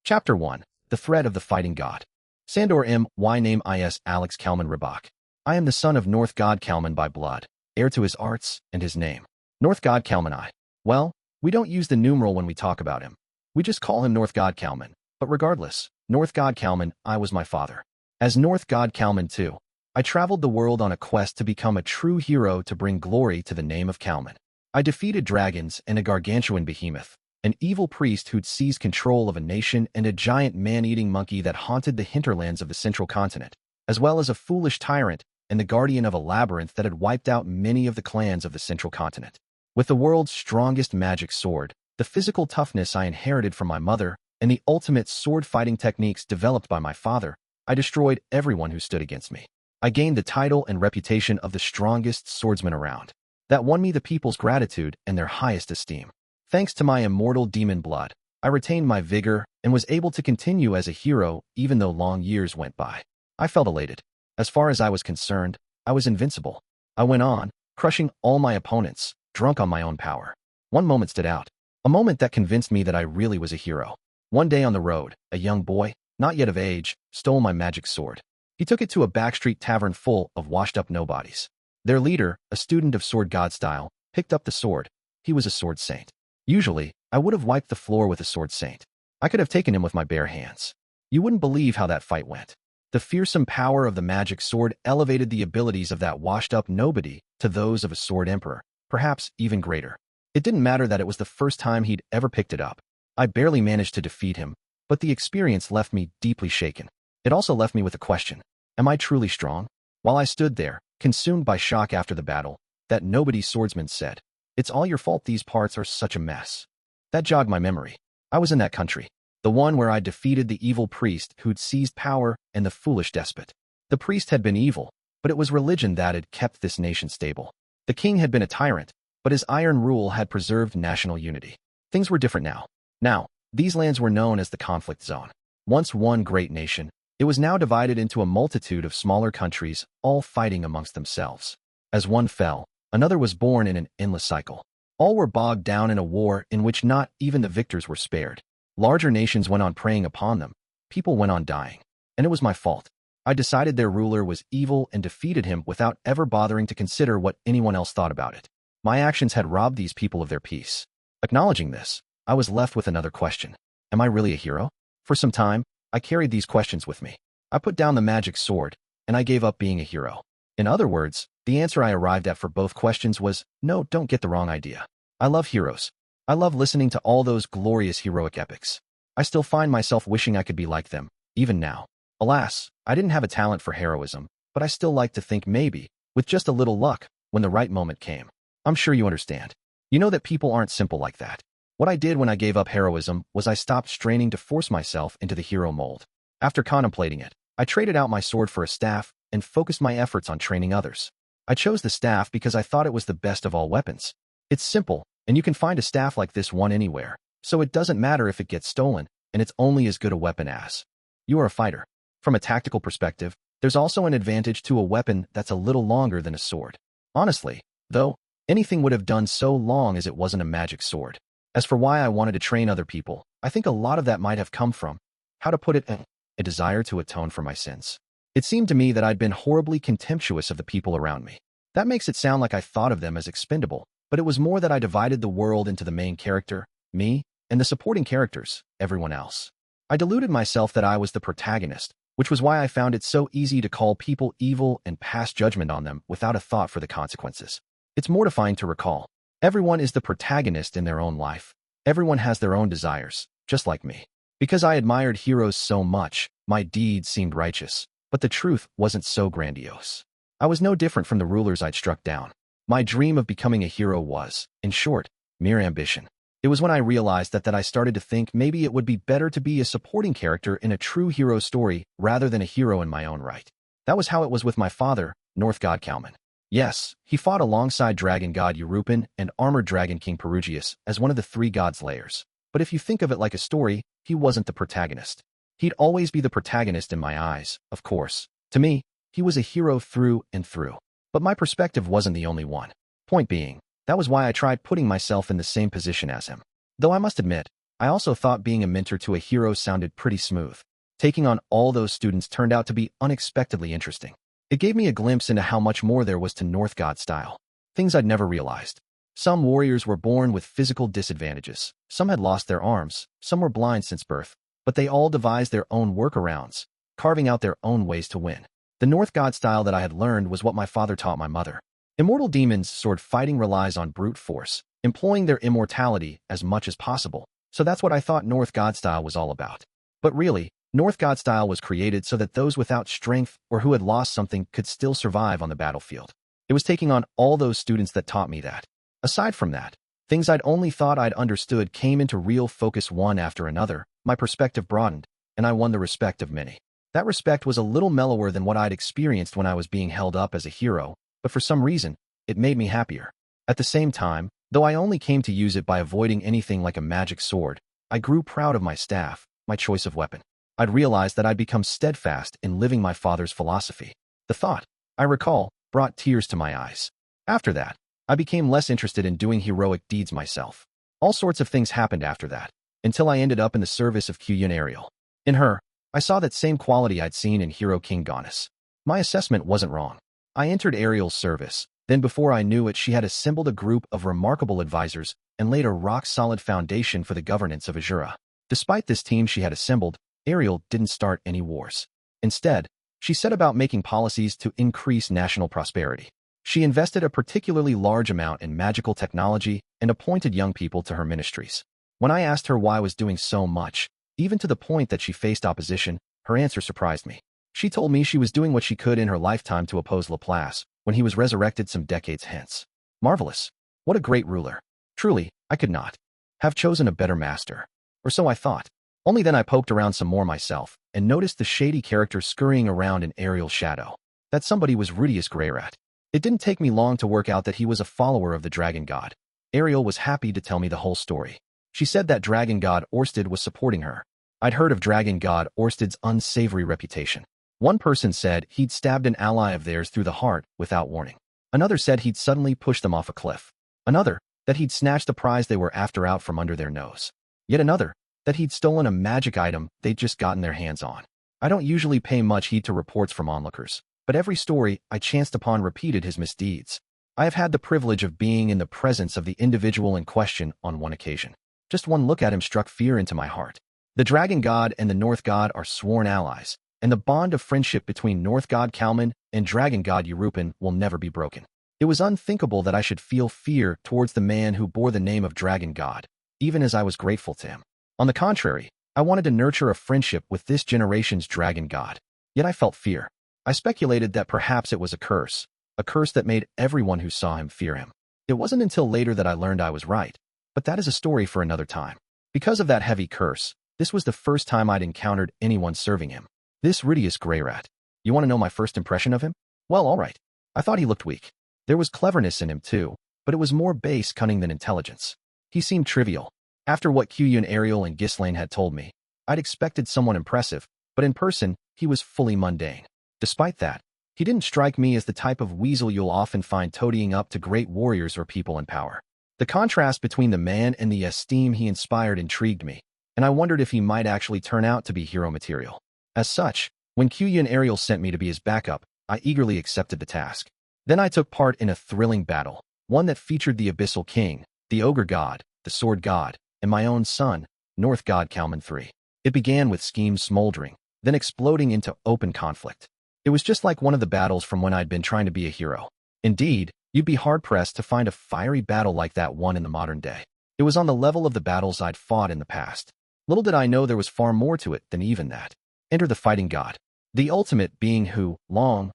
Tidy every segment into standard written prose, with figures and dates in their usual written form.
Chapter 1. The Thread of the Fighting God. Sandor M. Y. Name is Alex Kalman Rabak. I am the son of North God Kalman by blood, heir to his arts and his name. North God Kalman I. Well, we don't use the numeral when we talk about him. We just call him North God Kalman. But regardless, North God Kalman I was my father. As North God Kalman too, I traveled the world on a quest to become a true hero to bring glory to the name of Kalman. I defeated dragons and a gargantuan behemoth, an evil priest who'd seized control of a nation and a giant man-eating monkey that haunted the hinterlands of the central continent, as well as a foolish tyrant and the guardian of a labyrinth that had wiped out many of the clans of the central continent. With the world's strongest magic sword, the physical toughness I inherited from my mother, and the ultimate sword-fighting techniques developed by my father, I destroyed everyone who stood against me. I gained the title and reputation of the strongest swordsman around. That won me the people's gratitude and their highest esteem. Thanks to my immortal demon blood, I retained my vigor and was able to continue as a hero even though long years went by. I felt elated. As far as I was concerned, I was invincible. I went on, crushing all my opponents, drunk on my own power. One moment stood out, a moment that convinced me that I really was a hero. One day on the road, a young boy, not yet of age, stole my magic sword. He took it to a backstreet tavern full of washed-up nobodies. Their leader, a student of sword god style, picked up the sword. He was a sword saint. Usually, I would have wiped the floor with a sword saint. I could have taken him with my bare hands. You wouldn't believe how that fight went. The fearsome power of the magic sword elevated the abilities of that washed-up nobody to those of a sword emperor, perhaps even greater. It didn't matter that it was the first time he'd ever picked it up. I barely managed to defeat him, but the experience left me deeply shaken. It also left me with a question. Am I truly strong? While I stood there, consumed by shock after the battle, that nobody swordsman said, "It's all your fault these parts are such a mess." That jogged my memory. I was in that country, the one where I defeated the evil priest who'd seized power and the foolish despot. The priest had been evil, but it was religion that had kept this nation stable. The king had been a tyrant, but his iron rule had preserved national unity. Things were different now. Now, these lands were known as the conflict zone. Once one great nation, it was now divided into a multitude of smaller countries, all fighting amongst themselves. As one fell, another was born in an endless cycle. All were bogged down in a war in which not even the victors were spared. Larger nations went on preying upon them. People went on dying. And it was my fault. I decided their ruler was evil and defeated him without ever bothering to consider what anyone else thought about it. My actions had robbed these people of their peace. Acknowledging this, I was left with another question. Am I really a hero? For some time, I carried these questions with me. I put down the magic sword, and I gave up being a hero. In other words, the answer I arrived at for both questions was, no, don't get the wrong idea. I love heroes. I love listening to all those glorious heroic epics. I still find myself wishing I could be like them, even now. Alas, I didn't have a talent for heroism, but I still like to think maybe, with just a little luck, when the right moment came. I'm sure you understand. You know that people aren't simple like that. What I did when I gave up heroism was I stopped straining to force myself into the hero mold. After contemplating it, I traded out my sword for a staff and focused my efforts on training others. I chose the staff because I thought it was the best of all weapons. It's simple, and you can find a staff like this one anywhere, so it doesn't matter if it gets stolen, and it's only as good a weapon as you are a fighter. From a tactical perspective, there's also an advantage to a weapon that's a little longer than a sword. Honestly, though, anything would have done so long as it wasn't a magic sword. As for why I wanted to train other people, I think a lot of that might have come from, how to put it, a desire to atone for my sins. It seemed to me that I'd been horribly contemptuous of the people around me. That makes it sound like I thought of them as expendable, but it was more that I divided the world into the main character, me, and the supporting characters, everyone else. I deluded myself that I was the protagonist, which was why I found it so easy to call people evil and pass judgment on them without a thought for the consequences. It's mortifying to recall. Everyone is the protagonist in their own life. Everyone has their own desires, just like me. Because I admired heroes so much, my deeds seemed righteous, but the truth wasn't so grandiose. I was no different from the rulers I'd struck down. My dream of becoming a hero was, in short, mere ambition. It was when I realized that I started to think maybe it would be better to be a supporting character in a true hero story rather than a hero in my own right. That was how it was with my father, North God Kalman. Yes, he fought alongside Dragon God Eurupin and Armored Dragon King Perugius as one of the three gods' layers. But if you think of it like a story, he wasn't the protagonist. He'd always be the protagonist in my eyes, of course. To me, he was a hero through and through. But my perspective wasn't the only one. Point being, that was why I tried putting myself in the same position as him. Though I must admit, I also thought being a mentor to a hero sounded pretty smooth. Taking on all those students turned out to be unexpectedly interesting. It gave me a glimpse into how much more there was to North God style. Things I'd never realized. Some warriors were born with physical disadvantages. Some had lost their arms. Some were blind since birth. But they all devised their own workarounds, carving out their own ways to win. The North God style that I had learned was what my father taught my mother. Immortal demons' sword fighting relies on brute force, employing their immortality as much as possible. So that's what I thought North God style was all about. But really, North God style was created so that those without strength or who had lost something could still survive on the battlefield. It was taking on all those students that taught me that. Aside from that, things I'd only thought I'd understood came into real focus one after another. My perspective broadened, and I won the respect of many. That respect was a little mellower than what I'd experienced when I was being held up as a hero, but for some reason, it made me happier. At the same time, though I only came to use it by avoiding anything like a magic sword, I grew proud of my staff, my choice of weapon. I'd realized that I'd become steadfast in living my father's philosophy. The thought, I recall, brought tears to my eyes. After that, I became less interested in doing heroic deeds myself. All sorts of things happened after that, until I ended up in the service of Kyuyun Ariel. In her, I saw that same quality I'd seen in Hero King Goddess. My assessment wasn't wrong. I entered Ariel's service, then before I knew it she had assembled a group of remarkable advisors and laid a rock-solid foundation for the governance of Azura. Despite this team she had assembled, Ariel didn't start any wars. Instead, she set about making policies to increase national prosperity. She invested a particularly large amount in magical technology and appointed young people to her ministries. When I asked her why I was doing so much, even to the point that she faced opposition, her answer surprised me. She told me she was doing what she could in her lifetime to oppose Laplace when he was resurrected some decades hence. Marvelous. What a great ruler. Truly, I could not have chosen a better master. Or so I thought. Only then I poked around some more myself and noticed the shady character scurrying around in Ariel's shadow. That somebody was Rudeus Greyrat. It didn't take me long to work out that he was a follower of the dragon god. Ariel was happy to tell me the whole story. She said that dragon god Orsted was supporting her. I'd heard of dragon god Orsted's unsavory reputation. One person said he'd stabbed an ally of theirs through the heart without warning. Another said he'd suddenly pushed them off a cliff. Another, that he'd snatched the prize they were after out from under their nose. Yet another, that he'd stolen a magic item they'd just gotten their hands on. I don't usually pay much heed to reports from onlookers, but every story I chanced upon repeated his misdeeds. I have had the privilege of being in the presence of the individual in question on one occasion. Just one look at him struck fear into my heart. The dragon god and the North god are sworn allies, and the bond of friendship between North god Kalman and dragon god Eurupin will never be broken. It was unthinkable that I should feel fear towards the man who bore the name of dragon god, even as I was grateful to him. On the contrary, I wanted to nurture a friendship with this generation's dragon god. Yet I felt fear. I speculated that perhaps it was a curse that made everyone who saw him fear him. It wasn't until later that I learned I was right, but that is a story for another time. Because of that heavy curse, this was the first time I'd encountered anyone serving him. This Rudeus Greyrat. You want to know my first impression of him? Well, all right. I thought he looked weak. There was cleverness in him too, but it was more base cunning than intelligence. He seemed trivial. After what Kyuyun Ariel and Ghislaine had told me, I'd expected someone impressive, but in person, he was fully mundane. Despite that, he didn't strike me as the type of weasel you'll often find toadying up to great warriors or people in power. The contrast between the man and the esteem he inspired intrigued me, and I wondered if he might actually turn out to be hero material. As such, when Kyuyun Ariel sent me to be his backup, I eagerly accepted the task. Then I took part in a thrilling battle, one that featured the Abyssal King, the Ogre God, the Sword God, and my own son, North God Kalman III. It began with schemes smoldering, then exploding into open conflict. It was just like one of the battles from when I'd been trying to be a hero. Indeed, you'd be hard-pressed to find a fiery battle like that one in the modern day. It was on the level of the battles I'd fought in the past. Little did I know there was far more to it than even that. Enter the fighting god. The ultimate being who, long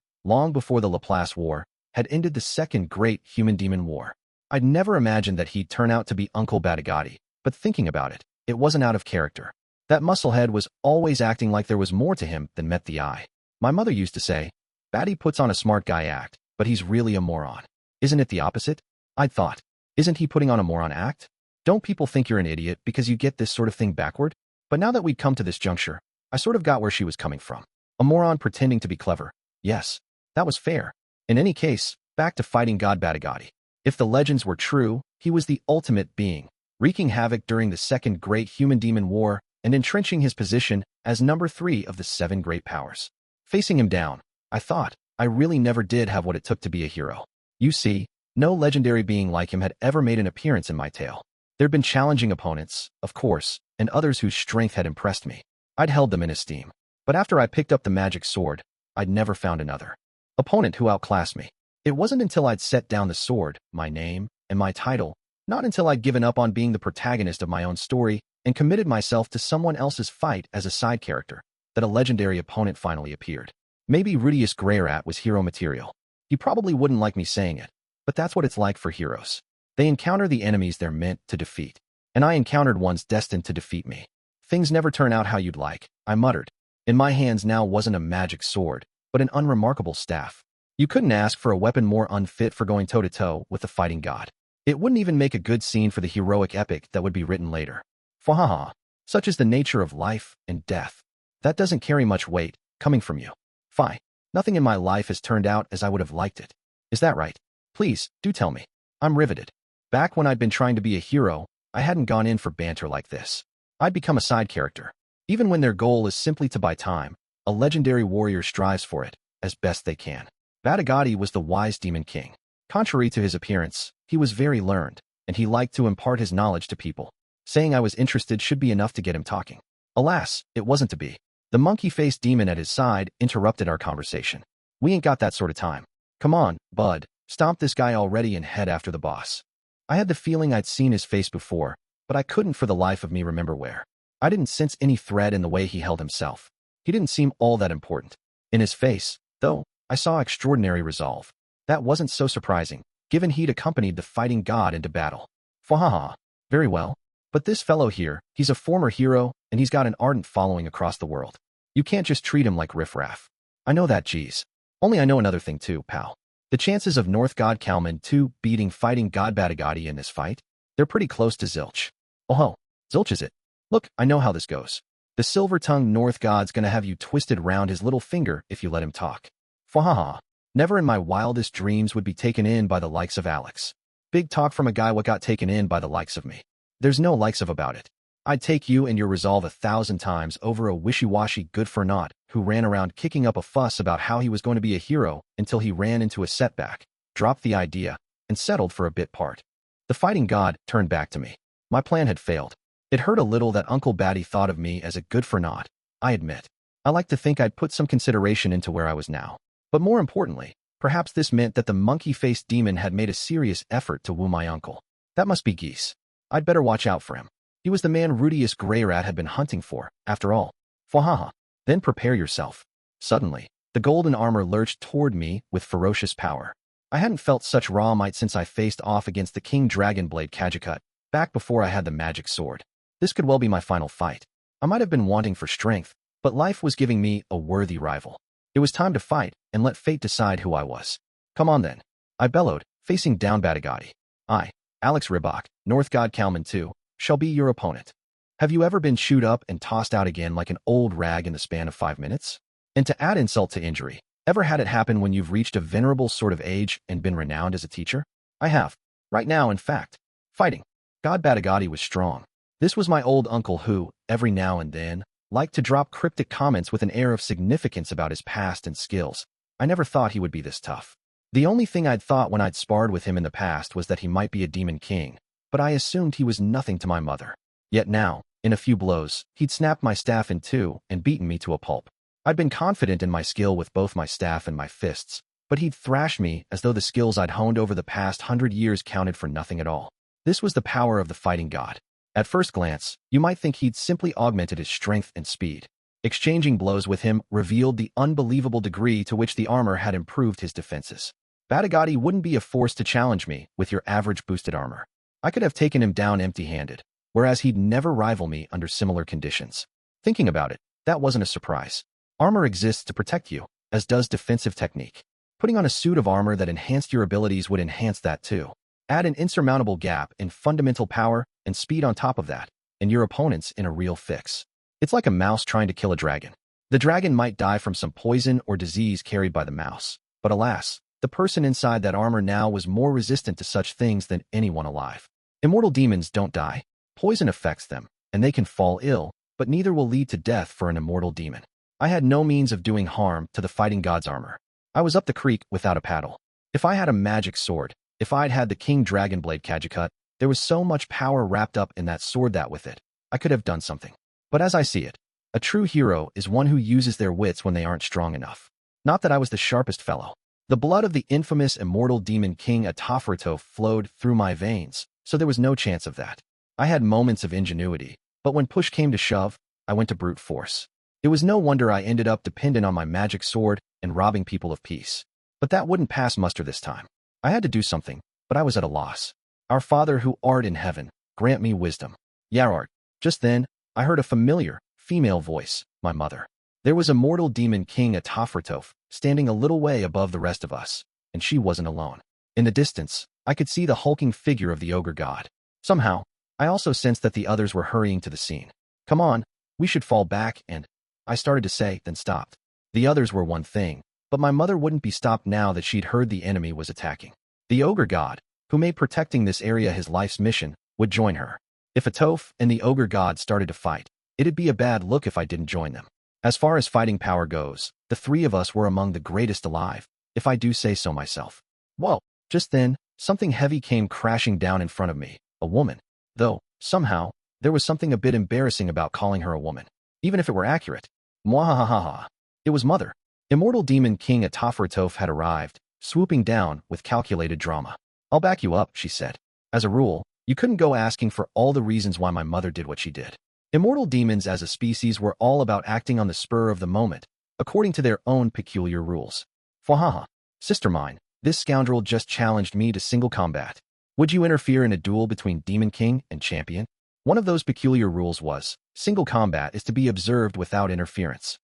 before the Laplace War, had ended the second great human-demon war. I'd never imagined that he'd turn out to be Uncle Badigati, but thinking about it, it wasn't out of character. That musclehead was always acting like there was more to him than met the eye. My mother used to say, Batty puts on a smart guy act, but he's really a moron. Isn't it the opposite? I'd thought. Isn't he putting on a moron act? Don't people think you're an idiot because you get this sort of thing backward? But now that we'd come to this juncture, I sort of got where she was coming from. A moron pretending to be clever. Yes, that was fair. In any case, back to fighting God Badigati. If the legends were true, he was the ultimate being, wreaking havoc during the Second Great Human-Demon War and entrenching his position as number 3 of the 7 great powers. Facing him down, I thought, I really never did have what it took to be a hero. You see, no legendary being like him had ever made an appearance in my tale. There'd been challenging opponents, of course, and others whose strength had impressed me. I'd held them in esteem. But after I picked up the magic sword, I'd never found another opponent who outclassed me. It wasn't until I'd set down the sword, my name, and my title, not until I'd given up on being the protagonist of my own story and committed myself to someone else's fight as a side character, that a legendary opponent finally appeared. Maybe Rudeus Greyrat was hero material. You probably wouldn't like me saying it, but that's what it's like for heroes. They encounter the enemies they're meant to defeat, and I encountered ones destined to defeat me. Things never turn out how you'd like, I muttered. In my hands now wasn't a magic sword, but an unremarkable staff. You couldn't ask for a weapon more unfit for going toe-to-toe with the fighting god. It wouldn't even make a good scene for the heroic epic that would be written later. Fahaha. Such is the nature of life and death. That doesn't carry much weight, coming from you. Fie. Nothing in my life has turned out as I would have liked it. Is that right? Please, do tell me. I'm riveted. Back when I'd been trying to be a hero, I hadn't gone in for banter like this. I'd become a side character. Even when their goal is simply to buy time, a legendary warrior strives for it, as best they can. Batagati was the wise demon king. Contrary to his appearance, he was very learned, and he liked to impart his knowledge to people. Saying I was interested should be enough to get him talking. Alas, it wasn't to be. The monkey-faced demon at his side interrupted our conversation. We ain't got that sort of time. Come on, bud, stomp this guy already and head after the boss. I had the feeling I'd seen his face before, but I couldn't for the life of me remember where. I didn't sense any threat in the way he held himself. He didn't seem all that important. In his face, though, I saw extraordinary resolve. That wasn't so surprising, given he'd accompanied the fighting god into battle. Fahaha. Very well. But this fellow here, he's a former hero, and he's got an ardent following across the world. You can't just treat him like riffraff. I know that, geez. Only I know another thing too, pal. The chances of North God Kalman 2 beating fighting god Batagati in this fight? They're pretty close to zilch. Oh ho, zilch is it? Look, I know how this goes. The silver-tongued North God's gonna have you twisted round his little finger if you let him talk. Fahaha. Never in my wildest dreams would be taken in by the likes of Alex. Big talk from a guy what got taken in by the likes of me. There's no likes of about it. I'd take you and your resolve 1,000 times over a wishy-washy good-for-naught who ran around kicking up a fuss about how he was going to be a hero until he ran into a setback, dropped the idea, and settled for a bit part. The fighting god turned back to me. My plan had failed. It hurt a little that Uncle Batty thought of me as a good-for-naught, I admit. I like to think I'd put some consideration into where I was now. But more importantly, perhaps this meant that the monkey-faced demon had made a serious effort to woo my uncle. That must be geese. I'd better watch out for him. He was the man Rudeus Greyrat had been hunting for, after all. Fahaha. Then prepare yourself. Suddenly, the golden armor lurched toward me with ferocious power. I hadn't felt such raw might since I faced off against the King Dragonblade Kajikut, back before I had the magic sword. This could well be my final fight. I might have been wanting for strength, but life was giving me a worthy rival. It was time to fight and let fate decide who I was. Come on then. I bellowed, facing down Batagati. I, Alex Ribach, North God Kalman 2, shall be your opponent. Have you ever been chewed up and tossed out again like an old rag in the span of 5 minutes? And to add insult to injury, ever had it happen when you've reached a venerable sort of age and been renowned as a teacher? I have. Right now, in fact. Fighting. God Batagati was strong. This was my old uncle who, every now and then, liked to drop cryptic comments with an air of significance about his past and skills. I never thought he would be this tough. The only thing I'd thought when I'd sparred with him in the past was that he might be a demon king, but I assumed he was nothing to my mother. Yet now, in a few blows, he'd snapped my staff in two and beaten me to a pulp. I'd been confident in my skill with both my staff and my fists, but he'd thrashed me as though the skills I'd honed over the past 100 years counted for nothing at all. This was the power of the fighting god. At first glance, you might think he'd simply augmented his strength and speed. Exchanging blows with him revealed the unbelievable degree to which the armor had improved his defenses. Batagati wouldn't be a force to challenge me with your average boosted armor. I could have taken him down empty-handed, whereas he'd never rival me under similar conditions. Thinking about it, that wasn't a surprise. Armor exists to protect you, as does defensive technique. Putting on a suit of armor that enhanced your abilities would enhance that too. Add an insurmountable gap in fundamental power and speed on top of that, and your opponent's in a real fix. It's like a mouse trying to kill a dragon. The dragon might die from some poison or disease carried by the mouse, but alas, the person inside that armor now was more resistant to such things than anyone alive. Immortal demons don't die. Poison affects them, and they can fall ill, but neither will lead to death for an immortal demon. I had no means of doing harm to the fighting god's armor. I was up the creek without a paddle. If I had a magic sword, if I'd had the King Dragonblade Kajikut, there was so much power wrapped up in that sword that with it, I could have done something. But as I see it, a true hero is one who uses their wits when they aren't strong enough. Not that I was the sharpest fellow. The blood of the infamous immortal demon King Atafrito flowed through my veins, so there was no chance of that. I had moments of ingenuity, but when push came to shove, I went to brute force. It was no wonder I ended up dependent on my magic sword and robbing people of peace. But that wouldn't pass muster this time. I had to do something, but I was at a loss. Our Father who art in heaven, grant me wisdom. Yarart. Just then, I heard a familiar, female voice, my mother. There was immortal demon King Atafritof, standing a little way above the rest of us, and she wasn't alone. In the distance, I could see the hulking figure of the ogre god. Somehow, I also sensed that the others were hurrying to the scene. Come on, we should fall back and... I started to say, then stopped. The others were one thing, but my mother wouldn't be stopped now that she'd heard the enemy was attacking. The ogre god, who made protecting this area his life's mission, would join her. If Atof and the ogre god started to fight, it'd be a bad look if I didn't join them. As far as fighting power goes, the three of us were among the greatest alive, if I do say so myself. Whoa! Just then, something heavy came crashing down in front of me, a woman. Though, somehow, there was something a bit embarrassing about calling her a woman. Even if it were accurate. Mwahahaha. It was Mother. Immortal demon King Atafritof had arrived, swooping down with calculated drama. I'll back you up, she said. As a rule, you couldn't go asking for all the reasons why my mother did what she did. Immortal demons as a species were all about acting on the spur of the moment, according to their own peculiar rules. Fwahaha. Sister mine, this scoundrel just challenged me to single combat. Would you interfere in a duel between Demon King and Champion? One of those peculiar rules was, single combat is to be observed without interference.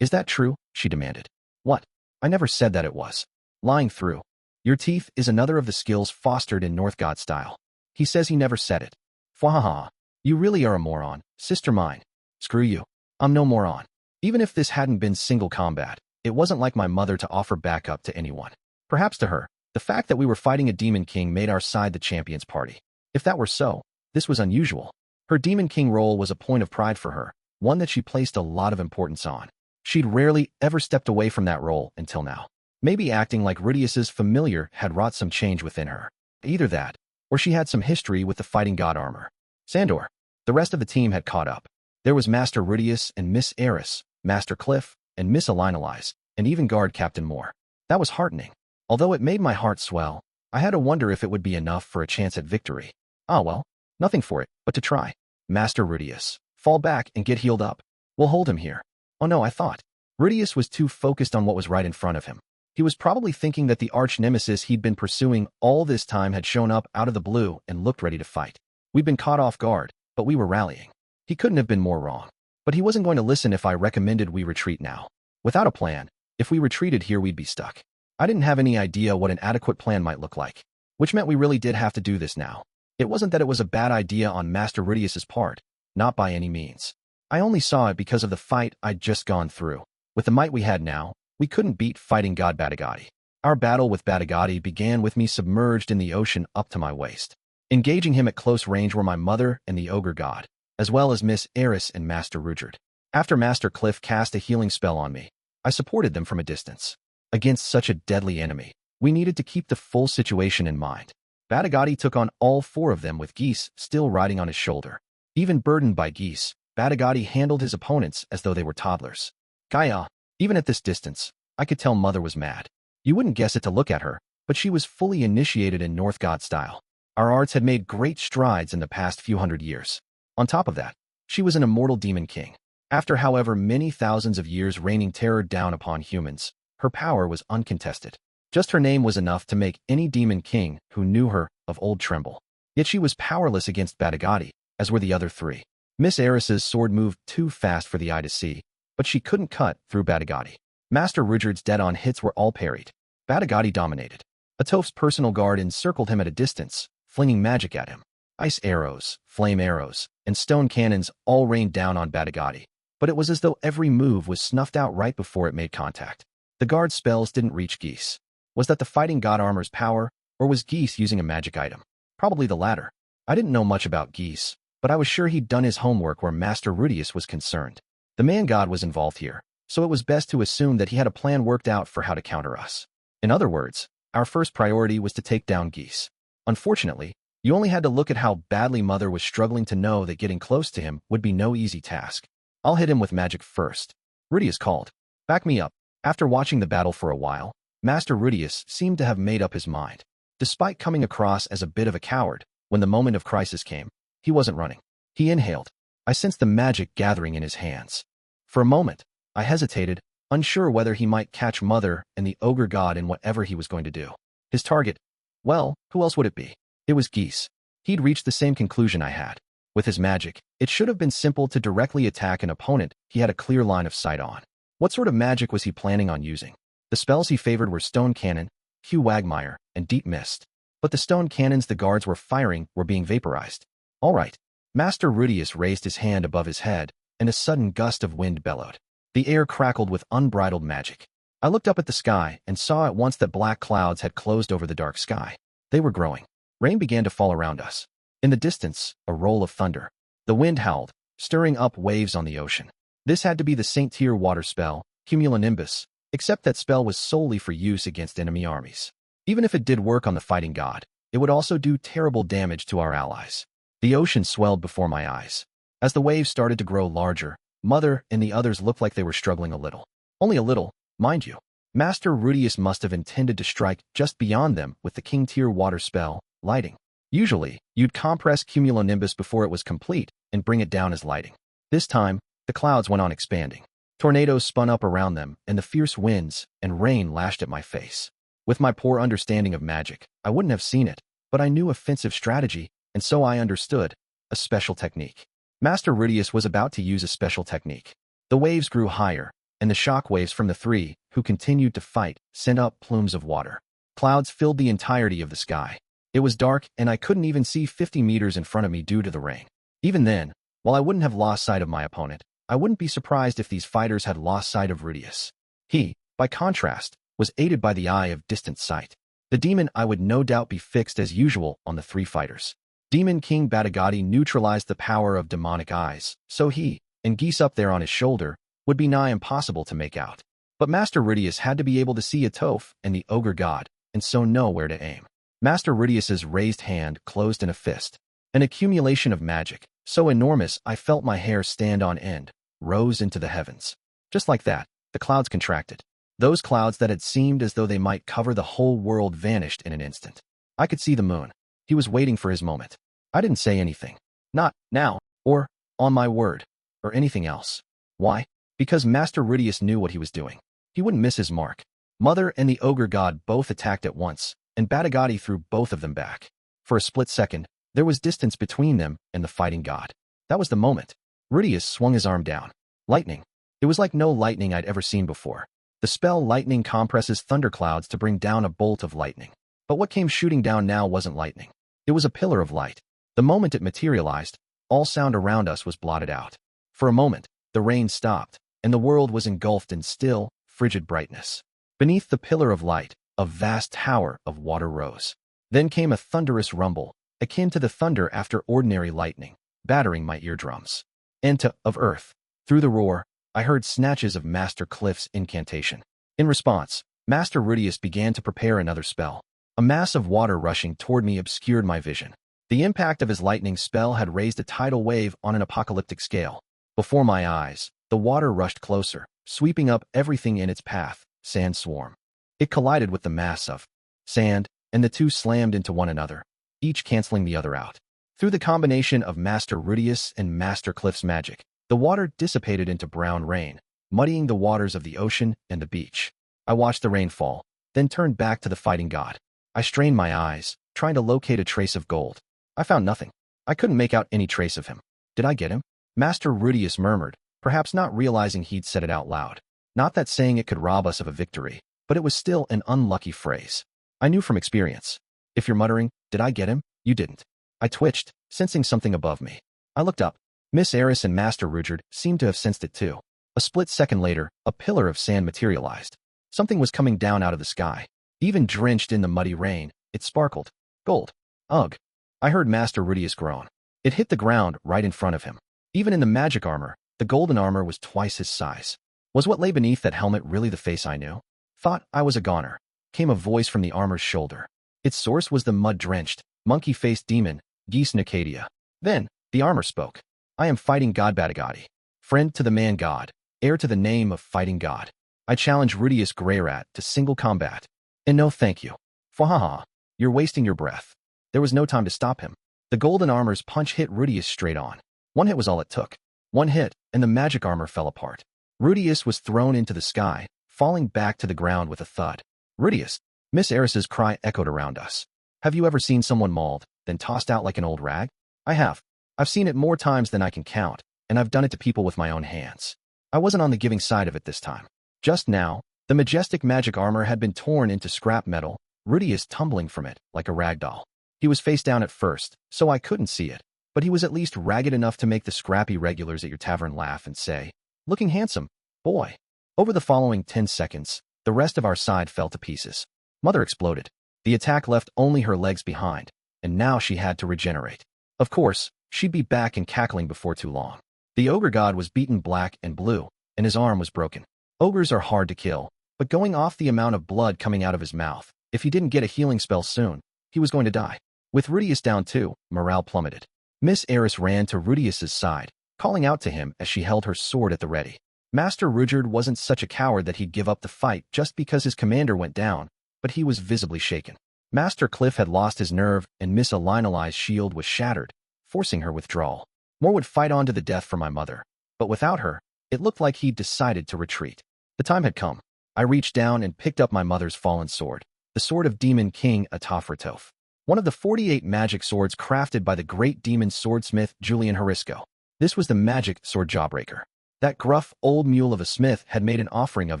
Is that true? She demanded. What? I never said that it was. Lying through. Your teeth is another of the skills fostered in North God style. He says he never said it. Fwahaha. You really are a moron, sister mine. Screw you. I'm no moron. Even if this hadn't been single combat, it wasn't like my mother to offer backup to anyone. Perhaps to her, the fact that we were fighting a demon king made our side the champion's party. If that were so, this was unusual. Her demon king role was a point of pride for her, one that she placed a lot of importance on. She'd rarely ever stepped away from that role until now. Maybe acting like Rudeus's familiar had wrought some change within her. Either that, or she had some history with the fighting god armor. Sandor. The rest of the team had caught up. There was Master Rudeus and Miss Eris, Master Cliff, and Miss Elinalise, and even Guard Captain Moore. That was heartening. Although it made my heart swell, I had to wonder if it would be enough for a chance at victory. Ah well, nothing for it but to try. Master Rudeus, fall back and get healed up. We'll hold him here. Oh no, I thought. Rudeus was too focused on what was right in front of him. He was probably thinking that the arch-nemesis he'd been pursuing all this time had shown up out of the blue and looked ready to fight. We'd been caught off guard, but we were rallying. He couldn't have been more wrong. But he wasn't going to listen if I recommended we retreat now. Without a plan, if we retreated here we'd be stuck. I didn't have any idea what an adequate plan might look like, which meant we really did have to do this now. It wasn't that it was a bad idea on Master Rudeus's part, not by any means. I only saw it because of the fight I'd just gone through. With the might we had now, we couldn't beat fighting god Batagati. Our battle with Batagati began with me submerged in the ocean up to my waist. Engaging him at close range were my mother and the ogre god, as well as Miss Eris and Master Rudgerd. After Master Cliff cast a healing spell on me, I supported them from a distance. Against such a deadly enemy, we needed to keep the full situation in mind. Batagati took on all four of them with Geese still riding on his shoulder. Even burdened by Geese, Batagati handled his opponents as though they were toddlers. Gaia, even at this distance, I could tell Mother was mad. You wouldn't guess it to look at her, but she was fully initiated in North God style. Our arts had made great strides in the past few hundred years. On top of that, she was an immortal demon king. After however many thousands of years raining terror down upon humans, her power was uncontested. Just her name was enough to make any demon king who knew her of old tremble. Yet she was powerless against Batagati, as were the other three. Miss Eris's sword moved too fast for the eye to see, but she couldn't cut through Batagati. Master Rudgerd's dead-on hits were all parried. Batagati dominated. Atof's personal guard encircled him at a distance, flinging magic at him. Ice arrows, flame arrows, and stone cannons all rained down on Batagati, but it was as though every move was snuffed out right before it made contact. The guard's spells didn't reach Geese. Was that the fighting god armor's power, or was Geese using a magic item? Probably the latter. I didn't know much about geese, but I was sure he'd done his homework where Master Rudeus was concerned. The man god was involved here, so it was best to assume that he had a plan worked out for how to counter us. In other words, our first priority was to take down geese. Unfortunately, you only had to look at how badly Mother was struggling to know that getting close to him would be no easy task. I'll hit him with magic first. Rudeus called. Back me up. After watching the battle for a while, Master Rudeus seemed to have made up his mind. Despite coming across as a bit of a coward, when the moment of crisis came, he wasn't running. He inhaled. I sensed the magic gathering in his hands. For a moment, I hesitated, unsure whether he might catch Mother and the ogre god in whatever he was going to do. His target? Well, who else would it be? It was geese. He'd reached the same conclusion I had. With his magic, it should have been simple to directly attack an opponent he had a clear line of sight on. What sort of magic was he planning on using? The spells he favored were Stone Cannon, Hugh Wagmire, and Deep Mist. But the stone cannons the guards were firing were being vaporized. All right. Master Rudeus raised his hand above his head, and a sudden gust of wind bellowed. The air crackled with unbridled magic. I looked up at the sky and saw at once that black clouds had closed over the dark sky. They were growing. Rain began to fall around us. In the distance, a roll of thunder. The wind howled, stirring up waves on the ocean. This had to be the Saint Tier water spell, Cumulonimbus, except that spell was solely for use against enemy armies. Even if it did work on the fighting god, it would also do terrible damage to our allies. The ocean swelled before my eyes. As the waves started to grow larger, Mother and the others looked like they were struggling a little. Only a little, mind you. Master Rudeus must have intended to strike just beyond them with the King Tier water spell, lighting. Usually, you'd compress Cumulonimbus before it was complete and bring it down as lighting. This time, the clouds went on expanding. Tornadoes spun up around them, and the fierce winds and rain lashed at my face. With my poor understanding of magic, I wouldn't have seen it, but I knew offensive strategy, and so I understood. A special technique. Master Rudeus was about to use a special technique. The waves grew higher, and the shock waves from the three, who continued to fight, sent up plumes of water. Clouds filled the entirety of the sky. It was dark, and I couldn't even see 50 meters in front of me due to the rain. Even then, while I wouldn't have lost sight of my opponent, I wouldn't be surprised if these fighters had lost sight of Rudeus. He, by contrast, was aided by the eye of distant sight. The demon eye would no doubt be fixed as usual on the three fighters. Demon King Batagati neutralized the power of demonic eyes, so he, and geese up there on his shoulder, would be nigh impossible to make out. But Master Rudeus had to be able to see Atoph and the ogre god, and so know where to aim. Master Rudeus's raised hand closed in a fist. An accumulation of magic, so enormous I felt my hair stand on end, rose into the heavens. Just like that, the clouds contracted. Those clouds that had seemed as though they might cover the whole world vanished in an instant. I could see the moon. He was waiting for his moment. I didn't say anything. Not now, or on my word, or anything else. Why? Because Master Rudeus knew what he was doing. He wouldn't miss his mark. Mother and the ogre god both attacked at once, and Batagati threw both of them back. For a split second, there was distance between them and the fighting god. That was the moment. Rudeus swung his arm down. Lightning. It was like no lightning I'd ever seen before. The spell lightning compresses thunderclouds to bring down a bolt of lightning. But what came shooting down now wasn't lightning. It was a pillar of light. The moment it materialized, all sound around us was blotted out. For a moment, the rain stopped, and the world was engulfed in still, frigid brightness. Beneath the pillar of light, a vast tower of water rose. Then came a thunderous rumble, akin to the thunder after ordinary lightning, battering my eardrums. And of earth. Through the roar, I heard snatches of Master Cliff's incantation. In response, Master Rudeus began to prepare another spell. A mass of water rushing toward me obscured my vision. The impact of his lightning spell had raised a tidal wave on an apocalyptic scale. Before my eyes, the water rushed closer, sweeping up everything in its path, sand swarm. It collided with the mass of sand, and the two slammed into one another, each canceling the other out. Through the combination of Master Rudeus and Master Cliff's magic, the water dissipated into brown rain, muddying the waters of the ocean and the beach. I watched the rain fall, then turned back to the fighting god. I strained my eyes, trying to locate a trace of gold. I found nothing. I couldn't make out any trace of him. Did I get him? Master Rudeus murmured, perhaps not realizing he'd said it out loud. Not that saying it could rob us of a victory, but it was still an unlucky phrase. I knew from experience. If you're muttering, did I get him? You didn't. I twitched, sensing something above me. I looked up. Miss Eris and Master Rudeus seemed to have sensed it too. A split second later, a pillar of sand materialized. Something was coming down out of the sky. Even drenched in the muddy rain, it sparkled. Gold. Ugh. I heard Master Rudeus groan. It hit the ground right in front of him. Even in the magic armor, the golden armor was twice his size. Was what lay beneath that helmet really the face I knew? Thought I was a goner. Came a voice from the armor's shoulder. Its source was the mud-drenched, monkey-faced demon, Geese Nicadia. Then, the armor spoke. I am fighting God Batagati. Friend to the man God, heir to the name of fighting God. I challenge Rudeus Greyrat to single combat. And no thank you. Fahaha. You're wasting your breath. There was no time to stop him. The golden armor's punch hit Rudeus straight on. One hit was all it took. One hit, and the magic armor fell apart. Rudeus was thrown into the sky, falling back to the ground with a thud. Rudeus, Miss Eris's cry echoed around us. Have you ever seen someone mauled, then tossed out like an old rag? I have. I've seen it more times than I can count, and I've done it to people with my own hands. I wasn't on the giving side of it this time. Just now, the majestic magic armor had been torn into scrap metal, Rudeus tumbling from it like a rag doll. He was face down at first, so I couldn't see it, but he was at least ragged enough to make the scrappy regulars at your tavern laugh and say, "Looking handsome, boy." Over the following 10 seconds, the rest of our side fell to pieces. Mother exploded. The attack left only her legs behind, and now she had to regenerate. Of course, she'd be back and cackling before too long. The ogre god was beaten black and blue, and his arm was broken. Ogres are hard to kill, but going off the amount of blood coming out of his mouth, if he didn't get a healing spell soon, he was going to die. With Rudeus down too, morale plummeted. Miss Eris ran to Rudeus's side, calling out to him as she held her sword at the ready. Master Rudeus wasn't such a coward that he'd give up the fight just because his commander went down, but he was visibly shaken. Master Cliff had lost his nerve, and Miss Elinali's shield was shattered, forcing her withdrawal. Moore would fight on to the death for my mother, but without her, it looked like he'd decided to retreat. The time had come. I reached down and picked up my mother's fallen sword, the sword of Demon King Atafratoph, one of the 48 magic swords crafted by the great demon swordsmith Julian Harisco. This was the magic sword jawbreaker. That gruff old mule of a smith had made an offering of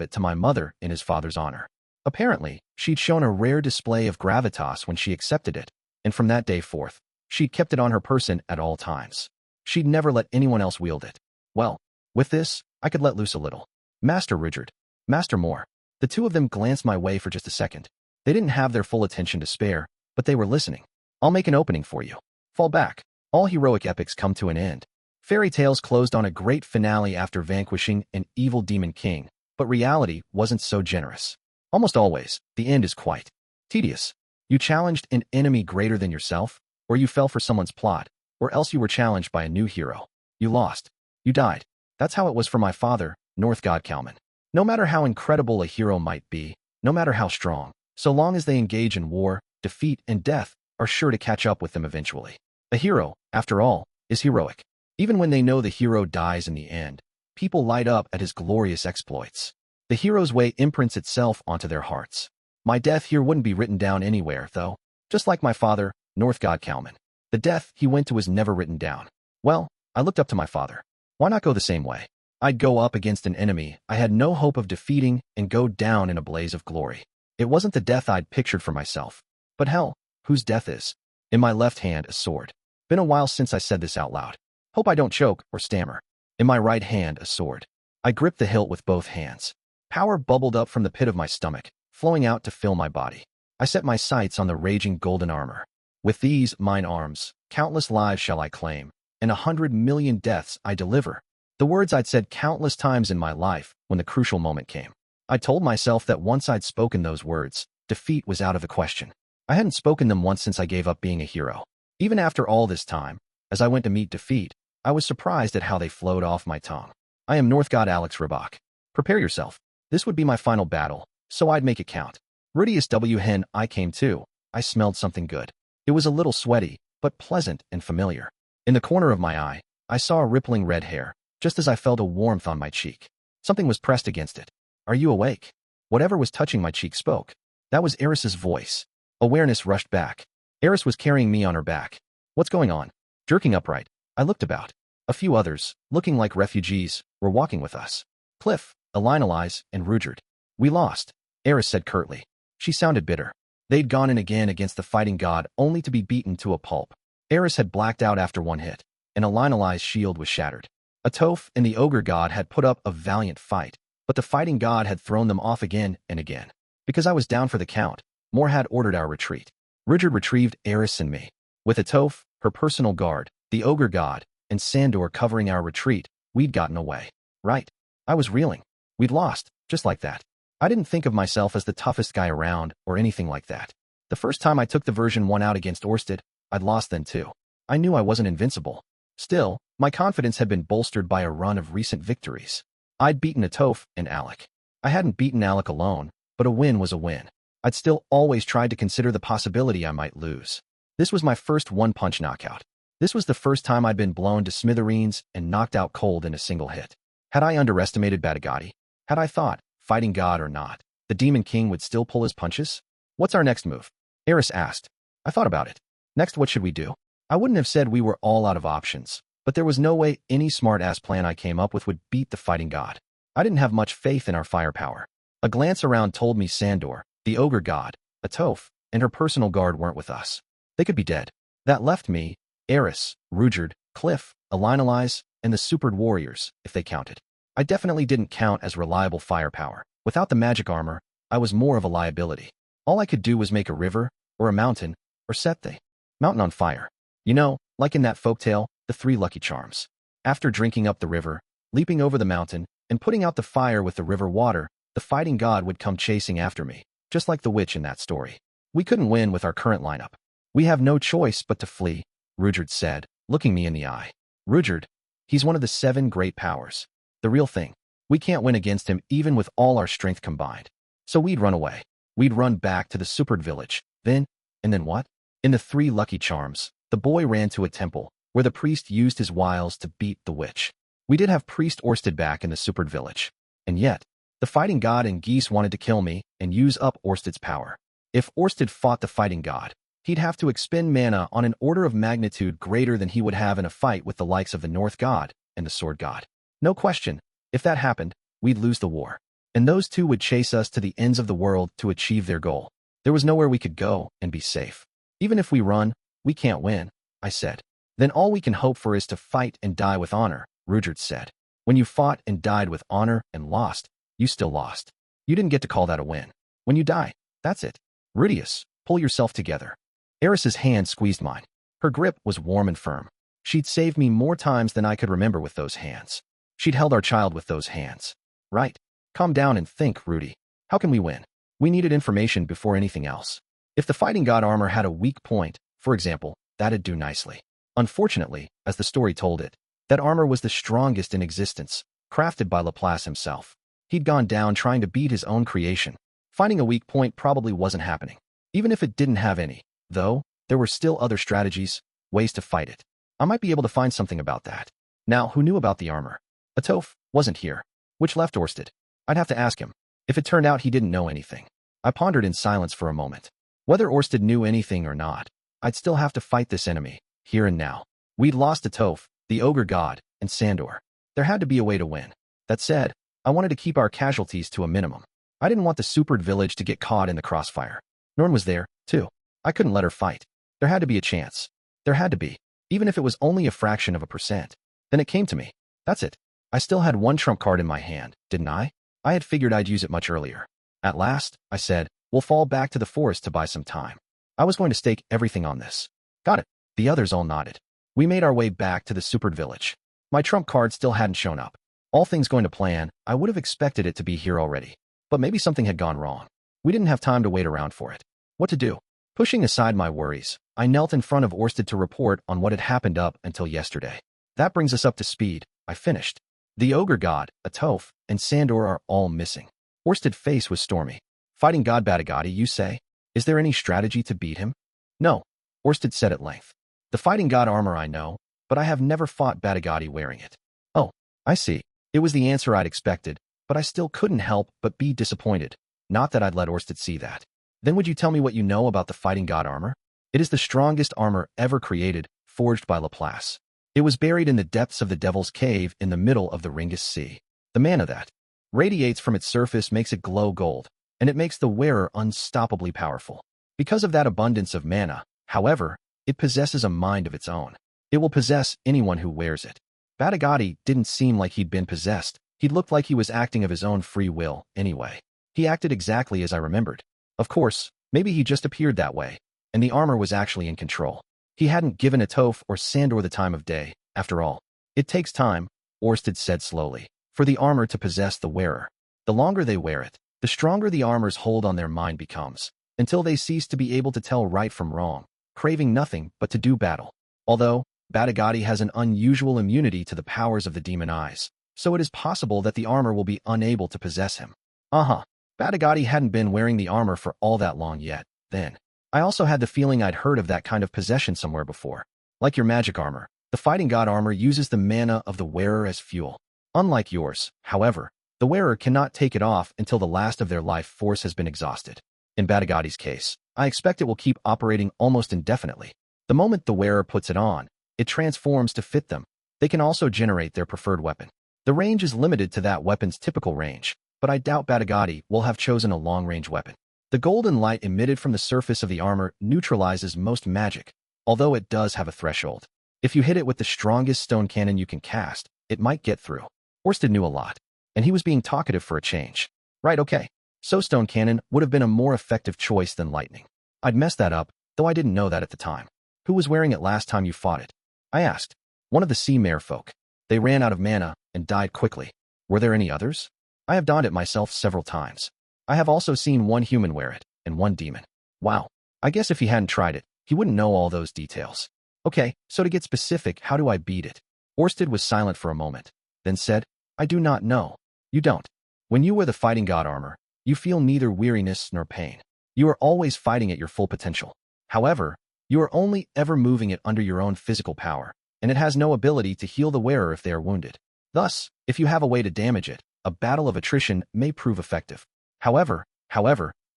it to my mother in his father's honor. Apparently, she'd shown a rare display of gravitas when she accepted it, and from that day forth, she'd kept it on her person at all times. She'd never let anyone else wield it. Well, with this, I could let loose a little. Master Rudeus, Master Moore. The two of them glanced my way for just a second. They didn't have their full attention to spare, but they were listening. I'll make an opening for you. Fall back. All heroic epics come to an end. Fairy tales closed on a great finale after vanquishing an evil demon king, but reality wasn't so generous. Almost always, the end is quite tedious. You challenged an enemy greater than yourself, or you fell for someone's plot, or else you were challenged by a new hero. You lost. You died. That's how it was for my father, North God Kalman. No matter how incredible a hero might be, no matter how strong, so long as they engage in war, defeat and death are sure to catch up with them eventually. A hero, after all, is heroic. Even when they know the hero dies in the end, people light up at his glorious exploits. The hero's way imprints itself onto their hearts. My death here wouldn't be written down anywhere, though. Just like my father, North God Kalman. The death he went to was never written down. Well, I looked up to my father. Why not go the same way? I'd go up against an enemy I had no hope of defeating and go down in a blaze of glory. It wasn't the death I'd pictured for myself. But hell, whose death is? In my left hand, a sword. Been a while since I said this out loud. Hope I don't choke or stammer. In my right hand, a sword. I gripped the hilt with both hands. Power bubbled up from the pit of my stomach, flowing out to fill my body. I set my sights on the raging golden armor. With these, mine arms, countless lives shall I claim, and 100 million deaths I deliver. The words I'd said countless times in my life when the crucial moment came. I told myself that once I'd spoken those words, defeat was out of the question. I hadn't spoken them once since I gave up being a hero. Even after all this time, as I went to meet defeat, I was surprised at how they flowed off my tongue. I am North God Alex Rabach. Prepare yourself. This would be my final battle, so I'd make it count. Rudeus W. Hen, I came too. I smelled something good. It was a little sweaty, but pleasant and familiar. In the corner of my eye, I saw a rippling red hair, just as I felt a warmth on my cheek. Something was pressed against it. Are you awake? Whatever was touching my cheek spoke. That was Eris's voice. Awareness rushed back. Eris was carrying me on her back. What's going on? Jerking upright, I looked about. A few others, looking like refugees, were walking with us. Cliff, Elinalize, and Rudeus. We lost, Eris said curtly. She sounded bitter. They'd gone in again against the fighting god only to be beaten to a pulp. Eris had blacked out after one hit, and Elinalize's shield was shattered. Atoph and the ogre god had put up a valiant fight, but the fighting god had thrown them off again and again. Because I was down for the count, Moore had ordered our retreat. Rudeus retrieved Eris and me. With Atoph, her personal guard, the ogre god, and Sandor covering our retreat, we'd gotten away. Right. I was reeling. We'd lost, just like that. I didn't think of myself as the toughest guy around or anything like that. The first time I took the version 1 out against Orsted, I'd lost then too. I knew I wasn't invincible. Still, my confidence had been bolstered by a run of recent victories. I'd beaten Atoph and Alec. I hadn't beaten Alec alone, but a win was a win. I'd still always tried to consider the possibility I might lose. This was my first one-punch knockout. This was the first time I'd been blown to smithereens and knocked out cold in a single hit. Had I underestimated Batagati? Had I thought, fighting God or not, the Demon King would still pull his punches? What's our next move? Eris asked. I thought about it. Next, what should we do? I wouldn't have said we were all out of options, but there was no way any smart-ass plan I came up with would beat the fighting god. I didn't have much faith in our firepower. A glance around told me Sandor, the ogre god, Atoph, and her personal guard weren't with us. They could be dead. That left me, Eris, Rudeus, Cliff, Elinalize, and the supered warriors, if they counted. I definitely didn't count as reliable firepower. Without the magic armor, I was more of a liability. All I could do was make a river, or a mountain, or set the mountain on fire. You know, like in that folktale, the 3 lucky charms. After drinking up the river, leaping over the mountain, and putting out the fire with the river water, the fighting god would come chasing after me, just like the witch in that story. We couldn't win with our current lineup. We have no choice but to flee, Rudeus said, looking me in the eye. Rudeus, he's one of the 7 great powers. The real thing. We can't win against him even with all our strength combined. So we'd run away. We'd run back to the supered village. And then what? In the 3 lucky charms, the boy ran to a temple, where the priest used his wiles to beat the witch. We did have Priest Orsted back in the supered village. And yet, the fighting god and geese wanted to kill me and use up Orsted's power. If Orsted fought the fighting god, he'd have to expend mana on an order of magnitude greater than he would have in a fight with the likes of the North god and the sword god. No question, if that happened, we'd lose the war. And those two would chase us to the ends of the world to achieve their goal. There was nowhere we could go and be safe. Even if we run, we can't win, I said. Then all we can hope for is to fight and die with honor, Rudeus said. When you fought and died with honor and lost, you still lost. You didn't get to call that a win. When you die, that's it. Rudeus, pull yourself together. Eris's hand squeezed mine. Her grip was warm and firm. She'd saved me more times than I could remember with those hands. She'd held our child with those hands. Right. Calm down and think, Rudy. How can we win? We needed information before anything else. If the fighting god armor had a weak point, for example, that'd do nicely. Unfortunately, as the story told it, that armor was the strongest in existence, crafted by Laplace himself. He'd gone down trying to beat his own creation. Finding a weak point probably wasn't happening. Even if it didn't have any, though, there were still other strategies, ways to fight it. I might be able to find something about that. Now, who knew about the armor? Atoph wasn't here, which left Orsted. I'd have to ask him. If it turned out he didn't know anything. I pondered in silence for a moment. Whether Orsted knew anything or not, I'd still have to fight this enemy, here and now. We'd lost Atoph, the ogre god, and Sandor. There had to be a way to win. That said, I wanted to keep our casualties to a minimum. I didn't want the supered village to get caught in the crossfire. Norn was there, too. I couldn't let her fight. There had to be a chance. There had to be. Even if it was only a fraction of a percent. Then it came to me. That's it. I still had one trump card in my hand, didn't I? I had figured I'd use it much earlier. At last, I said, we'll fall back to the forest to buy some time. I was going to stake everything on this. Got it. The others all nodded. We made our way back to the supered village. My trump card still hadn't shown up. All things going to plan, I would have expected it to be here already. But maybe something had gone wrong. We didn't have time to wait around for it. What to do? Pushing aside my worries, I knelt in front of Orsted to report on what had happened up until yesterday. That brings us up to speed, I finished. The ogre god, Atoph, and Sandor are all missing. Orsted's face was stormy. Fighting god Batagati, you say? Is there any strategy to beat him? No, Orsted said at length. The fighting god armor I know, but I have never fought Batagati wearing it. Oh, I see. It was the answer I'd expected, but I still couldn't help but be disappointed. Not that I'd let Orsted see that. Then would you tell me what you know about the fighting god armor? It is the strongest armor ever created, forged by Laplace. It was buried in the depths of the Devil's Cave in the middle of the Ringus Sea. The mana that radiates from its surface makes it glow gold, and it makes the wearer unstoppably powerful. Because of that abundance of mana, however, it possesses a mind of its own. It will possess anyone who wears it. Batagati didn't seem like he'd been possessed. He looked like he was acting of his own free will, anyway. He acted exactly as I remembered. Of course, maybe he just appeared that way, and the armor was actually in control. He hadn't given Etof or Sandor the time of day, after all. It takes time, Orsted said slowly, for the armor to possess the wearer. The longer they wear it, the stronger the armor's hold on their mind becomes, until they cease to be able to tell right from wrong, craving nothing but to do battle. Although, Batagati has an unusual immunity to the powers of the demon eyes, so it is possible that the armor will be unable to possess him. Batagati hadn't been wearing the armor for all that long yet, then. I also had the feeling I'd heard of that kind of possession somewhere before. Like your magic armor, the fighting god armor uses the mana of the wearer as fuel. Unlike yours, however, the wearer cannot take it off until the last of their life force has been exhausted. In Batagati's case, I expect it will keep operating almost indefinitely. The moment the wearer puts it on, it transforms to fit them. They can also generate their preferred weapon. The range is limited to that weapon's typical range, but I doubt Batagati will have chosen a long-range weapon. The golden light emitted from the surface of the armor neutralizes most magic, although it does have a threshold. If you hit it with the strongest stone cannon you can cast, it might get through. Orsted knew a lot, and he was being talkative for a change. Right, okay. So stone cannon would have been a more effective choice than lightning. I'd messed that up, though I didn't know that at the time. Who was wearing it last time you fought it? I asked. One of the sea mare folk. They ran out of mana and died quickly. Were there any others? I have donned it myself several times. I have also seen one human wear it, and one demon. Wow. I guess if he hadn't tried it, he wouldn't know all those details. Okay, so to get specific, how do I beat it? Orsted was silent for a moment, then said, I do not know. You don't. When you wear the fighting god armor, you feel neither weariness nor pain. You are always fighting at your full potential. However, you are only ever moving it under your own physical power, and it has no ability to heal the wearer if they are wounded. Thus, if you have a way to damage it, a battle of attrition may prove effective. However,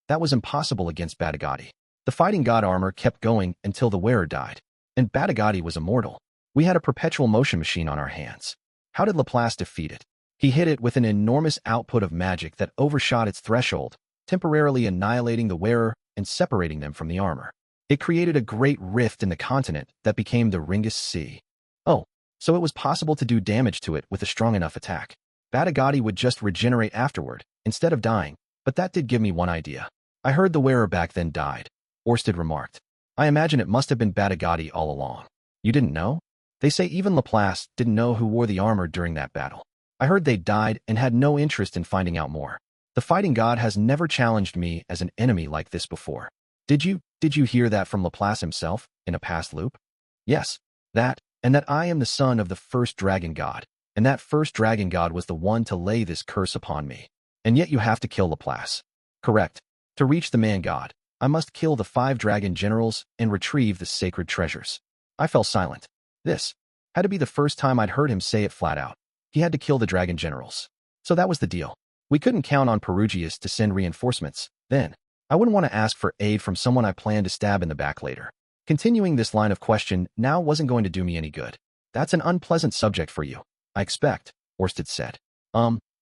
that was impossible against Batagati. The fighting god armor kept going until the wearer died, and Batagati was immortal. We had a perpetual motion machine on our hands. How did Laplace defeat it? He hit it with an enormous output of magic that overshot its threshold, temporarily annihilating the wearer and separating them from the armor. It created a great rift in the continent that became the Ringus Sea. Oh, so it was possible to do damage to it with a strong enough attack. Batagati would just regenerate afterward, instead of dying, but that did give me one idea. I heard the wearer back then died, Orsted remarked. I imagine it must have been Batagati all along. You didn't know? They say even Laplace didn't know who wore the armor during that battle. I heard they died and had no interest in finding out more. The fighting god has never challenged me as an enemy like this before. Did you hear that from Laplace himself, in a past loop? Yes, and that I am the son of the first dragon god, and that first dragon god was the one to lay this curse upon me. And yet you have to kill Laplace. Correct. To reach the man god, I must kill the 5 dragon generals and retrieve the sacred treasures. I fell silent. This had to be the first time I'd heard him say it flat out. He had to kill the dragon generals. So that was the deal. We couldn't count on Perugius to send reinforcements, then. I wouldn't want to ask for aid from someone I planned to stab in the back later. Continuing this line of question now wasn't going to do me any good. That's an unpleasant subject for you, I expect, Orsted said.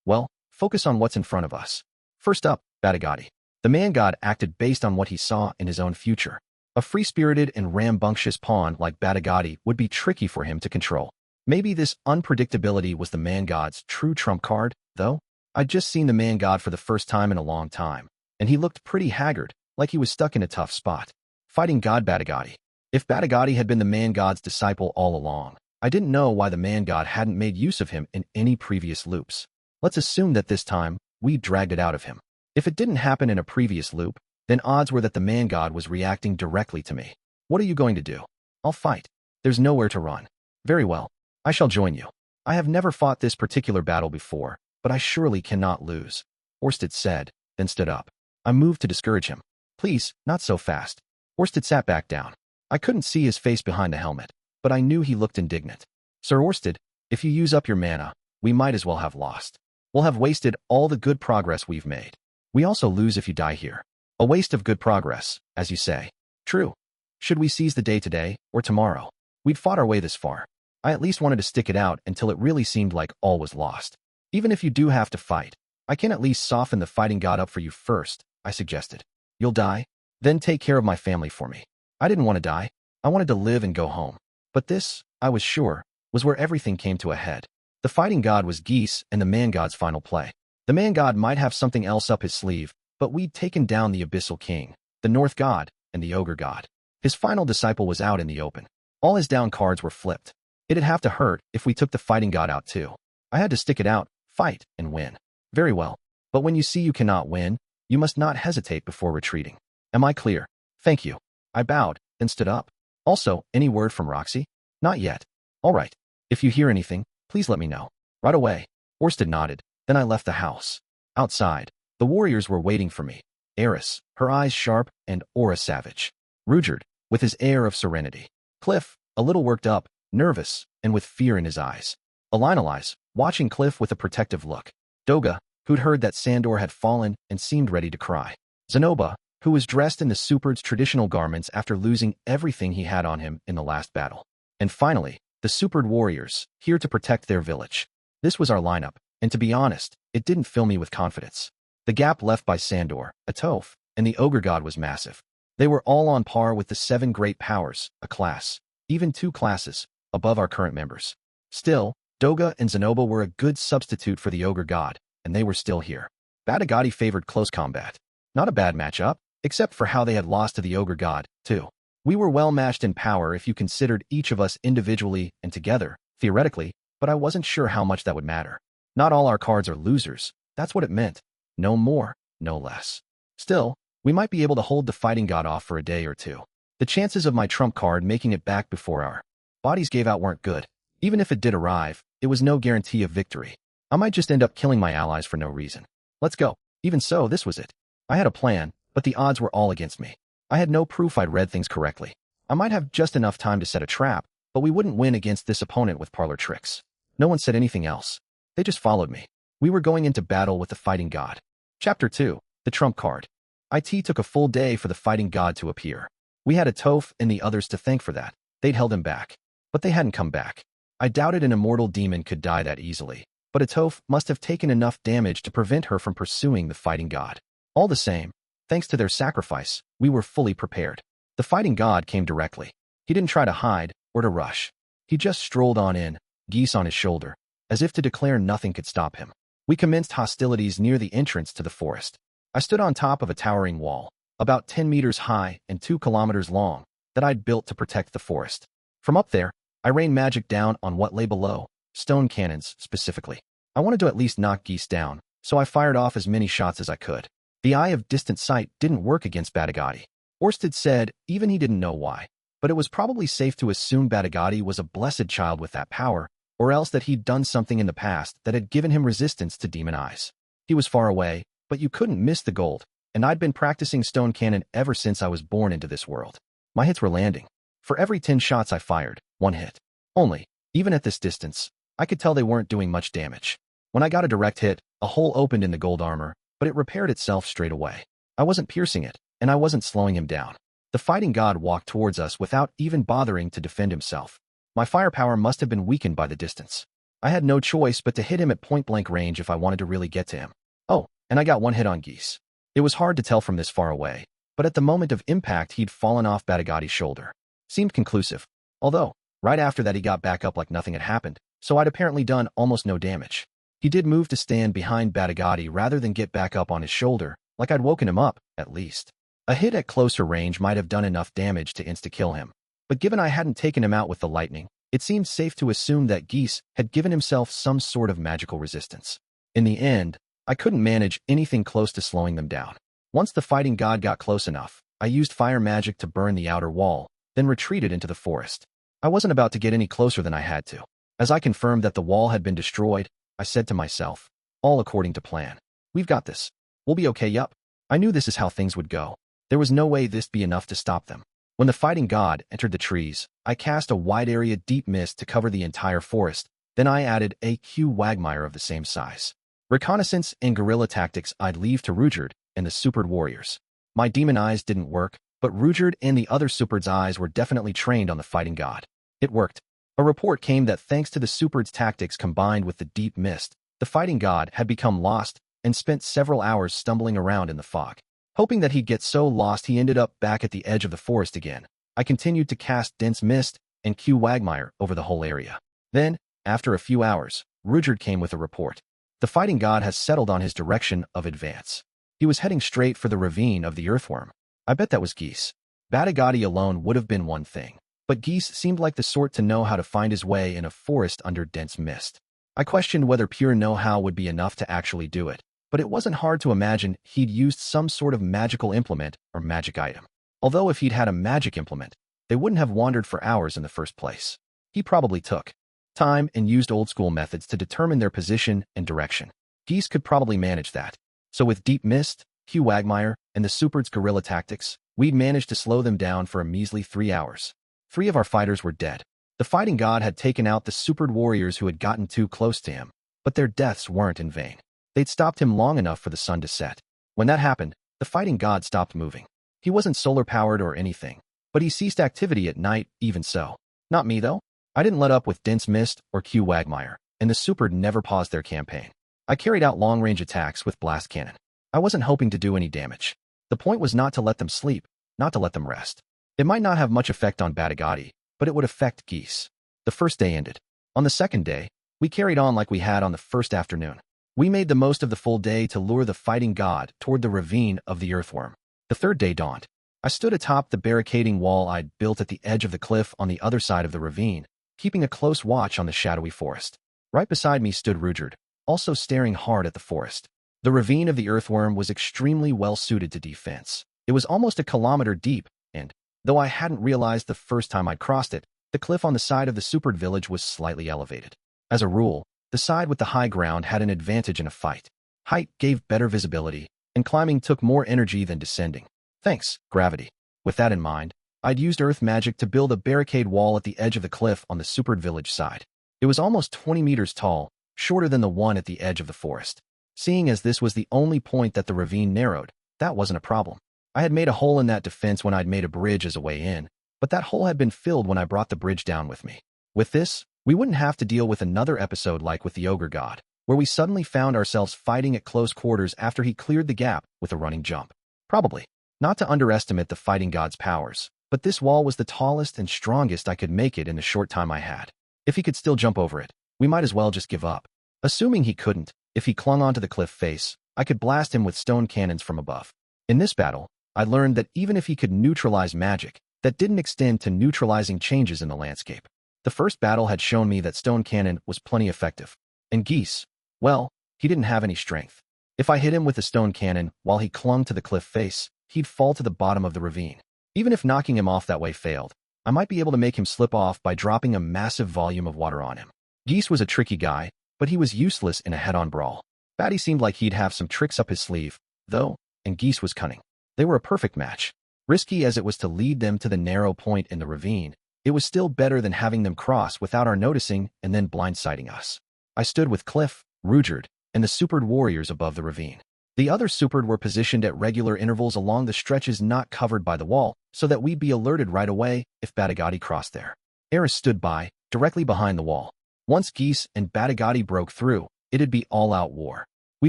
Well, focus on what's in front of us. First up, Batagati. The man god acted based on what he saw in his own future. A free-spirited and rambunctious pawn like Batagati would be tricky for him to control. Maybe this unpredictability was the man god's true trump card, though. I'd just seen the man god for the first time in a long time, and he looked pretty haggard, like he was stuck in a tough spot. Fighting god Batagati. If Batagati had been the man god's disciple all along, I didn't know why the man god hadn't made use of him in any previous loops. Let's assume that this time, we dragged it out of him. If it didn't happen in a previous loop, then odds were that the man god was reacting directly to me. What are you going to do? I'll fight. There's nowhere to run. Very well. I shall join you. I have never fought this particular battle before, but I surely cannot lose, Orsted said, then stood up. I moved to discourage him. Please, not so fast. Orsted sat back down. I couldn't see his face behind the helmet, but I knew he looked indignant. Sir Orsted, if you use up your mana, we might as well have lost. We'll have wasted all the good progress we've made. We also lose if you die here. A waste of good progress, as you say. True. Should we seize the day today, or tomorrow? We'd fought our way this far. I at least wanted to stick it out until it really seemed like all was lost. Even if you do have to fight, I can at least soften the fighting god up for you first, I suggested. You'll die? Then take care of my family for me. I didn't want to die. I wanted to live and go home. But this, I was sure, was where everything came to a head. The fighting god was geese and the man god's final play. The man god might have something else up his sleeve, but we'd taken down the abyssal king, the north god, and the ogre god. His final disciple was out in the open. All his down cards were flipped. It'd have to hurt if we took the fighting god out too. I had to stick it out, fight, and win. Very well. But when you see you cannot win, you must not hesitate before retreating. Am I clear? Thank you. I bowed, then stood up. Also, any word from Roxy? Not yet. All right. If you hear anything, please let me know. Right away. Orsted nodded. Then I left the house. Outside, the warriors were waiting for me. Eris, her eyes sharp and aura savage. Rudeus, with his air of serenity. Cliff, a little worked up, nervous, and with fear in his eyes. Elinalise, watching Cliff with a protective look. Doga, who'd heard that Sandor had fallen and seemed ready to cry. Zenoba, who was dressed in the Superd's traditional garments after losing everything he had on him in the last battle. And finally, the Superd warriors, here to protect their village. This was our lineup, and to be honest, it didn't fill me with confidence. The gap left by Sandor, a Toph, and the Ogre God was massive. They were all on par with the 7 great powers, a class, even 2 classes, above our current members. Still, Doga and Zenoba were a good substitute for the Ogre God, and they were still here. Batagati favored close combat. Not a bad matchup, except for how they had lost to the Ogre God, too. We were well matched in power if you considered each of us individually and together, theoretically, but I wasn't sure how much that would matter. Not all our cards are losers, that's what it meant. No more, no less. Still, we might be able to hold the fighting god off for a day or two. The chances of my trump card making it back before our bodies gave out weren't good. Even if it did arrive, it was no guarantee of victory. I might just end up killing my allies for no reason. Let's go. Even so, this was it. I had a plan, but the odds were all against me. I had no proof I'd read things correctly. I might have just enough time to set a trap, but we wouldn't win against this opponent with parlor tricks. No one said anything else. They just followed me. We were going into battle with the fighting god. Chapter 2, the trump card. It took a full day for the fighting god to appear. We had a Toph and the others to thank for that. They'd held him back. But they hadn't come back. I doubted an immortal demon could die that easily, but a Toph must have taken enough damage to prevent her from pursuing the fighting god. All the same, thanks to their sacrifice, we were fully prepared. The fighting god came directly. He didn't try to hide or to rush. He just strolled on in, geese on his shoulder, as if to declare nothing could stop him. We commenced hostilities near the entrance to the forest. I stood on top of a towering wall, about 10 meters high and 2 kilometers long, that I'd built to protect the forest. From up there, I rained magic down on what lay below, stone cannons specifically. I wanted to at least knock geese down, so I fired off as many shots as I could. The eye of distant sight didn't work against Batagati. Orsted said even he didn't know why, but it was probably safe to assume Batagati was a blessed child with that power, or else that he'd done something in the past that had given him resistance to demon eyes. He was far away, but you couldn't miss the gold, and I'd been practicing stone cannon ever since I was born into this world. My hits were landing. For every 10 shots I fired, 1 hit. Only, even at this distance, I could tell they weren't doing much damage. When I got a direct hit, a hole opened in the gold armor, but it repaired itself straight away. I wasn't piercing it, and I wasn't slowing him down. The fighting god walked towards us without even bothering to defend himself. My firepower must have been weakened by the distance. I had no choice but to hit him at point-blank range if I wanted to really get to him. Oh, and I got 1 hit on geese. It was hard to tell from this far away, but at the moment of impact he'd fallen off Batagati's shoulder. Seemed conclusive. Although, right after that he got back up like nothing had happened, so I'd apparently done almost no damage. He did move to stand behind Batagati rather than get back up on his shoulder, like I'd woken him up, at least. A hit at closer range might have done enough damage to insta-kill him. But given I hadn't taken him out with the lightning, it seemed safe to assume that Geese had given himself some sort of magical resistance. In the end, I couldn't manage anything close to slowing them down. Once the fighting god got close enough, I used fire magic to burn the outer wall, then retreated into the forest. I wasn't about to get any closer than I had to. As I confirmed that the wall had been destroyed, I said to myself, all according to plan. We've got this. We'll be okay, yup. I knew this is how things would go. There was no way this'd be enough to stop them. When the fighting god entered the trees, I cast a wide area deep mist to cover the entire forest, then I added a quagmire of the same size. Reconnaissance and guerrilla tactics I'd leave to Rudeus and the Superd warriors. My demon eyes didn't work, but Rudeus and the other Superd's eyes were definitely trained on the fighting god. It worked. A report came that thanks to the Superd's tactics combined with the deep mist, the fighting god had become lost and spent several hours stumbling around in the fog. Hoping that he'd get so lost he ended up back at the edge of the forest again, I continued to cast dense mist and quagmire over the whole area. Then, after a few hours, Rudeus came with a report. The fighting god has settled on his direction of advance. He was heading straight for the ravine of the earthworm. I bet that was Geese. Batagati alone would have been one thing, but Geese seemed like the sort to know how to find his way in a forest under dense mist. I questioned whether pure know-how would be enough to actually do it, but it wasn't hard to imagine he'd used some sort of magical implement or magic item. Although if he'd had a magic implement, they wouldn't have wandered for hours in the first place. He probably took time and used old-school methods to determine their position and direction. Geese could probably manage that. So with Deep Mist, Quagmire, and the Superd's guerrilla tactics, we'd managed to slow them down for a measly 3 hours. 3 of our fighters were dead. The fighting god had taken out the Supered warriors who had gotten too close to him, but their deaths weren't in vain. They'd stopped him long enough for the sun to set. When that happened, the fighting god stopped moving. He wasn't solar-powered or anything, but he ceased activity at night, even so. Not me, though. I didn't let up with Dense Mist or Quagmire, and the Supered never paused their campaign. I carried out long-range attacks with blast cannon. I wasn't hoping to do any damage. The point was not to let them sleep, not to let them rest. It might not have much effect on Batagati, but it would affect Geese. The first day ended. On the second day, we carried on like we had on the first afternoon. We made the most of the full day to lure the fighting god toward the ravine of the earthworm. The third day dawned. I stood atop the barricading wall I'd built at the edge of the cliff on the other side of the ravine, keeping a close watch on the shadowy forest. Right beside me stood Rudeus, also staring hard at the forest. The ravine of the earthworm was extremely well-suited to defense. It was almost a kilometer deep, and, though I hadn't realized the first time I'd crossed it, the cliff on the side of the Supered village was slightly elevated. As a rule, the side with the high ground had an advantage in a fight. Height gave better visibility, and climbing took more energy than descending. Thanks, gravity. With that in mind, I'd used earth magic to build a barricade wall at the edge of the cliff on the Supered village side. It was almost 20 meters tall, shorter than the one at the edge of the forest. Seeing as this was the only point that the ravine narrowed, that wasn't a problem. I had made a hole in that defense when I'd made a bridge as a way in, but that hole had been filled when I brought the bridge down with me. With this, we wouldn't have to deal with another episode like with the Ogre God, where we suddenly found ourselves fighting at close quarters after he cleared the gap with a running jump. Probably. Not to underestimate the fighting god's powers, but this wall was the tallest and strongest I could make it in the short time I had. If he could still jump over it, we might as well just give up. Assuming he couldn't, if he clung onto the cliff face, I could blast him with stone cannons from above. In this battle, I learned that even if he could neutralize magic, that didn't extend to neutralizing changes in the landscape. The first battle had shown me that stone cannon was plenty effective. And Geese, well, he didn't have any strength. If I hit him with a stone cannon while he clung to the cliff face, he'd fall to the bottom of the ravine. Even if knocking him off that way failed, I might be able to make him slip off by dropping a massive volume of water on him. Geese was a tricky guy, but he was useless in a head-on brawl. Batty seemed like he'd have some tricks up his sleeve, though, and Geese was cunning. They were a perfect match. Risky as it was to lead them to the narrow point in the ravine, it was still better than having them cross without our noticing and then blindsiding us. I stood with Cliff, Rudeus, and the Supered warriors above the ravine. The other Supered were positioned at regular intervals along the stretches not covered by the wall, so that we'd be alerted right away if Batagati crossed there. Eris stood by, directly behind the wall. Once Geese and Batagati broke through, it'd be all-out war. We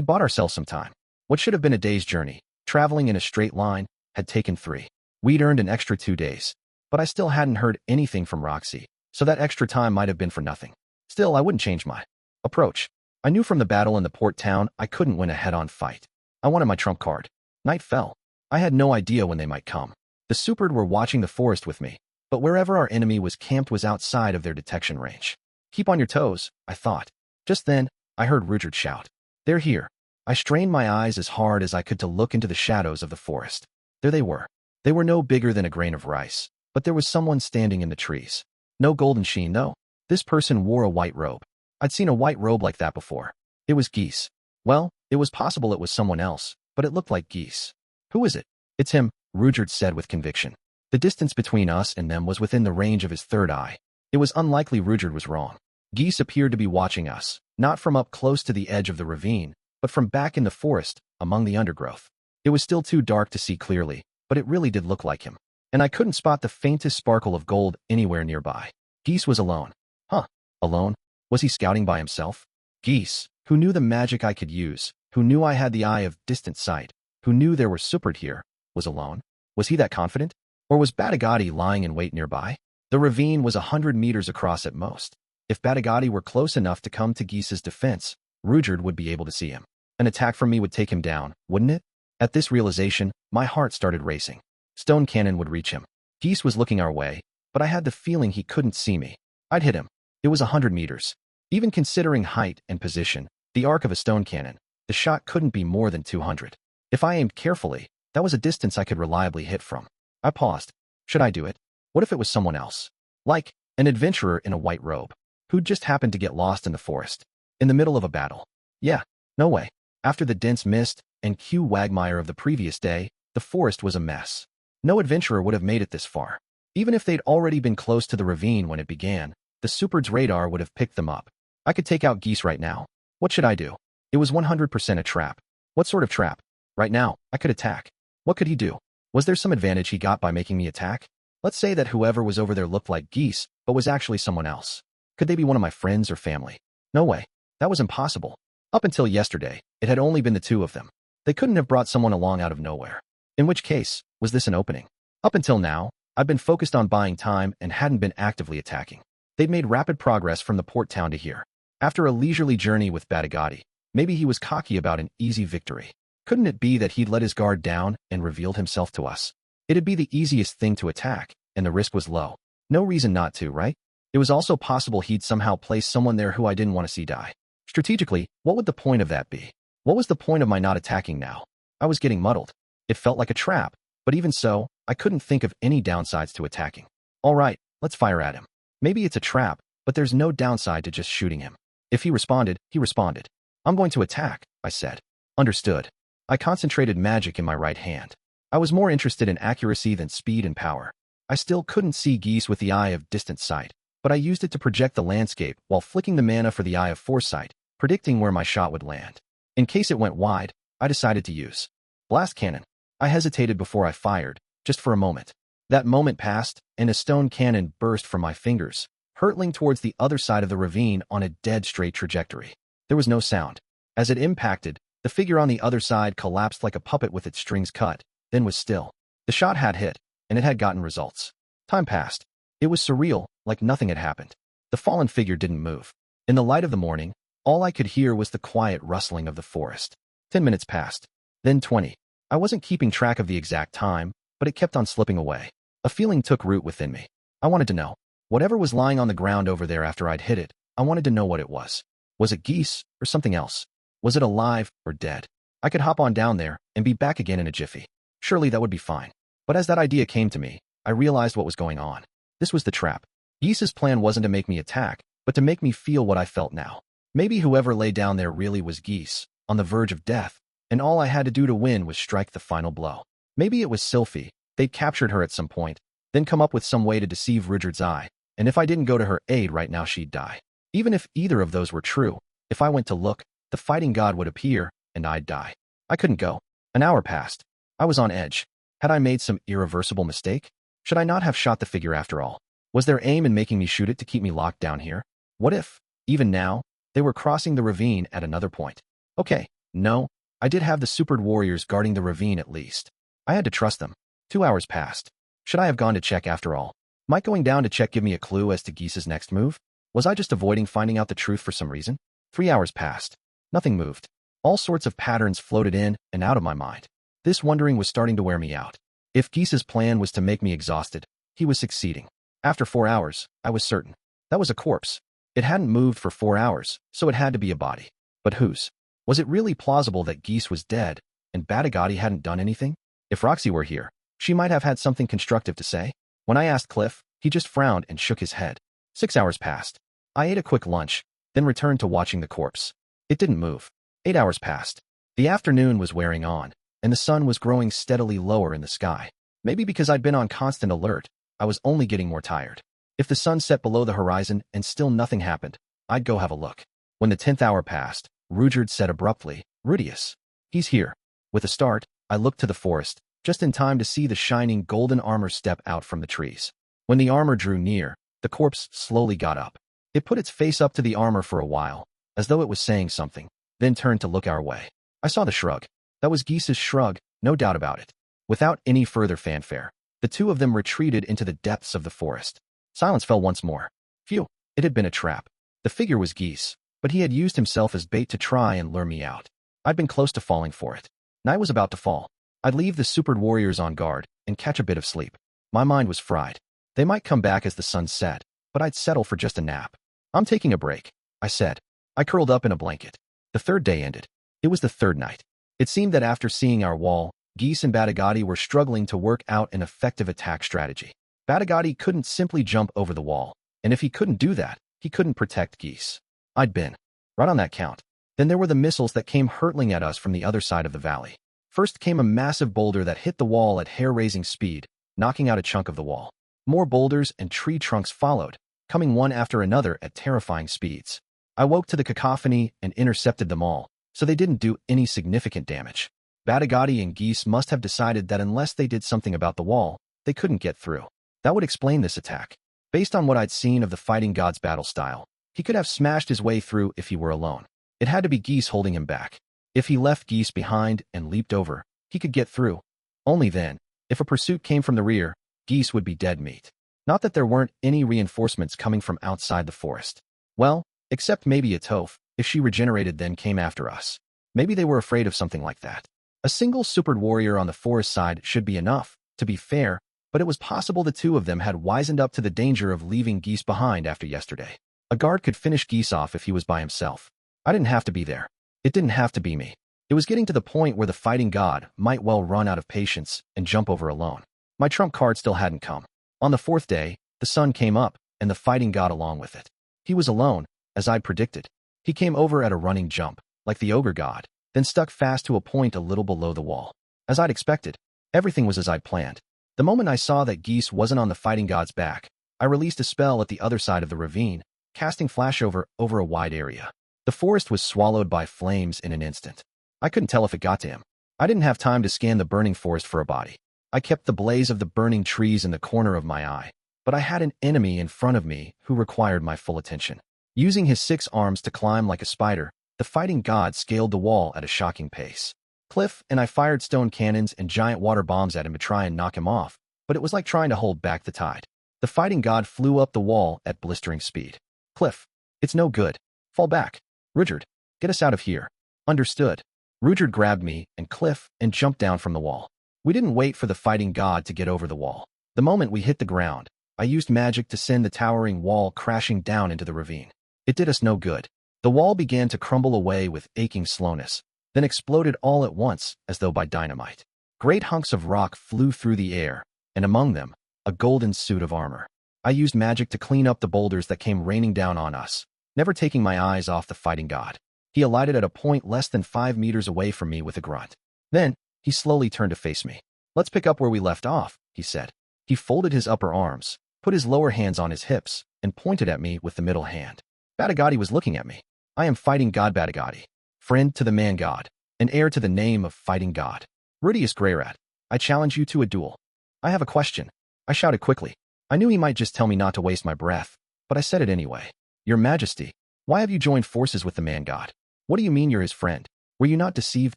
bought ourselves some time. What should have been a day's journey, traveling in a straight line, had taken 3. We'd earned an extra 2 days, but I still hadn't heard anything from Roxy, so that extra time might have been for nothing. Still, I wouldn't change my approach. I knew from the battle in the port town I couldn't win a head-on fight. I wanted my trump card. Night fell. I had no idea when they might come. The Supered were watching the forest with me, but wherever our enemy was camped was outside of their detection range. Keep on your toes, I thought. Just then, I heard Rudeus shout. They're here. I strained my eyes as hard as I could to look into the shadows of the forest. There they were. They were no bigger than a grain of rice, but there was someone standing in the trees. No golden sheen, though. This person wore a white robe. I'd seen a white robe like that before. It was Geese. Well, it was possible it was someone else, but it looked like Geese. Who is it? It's him, Rudeus said with conviction. The distance between us and them was within the range of his third eye. It was unlikely Rudeus was wrong. Geese appeared to be watching us, not from up close to the edge of the ravine, but from back in the forest, among the undergrowth. It was still too dark to see clearly, but it really did look like him. And I couldn't spot the faintest sparkle of gold anywhere nearby. Geese was alone. Huh, alone? Was he scouting by himself? Geese, who knew the magic I could use, who knew I had the eye of distant sight, who knew there were Supered here, was alone? Was he that confident? Or was Batagati lying in wait nearby? The ravine was 100 meters across at most. If Batagati were close enough to come to Geese's defense, Rudeus would be able to see him. An attack from me would take him down, wouldn't it? At this realization, my heart started racing. stone cannon would reach him. Geese was looking our way, but I had the feeling he couldn't see me. I'd hit him. It was 100 meters. Even considering height and position, the arc of a stone cannon, the shot couldn't be more than 200. If I aimed carefully, that was a distance I could reliably hit from. I paused. Should I do it? What if it was someone else? Like an adventurer in a white robe, who'd just happened to get lost in the forest, in the middle of a battle. Yeah, no way. After the dense mist and quagmire of the previous day, the forest was a mess. No adventurer would have made it this far. Even if they'd already been close to the ravine when it began, the Superd's radar would have picked them up. I could take out Geese right now. What should I do? It was 100% a trap. What sort of trap? Right now, I could attack. What could he do? Was there some advantage he got by making me attack? Let's say that whoever was over there looked like Geese, but was actually someone else. Could they be one of my friends or family? No way. That was impossible. Up until yesterday, it had only been the two of them. They couldn't have brought someone along out of nowhere. In which case, was this an opening? Up until now, I'd been focused on buying time and hadn't been actively attacking. They'd made rapid progress from the port town to here. After a leisurely journey with Badigati, maybe he was cocky about an easy victory. Couldn't it be that he'd let his guard down and revealed himself to us? It'd be the easiest thing to attack, and the risk was low. No reason not to, right? It was also possible he'd somehow place someone there who I didn't want to see die. Strategically, what would the point of that be? What was the point of my not attacking now? I was getting muddled. It felt like a trap, but even so, I couldn't think of any downsides to attacking. All right, let's fire at him. Maybe it's a trap, but there's no downside to just shooting him. If he responded, he responded. I'm going to attack, I said. Understood. I concentrated magic in my right hand. I was more interested in accuracy than speed and power. I still couldn't see Geese with the eye of distant sight, but I used it to project the landscape while flicking the mana for the eye of foresight, predicting where my shot would land. In case it went wide, I decided to use blast cannon. I hesitated before I fired, just for a moment. That moment passed, and a stone cannon burst from my fingers, hurtling towards the other side of the ravine on a dead straight trajectory. There was no sound. As it impacted, the figure on the other side collapsed like a puppet with its strings cut, then was still. The shot had hit, and it had gotten results. Time passed. It was surreal, like nothing had happened. The fallen figure didn't move. In the light of the morning, all I could hear was the quiet rustling of the forest. 10 minutes passed. Then 20. I wasn't keeping track of the exact time, but it kept on slipping away. A feeling took root within me. I wanted to know. Whatever was lying on the ground over there after I'd hit it, I wanted to know what it was. Was it Geese, or something else? Was it alive, or dead? I could hop on down there, and be back again in a jiffy. Surely that would be fine. But as that idea came to me, I realized what was going on. This was the trap. Geese's plan wasn't to make me attack, but to make me feel what I felt now. Maybe whoever lay down there really was Geese, on the verge of death, and all I had to do to win was strike the final blow. Maybe it was Sylphiette. They'd captured her at some point, then come up with some way to deceive Rudeus Eye, and if I didn't go to her aid right now she'd die. Even if either of those were true, if I went to look, the fighting god would appear, and I'd die. I couldn't go. An hour passed. I was on edge. Had I made some irreversible mistake? Should I not have shot the figure after all? Was their aim in making me shoot it to keep me locked down here? What if, even now, they were crossing the ravine at another point? Okay, no, I did have the supered warriors guarding the ravine at least. I had to trust them. 2 hours passed. Should I have gone to check after all? Might going down to check give me a clue as to Geese's next move? Was I just avoiding finding out the truth for some reason? 3 hours passed. Nothing moved. All sorts of patterns floated in and out of my mind. This wondering was starting to wear me out. If Geese's plan was to make me exhausted, he was succeeding. After 4 hours, I was certain. That was a corpse. It hadn't moved for 4 hours, so it had to be a body. But whose? Was it really plausible that Geese was dead, and Badigati hadn't done anything? If Roxy were here, she might have had something constructive to say. When I asked Cliff, he just frowned and shook his head. 6 hours passed. I ate a quick lunch, then returned to watching the corpse. It didn't move. 8 hours passed. The afternoon was wearing on, and the sun was growing steadily lower in the sky. Maybe because I'd been on constant alert, I was only getting more tired. If the sun set below the horizon and still nothing happened, I'd go have a look. When the 10th hour passed, Rudeus said abruptly, "Rudeus. He's here." With a start, I looked to the forest, just in time to see the shining golden armor step out from the trees. When the armor drew near, the corpse slowly got up. It put its face up to the armor for a while, as though it was saying something, then turned to look our way. I saw the shrug. That was Geese's shrug, no doubt about it. Without any further fanfare, the two of them retreated into the depths of the forest. Silence fell once more. Phew, it had been a trap. The figure was Geese, but he had used himself as bait to try and lure me out. I'd been close to falling for it. Night was about to fall. I'd leave the supered warriors on guard and catch a bit of sleep. My mind was fried. They might come back as the sun set, but I'd settle for just a nap. I'm taking a break, I said. I curled up in a blanket. The third day ended. It was the third night. It seemed that after seeing our wall, Geese and Batagati were struggling to work out an effective attack strategy. Batagati couldn't simply jump over the wall, and if he couldn't do that, he couldn't protect Geese. I'd been right on that count. Then there were the missiles that came hurtling at us from the other side of the valley. First came a massive boulder that hit the wall at hair-raising speed, knocking out a chunk of the wall. More boulders and tree trunks followed, coming one after another at terrifying speeds. I woke to the cacophony and intercepted them all, so they didn't do any significant damage. Batagati and Geese must have decided that unless they did something about the wall, they couldn't get through. That would explain this attack. Based on what I'd seen of the fighting god's battle style, he could have smashed his way through if he were alone. It had to be Geese holding him back. If he left Geese behind and leaped over, he could get through. Only then, if a pursuit came from the rear, Geese would be dead meat. Not that there weren't any reinforcements coming from outside the forest. Well, except maybe a Toph, if she regenerated then came after us. Maybe they were afraid of something like that. A single supered warrior on the forest side should be enough, to be fair, but it was possible the two of them had wisened up to the danger of leaving Geese behind after yesterday. A guard could finish Geese off if he was by himself. I didn't have to be there. It didn't have to be me. It was getting to the point where the fighting god might well run out of patience and jump over alone. My trump card still hadn't come. On the fourth day, the sun came up, and the fighting god along with it. He was alone, as I'd predicted. He came over at a running jump, like the ogre god, then stuck fast to a point a little below the wall. As I'd expected, everything was as I'd planned. The moment I saw that Geese wasn't on the fighting god's back, I released a spell at the other side of the ravine, casting flashover over a wide area. The forest was swallowed by flames in an instant. I couldn't tell if it got to him. I didn't have time to scan the burning forest for a body. I kept the blaze of the burning trees in the corner of my eye, but I had an enemy in front of me who required my full attention. Using his 6 arms to climb like a spider, the fighting god scaled the wall at a shocking pace. Cliff and I fired stone cannons and giant water bombs at him to try and knock him off, but it was like trying to hold back the tide. The fighting god flew up the wall at blistering speed. Cliff, it's no good. Fall back. Rudyard, get us out of here. Understood. Rudyard grabbed me and Cliff and jumped down from the wall. We didn't wait for the fighting god to get over the wall. The moment we hit the ground, I used magic to send the towering wall crashing down into the ravine. It did us no good. The wall began to crumble away with aching slowness, then exploded all at once as though by dynamite. Great hunks of rock flew through the air, and among them, a golden suit of armor. I used magic to clean up the boulders that came raining down on us, never taking my eyes off the fighting god. He alighted at a point less than 5 meters away from me with a grunt. Then, he slowly turned to face me. Let's pick up where we left off, he said. He folded his upper arms, put his lower hands on his hips, and pointed at me with the middle hand. Batagati was looking at me. I am fighting god Batagati, friend to the man god, and heir to the name of fighting god. Rudeus Greyrat, I challenge you to a duel. I have a question. I shouted quickly. I knew he might just tell me not to waste my breath, but I said it anyway. Your Majesty, why have you joined forces with the man god? What do you mean you're his friend? Were you not deceived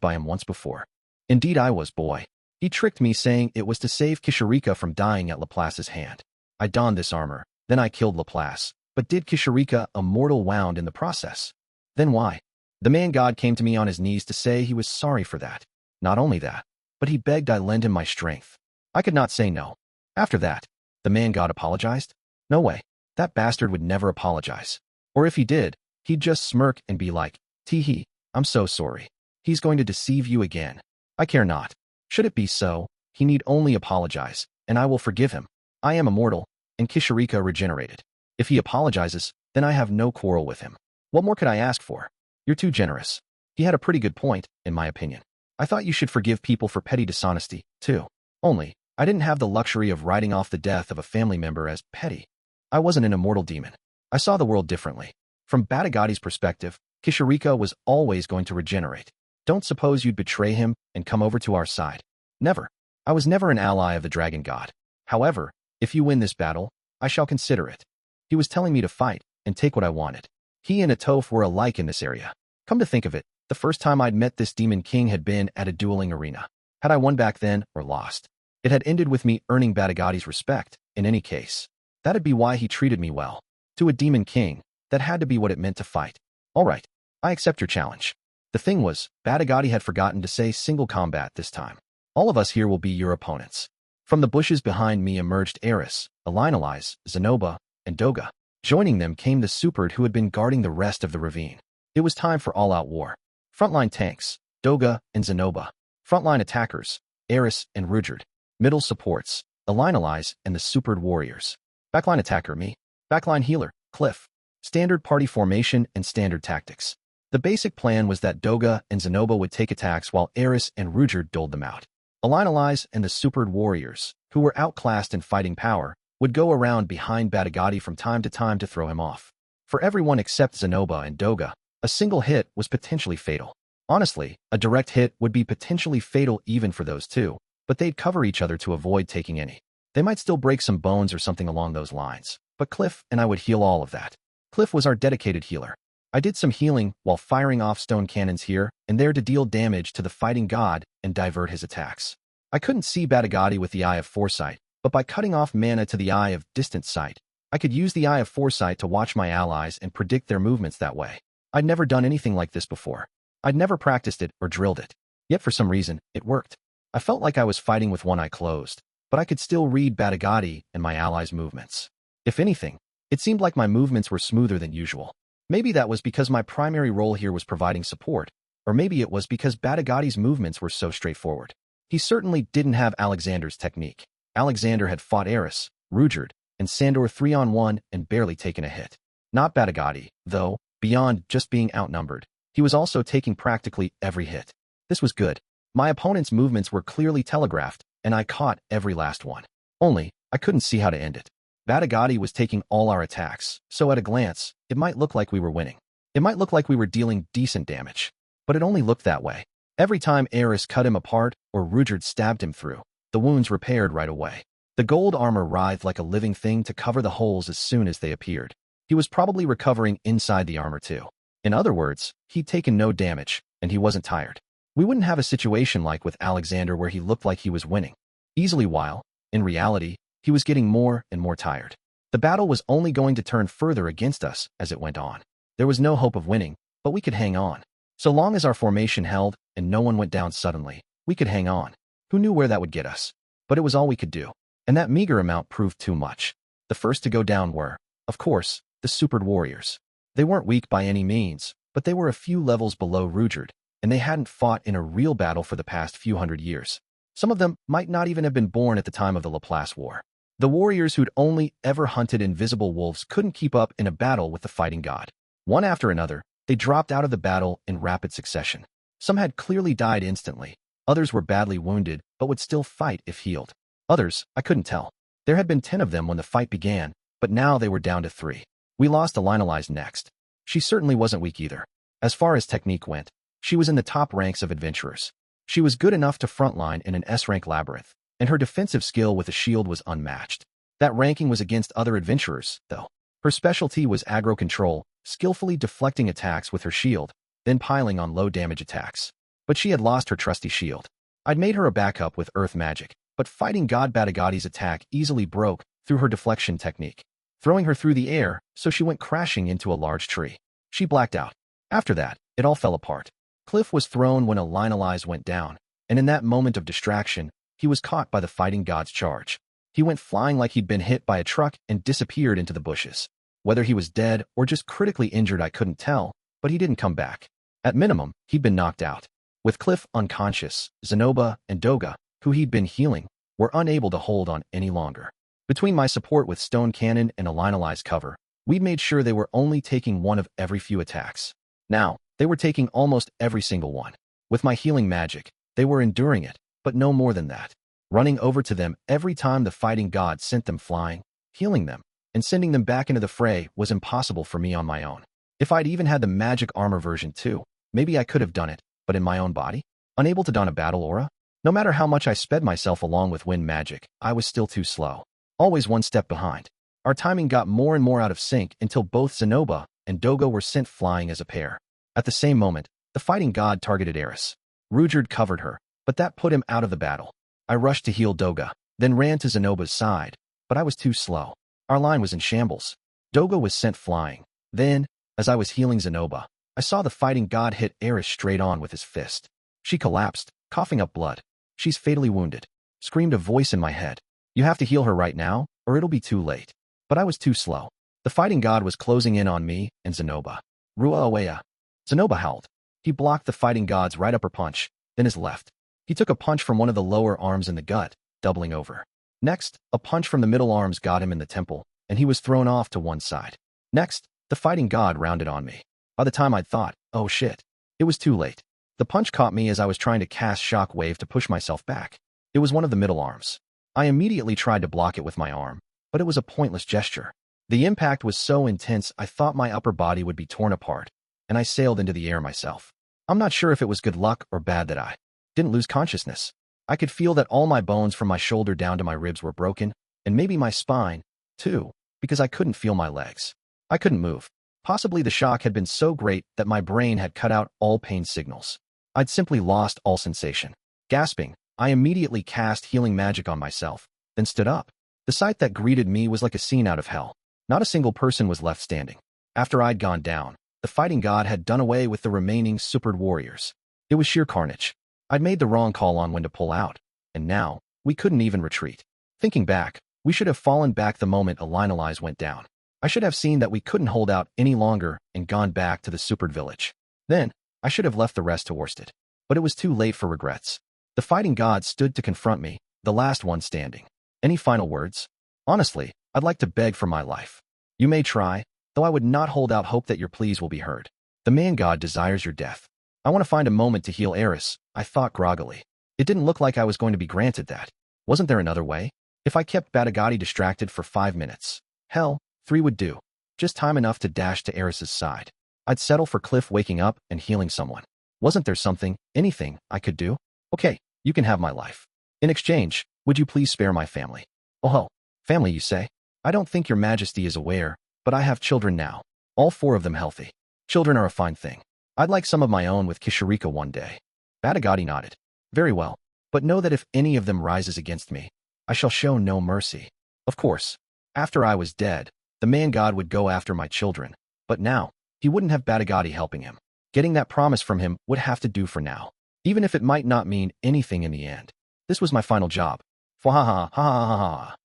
by him once before? Indeed I was, boy. He tricked me saying it was to save Kisharika from dying at Laplace's hand. I donned this armor, then I killed Laplace, but did Kisharika a mortal wound in the process? Then why? The man god came to me on his knees to say he was sorry for that. Not only that, but he begged I lend him my strength. I could not say no. After that, the man god apologized? No way. That bastard would never apologize. Or if he did, he'd just smirk and be like, "Tee-hee, I'm so sorry. He's going to deceive you again. I care not. Should it be so, he need only apologize, and I will forgive him. I am immortal, and Kisharika regenerated. If he apologizes, then I have no quarrel with him. What more could I ask for? You're too generous." He had a pretty good point, in my opinion. I thought you should forgive people for petty dishonesty, too. Only, I didn't have the luxury of writing off the death of a family member as petty. I wasn't an immortal demon. I saw the world differently. From Batagati's perspective, Kisharika was always going to regenerate. Don't suppose you'd betray him and come over to our side. Never. I was never an ally of the dragon god. However, if you win this battle, I shall consider it. He was telling me to fight and take what I wanted. He and Atoph were alike in this area. Come to think of it, the first time I'd met this demon king had been at a dueling arena. Had I won back then or lost, it had ended with me earning Batagati's respect, in any case. That'd be why he treated me well. To a demon king, that had to be what it meant to fight. All right, I accept your challenge. The thing was, Batagati had forgotten to say single combat this time. All of us here will be your opponents. From the bushes behind me emerged Eris, Elinalise, Zenoba, and Doga. Joining them came the Superd who had been guarding the rest of the ravine. It was time for all-out war. Frontline tanks, Doga and Zenoba. Frontline attackers, Eris and Rudeus. Middle supports, Elinalise and the Superd warriors. Backline attacker, me. Backline healer, Cliff. Standard party formation and standard tactics. The basic plan was that Doga and Zenoba would take attacks while Eris and Rudeus doled them out. Elinalise and the Superd warriors, who were outclassed in fighting power, would go around behind Batagati from time to throw him off. For everyone except Zenoba and Doga, a single hit was potentially fatal. Honestly, a direct hit would be potentially fatal even for those two, but they'd cover each other to avoid taking any. They might still break some bones or something along those lines, but Cliff and I would heal all of that. Cliff was our dedicated healer. I did some healing while firing off stone cannons here and there to deal damage to the fighting god and divert his attacks. I couldn't see Batagati with the Eye of Foresight, but by cutting off mana to the Eye of Distant Sight, I could use the Eye of Foresight to watch my allies and predict their movements that way. I'd never done anything like this before. I'd never practiced it or drilled it. Yet for some reason, it worked. I felt like I was fighting with one eye closed, but I could still read Batagati and my allies' movements. If anything, it seemed like my movements were smoother than usual. Maybe that was because my primary role here was providing support, or maybe it was because Batagati's movements were so straightforward. He certainly didn't have Alexander's technique. Alexander had fought Eris, Rudeus, and Sandor 3-on-1 and barely taken a hit. Not Batagati, though, beyond just being outnumbered. He was also taking practically every hit. This was good. My opponent's movements were clearly telegraphed, and I caught every last one. Only, I couldn't see how to end it. Batagati was taking all our attacks, so at a glance, it might look like we were winning. It might look like we were dealing decent damage. But it only looked that way. Every time Eris cut him apart or Rudeus stabbed him through, the wounds repaired right away. The gold armor writhed like a living thing to cover the holes as soon as they appeared. He was probably recovering inside the armor too. In other words, he'd taken no damage, and he wasn't tired. We wouldn't have a situation like with Alexander where he looked like he was winning easily while, in reality, he was getting more and more tired. The battle was only going to turn further against us as it went on. There was no hope of winning, but we could hang on. So long as our formation held and no one went down suddenly, we could hang on. Who knew where that would get us? But it was all we could do. And that meager amount proved too much. The first to go down were, of course, the Superd warriors. They weren't weak by any means, but they were a few levels below Rudeus, and they hadn't fought in a real battle for the past few hundred years. Some of them might not even have been born at the time of the Laplace War. The warriors who'd only ever hunted invisible wolves couldn't keep up in a battle with the fighting god. One after another, they dropped out of the battle in rapid succession. Some had clearly died instantly. Others were badly wounded, but would still fight if healed. Others, I couldn't tell. There had been 10 of them when the fight began, but now they were down to 3. We lost Elinalise next. She certainly wasn't weak either. As far as technique went, she was in the top ranks of adventurers. She was good enough to frontline in an S-rank labyrinth, and her defensive skill with a shield was unmatched. That ranking was against other adventurers, though. Her specialty was aggro control, skillfully deflecting attacks with her shield, then piling on low-damage attacks. But she had lost her trusty shield. I'd made her a backup with earth magic, but fighting God Batagati's attack easily broke through her deflection technique, throwing her through the air, so she went crashing into a large tree. She blacked out. After that, it all fell apart. Cliff was thrown when Elinalise went down, and in that moment of distraction, he was caught by the fighting god's charge. He went flying like he'd been hit by a truck and disappeared into the bushes. Whether he was dead or just critically injured I couldn't tell, but he didn't come back. At minimum, he'd been knocked out. With Cliff unconscious, Zenoba and Doga, who he'd been healing, were unable to hold on any longer. Between my support with Stone Cannon and Elinalise cover, we'd made sure they were only taking one of every few attacks. Now, they were taking almost every single one. With my healing magic, they were enduring it, but no more than that. Running over to them every time the fighting god sent them flying, healing them, and sending them back into the fray was impossible for me on my own. If I'd even had the magic armor version too, maybe I could have done it, but in my own body? Unable to don a battle aura? No matter how much I sped myself along with wind magic, I was still too slow. Always one step behind. Our timing got more and more out of sync until both Zenoba and Doga were sent flying as a pair. At the same moment, the fighting god targeted Eris. Rudeus covered her, but that put him out of the battle. I rushed to heal Doga, then ran to Zenoba's side, but I was too slow. Our line was in shambles. Doga was sent flying. Then, as I was healing Zenoba, I saw the fighting god hit Eris straight on with his fist. She collapsed, coughing up blood. She's fatally wounded, screamed a voice in my head. You have to heal her right now, or it'll be too late. But I was too slow. The fighting god was closing in on me and Zenoba. Ruaawea. Zenoba howled. He blocked the fighting god's right upper punch, then his left. He took a punch from one of the lower arms in the gut, doubling over. Next, a punch from the middle arms got him in the temple, and he was thrown off to one side. Next, the fighting god rounded on me. By the time I'd thought, oh shit, it was too late. The punch caught me as I was trying to cast shockwave to push myself back. It was one of the middle arms. I immediately tried to block it with my arm, but it was a pointless gesture. The impact was so intense I thought my upper body would be torn apart, and I sailed into the air myself. I'm not sure if it was good luck or bad that I didn't lose consciousness. I could feel that all my bones from my shoulder down to my ribs were broken, and maybe my spine, too, because I couldn't feel my legs. I couldn't move. Possibly the shock had been so great that my brain had cut out all pain signals. I'd simply lost all sensation. Gasping, I immediately cast healing magic on myself, then stood up. The sight that greeted me was like a scene out of hell. Not a single person was left standing. After I'd gone down, the fighting god had done away with the remaining supered warriors. It was sheer carnage. I'd made the wrong call on when to pull out, and now, we couldn't even retreat. Thinking back, we should have fallen back the moment Elinalize went down. I should have seen that we couldn't hold out any longer and gone back to the supered village. Then, I should have left the rest to Worsted. But it was too late for regrets. The fighting god stood to confront me, the last one standing. Any final words? Honestly, I'd like to beg for my life. You may try, though I would not hold out hope that your pleas will be heard. The man god desires your death. I want to find a moment to heal Eris, I thought groggily. It didn't look like I was going to be granted that. Wasn't there another way? If I kept Batagati distracted for 5 minutes. Hell, 3 would do. Just time enough to dash to Eris's side. I'd settle for Cliff waking up and healing someone. Wasn't there something, anything, I could do? Okay, you can have my life. In exchange, would you please spare my family? Oh, family you say? I don't think your majesty is aware, but I have children now. All 4 of them healthy. Children are a fine thing. I'd like some of my own with Kishirika one day. Batagati nodded. Very well, but know that if any of them rises against me, I shall show no mercy. Of course, after I was dead, the man god would go after my children, but now, he wouldn't have Batagati helping him. Getting that promise from him would have to do for now, even if it might not mean anything in the end. This was my final job. Fwahaha, ha ha ha ha.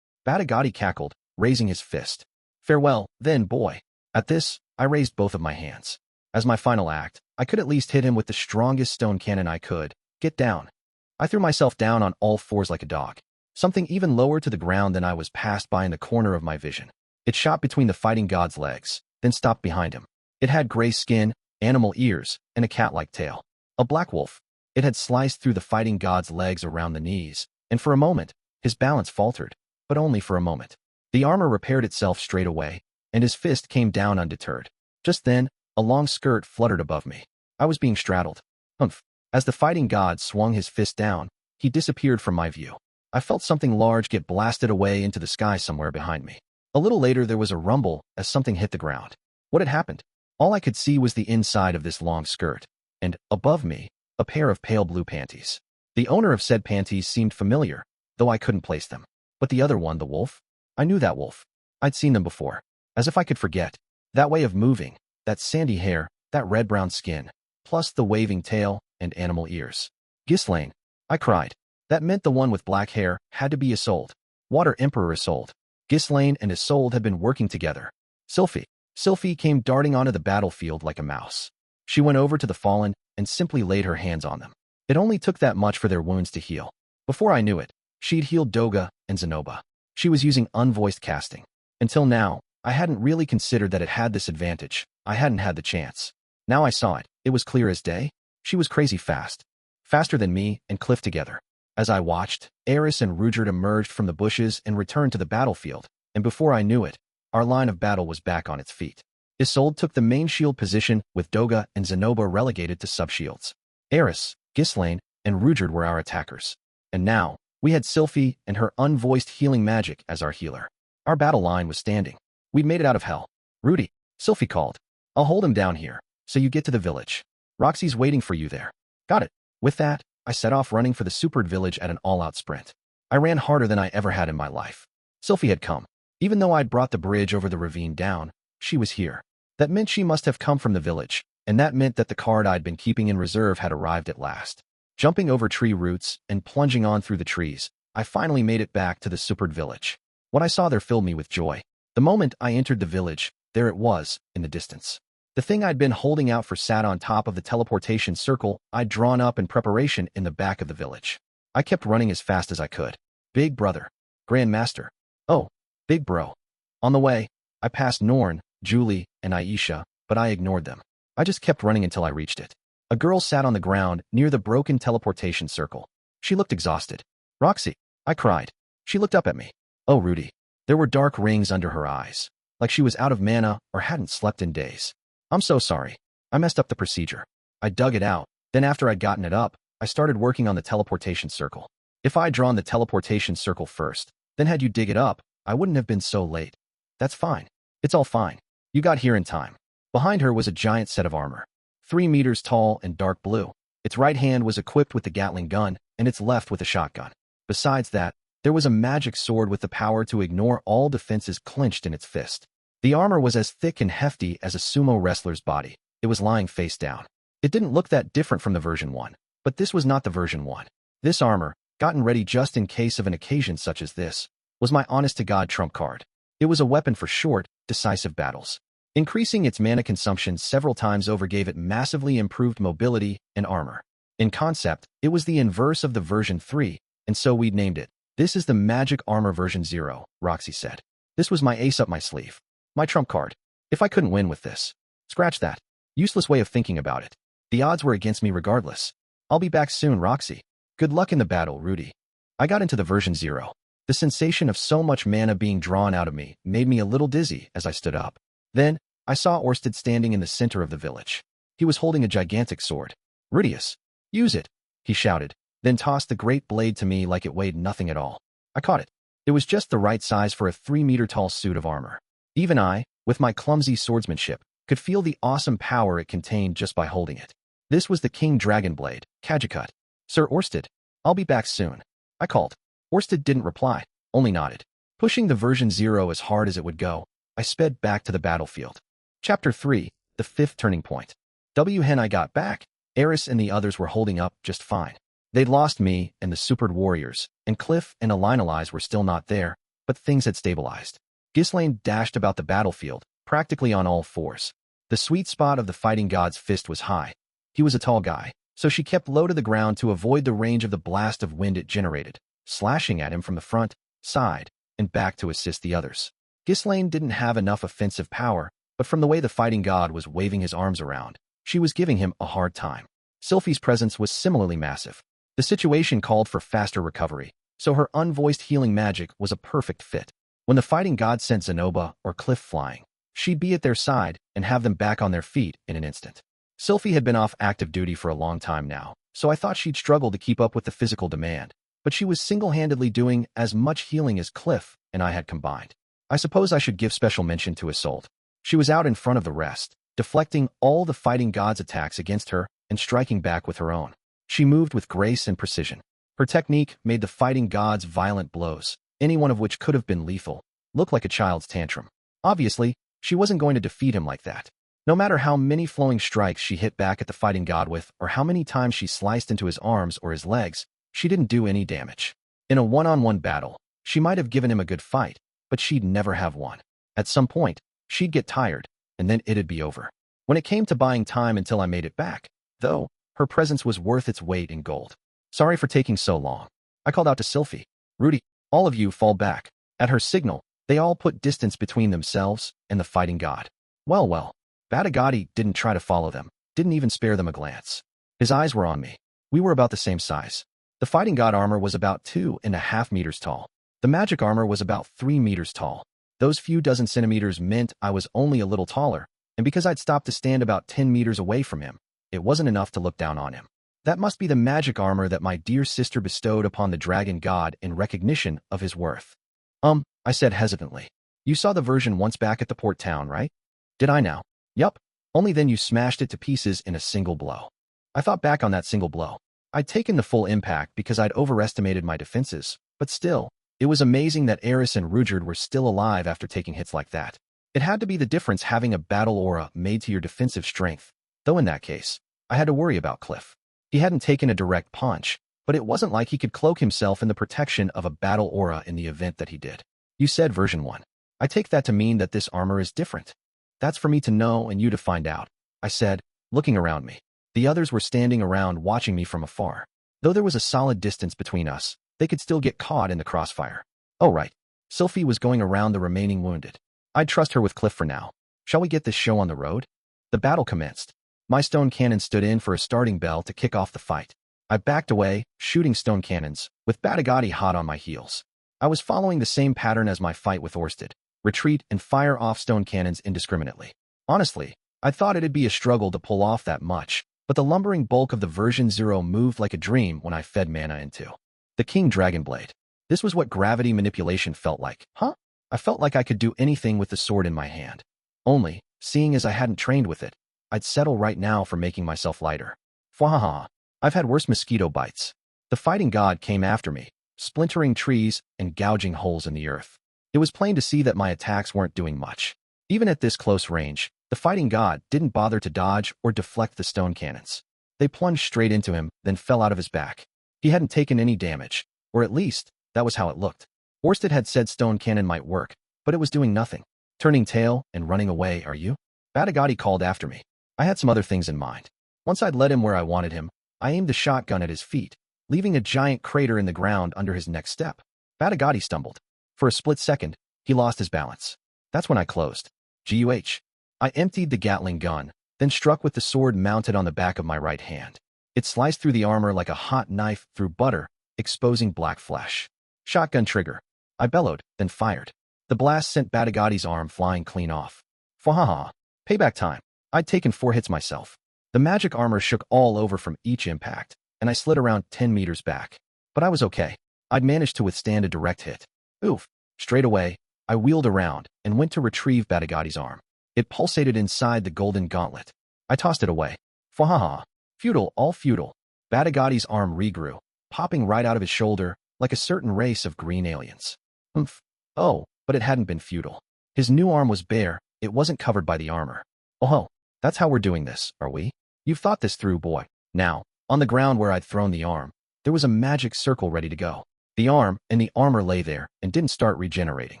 Batagati cackled, raising his fist. Farewell, then, boy. At this, I raised both of my hands. As my final act, I could at least hit him with the strongest stone cannon I could. Get down. I threw myself down on all 4s like a dog. Something even lower to the ground than I was passed by in the corner of my vision. It shot between the fighting god's legs, then stopped behind him. It had gray skin, animal ears, and a cat-like tail. A black wolf. It had sliced through the fighting god's legs around the knees, and for a moment, his balance faltered, but only for a moment. The armor repaired itself straight away, and his fist came down undeterred. Just then, a long skirt fluttered above me. I was being straddled. Humph. As the fighting god swung his fist down, he disappeared from my view. I felt something large get blasted away into the sky somewhere behind me. A little later there was a rumble as something hit the ground. What had happened? All I could see was the inside of this long skirt, and, above me, a pair of pale blue panties. The owner of said panties seemed familiar, though I couldn't place them. But the other one, the wolf? I knew that wolf. I'd seen them before. As if I could forget. That way of moving, that sandy hair, that red-brown skin, plus the waving tail and animal ears. Ghislaine, I cried. That meant the one with black hair had to be Isolde. Water Emperor Isolde. Ghislaine and Isolde had been working together. Sylphiette came darting onto the battlefield like a mouse. She went over to the fallen and simply laid her hands on them. It only took that much for their wounds to heal. Before I knew it, she'd healed Doga and Zenoba. She was using unvoiced casting. Until now, I hadn't really considered that it had this advantage. I hadn't had the chance. Now I saw it. It was clear as day. She was crazy fast. Faster than me and Cliff together. As I watched, Eris and Rudeus emerged from the bushes and returned to the battlefield, and before I knew it, our line of battle was back on its feet. Isolde took the main shield position with Doga and Zenoba relegated to sub-shields. Eris, Ghislaine, and Rudeus were our attackers. And now, we had Sylphiette and her unvoiced healing magic as our healer. Our battle line was standing. We'd made it out of hell. Rudy, Sylphiette called. I'll hold him down here, so you get to the village. Roxy's waiting for you there. Got it. With that, I set off running for the supered village at an all-out sprint. I ran harder than I ever had in my life. Sylphiette had come. Even though I'd brought the bridge over the ravine down, she was here. That meant she must have come from the village, and that meant that the card I'd been keeping in reserve had arrived at last. Jumping over tree roots and plunging on through the trees, I finally made it back to the supered village. What I saw there filled me with joy. The moment I entered the village, there it was, in the distance. The thing I'd been holding out for sat on top of the teleportation circle I'd drawn up in preparation in the back of the village. I kept running as fast as I could. Big brother. Grandmaster. Oh, big bro. On the way, I passed Norn, Julie, and Aisha, but I ignored them. I just kept running until I reached it. A girl sat on the ground near the broken teleportation circle. She looked exhausted. Roxy, I cried. She looked up at me. Oh, Rudy. There were dark rings under her eyes, like she was out of mana or hadn't slept in days. I'm so sorry. I messed up the procedure. I dug it out. Then after I'd gotten it up, I started working on the teleportation circle. If I'd drawn the teleportation circle first, then had you dig it up, I wouldn't have been so late. That's fine. It's all fine. You got here in time. Behind her was a giant set of armor. 3 meters tall and dark blue. Its right hand was equipped with the Gatling gun, and its left with a shotgun. Besides that, there was a magic sword with the power to ignore all defenses clenched in its fist. The armor was as thick and hefty as a sumo wrestler's body. It was lying face down. It didn't look that different from the version 1, but this was not the version 1. This armor, gotten ready just in case of an occasion such as this, was my honest-to-God trump card. It was a weapon for short, decisive battles. Increasing its mana consumption several times over gave it massively improved mobility and armor. In concept, it was the inverse of the version 3, and so we'd named it. This is the magic armor version 0, Roxy said. This was my ace up my sleeve. My trump card. If I couldn't win with this. Scratch that. Useless way of thinking about it. The odds were against me regardless. I'll be back soon, Roxy. Good luck in the battle, Rudy. I got into the version 0. The sensation of so much mana being drawn out of me made me a little dizzy as I stood up. Then, I saw Orsted standing in the center of the village. He was holding a gigantic sword. Rudeus, use it, he shouted, then tossed the great blade to me like it weighed nothing at all. I caught it. It was just the right size for a 3-meter-tall suit of armor. Even I, with my clumsy swordsmanship, could feel the awesome power it contained just by holding it. This was the King Dragon Blade, Kajikut. Sir Orsted, I'll be back soon. I called. Orsted didn't reply, only nodded. Pushing the version 0 as hard as it would go, I sped back to the battlefield. Chapter 3, The Fifth Turning Point. When I got back, Eris and the others were holding up just fine. They'd lost me and the supered warriors, and Cliff and Elinalize were still not there, but things had stabilized. Ghislaine dashed about the battlefield, practically on all fours. The sweet spot of the fighting god's fist was high. He was a tall guy, so she kept low to the ground to avoid the range of the blast of wind it generated, slashing at him from the front, side, and back to assist the others. Ghislaine didn't have enough offensive power, but from the way the fighting god was waving his arms around, she was giving him a hard time. Sylphie's presence was similarly massive. The situation called for faster recovery, so her unvoiced healing magic was a perfect fit. When the fighting god sent Zenoba or Cliff flying, she'd be at their side and have them back on their feet in an instant. Sylphie had been off active duty for a long time now, so I thought she'd struggle to keep up with the physical demand, but she was single-handedly doing as much healing as Cliff and I had combined. I suppose I should give special mention to Isolde. She was out in front of the rest, deflecting all the fighting god's attacks against her and striking back with her own. She moved with grace and precision. Her technique made the fighting god's violent blows, any one of which could have been lethal, look like a child's tantrum. Obviously, she wasn't going to defeat him like that. No matter how many flowing strikes she hit back at the fighting god with, or how many times she sliced into his arms or his legs, she didn't do any damage. In a one-on-one battle, she might have given him a good fight, but she'd never have won. At some point, she'd get tired, and then it'd be over. When it came to buying time until I made it back, though, her presence was worth its weight in gold. Sorry for taking so long. I called out to Sylphie. Rudy, all of you fall back. At her signal, they all put distance between themselves and the fighting god. Well, Batagati didn't try to follow them, didn't even spare them a glance. His eyes were on me. We were about the same size. The fighting god armor was about 2.5 meters tall. The magic armor was about 3 meters tall. Those few dozen centimeters meant I was only a little taller, and because I'd stopped to stand about 10 meters away from him, it wasn't enough to look down on him. That must be the magic armor that my dear sister bestowed upon the dragon god in recognition of his worth. I said hesitantly. You saw the version once back at the port town, right? Did I now? Yup. Only then you smashed it to pieces in a single blow. I thought back on that single blow. I'd taken the full impact because I'd overestimated my defenses, but still, it was amazing that Eris and Rudeus were still alive after taking hits like that. It had to be the difference having a battle aura made to your defensive strength, though in that case, I had to worry about Cliff. He hadn't taken a direct punch, but it wasn't like he could cloak himself in the protection of a battle aura in the event that he did. You said version 1. I take that to mean that this armor is different. That's for me to know and you to find out, I said, looking around me. The others were standing around watching me from afar. Though there was a solid distance between us, they could still get caught in the crossfire. Oh right. Sylphie was going around the remaining wounded. I'd trust her with Cliff for now. Shall we get this show on the road? The battle commenced. My stone cannon stood in for a starting bell to kick off the fight. I backed away, shooting stone cannons, with Batagati hot on my heels. I was following the same pattern as my fight with Orsted. Retreat and fire off stone cannons indiscriminately. Honestly, I thought it'd be a struggle to pull off that much, but the lumbering bulk of the version 0 moved like a dream when I fed mana into the King Dragonblade. This was what gravity manipulation felt like, huh? I felt like I could do anything with the sword in my hand. Only, seeing as I hadn't trained with it, I'd settle right now for making myself lighter. Fwahaha. I've had worse mosquito bites. The fighting god came after me, splintering trees and gouging holes in the earth. It was plain to see that my attacks weren't doing much. Even at this close range, the fighting god didn't bother to dodge or deflect the stone cannons. They plunged straight into him, then fell out of his back. He hadn't taken any damage, or at least, that was how it looked. Orsted had said stone cannon might work, but it was doing nothing. Turning tail and running away, are you? Batagati called after me. I had some other things in mind. Once I'd led him where I wanted him, I aimed the shotgun at his feet, leaving a giant crater in the ground under his next step. Batagati stumbled. For a split second, he lost his balance. That's when I closed. GUH. I emptied the Gatling gun, then struck with the sword mounted on the back of my right hand. It sliced through the armor like a hot knife through butter, exposing black flesh. Shotgun trigger. I bellowed, then fired. The blast sent Batagati's arm flying clean off. Fwahaha. Payback time. I'd taken 4 hits myself. The magic armor shook all over from each impact, and I slid around 10 meters back. But I was okay. I'd managed to withstand a direct hit. Oof. Straight away, I wheeled around and went to retrieve Batagati's arm. It pulsated inside the golden gauntlet. I tossed it away. Fwahaha. Futile, all futile. Batagati's arm regrew, popping right out of his shoulder, like a certain race of green aliens. Oomph. Oh, but it hadn't been futile. His new arm was bare, it wasn't covered by the armor. Oh, that's how we're doing this, are we? You've thought this through, boy. Now, on the ground where I'd thrown the arm, there was a magic circle ready to go. The arm and the armor lay there and didn't start regenerating.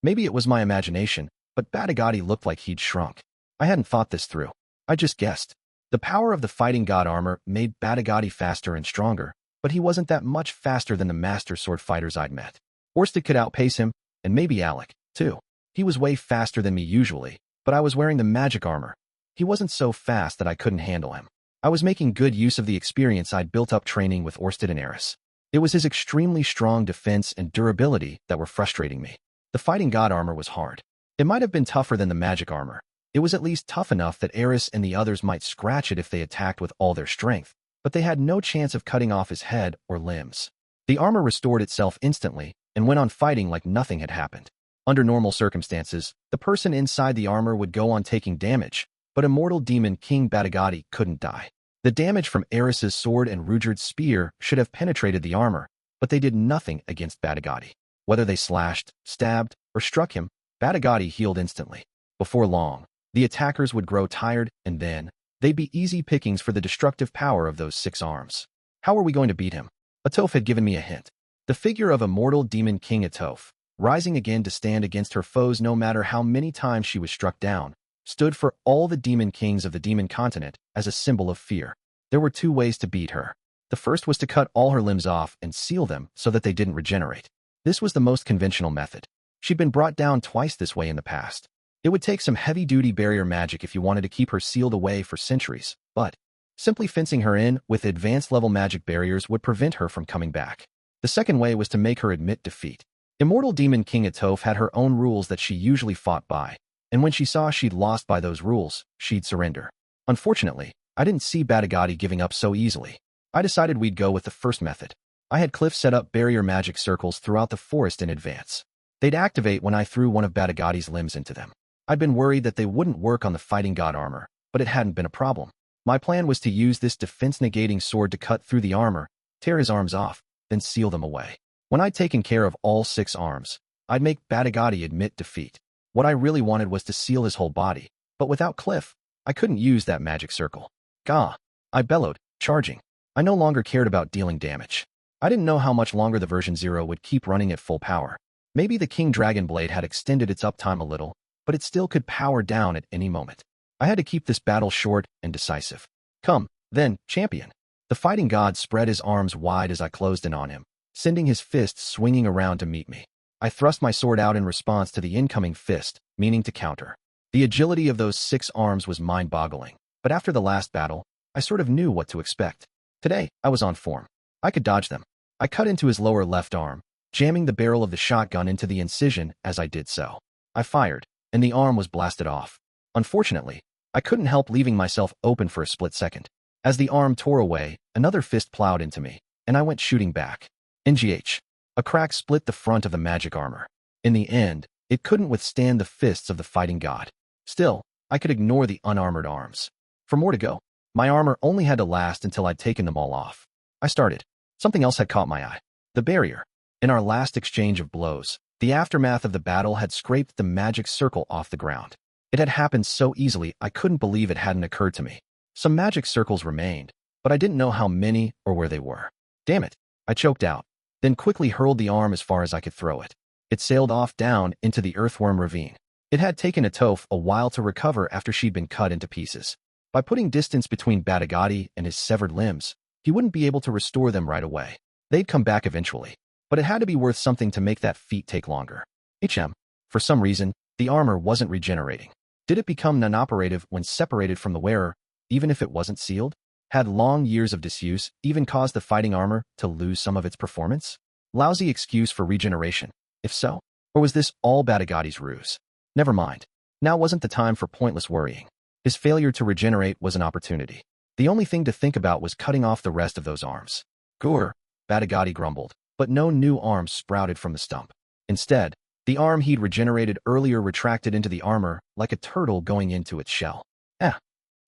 Maybe it was my imagination, but Batagati looked like he'd shrunk. I hadn't thought this through. I just guessed. The power of the fighting god armor made Batagati faster and stronger, but he wasn't that much faster than the master sword fighters I'd met. Orsted could outpace him, and maybe Alec, too. He was way faster than me usually, but I was wearing the magic armor. He wasn't so fast that I couldn't handle him. I was making good use of the experience I'd built up training with Orsted and Eris. It was his extremely strong defense and durability that were frustrating me. The fighting god armor was hard. It might have been tougher than the magic armor. It was at least tough enough that Eris and the others might scratch it if they attacked with all their strength, but they had no chance of cutting off his head or limbs. The armor restored itself instantly and went on fighting like nothing had happened. Under normal circumstances, the person inside the armor would go on taking damage, but immortal demon King Batagati couldn't die. The damage from Eris's sword and Rudeus' spear should have penetrated the armor, but they did nothing against Batagati. Whether they slashed, stabbed, or struck him, Batagati healed instantly. Before long, the attackers would grow tired, and then they'd be easy pickings for the destructive power of those 6 arms. How are we going to beat him? Atoph had given me a hint. The figure of immortal demon King Atoph, rising again to stand against her foes no matter how many times she was struck down, stood for all the demon kings of the demon continent as a symbol of fear. There were 2 ways to beat her. The first was to cut all her limbs off and seal them so that they didn't regenerate. This was the most conventional method. She'd been brought down twice this way in the past. It would take some heavy-duty barrier magic if you wanted to keep her sealed away for centuries, but simply fencing her in with advanced-level magic barriers would prevent her from coming back. The second way was to make her admit defeat. Immortal Demon King Atoph had her own rules that she usually fought by, and when she saw she'd lost by those rules, she'd surrender. Unfortunately, I didn't see Batagati giving up so easily. I decided we'd go with the first method. I had Cliff set up barrier magic circles throughout the forest in advance. They'd activate when I threw one of Batagati's limbs into them. I'd been worried that they wouldn't work on the fighting god armor, but it hadn't been a problem. My plan was to use this defense-negating sword to cut through the armor, tear his arms off, then seal them away. When I'd taken care of all 6 arms, I'd make Batagati admit defeat. What I really wanted was to seal his whole body, but without Cliff, I couldn't use that magic circle. Gah! I bellowed, charging. I no longer cared about dealing damage. I didn't know how much longer the version 0 would keep running at full power. Maybe the King Dragon Blade had extended its uptime a little, but it still could power down at any moment. I had to keep this battle short and decisive. Come, then, champion. The fighting god spread his arms wide as I closed in on him, sending his fists swinging around to meet me. I thrust my sword out in response to the incoming fist, meaning to counter. The agility of those 6 arms was mind-boggling, but after the last battle, I sort of knew what to expect. Today, I was on form. I could dodge them. I cut into his lower left arm, jamming the barrel of the shotgun into the incision as I did so. I fired, and the arm was blasted off. Unfortunately, I couldn't help leaving myself open for a split second. As the arm tore away, another fist plowed into me, and I went shooting back. NGH. A crack split the front of the magic armor. In the end, it couldn't withstand the fists of the fighting god. Still, I could ignore the unarmored arms. For more to go, my armor only had to last until I'd taken them all off. I started. Something else had caught my eye. The barrier. In our last exchange of blows, the aftermath of the battle had scraped the magic circle off the ground. It had happened so easily I couldn't believe it hadn't occurred to me. Some magic circles remained, but I didn't know how many or where they were. Damn it, I choked out, then quickly hurled the arm as far as I could throw it. It sailed off down into the earthworm ravine. It had taken a Toph a while to recover after she'd been cut into pieces. By putting distance between Batagati and his severed limbs, he wouldn't be able to restore them right away. They'd come back eventually, but it had to be worth something to make that feat take longer. For some reason, the armor wasn't regenerating. Did it become non-operative when separated from the wearer, even if it wasn't sealed? Had long years of disuse even caused the fighting armor to lose some of its performance? Lousy excuse for regeneration, if so? Or was this all Batagati's ruse? Never mind. Now wasn't the time for pointless worrying. His failure to regenerate was an opportunity. The only thing to think about was cutting off the rest of those arms. Gur, Batagati grumbled, but no new arms sprouted from the stump. Instead, the arm he'd regenerated earlier retracted into the armor like a turtle going into its shell.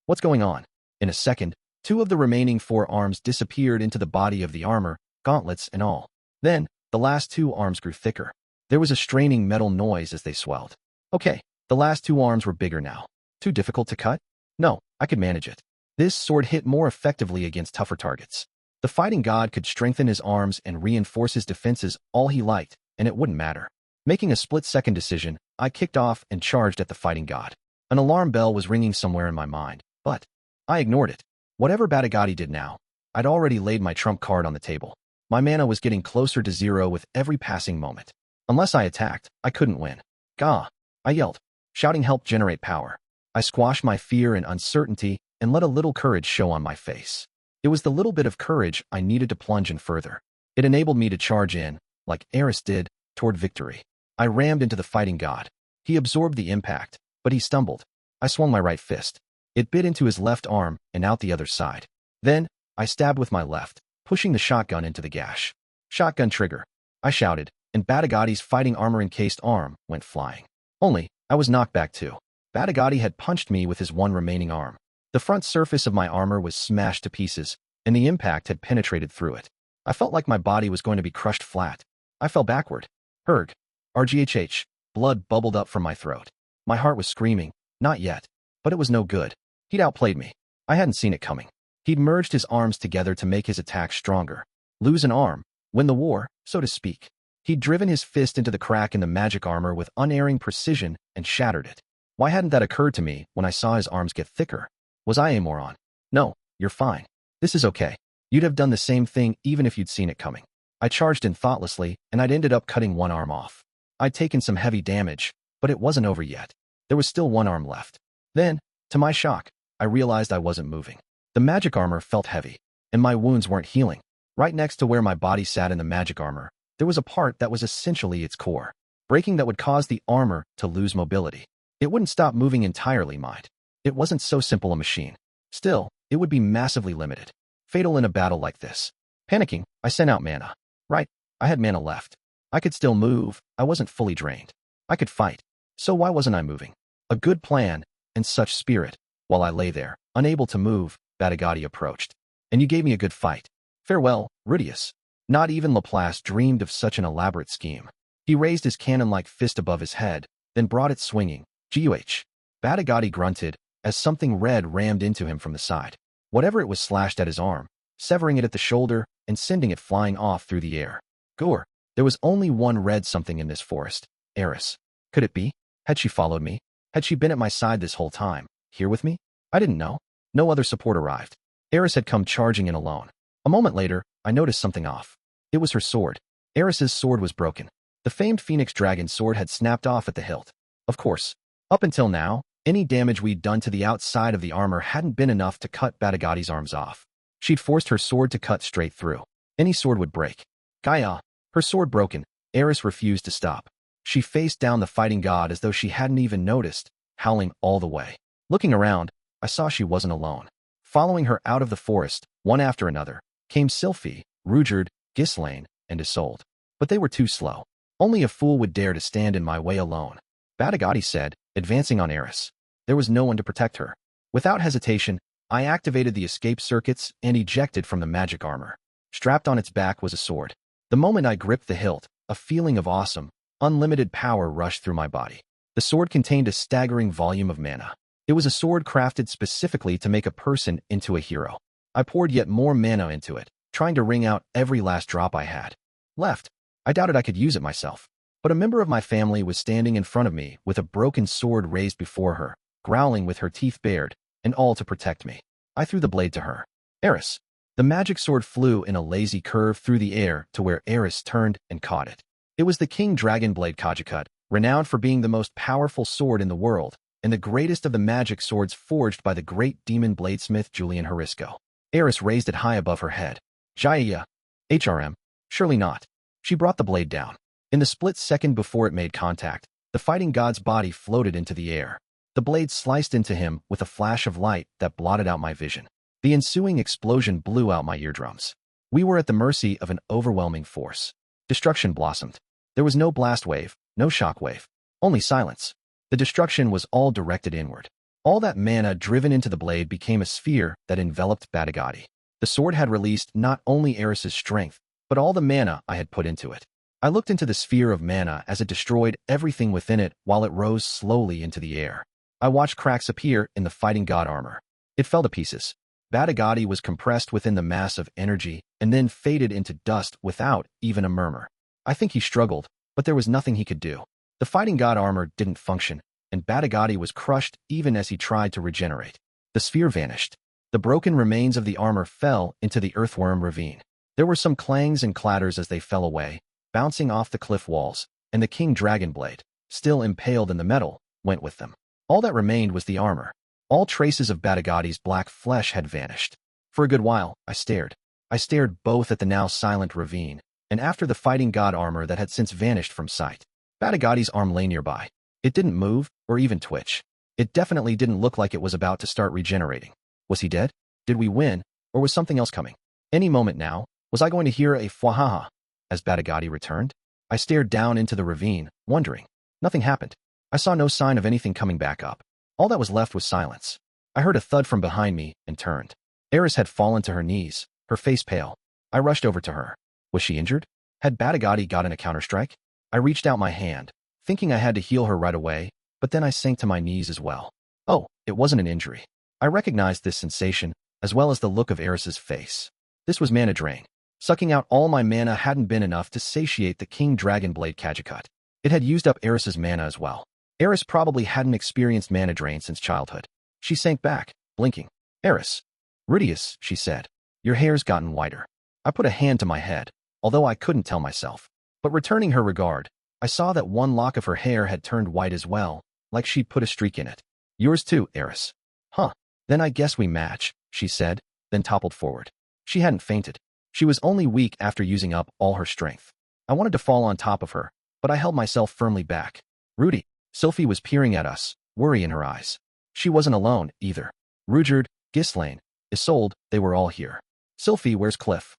What's going on? In a second, 2 of the remaining 4 arms disappeared into the body of the armor, gauntlets and all. Then, the last 2 arms grew thicker. There was a straining metal noise as they swelled. Okay, the last 2 arms were bigger now. Too difficult to cut? No, I could manage it. This sword hit more effectively against tougher targets. The fighting god could strengthen his arms and reinforce his defenses all he liked, and it wouldn't matter. Making a split-second decision, I kicked off and charged at the fighting god. An alarm bell was ringing somewhere in my mind, but I ignored it. Whatever Batagati did now, I'd already laid my trump card on the table. My mana was getting closer to 0 with every passing moment. Unless I attacked, I couldn't win. Gah! I yelled. Shouting helped generate power. I squashed my fear and uncertainty and let a little courage show on my face. It was the little bit of courage I needed to plunge in further. It enabled me to charge in, like Eris did, toward victory. I rammed into the fighting god. He absorbed the impact, but he stumbled. I swung my right fist. It bit into his left arm and out the other side. Then, I stabbed with my left, pushing the shotgun into the gash. Shotgun trigger. I shouted, and Batagati's fighting armor-encased arm went flying. Only, I was knocked back too. Batagati had punched me with his one remaining arm. The front surface of my armor was smashed to pieces, and the impact had penetrated through it. I felt like my body was going to be crushed flat. I fell backward. Erg. RGHH. Blood bubbled up from my throat. My heart was screaming, not yet. But it was no good. He'd outplayed me. I hadn't seen it coming. He'd merged his arms together to make his attack stronger. Lose an arm, win the war, so to speak. He'd driven his fist into the crack in the magic armor with unerring precision and shattered it. Why hadn't that occurred to me when I saw his arms get thicker? Was I a moron? No, you're fine. This is okay. You'd have done the same thing even if you'd seen it coming. I charged in thoughtlessly, and I'd ended up cutting one arm off. I'd taken some heavy damage, but it wasn't over yet. There was still one arm left. Then, to my shock, I realized I wasn't moving. The magic armor felt heavy, and my wounds weren't healing. Right next to where my body sat in the magic armor, there was a part that was essentially its core. Breaking that would cause the armor to lose mobility. It wouldn't stop moving entirely, mind. It wasn't so simple a machine. Still, it would be massively limited. Fatal in a battle like this. Panicking, I sent out mana. Right, I had mana left. I could still move, I wasn't fully drained. I could fight. So why wasn't I moving? A good plan, and such spirit. While I lay there, unable to move, Batagati approached. And you gave me a good fight. Farewell, Rudeus. Not even Laplace dreamed of such an elaborate scheme. He raised his cannon-like fist above his head, then brought it swinging. Guh. Batagati grunted, as something red rammed into him from the side. Whatever it was slashed at his arm, severing it at the shoulder and sending it flying off through the air. Gore. There was only one red something in this forest. Eris. Could it be? Had she followed me? Had she been at my side this whole time, here with me? I didn't know. No other support arrived. Eris had come charging in alone. A moment later, I noticed something off. It was her sword. Eris's sword was broken. The famed Phoenix Dragon sword had snapped off at the hilt. Of course. Up until now, any damage we'd done to the outside of the armor hadn't been enough to cut Batagati's arms off. She'd forced her sword to cut straight through. Any sword would break. Gaia. Her sword broken, Eris refused to stop. She faced down the fighting god as though she hadn't even noticed, howling all the way. Looking around, I saw she wasn't alone. Following her out of the forest, one after another, came Sylphiette, Rudeus, Greyrat, and Isolde. But they were too slow. Only a fool would dare to stand in my way alone. Batagati said, advancing on Eris. There was no one to protect her. Without hesitation, I activated the escape circuits and ejected from the magic armor. Strapped on its back was a sword. The moment I gripped the hilt, a feeling of awesome, unlimited power rushed through my body. The sword contained a staggering volume of mana. It was a sword crafted specifically to make a person into a hero. I poured yet more mana into it, trying to wring out every last drop I had left. I doubted I could use it myself. But a member of my family was standing in front of me with a broken sword raised before her, growling with her teeth bared, and all to protect me. I threw the blade to her. Eris. The magic sword flew in a lazy curve through the air to where Eris turned and caught it. It was the King Dragon Blade Kajikut, renowned for being the most powerful sword in the world, and the greatest of the magic swords forged by the great demon bladesmith Julian Harisco. Eris raised it high above her head. Jaya. HRM. Surely not. She brought the blade down. In the split second before it made contact, the fighting god's body floated into the air. The blade sliced into him with a flash of light that blotted out my vision. The ensuing explosion blew out my eardrums. We were at the mercy of an overwhelming force. Destruction blossomed. There was no blast wave, no shock wave, only silence. The destruction was all directed inward. All that mana driven into the blade became a sphere that enveloped Batagati. The sword had released not only Eris's strength, but all the mana I had put into it. I looked into the sphere of mana as it destroyed everything within it while it rose slowly into the air. I watched cracks appear in the fighting god armor. It fell to pieces. Batagati was compressed within the mass of energy and then faded into dust without even a murmur. I think he struggled, but there was nothing he could do. The fighting god armor didn't function, and Batagati was crushed even as he tried to regenerate. The sphere vanished. The broken remains of the armor fell into the earthworm ravine. There were some clangs and clatters as they fell away, bouncing off the cliff walls, and the King Dragon Blade, still impaled in the metal, went with them. All that remained was the armor. All traces of Batagati's black flesh had vanished. For a good while, I stared. I stared both at the now silent ravine, and after the fighting god armor that had since vanished from sight. Batagati's arm lay nearby. It didn't move, or even twitch. It definitely didn't look like it was about to start regenerating. Was he dead? Did we win, or was something else coming? Any moment now, was I going to hear a fwahaha as Batagati returned? I stared down into the ravine, wondering. Nothing happened. I saw no sign of anything coming back up. All that was left was silence. I heard a thud from behind me and turned. Eris had fallen to her knees, her face pale. I rushed over to her. Was she injured? Had Batagati gotten a counterstrike? I reached out my hand, thinking I had to heal her right away, but then I sank to my knees as well. Oh, it wasn't an injury. I recognized this sensation, as well as the look of Eris's face. This was mana drain. Sucking out all my mana hadn't been enough to satiate the King Dragon Blade Kajikut. It had used up Eris's mana as well. Eris probably hadn't experienced mana drain since childhood. She sank back, blinking. Eris. Rudeus, she said. Your hair's gotten whiter. I put a hand to my head, although I couldn't tell myself. But returning her regard, I saw that one lock of her hair had turned white as well, like she'd put a streak in it. Yours too, Eris. Huh. Then I guess we match, she said, then toppled forward. She hadn't fainted. She was only weak after using up all her strength. I wanted to fall on top of her, but I held myself firmly back. Rudy. Sylphiette was peering at us, worry in her eyes. She wasn't alone, either. Rudeus, Greyrat, Isolde, they were all here. Sylphiette, where's Cliff?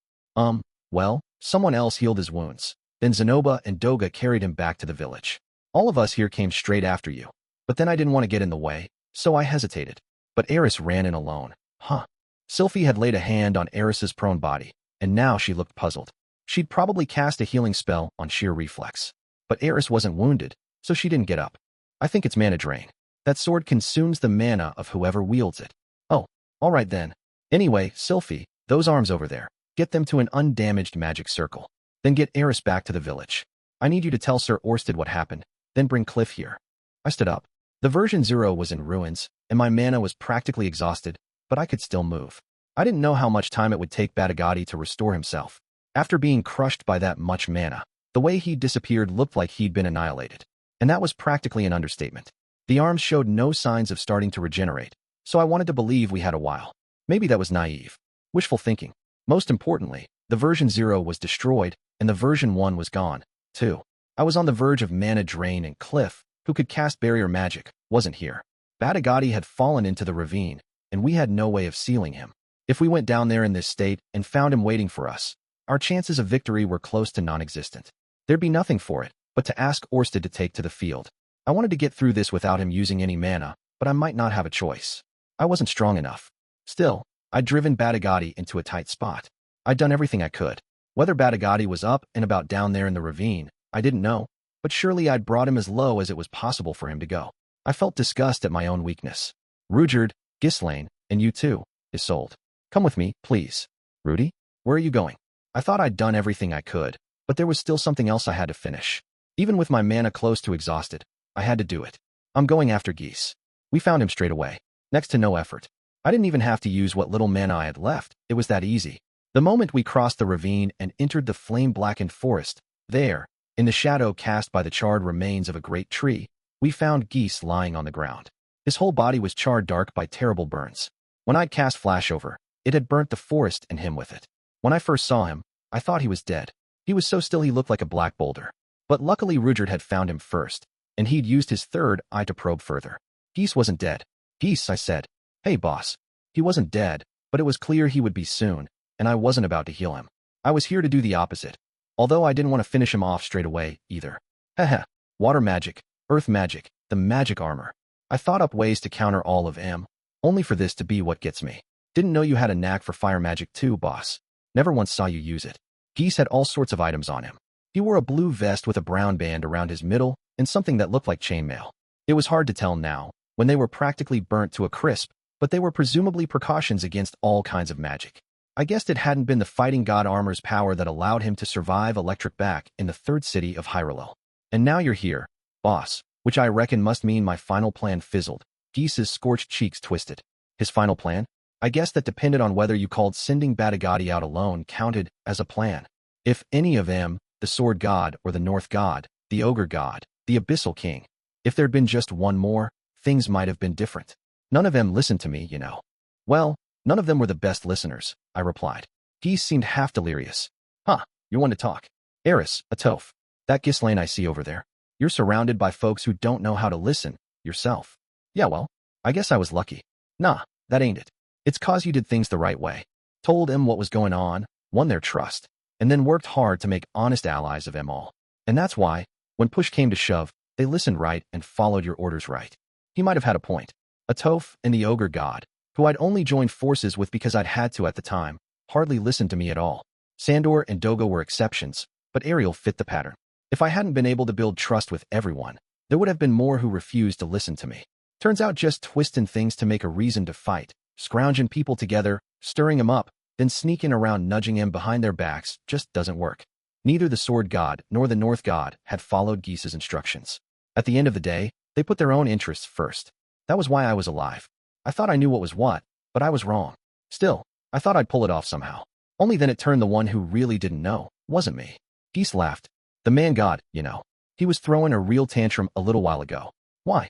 Well, someone else healed his wounds. Then Zenoba and Doga carried him back to the village. All of us here came straight after you. But then I didn't want to get in the way, so I hesitated. But Eris ran in alone. Huh. Sylphiette had laid a hand on Eris's prone body, and now she looked puzzled. She'd probably cast a healing spell on sheer reflex. But Eris wasn't wounded, so she didn't get up. I think it's mana drain. That sword consumes the mana of whoever wields it. Oh, all right then. Anyway, Sylphiette, Those arms over there. Get them to an undamaged magic circle. Then get Eris back to the village. I need you to tell Sir Orsted what happened, then bring Cliff here. I stood up. The version 0 was in ruins, and my mana was practically exhausted, but I could still move. I didn't know how much time it would take Batagati to restore himself. After being crushed by that much mana, the way he disappeared looked like he'd been annihilated. And that was practically an understatement. The arms showed no signs of starting to regenerate, so I wanted to believe we had a while. Maybe that was naive. Wishful thinking. Most importantly, the version 0 was destroyed, and the version 1 was gone, too. I was on the verge of mana drain, and Cliff, who could cast barrier magic, wasn't here. Batagati had fallen into the ravine, and we had no way of sealing him. If we went down there in this state and found him waiting for us, our chances of victory were close to non-existent. There'd be nothing for it but to ask Orsted to take to the field. I wanted to get through this without him using any mana, but I might not have a choice. I wasn't strong enough. Still, I'd driven Batagati into a tight spot. I'd done everything I could. Whether Batagati was up and about down there in the ravine, I didn't know, but surely I'd brought him as low as it was possible for him to go. I felt disgust at my own weakness. Rudeus, Ghislaine, and you too, Isolde. Come with me, please. Rudy? Where are you going? I thought I'd done everything I could, but there was still something else I had to finish. Even with my mana close to exhausted, I had to do it. I'm going after Geese. We found him straight away. Next to no effort. I didn't even have to use what little mana I had left. It was that easy. The moment we crossed the ravine and entered the flame-blackened forest, there, in the shadow cast by the charred remains of a great tree, we found Geese lying on the ground. His whole body was charred dark by terrible burns. When I'd cast Flash over, it had burnt the forest and him with it. When I first saw him, I thought he was dead. He was so still he looked like a black boulder. But luckily Rudeus had found him first, and he'd used his third eye to probe further. Geese wasn't dead. Geese, I said. Hey, boss. He wasn't dead, but it was clear he would be soon, and I wasn't about to heal him. I was here to do the opposite, although I didn't want to finish him off straight away, either. Heh. Water magic, earth magic, the magic armor. I thought up ways to counter all of them, only for this to be what gets me. Didn't know you had a knack for fire magic too, boss. Never once saw you use it. Geese had all sorts of items on him. He wore a blue vest with a brown band around his middle and something that looked like chainmail. It was hard to tell now, when they were practically burnt to a crisp, but they were presumably precautions against all kinds of magic. I guessed it hadn't been the fighting god armor's power that allowed him to survive electric back in the third city of Hyrule. And now you're here, boss, which I reckon must mean my final plan fizzled. Geese's scorched cheeks twisted. His final plan? I guess that depended on whether you called sending Batagati out alone counted as a plan. If any of them, the sword god or the north god, the ogre god, the abyssal king, if there'd been just one more, things might have been different. None of them listened to me, you know. Well, none of them were the best listeners, I replied. Geese seemed half delirious. Huh, you're one to talk. Eris, a toph. That Ghislaine I see over there. You're surrounded by folks who don't know how to listen, yourself. Yeah, well, I guess I was lucky. Nah, that ain't it. It's 'cause you did things the right way. Told them what was going on, won their trust, and then worked hard to make honest allies of them all. And that's why, when push came to shove, they listened right and followed your orders right. He might have had a point. A toph and the ogre god, who I'd only joined forces with because I'd had to at the time, hardly listened to me at all. Sandor and Dogo were exceptions, but Ariel fit the pattern. If I hadn't been able to build trust with everyone, there would have been more who refused to listen to me. Turns out just twisting things to make a reason to fight, scrounging people together, stirring them up, then sneaking around nudging them behind their backs just doesn't work. Neither the sword god nor the north god had followed Geese's instructions. At the end of the day, they put their own interests first. That was why I was alive. I thought I knew what was what, but I was wrong. Still, I thought I'd pull it off somehow. Only then it turned the one who really didn't know wasn't me. Geese laughed. The man god, you know. He was throwing a real tantrum a little while ago. Why?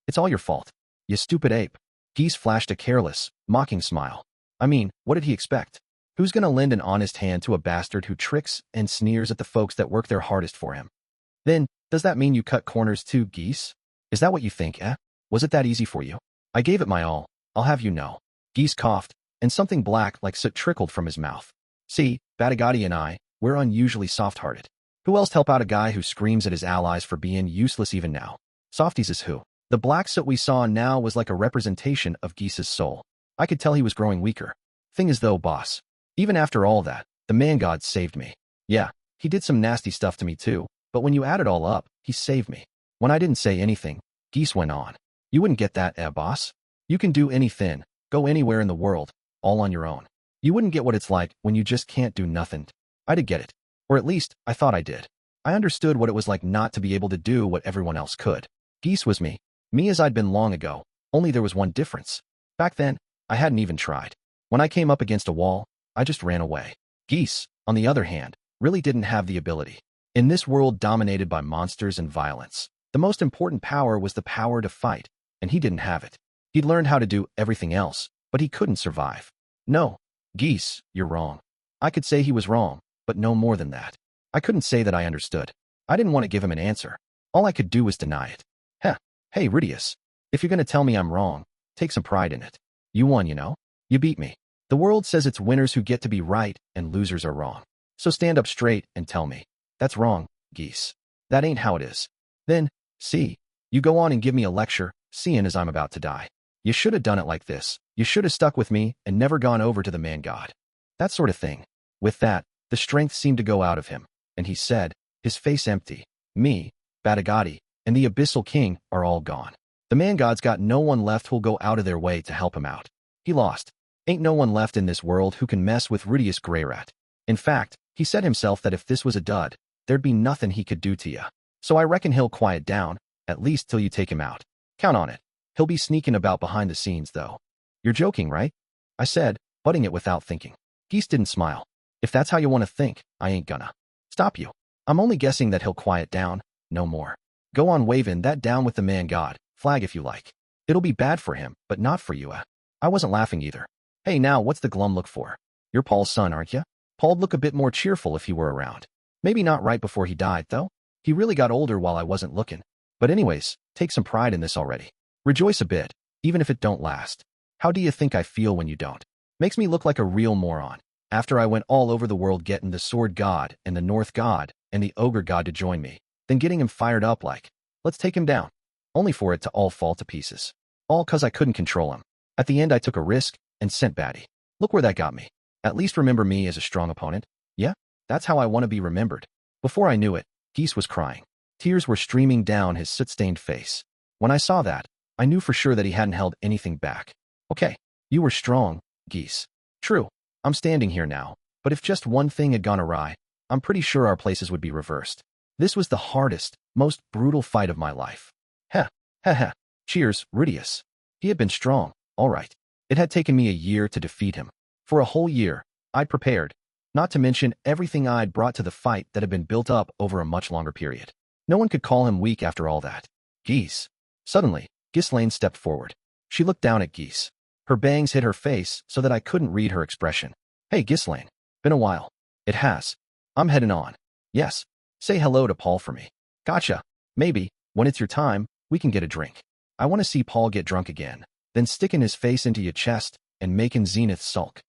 It's all your fault. You stupid ape. Geese flashed a careless, mocking smile. I mean, what did he expect? Who's gonna lend an honest hand to a bastard who tricks and sneers at the folks that work their hardest for him? Then, does that mean you cut corners too, Geese? Is that what you think, eh? Was it that easy for you? I gave it my all, I'll have you know. Geese coughed, and something black like soot trickled from his mouth. See, Batagati and I, we're unusually soft-hearted. Who else help out a guy who screams at his allies for being useless even now? Softies is who? The black soot we saw now was like a representation of Geese's soul. I could tell he was growing weaker. Thing is though, boss, even after all that, the man god saved me. Yeah, he did some nasty stuff to me too, but when you add it all up, he saved me. When I didn't say anything, Geese went on. You wouldn't get that, boss? You can do anything, go anywhere in the world, all on your own. You wouldn't get what it's like when you just can't do nothing. I did get it. Or at least, I thought I did. I understood what it was like not to be able to do what everyone else could. Geese was me. Me as I'd been long ago, only there was one difference. Back then, I hadn't even tried. When I came up against a wall, I just ran away. Geese, on the other hand, really didn't have the ability. In this world dominated by monsters and violence, the most important power was the power to fight, and he didn't have it. He'd learned how to do everything else, but he couldn't survive. No, Geese, you're wrong. I could say he was wrong, but no more than that. I couldn't say that I understood. I didn't want to give him an answer. All I could do was deny it. Heh, hey, Rudeus, if you're going to tell me I'm wrong, take some pride in it. You won, you know? You beat me. The world says it's winners who get to be right and losers are wrong. So stand up straight and tell me. That's wrong, Geese. That ain't how it is. Then, see, you go on and give me a lecture, seeing as I'm about to die. You should have done it like this. You should have stuck with me and never gone over to the man god. That sort of thing. With that, the strength seemed to go out of him, and he said, his face empty, me, Batagati, and the Abyssal King are all gone. The man god's got no one left who'll go out of their way to help him out. He lost. Ain't no one left in this world who can mess with Rudeus Greyrat. In fact, he said himself that if this was a dud, there'd be nothing he could do to ya. So I reckon he'll quiet down, at least till you take him out. Count on it. He'll be sneaking about behind the scenes, though. You're joking, right? I said, butting it without thinking. Geese didn't smile. If that's how you want to think, I ain't gonna stop you. I'm only guessing that he'll quiet down, no more. Go on waving that down with the man god, flag if you like. It'll be bad for him, but not for you. I wasn't laughing either. Hey now, what's the glum look for? You're Paul's son, aren't you? Paul'd look a bit more cheerful if he were around. Maybe not right before he died, though. He really got older while I wasn't looking. But anyways, take some pride in this already. Rejoice a bit, even if it don't last. How do you think I feel when you don't? Makes me look like a real moron. After I went all over the world getting the sword god and the north god and the ogre god to join me, then getting him fired up like, let's take him down. Only for it to all fall to pieces. All 'cause I couldn't control him. At the end I took a risk and sent Batty. Look where that got me. At least remember me as a strong opponent. Yeah, that's how I want to be remembered. Before I knew it, Geese was crying. Tears were streaming down his soot-stained face. When I saw that, I knew for sure that he hadn't held anything back. Okay, you were strong, Geese. True, I'm standing here now, but if just one thing had gone awry, I'm pretty sure our places would be reversed. This was the hardest, most brutal fight of my life. Heh, heh heh. Cheers, Rudeus. He had been strong, all right. It had taken me a year to defeat him. For a whole year, I'd prepared, not to mention everything I'd brought to the fight that had been built up over a much longer period. No one could call him weak after all that. Geese. Suddenly, Ghislaine stepped forward. She looked down at Geese. Her bangs hid her face so that I couldn't read her expression. Hey, Ghislaine. Been a while. It has. I'm heading on. Yes. Say hello to Paul for me. Gotcha. Maybe, when it's your time, we can get a drink. I want to see Paul get drunk again, then sticking his face into your chest and making Zenith sulk.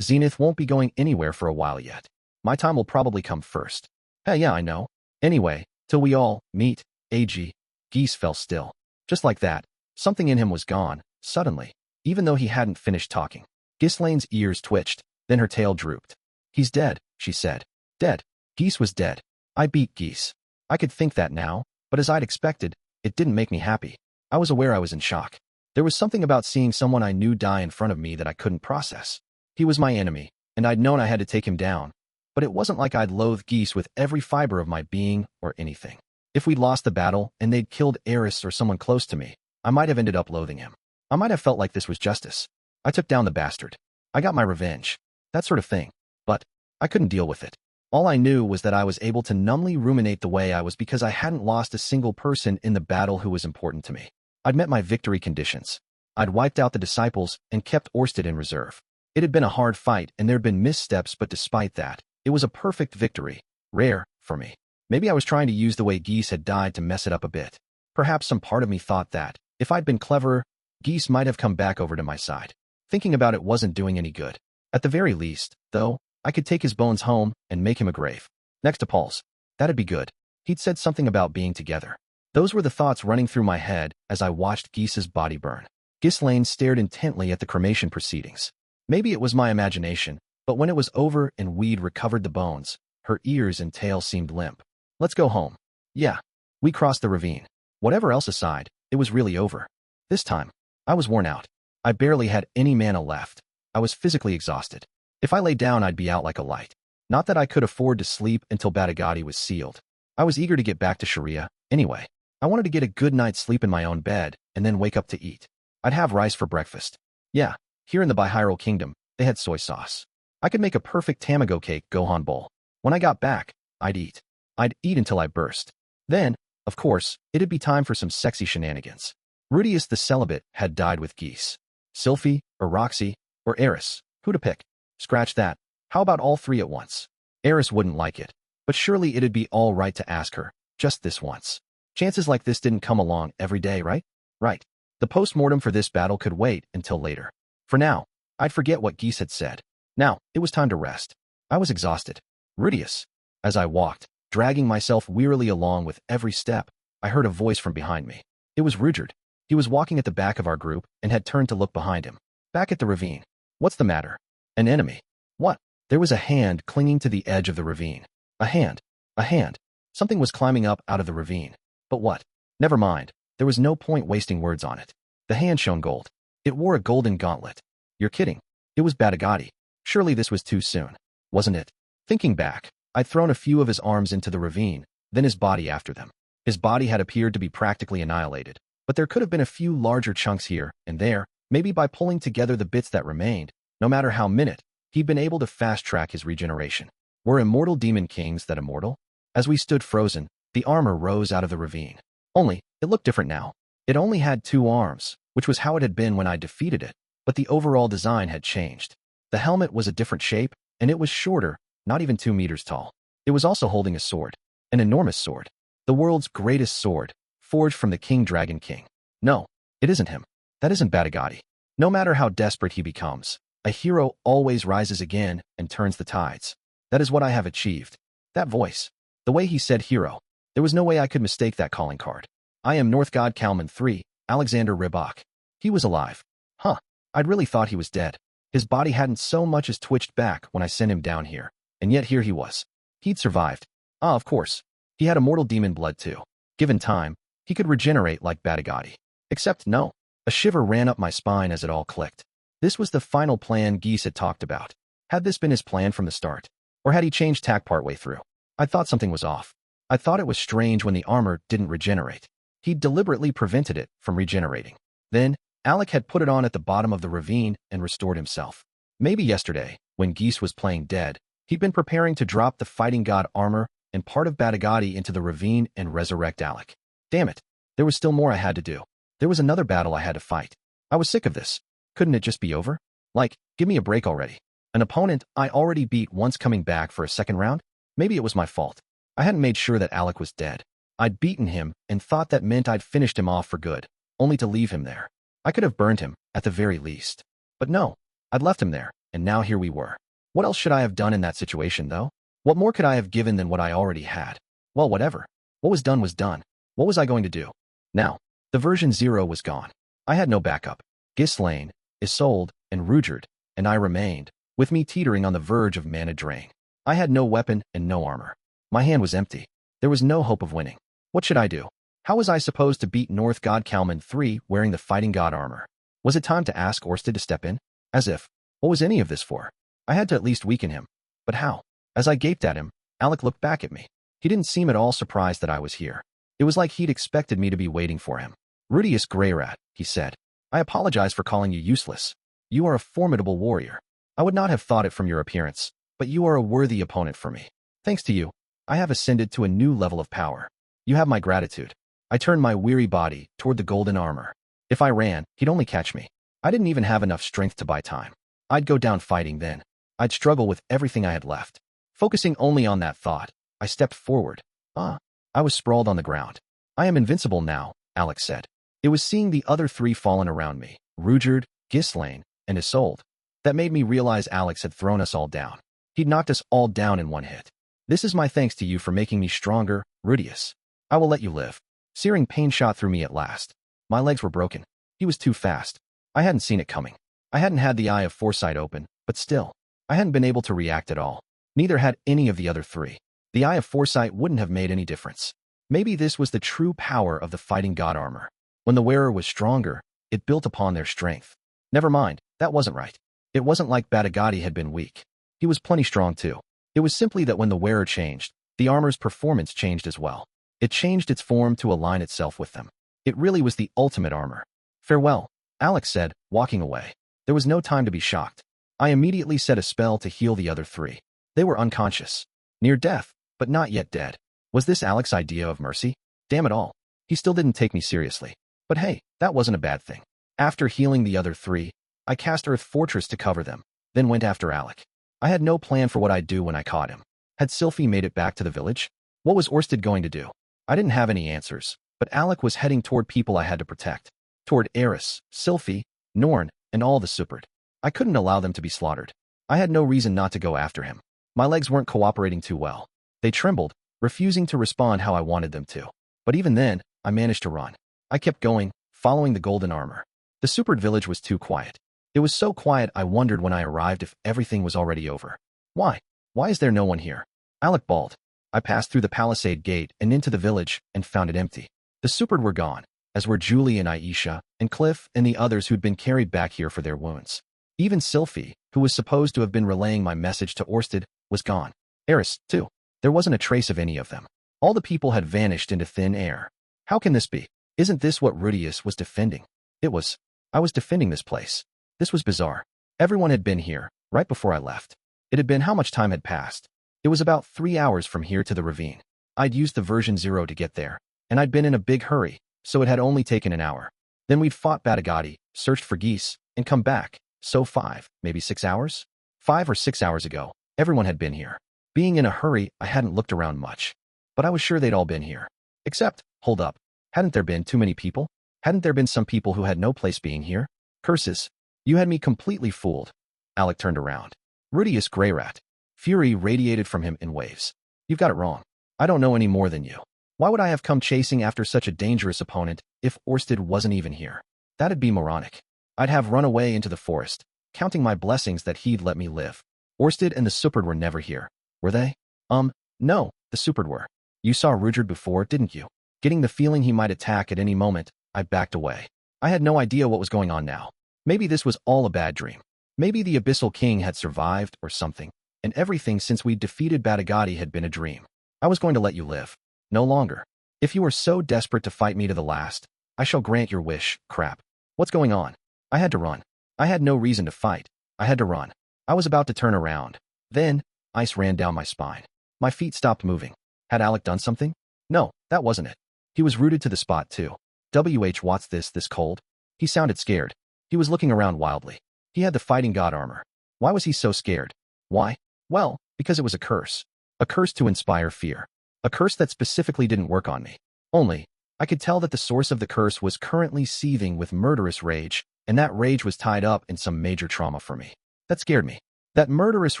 Zenith won't be going anywhere for a while yet. My time will probably come first. Hey, yeah, I know. Anyway, till we all meet, AG. Geese fell still. Just like that, something in him was gone, suddenly, even though he hadn't finished talking. Ghislaine's ears twitched, then her tail drooped. He's dead, she said. Dead. Geese was dead. I beat Geese. I could think that now, but as I'd expected, it didn't make me happy. I was aware I was in shock. There was something about seeing someone I knew die in front of me that I couldn't process. He was my enemy, and I'd known I had to take him down, but it wasn't like I'd loathed Geese with every fiber of my being or anything. If we'd lost the battle and they'd killed Eris or someone close to me, I might have ended up loathing him. I might have felt like this was justice. I took down the bastard. I got my revenge. That sort of thing. But I couldn't deal with it. All I knew was that I was able to numbly ruminate the way I was because I hadn't lost a single person in the battle who was important to me. I'd met my victory conditions. I'd wiped out the disciples and kept Orsted in reserve. It had been a hard fight and there'd been missteps, but despite that, it was a perfect victory. Rare, for me. Maybe I was trying to use the way Geese had died to mess it up a bit. Perhaps some part of me thought that, if I'd been cleverer, Geese might have come back over to my side. Thinking about it wasn't doing any good. At the very least, though, I could take his bones home and make him a grave. Next to Paul's. That'd be good. He'd said something about being together. Those were the thoughts running through my head as I watched Geese's body burn. Ghislaine stared intently at the cremation proceedings. Maybe it was my imagination, but when it was over and we'd recovered the bones, her ears and tail seemed limp. Let's go home. Yeah. We crossed the ravine. Whatever else aside, it was really over. This time, I was worn out. I barely had any mana left. I was physically exhausted. If I lay down, I'd be out like a light. Not that I could afford to sleep until Batagati was sealed. I was eager to get back to Sharia, anyway. I wanted to get a good night's sleep in my own bed, and then wake up to eat. I'd have rice for breakfast. Yeah, here in the Bihyrule Kingdom, they had soy sauce. I could make a perfect tamago cake Gohan bowl. When I got back, I'd eat. I'd eat until I burst. Then, of course, it'd be time for some sexy shenanigans. Rudeus the celibate had died with geese. Sylphiette, or Roxy, or Eris. Who to pick? Scratch that. How about all three at once? Eris wouldn't like it, but surely it'd be all right to ask her, just this once. Chances like this didn't come along every day, right? Right. The post-mortem for this battle could wait until later. For now, I'd forget what Geese had said. Now, it was time to rest. I was exhausted. Rudeus. As I walked, dragging myself wearily along with every step, I heard a voice from behind me. It was Rudeus. He was walking at the back of our group and had turned to look behind him. Back at the ravine. What's the matter? An enemy. What? There was a hand clinging to the edge of the ravine. A hand. A hand. Something was climbing up out of the ravine. But what? Never mind. There was no point wasting words on it. The hand shone gold. It wore a golden gauntlet. You're kidding. It was Batagati. Surely this was too soon. Wasn't it? Thinking back, I'd thrown a few of his arms into the ravine, then his body after them. His body had appeared to be practically annihilated, but there could have been a few larger chunks here and there, maybe by pulling together the bits that remained. No matter how minute, he'd been able to fast-track his regeneration. Were immortal demon kings that immortal? As we stood frozen, the armor rose out of the ravine. Only, it looked different now. It only had 2 arms, which was how it had been when I defeated it, but the overall design had changed. The helmet was a different shape, and it was shorter, not even 2 meters tall. It was also holding a sword. An enormous sword. The world's greatest sword, forged from the King Dragon King. No, it isn't him. That isn't Batagati. No matter how desperate he becomes, a hero always rises again and turns the tides. That is what I have achieved. That voice. The way he said hero. There was no way I could mistake that calling card. I am North God Kalman III, Alexander Rybak. He was alive. Huh. I'd really thought he was dead. His body hadn't so much as twitched back when I sent him down here. And yet here he was. He'd survived. Ah, of course. He had immortal demon blood too. Given time, he could regenerate like Batagati. Except no. A shiver ran up my spine as it all clicked. This was the final plan Geese had talked about. Had this been his plan from the start? Or had he changed tack partway through? I thought something was off. I thought it was strange when the armor didn't regenerate. He'd deliberately prevented it from regenerating. Then, Alec had put it on at the bottom of the ravine and restored himself. Maybe yesterday, when Geese was playing dead, he'd been preparing to drop the fighting god armor and part of Batagati into the ravine and resurrect Alec. Damn it. There was still more I had to do. There was another battle I had to fight. I was sick of this. Couldn't it just be over? Like, give me a break already. An opponent I already beat once coming back for a second round? Maybe it was my fault. I hadn't made sure that Alec was dead. I'd beaten him and thought that meant I'd finished him off for good, only to leave him there. I could have burned him, at the very least. But no, I'd left him there, and now here we were. What else should I have done in that situation, though? What more could I have given than what I already had? Well, whatever. What was done was done. What was I going to do? Now, the version 0 was gone. I had no backup. Ghislaine, Isolde, and Rudeus, and I remained, with me teetering on the verge of mana drain. I had no weapon and no armor. My hand was empty. There was no hope of winning. What should I do? How was I supposed to beat North God Kalman III wearing the fighting god armor? Was it time to ask Orsted to step in? As if. What was any of this for? I had to at least weaken him. But how? As I gaped at him, Alec looked back at me. He didn't seem at all surprised that I was here. It was like he'd expected me to be waiting for him. Rudeus Greyrat, he said. I apologize for calling you useless. You are a formidable warrior. I would not have thought it from your appearance, but you are a worthy opponent for me. Thanks to you, I have ascended to a new level of power. You have my gratitude. I turned my weary body toward the golden armor. If I ran, he'd only catch me. I didn't even have enough strength to buy time. I'd go down fighting then. I'd struggle with everything I had left. Focusing only on that thought, I stepped forward. I was sprawled on the ground. I am invincible now, Alex said. It was seeing the other 3 fallen around me, Rudeus, Ghislaine, and Isolde, that made me realize Alex had thrown us all down. He'd knocked us all down in one hit. This is my thanks to you for making me stronger, Rudeus. I will let you live. Searing pain shot through me at last. My legs were broken. He was too fast. I hadn't seen it coming. I hadn't had the eye of foresight open, but still, I hadn't been able to react at all. Neither had any of the other 3. The eye of foresight wouldn't have made any difference. Maybe this was the true power of the fighting god armor. When the wearer was stronger, it built upon their strength. Never mind, that wasn't right. It wasn't like Batagati had been weak. He was plenty strong too. It was simply that when the wearer changed, the armor's performance changed as well. It changed its form to align itself with them. It really was the ultimate armor. Farewell, Alex said, walking away. There was no time to be shocked. I immediately set a spell to heal the other three. They were unconscious. Near death, but not yet dead. Was this Alex's idea of mercy? Damn it all. He still didn't take me seriously. But hey, that wasn't a bad thing. After healing the other three, I cast Earth Fortress to cover them, then went after Alec. I had no plan for what I'd do when I caught him. Had Sylphie made it back to the village? What was Orsted going to do? I didn't have any answers, but Alec was heading toward people I had to protect. Toward Eris, Sylphie, Norn, and all the Superd. I couldn't allow them to be slaughtered. I had no reason not to go after him. My legs weren't cooperating too well. They trembled, refusing to respond how I wanted them to. But even then, I managed to run. I kept going, following the golden armor. The Superd village was too quiet. It was so quiet I wondered when I arrived if everything was already over. Why? Why is there no one here? Alec bawled. I passed through the palisade gate and into the village and found it empty. The Superd were gone, as were Julie and Aisha, and Cliff and the others who'd been carried back here for their wounds. Even Sylphie, who was supposed to have been relaying my message to Orsted, was gone. Eris, too. There wasn't a trace of any of them. All the people had vanished into thin air. How can this be? Isn't this what Rudeus was defending? It was. I was defending this place. This was bizarre. Everyone had been here, right before I left. It had been how much time had passed. It was about 3 hours from here to the ravine. I'd used the version 0 to get there, and I'd been in a big hurry, so it had only taken an hour. Then we'd fought Batagati, searched for geese, and come back. So 5, maybe 6 hours? 5 or 6 hours ago, everyone had been here. Being in a hurry, I hadn't looked around much. But I was sure they'd all been here. Except, hold up, hadn't there been too many people? Hadn't there been some people who had no place being here? Curses. You had me completely fooled. Alec turned around. Rudeus Greyrat. Fury radiated from him in waves. You've got it wrong. I don't know any more than you. Why would I have come chasing after such a dangerous opponent if Orsted wasn't even here? That'd be moronic. I'd have run away into the forest, counting my blessings that he'd let me live. Orsted and the Superd were never here. Were they? No, the Superd were. You saw Rudeus before, didn't you? Getting the feeling he might attack at any moment, I backed away. I had no idea what was going on now. Maybe this was all a bad dream. Maybe the Abyssal King had survived or something, and everything since we'd defeated Batagati had been a dream. I was going to let you live. No longer. If you are so desperate to fight me to the last, I shall grant your wish. Crap. What's going on? I had to run. I had no reason to fight. I had to run. I was about to turn around. Then, ice ran down my spine. My feet stopped moving. Had Alec done something? No, that wasn't it. He was rooted to the spot too. What's this cold? He sounded scared. He was looking around wildly. He had the fighting god armor. Why was he so scared? Why? Well, because it was a curse. A curse to inspire fear. A curse that specifically didn't work on me. Only, I could tell that the source of the curse was currently seething with murderous rage, and that rage was tied up in some major trauma for me. That scared me. That murderous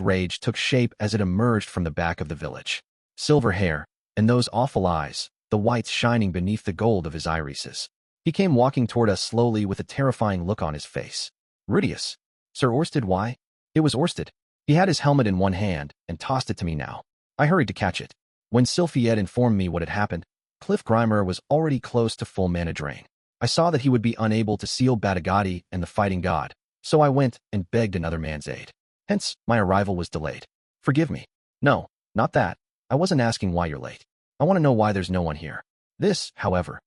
rage took shape as it emerged from the back of the village. Silver hair, and those awful eyes, the whites shining beneath the gold of his irises. He came walking toward us slowly with a terrifying look on his face. Rudeus. Sir Orsted, why? It was Orsted. He had his helmet in one hand and tossed it to me now. I hurried to catch it. When Sylphiette informed me what had happened, Cliff Grimer was already close to full mana drain. I saw that he would be unable to seal Batagati and the fighting god, so I went and begged another man's aid. Hence, my arrival was delayed. Forgive me. No, not that. I wasn't asking why you're late. I want to know why there's no one here. This, however,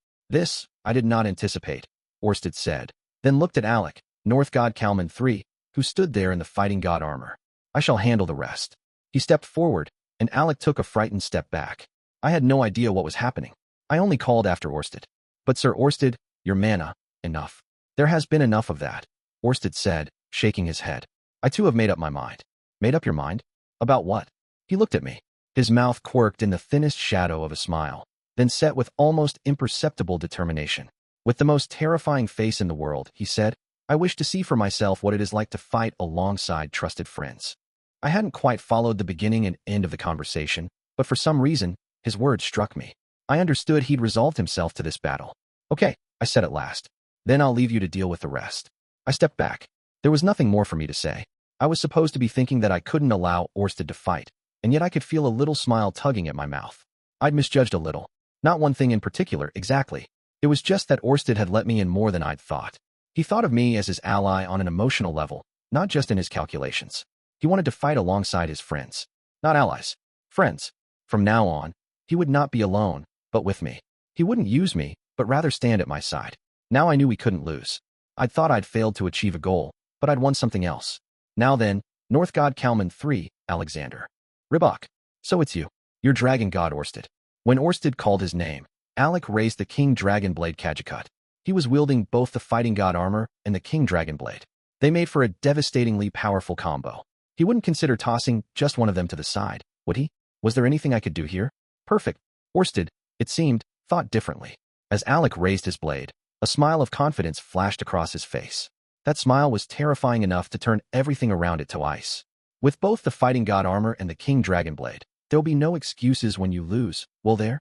I did not anticipate, Orsted said, then looked at Alec, North God Kalman III, who stood there in the fighting god armor. I shall handle the rest. He stepped forward, and Alec took a frightened step back. I had no idea what was happening. I only called after Orsted. But Sir Orsted, your mana, enough. There has been enough of that, Orsted said, shaking his head. I too have made up my mind. Made up your mind? About what? He looked at me. His mouth quirked in the thinnest shadow of a smile, then set with almost imperceptible determination. With the most terrifying face in the world, he said, I wish to see for myself what it is like to fight alongside trusted friends. I hadn't quite followed the beginning and end of the conversation, but for some reason, his words struck me. I understood he'd resolved himself to this battle. Okay, I said at last. Then I'll leave you to deal with the rest. I stepped back. There was nothing more for me to say. I was supposed to be thinking that I couldn't allow Orsted to fight, and yet I could feel a little smile tugging at my mouth. I'd misjudged a little. Not one thing in particular, exactly. It was just that Orsted had let me in more than I'd thought. He thought of me as his ally on an emotional level, not just in his calculations. He wanted to fight alongside his friends. Not allies. Friends. From now on, he would not be alone, but with me. He wouldn't use me, but rather stand at my side. Now I knew we couldn't lose. I'd thought I'd failed to achieve a goal, but I'd won something else. Now then, North God Kalman 3, Alexander. Ribok. So it's you. You're Dragon God Orsted. When Orsted called his name, Alec raised the King Dragon Blade Kajikut. He was wielding both the Fighting God armor and the King Dragon Blade. They made for a devastatingly powerful combo. He wouldn't consider tossing just one of them to the side, would he? Was there anything I could do here? Perfect. Orsted, it seemed, thought differently. As Alec raised his blade, a smile of confidence flashed across his face. That smile was terrifying enough to turn everything around it to ice. With both the Fighting God armor and the King Dragon Blade, there'll be no excuses when you lose, will there?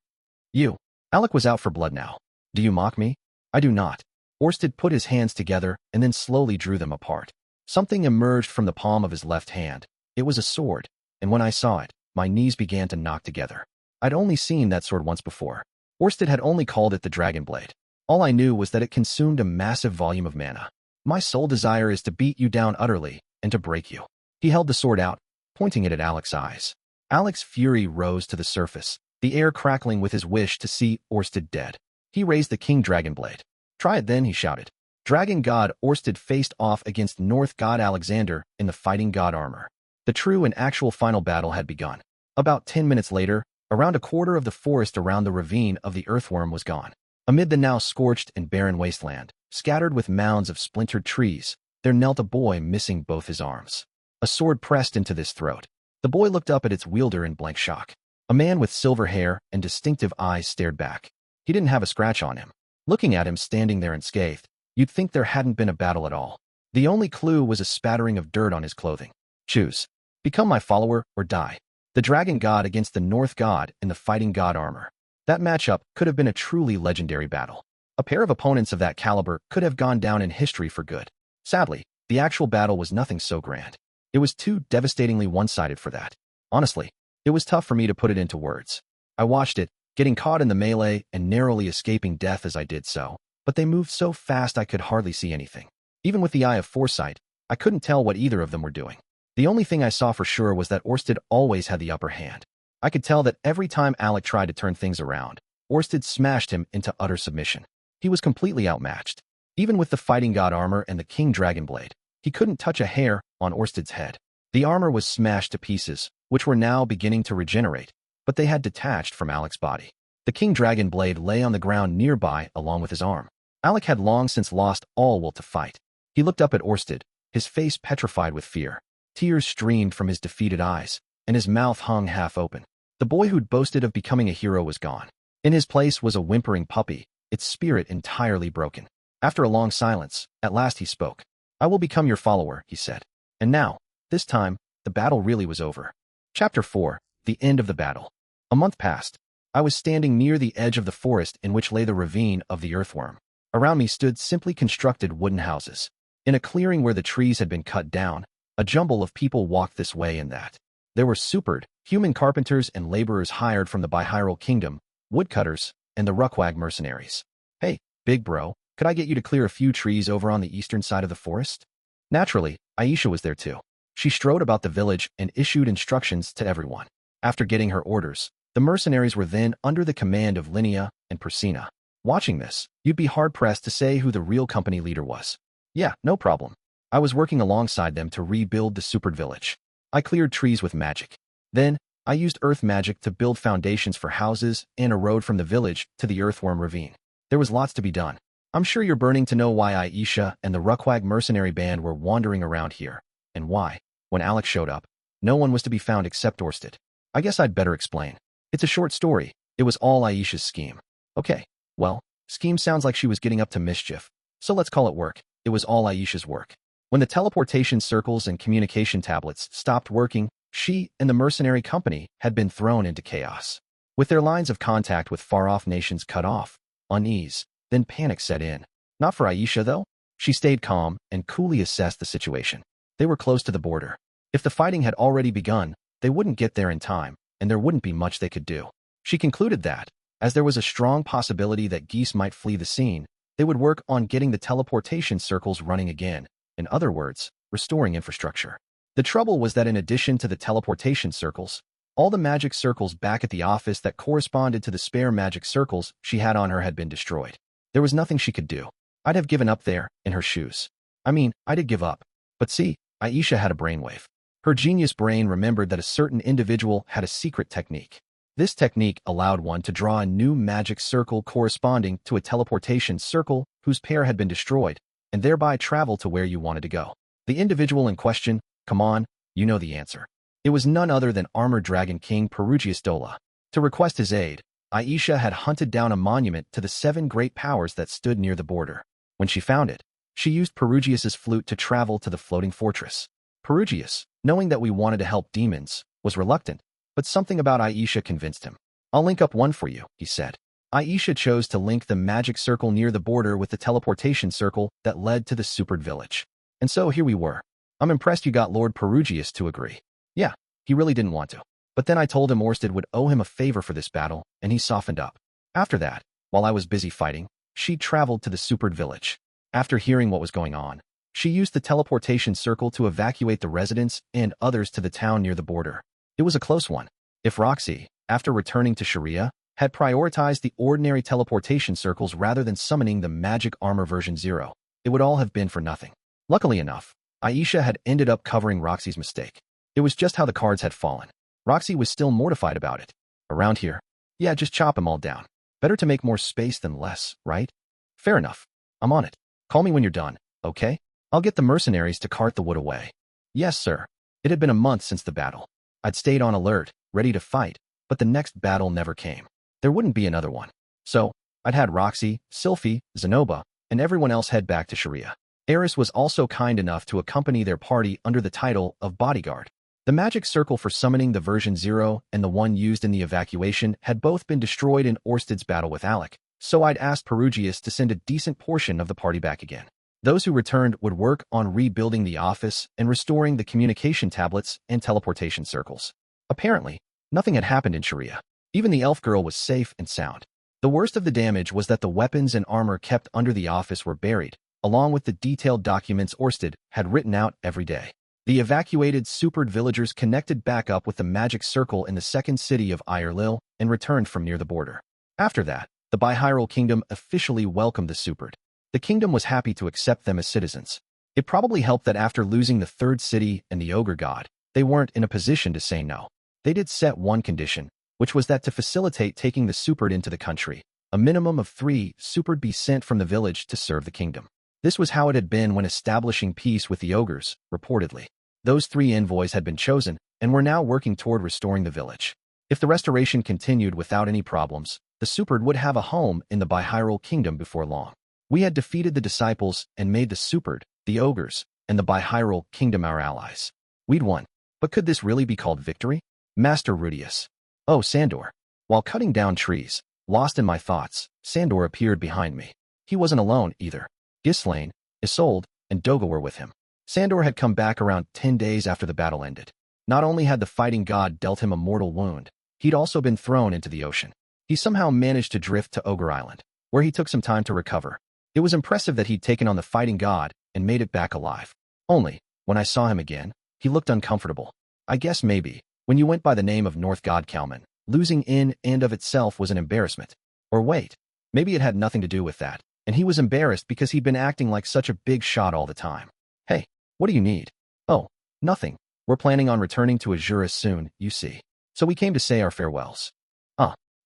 You. Alec was out for blood now. Do you mock me? I do not. Orsted put his hands together and then slowly drew them apart. Something emerged from the palm of his left hand. It was a sword, and when I saw it, my knees began to knock together. I'd only seen that sword once before. Orsted had only called it the Dragon Blade. All I knew was that it consumed a massive volume of mana. My sole desire is to beat you down utterly and to break you. He held the sword out, pointing it at Alec's eyes. Alec's fury rose to the surface, the air crackling with his wish to see Orsted dead. He raised the King Dragon Blade. Try it then, he shouted. Dragon God Orsted faced off against North God Alexander in the Fighting God armor. The true and actual final battle had begun. About 10 minutes later, around a quarter of the forest around the ravine of the earthworm was gone. Amid the now scorched and barren wasteland, scattered with mounds of splintered trees, there knelt a boy missing both his arms. A sword pressed into his throat. The boy looked up at its wielder in blank shock. A man with silver hair and distinctive eyes stared back. He didn't have a scratch on him. Looking at him standing there unscathed, you'd think there hadn't been a battle at all. The only clue was a spattering of dirt on his clothing. Choose. Become my follower or die. The Dragon God against the North God in the Fighting God armor. That matchup could have been a truly legendary battle. A pair of opponents of that caliber could have gone down in history for good. Sadly, the actual battle was nothing so grand. It was too devastatingly one-sided for that. Honestly, it was tough for me to put it into words. I watched it, getting caught in the melee and narrowly escaping death as I did so, but they moved so fast I could hardly see anything. Even with the eye of foresight, I couldn't tell what either of them were doing. The only thing I saw for sure was that Orsted always had the upper hand. I could tell that every time Alec tried to turn things around, Orsted smashed him into utter submission. He was completely outmatched. Even with the Fighting God armor and the King Dragon Blade, he couldn't touch a hair on Orsted's head. The armor was smashed to pieces, which were now beginning to regenerate, but they had detached from Alec's body. The King Dragon Blade lay on the ground nearby along with his arm. Alec had long since lost all will to fight. He looked up at Orsted, his face petrified with fear. Tears streamed from his defeated eyes, and his mouth hung half open. The boy who'd boasted of becoming a hero was gone. In his place was a whimpering puppy, its spirit entirely broken. After a long silence, at last he spoke. I will become your follower, he said. And now, this time, the battle really was over. Chapter 4. The End of the Battle. A month passed. I was standing near the edge of the forest in which lay the ravine of the earthworm. Around me stood simply constructed wooden houses. In a clearing where the trees had been cut down, a jumble of people walked this way and that. There were supered, human carpenters and laborers hired from the Bihyrule Kingdom, woodcutters, and the Rukwag mercenaries. Hey, big bro, could I get you to clear a few trees over on the eastern side of the forest? Naturally, Aisha was there too. She strode about the village and issued instructions to everyone. After getting her orders, the mercenaries were then under the command of Linnea and Persina. Watching this, you'd be hard-pressed to say who the real company leader was. Yeah, no problem. I was working alongside them to rebuild the supered village. I cleared trees with magic. Then, I used earth magic to build foundations for houses and a road from the village to the earthworm ravine. There was lots to be done. I'm sure you're burning to know why Aisha and the Rukwag mercenary band were wandering around here, and why, when Alec showed up, no one was to be found except Orsted. I guess I'd better explain. It's a short story. It was all Aisha's scheme. Okay, well, scheme sounds like she was getting up to mischief, so let's call it work. It was all Aisha's work. When the teleportation circles and communication tablets stopped working, she and the mercenary company had been thrown into chaos. With their lines of contact with far-off nations cut off, unease, then panic set in. Not for Aisha, though. She stayed calm and coolly assessed the situation. They were close to the border. If the fighting had already begun, they wouldn't get there in time, and there wouldn't be much they could do. She concluded that, as there was a strong possibility that geese might flee the scene, they would work on getting the teleportation circles running again. In other words, restoring infrastructure. The trouble was that in addition to the teleportation circles, all the magic circles back at the office that corresponded to the spare magic circles she had on her had been destroyed. There was nothing she could do. I'd have given up there, in her shoes. I mean, I did give up. But see, Aisha had a brainwave. Her genius brain remembered that a certain individual had a secret technique. This technique allowed one to draw a new magic circle corresponding to a teleportation circle whose pair had been destroyed, and thereby travel to where you wanted to go. The individual in question, come on, you know the answer. It was none other than Armored Dragon King Perugius Dola. To request his aid, Aisha had hunted down a monument to the 7 great powers that stood near the border. When she found it, she used Perugius's flute to travel to the floating fortress. Perugius, knowing that we wanted to help demons, was reluctant, but something about Aisha convinced him. I'll link up one for you, he said. Aisha chose to link the magic circle near the border with the teleportation circle that led to the supered village. And so here we were. I'm impressed you got Lord Perugius to agree. Yeah, he really didn't want to. But then I told him Orsted would owe him a favor for this battle, and he softened up. After that, while I was busy fighting, she traveled to the supered village. After hearing what was going on, she used the teleportation circle to evacuate the residents and others to the town near the border. It was a close one. If Roxy, after returning to Sharia, had prioritized the ordinary teleportation circles rather than summoning the magic armor version 0, it would all have been for nothing. Luckily enough, Aisha had ended up covering Roxy's mistake. It was just how the cards had fallen. Roxy was still mortified about it. Around here, yeah, just chop them all down. Better to make more space than less, right? Fair enough. I'm on it. Call me when you're done, okay? I'll get the mercenaries to cart the wood away. Yes, sir. It had been a month since the battle. I'd stayed on alert, ready to fight, but the next battle never came. There wouldn't be another one. So, I'd had Roxy, Sylphiette, Zenoba, and everyone else head back to Sharia. Eris was also kind enough to accompany their party under the title of bodyguard. The magic circle for summoning the version 0 and the one used in the evacuation had both been destroyed in Orsted's battle with Alec, so I'd asked Perugius to send a decent portion of the party back again. Those who returned would work on rebuilding the office and restoring the communication tablets and teleportation circles. Apparently, nothing had happened in Sharia. Even the elf girl was safe and sound. The worst of the damage was that the weapons and armor kept under the office were buried, along with the detailed documents Orsted had written out every day. The evacuated supered villagers connected back up with the magic circle in the second city of Irelil and returned from near the border. After that, the Bihyrule Kingdom officially welcomed the supered. The kingdom was happy to accept them as citizens. It probably helped that after losing the third city and the ogre god, they weren't in a position to say no. They did set one condition, which was that to facilitate taking the supered into the country, a minimum of 3 supered be sent from the village to serve the kingdom. This was how it had been when establishing peace with the ogres, reportedly. Those 3 envoys had been chosen and were now working toward restoring the village. If the restoration continued without any problems, the supered would have a home in the Bihyrule Kingdom before long. We had defeated the disciples and made the supered, the ogres, and the Bihyrule Kingdom our allies. We'd won. But could this really be called victory? Master Rudeus. Oh, Sandor. While cutting down trees, lost in my thoughts, Sandor appeared behind me. He wasn't alone, either. Ghislaine, Isolde, and Doga were with him. Sandor had come back around 10 days after the battle ended. Not only had the fighting god dealt him a mortal wound, he'd also been thrown into the ocean. He somehow managed to drift to Ogre Island, where he took some time to recover. It was impressive that he'd taken on the fighting god and made it back alive. Only, when I saw him again, he looked uncomfortable. I guess maybe, when you went by the name of North God Kalman, losing in and of itself was an embarrassment. Or wait, maybe it had nothing to do with that, and he was embarrassed because he'd been acting like such a big shot all the time. Hey, what do you need? Oh, nothing. We're planning on returning to Azuris soon, you see. So we came to say our farewells.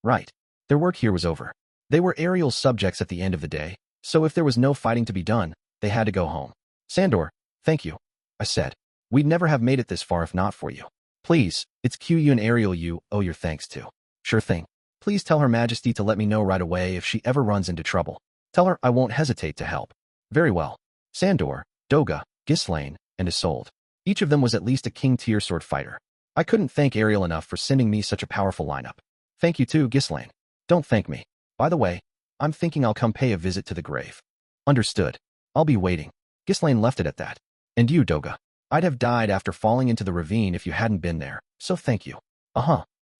Right. Their work here was over. They were Ariel's subjects at the end of the day, so if there was no fighting to be done, they had to go home. Sandor, thank you, I said. We'd never have made it this far if not for you. Please, it's you and Ariel you owe your thanks to. Sure thing. Please tell Her Majesty to let me know right away if she ever runs into trouble. Tell her I won't hesitate to help. Very well. Sandor, Doga, Ghislaine, and Isolde. Each of them was at least a king-tier sword fighter. I couldn't thank Ariel enough for sending me such a powerful lineup. Thank you too, Ghislaine. Don't thank me. By the way, I'm thinking I'll come pay a visit to the grave. Understood. I'll be waiting. Ghislaine left it at that. And you, Doga. I'd have died after falling into the ravine if you hadn't been there, so thank you.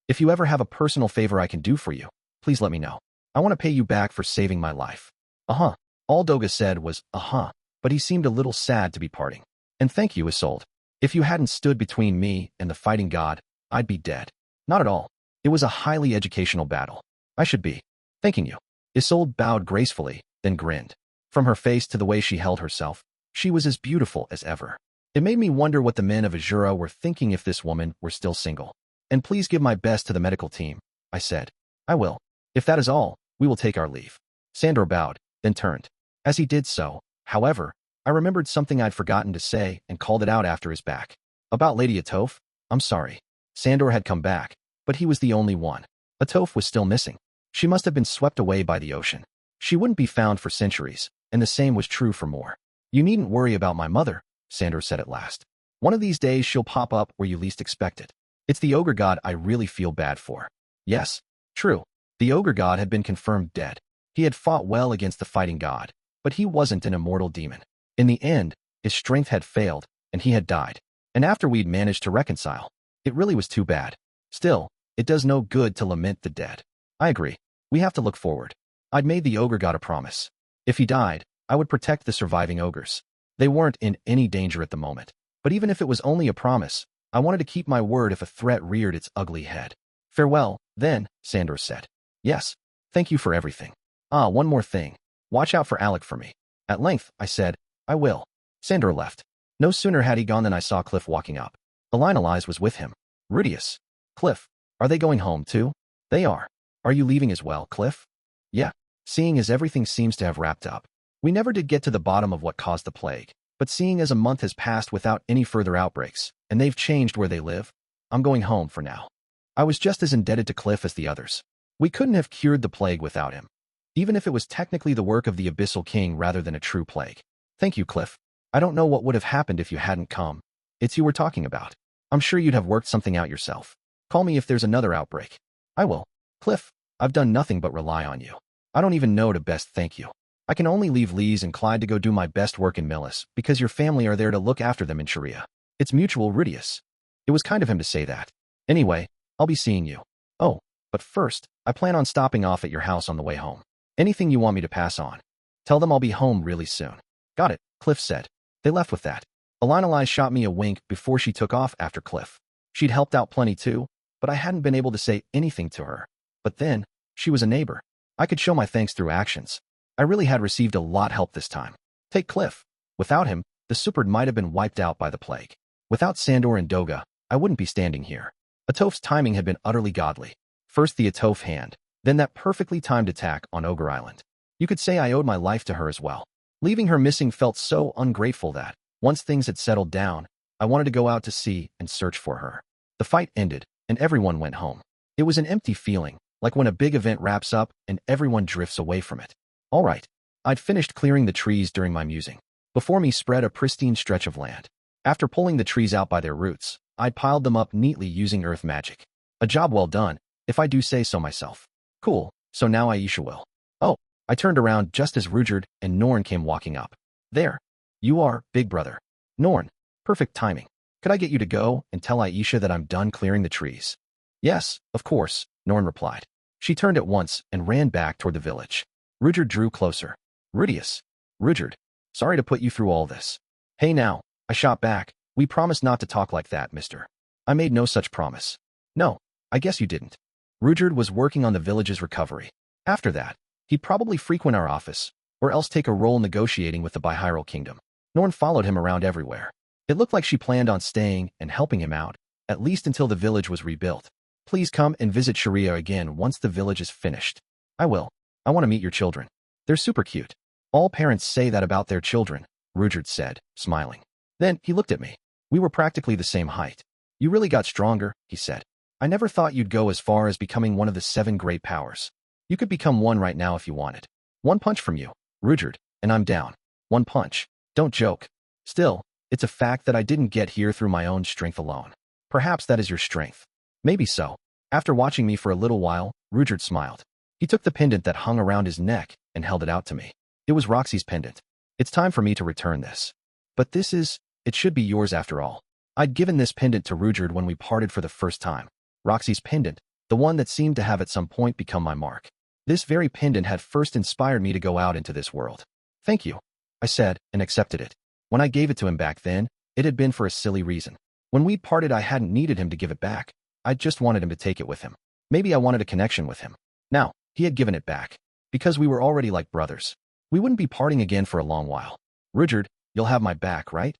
If you ever have a personal favor I can do for you, please let me know. I want to pay you back for saving my life. All Doga said was, but he seemed a little sad to be parting. And thank you, Isolde. If you hadn't stood between me and the fighting god, I'd be dead. Not at all. It was a highly educational battle. I should be thanking you. Isolde bowed gracefully, then grinned. From her face to the way she held herself, she was as beautiful as ever. It made me wonder what the men of Azura were thinking if this woman were still single. And please give my best to the medical team, I said. I will. If that is all, we will take our leave. Sandor bowed, then turned. As he did so, however, I remembered something I'd forgotten to say and called it out after his back. About Lady Atoph? I'm sorry. Sandor had come back, but he was the only one. Atoph was still missing. She must have been swept away by the ocean. She wouldn't be found for centuries, and the same was true for more. You needn't worry about my mother, Sandor said at last. One of these days she'll pop up where you least expect it. It's the ogre god I really feel bad for. Yes, true. The ogre god had been confirmed dead. He had fought well against the fighting god, but he wasn't an immortal demon. In the end, his strength had failed, and he had died. And after we'd managed to reconcile, it really was too bad. Still, it does no good to lament the dead. I agree. We have to look forward. I'd made the ogre god a promise. If he died, I would protect the surviving ogres. They weren't in any danger at the moment. But even if it was only a promise, I wanted to keep my word if a threat reared its ugly head. Farewell, then, Sandor said. Yes, thank you for everything. Ah, one more thing. Watch out for Alec for me. At length, I said, I will. Sandor left. No sooner had he gone than I saw Cliff walking up. Elinalise was with him. Rudeus. Cliff, are they going home too? They are. Are you leaving as well, Cliff? Yeah. Seeing as everything seems to have wrapped up. We never did get to the bottom of what caused the plague, but seeing as a month has passed without any further outbreaks, and they've changed where they live, I'm going home for now. I was just as indebted to Cliff as the others. We couldn't have cured the plague without him, even if it was technically the work of the Abyssal King rather than a true plague. Thank you, Cliff. I don't know what would have happened if you hadn't come. It's you we're talking about. I'm sure you'd have worked something out yourself. Call me if there's another outbreak. I will. Cliff, I've done nothing but rely on you. I don't even know to best thank you. I can only leave Lise and Clyde to go do my best work in Millis because your family are there to look after them in Sharia. It's mutual, Rudeus. It was kind of him to say that. Anyway, I'll be seeing you. Oh, but first, I plan on stopping off at your house on the way home. Anything you want me to pass on? Tell them I'll be home really soon. Got it, Cliff said. They left with that. Elinalise shot me a wink before she took off after Cliff. She'd helped out plenty too, but I hadn't been able to say anything to her. But then, she was a neighbor. I could show my thanks through actions. I really had received a lot help this time. Take Cliff. Without him, the Superd might have been wiped out by the plague. Without Sandor and Doga, I wouldn't be standing here. Atoph's timing had been utterly godly. First the Atoph hand, then that perfectly timed attack on Ogre Island. You could say I owed my life to her as well. Leaving her missing felt so ungrateful that, once things had settled down, I wanted to go out to sea and search for her. The fight ended, and everyone went home. It was an empty feeling, like when a big event wraps up and everyone drifts away from it. All right. I'd finished clearing the trees during my musing. Before me spread a pristine stretch of land. After pulling the trees out by their roots, I'd piled them up neatly using earth magic. A job well done, if I do say so myself. Cool, so now Aisha will. Oh, I turned around just as Rudeus and Norn came walking up. There. You are, big brother. Norn. Perfect timing. Could I get you to go and tell Aisha that I'm done clearing the trees? Yes, of course, Norn replied. She turned at once and ran back toward the village. Rudeus drew closer. Rudeus. Rudeus. Sorry to put you through all this. Hey now, I shot back. We promised not to talk like that, mister. I made no such promise. No, I guess you didn't. Rudeus was working on the village's recovery. After that, he'd probably frequent our office, or else take a role negotiating with the Bihyrule Kingdom. Norn followed him around everywhere. It looked like she planned on staying and helping him out, at least until the village was rebuilt. Please come and visit Sharia again once the village is finished. I will. I want to meet your children. They're super cute. All parents say that about their children, Rudeus said, smiling. Then he looked at me. We were practically the same height. You really got stronger, he said. I never thought you'd go as far as becoming one of the 7 great powers. You could become one right now if you wanted. One punch from you, Rudeus, and I'm down. One punch. Don't joke. Still, it's a fact that I didn't get here through my own strength alone. Perhaps that is your strength. Maybe so. After watching me for a little while, Rudeus smiled. He took the pendant that hung around his neck and held it out to me. It was Roxy's pendant. It's time for me to return this. But it should be yours after all. I'd given this pendant to Rudeus when we parted for the first time. Roxy's pendant, the one that seemed to have at some point become my mark. This very pendant had first inspired me to go out into this world. Thank you, I said, and accepted it. When I gave it to him back then, it had been for a silly reason. When we'd parted, I hadn't needed him to give it back. I just wanted him to take it with him. Maybe I wanted a connection with him. Now, he had given it back. Because we were already like brothers. We wouldn't be parting again for a long while. Rudyard, you'll have my back, right?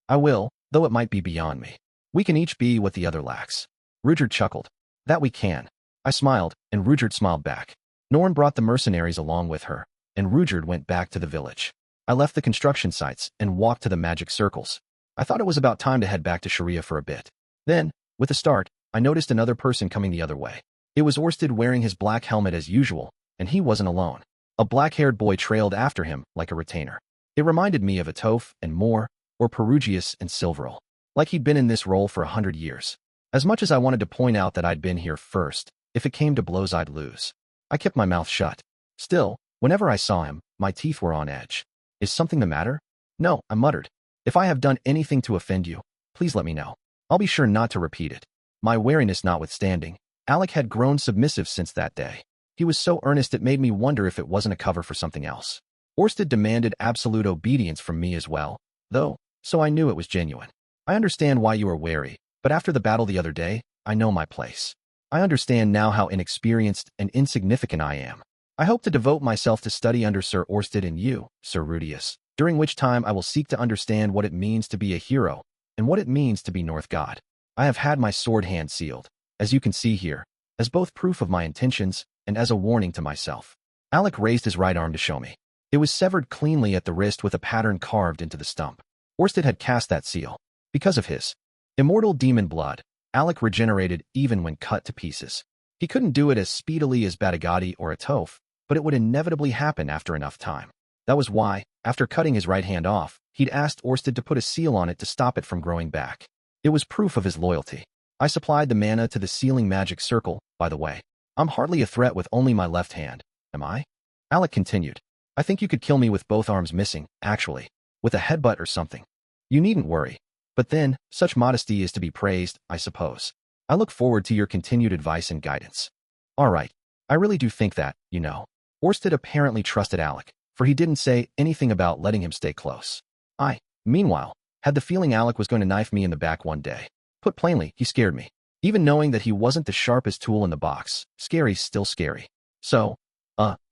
I will, though it might be beyond me. We can each be what the other lacks. Rudyard chuckled. That we can. I smiled, and Rudyard smiled back. Norn brought the mercenaries along with her, and Rudyard went back to the village. I left the construction sites and walked to the magic circles. I thought it was about time to head back to Sharia for a bit. Then, with a start, I noticed another person coming the other way. It was Orsted wearing his black helmet as usual, and he wasn't alone. A black-haired boy trailed after him like a retainer. It reminded me of Atoph and Moore, or Perugius and Silveril, like he'd been in this role for 100 years. As much as I wanted to point out that I'd been here first, if it came to blows I'd lose. I kept my mouth shut. Still, whenever I saw him, my teeth were on edge. Is something the matter? No, I muttered. If I have done anything to offend you, please let me know. I'll be sure not to repeat it. My wariness notwithstanding, Alec had grown submissive since that day. He was so earnest it made me wonder if it wasn't a cover for something else. Orsted demanded absolute obedience from me as well, though, so I knew it was genuine. I understand why you are wary, but after the battle the other day, I know my place. I understand now how inexperienced and insignificant I am. I hope to devote myself to study under Sir Orsted and you, Sir Rudeus, during which time I will seek to understand what it means to be a hero and what it means to be North God. I have had my sword hand sealed, as you can see here, as both proof of my intentions and as a warning to myself. Alec raised his right arm to show me. It was severed cleanly at the wrist with a pattern carved into the stump. Orsted had cast that seal. Because of his immortal demon blood, Alec regenerated even when cut to pieces. He couldn't do it as speedily as Batigati or Atoph, but it would inevitably happen after enough time. That was why, after cutting his right hand off, he'd asked Orsted to put a seal on it to stop it from growing back. It was proof of his loyalty. I supplied the mana to the sealing magic circle, by the way. I'm hardly a threat with only my left hand, am I? Alec continued. I think you could kill me with both arms missing, actually. With a headbutt or something. You needn't worry. But then, such modesty is to be praised, I suppose. I look forward to your continued advice and guidance. All right. I really do think that, you know. Orsted apparently trusted Alec, for he didn't say anything about letting him stay close. I, meanwhile, had the feeling Alec was going to knife me in the back one day. Put plainly, he scared me. Even knowing that he wasn't the sharpest tool in the box, scary's still scary. So,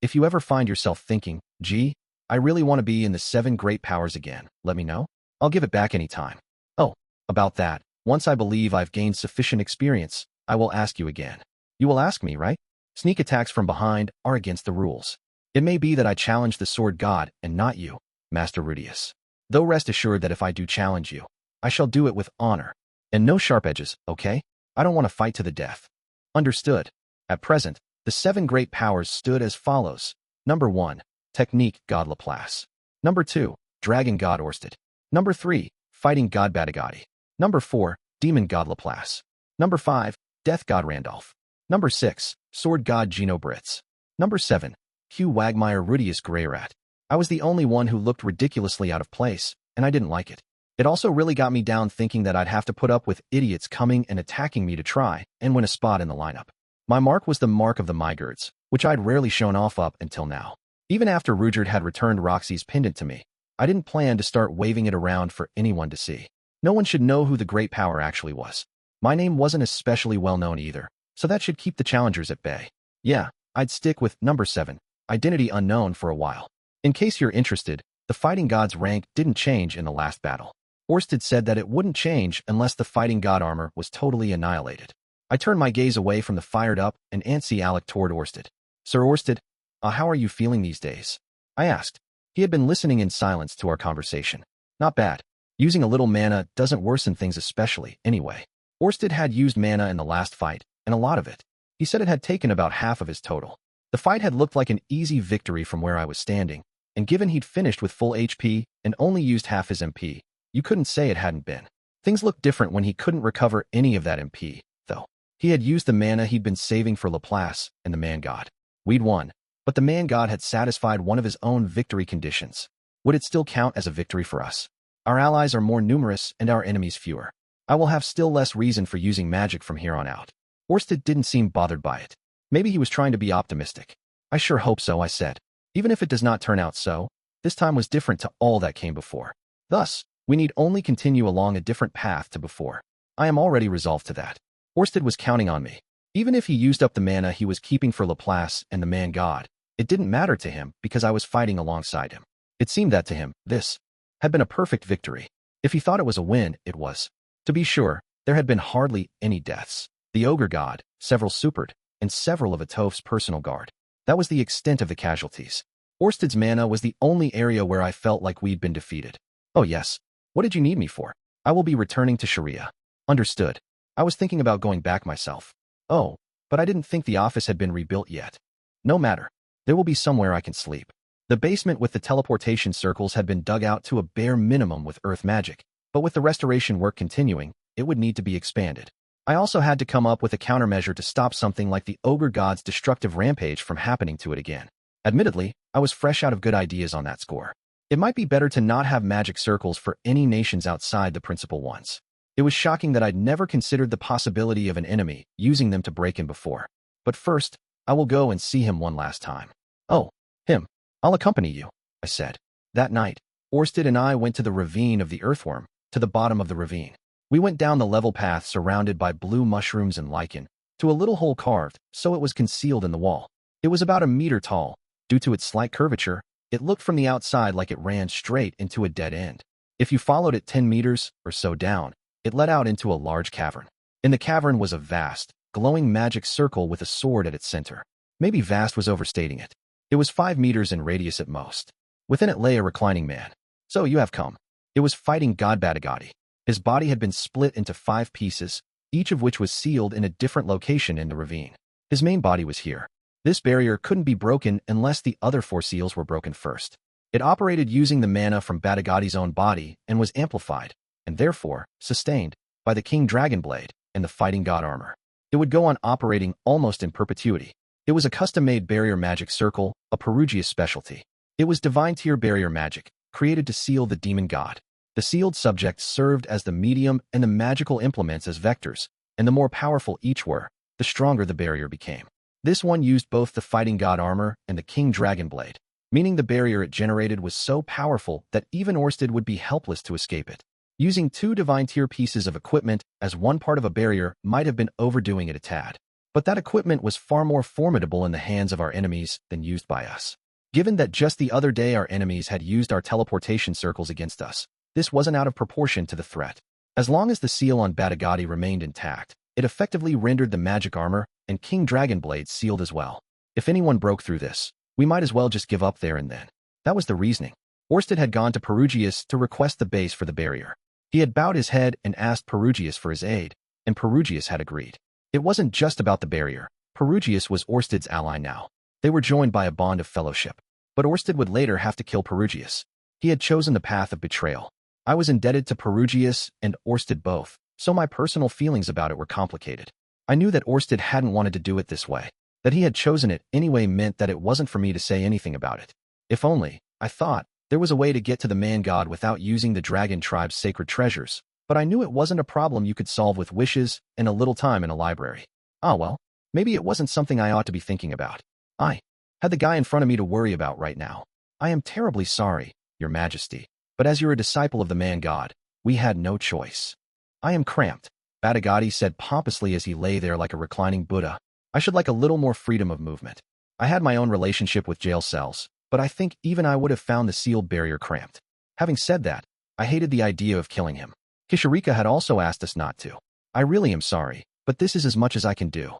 if you ever find yourself thinking, gee, I really want to be in the 7 great powers again, let me know. I'll give it back any time. Oh, about that, once I believe I've gained sufficient experience, I will ask you again. You will ask me, right? Sneak attacks from behind are against the rules. It may be that I challenge the sword god and not you, Master Rudeus. Though rest assured that if I do challenge you, I shall do it with honor. And no sharp edges, okay? I don't want to fight to the death. Understood. At present, the 7 great powers stood as follows. Number 1, Technique God Laplace. Number 2, Dragon God Orsted. Number 3, Fighting God Batigati. Number 4, Demon God Laplace. Number 5, Death God Randolph. Number 6, Sword God Gino Britz. Number 7, Hugh Wagmire Rudeus Greyrat. I was the only one who looked ridiculously out of place, and I didn't like it. It also really got me down thinking that I'd have to put up with idiots coming and attacking me to try and win a spot in the lineup. My mark was the mark of the Migurds, which I'd rarely shown off up until now. Even after Rudyard had returned Roxy's pendant to me, I didn't plan to start waving it around for anyone to see. No one should know who the great power actually was. My name wasn't especially well known either, so that should keep the challengers at bay. Yeah, I'd stick with number 7, Identity Unknown for a while. In case you're interested, the fighting god's rank didn't change in the last battle. Orsted said that it wouldn't change unless the fighting god armor was totally annihilated. I turned my gaze away from the fired-up and antsy Alec toward Orsted. Sir Orsted, how are you feeling these days? I asked. He had been listening in silence to our conversation. Not bad. Using a little mana doesn't worsen things especially, anyway. Orsted had used mana in the last fight, and a lot of it. He said it had taken about half of his total. The fight had looked like an easy victory from where I was standing, and given he'd finished with full HP and only used half his MP, you couldn't say it hadn't been. Things looked different when he couldn't recover any of that MP, though. He had used the mana he'd been saving for Laplace and the Man God. We'd won, but the Man God had satisfied one of his own victory conditions. Would it still count as a victory for us? Our allies are more numerous and our enemies fewer. I will have still less reason for using magic from here on out. Orsted didn't seem bothered by it. Maybe he was trying to be optimistic. I sure hope so, I said. Even if it does not turn out so, this time was different to all that came before. Thus, We need only continue along a different path to before. I am already resolved to that. Orsted was counting on me. Even if he used up the mana he was keeping for Laplace and the man god, it didn't matter to him because I was fighting alongside him. It seemed that to him, this had been a perfect victory. If he thought it was a win, it was. To be sure, there had been hardly any deaths. The ogre god, several supered, and several of Atoph's personal guard. That was the extent of the casualties. Orsted's mana was the only area where I felt like we'd been defeated. Oh yes. What did you need me for? I will be returning to Sharia. Understood. I was thinking about going back myself. Oh, but I didn't think the office had been rebuilt yet. No matter. There will be somewhere I can sleep. The basement with the teleportation circles had been dug out to a bare minimum with earth magic, but with the restoration work continuing, it would need to be expanded. I also had to come up with a countermeasure to stop something like the ogre god's destructive rampage from happening to it again. Admittedly, I was fresh out of good ideas on that score. It might be better to not have magic circles for any nations outside the principal ones. It was shocking that I'd never considered the possibility of an enemy using them to break in before. But first, I will go and see him one last time. Oh, him. I'll accompany you, I said. That night, Orsted and I went to the ravine of the earthworm, to the bottom of the ravine. We went down the level path surrounded by blue mushrooms and lichen, to a little hole carved, so it was concealed in the wall. It was about a meter tall. Due to its slight curvature, it looked from the outside like it ran straight into a dead end. If you followed it 10 meters or so down, it led out into a large cavern. In the cavern was a vast, glowing magic circle with a sword at its center. Maybe vast was overstating it. It was 5 meters in radius at most. Within it lay a reclining man. So you have come. It was fighting God Badagati. His body had been split into 5 pieces, each of which was sealed in a different location in the ravine. His main body was here. This barrier couldn't be broken unless the other 4 seals were broken first. It operated using the mana from Badagati's own body and was amplified, and therefore sustained, by the King Dragonblade and the Fighting God armor. It would go on operating almost in perpetuity. It was a custom-made barrier magic circle, a Perugia's specialty. It was divine tier barrier magic, created to seal the demon god. The sealed subjects served as the medium and the magical implements as vectors, and the more powerful each were, the stronger the barrier became. This one used both the Fighting God armor and the King Dragonblade, meaning the barrier it generated was so powerful that even Orsted would be helpless to escape it. Using 2 divine tier pieces of equipment as one part of a barrier might have been overdoing it a tad. But that equipment was far more formidable in the hands of our enemies than used by us. Given that just the other day our enemies had used our teleportation circles against us, this wasn't out of proportion to the threat. As long as the seal on Badagati remained intact, it effectively rendered the magic armor and King Dragonblade sealed as well. If anyone broke through this, we might as well just give up there and then. That was the reasoning. Orsted had gone to Perugius to request the base for the barrier. He had bowed his head and asked Perugius for his aid, and Perugius had agreed. It wasn't just about the barrier. Perugius was Orsted's ally now. They were joined by a bond of fellowship. But Orsted would later have to kill Perugius. He had chosen the path of betrayal. I was indebted to Perugius and Orsted both, so my personal feelings about it were complicated. I knew that Orsted hadn't wanted to do it this way. That he had chosen it anyway meant that it wasn't for me to say anything about it. If only, I thought, there was a way to get to the man god without using the dragon tribe's sacred treasures. But I knew it wasn't a problem you could solve with wishes and a little time in a library. Ah well, maybe it wasn't something I ought to be thinking about. I had the guy in front of me to worry about right now. I am terribly sorry, Your Majesty, but as you're a disciple of the man god, we had no choice. I am cramped, Badagati said pompously as he lay there like a reclining Buddha. I should like a little more freedom of movement. I had my own relationship with jail cells, but I think even I would have found the sealed barrier cramped. Having said that, I hated the idea of killing him. Kisharika had also asked us not to. I really am sorry, but this is as much as I can do.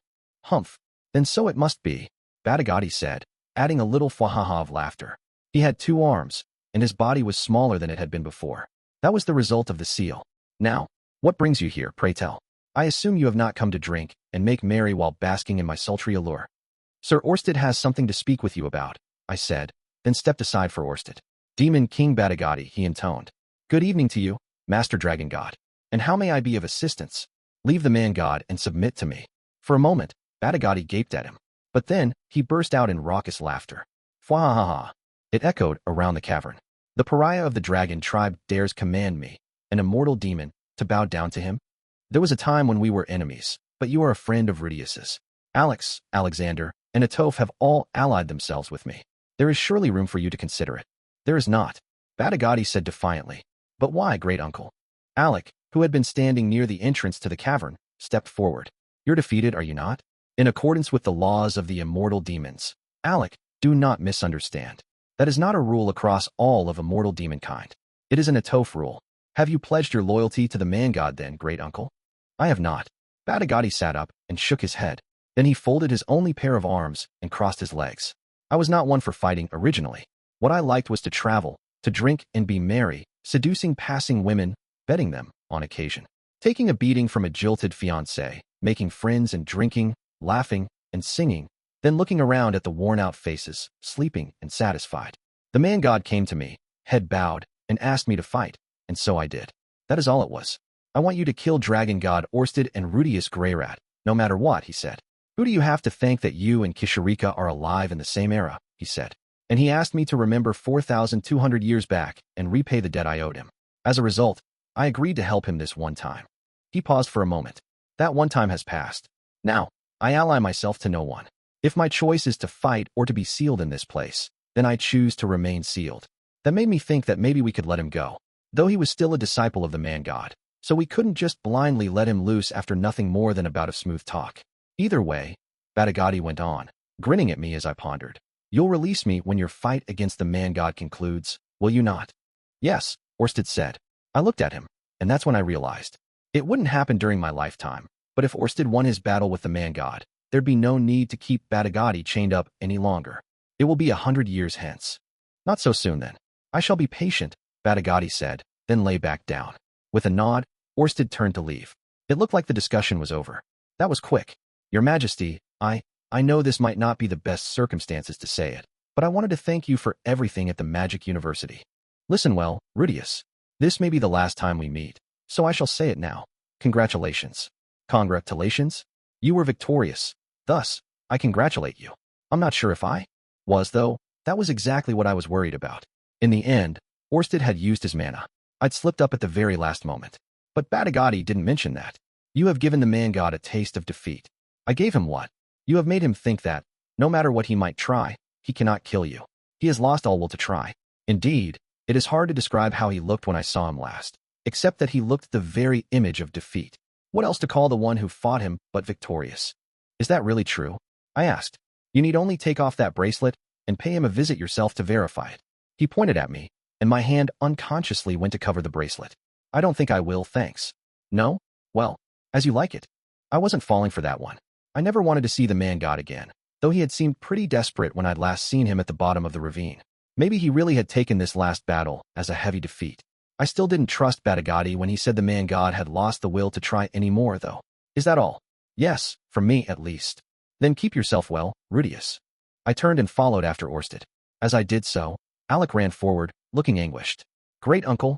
Humph. Then so it must be, Badagati said, adding a little fwahaha of laughter. He had 2 arms, and his body was smaller than it had been before. That was the result of the seal. Now, what brings you here, pray tell? I assume you have not come to drink and make merry while basking in my sultry allure. Sir Orsted has something to speak with you about, I said, then stepped aside for Orsted. Demon King Badagati, he intoned. Good evening to you, Master Dragon God. And how may I be of assistance? Leave the man god and submit to me. For a moment, Badagati gaped at him. But then, he burst out in raucous laughter. Fwahaha. It echoed around the cavern. The pariah of the dragon tribe dares command me, an immortal demon, to bow down to him? There was a time when we were enemies, but you are a friend of Rudeus's. Alex, Alexander, and Atoph have all allied themselves with me. There is surely room for you to consider it. There is not, Badagati said defiantly. But why, great uncle? Alec, who had been standing near the entrance to the cavern, stepped forward. You're defeated, are you not? In accordance with the laws of the immortal demons. Alec, do not misunderstand. That is not a rule across all of immortal demonkind. It is an Atoph rule. Have you pledged your loyalty to the man-god then, great uncle? I have not. Batagati sat up and shook his head. Then he folded his only pair of arms and crossed his legs. I was not one for fighting originally. What I liked was to travel, to drink and be merry, seducing passing women, betting them, on occasion. Taking a beating from a jilted fiancé, making friends and drinking, laughing, and singing, then looking around at the worn-out faces, sleeping and satisfied. The man-god came to me, head bowed, and asked me to fight, and so I did. That is all it was. I want you to kill Dragon God Orsted and Rudeus Greyrat, no matter what, he said. Who do you have to thank that you and Kisharika are alive in the same era, he said. And he asked me to remember 4,200 years back and repay the debt I owed him. As a result, I agreed to help him this one time. He paused for a moment. That one time has passed. Now, I ally myself to no one. If my choice is to fight or to be sealed in this place, then I choose to remain sealed. That made me think that maybe we could let him go, though he was still a disciple of the man-god, so we couldn't just blindly let him loose after nothing more than a bout of smooth talk. Either way, Batagati went on, grinning at me as I pondered. You'll release me when your fight against the man-god concludes, will you not? Yes, Orsted said. I looked at him, and that's when I realized. It wouldn't happen during my lifetime, but if Orsted won his battle with the man-god, there'd be no need to keep Batagati chained up any longer. It will be 100 years hence. Not so soon then. I shall be patient, Batagati said, then lay back down. With a nod, Orsted turned to leave. It looked like the discussion was over. That was quick. Your Majesty, I know this might not be the best circumstances to say it, but I wanted to thank you for everything at the Magic University. Listen well, Rudeus. This may be the last time we meet, so I shall say it now. Congratulations. Congratulations? You were victorious. Thus, I congratulate you. I'm not sure if I was, though. That was exactly what I was worried about. In the end, Orsted had used his mana. I'd slipped up at the very last moment. But Batagati didn't mention that. You have given the man-god a taste of defeat. I gave him what? You have made him think that, no matter what he might try, he cannot kill you. He has lost all will to try. Indeed, it is hard to describe how he looked when I saw him last, except that he looked the very image of defeat. What else to call the one who fought him but victorious? Is that really true? I asked. You need only take off that bracelet and pay him a visit yourself to verify it. He pointed at me, and my hand unconsciously went to cover the bracelet. I don't think I will, thanks. No? Well, as you like it. I wasn't falling for that one. I never wanted to see the man-god again, though he had seemed pretty desperate when I'd last seen him at the bottom of the ravine. Maybe he really had taken this last battle as a heavy defeat. I still didn't trust Batagati when he said the man-god had lost the will to try any more, though. Is that all? Yes, from me at least. Then keep yourself well, Rudeus. I turned and followed after Orsted. As I did so, Alec ran forward, looking anguished. Great uncle.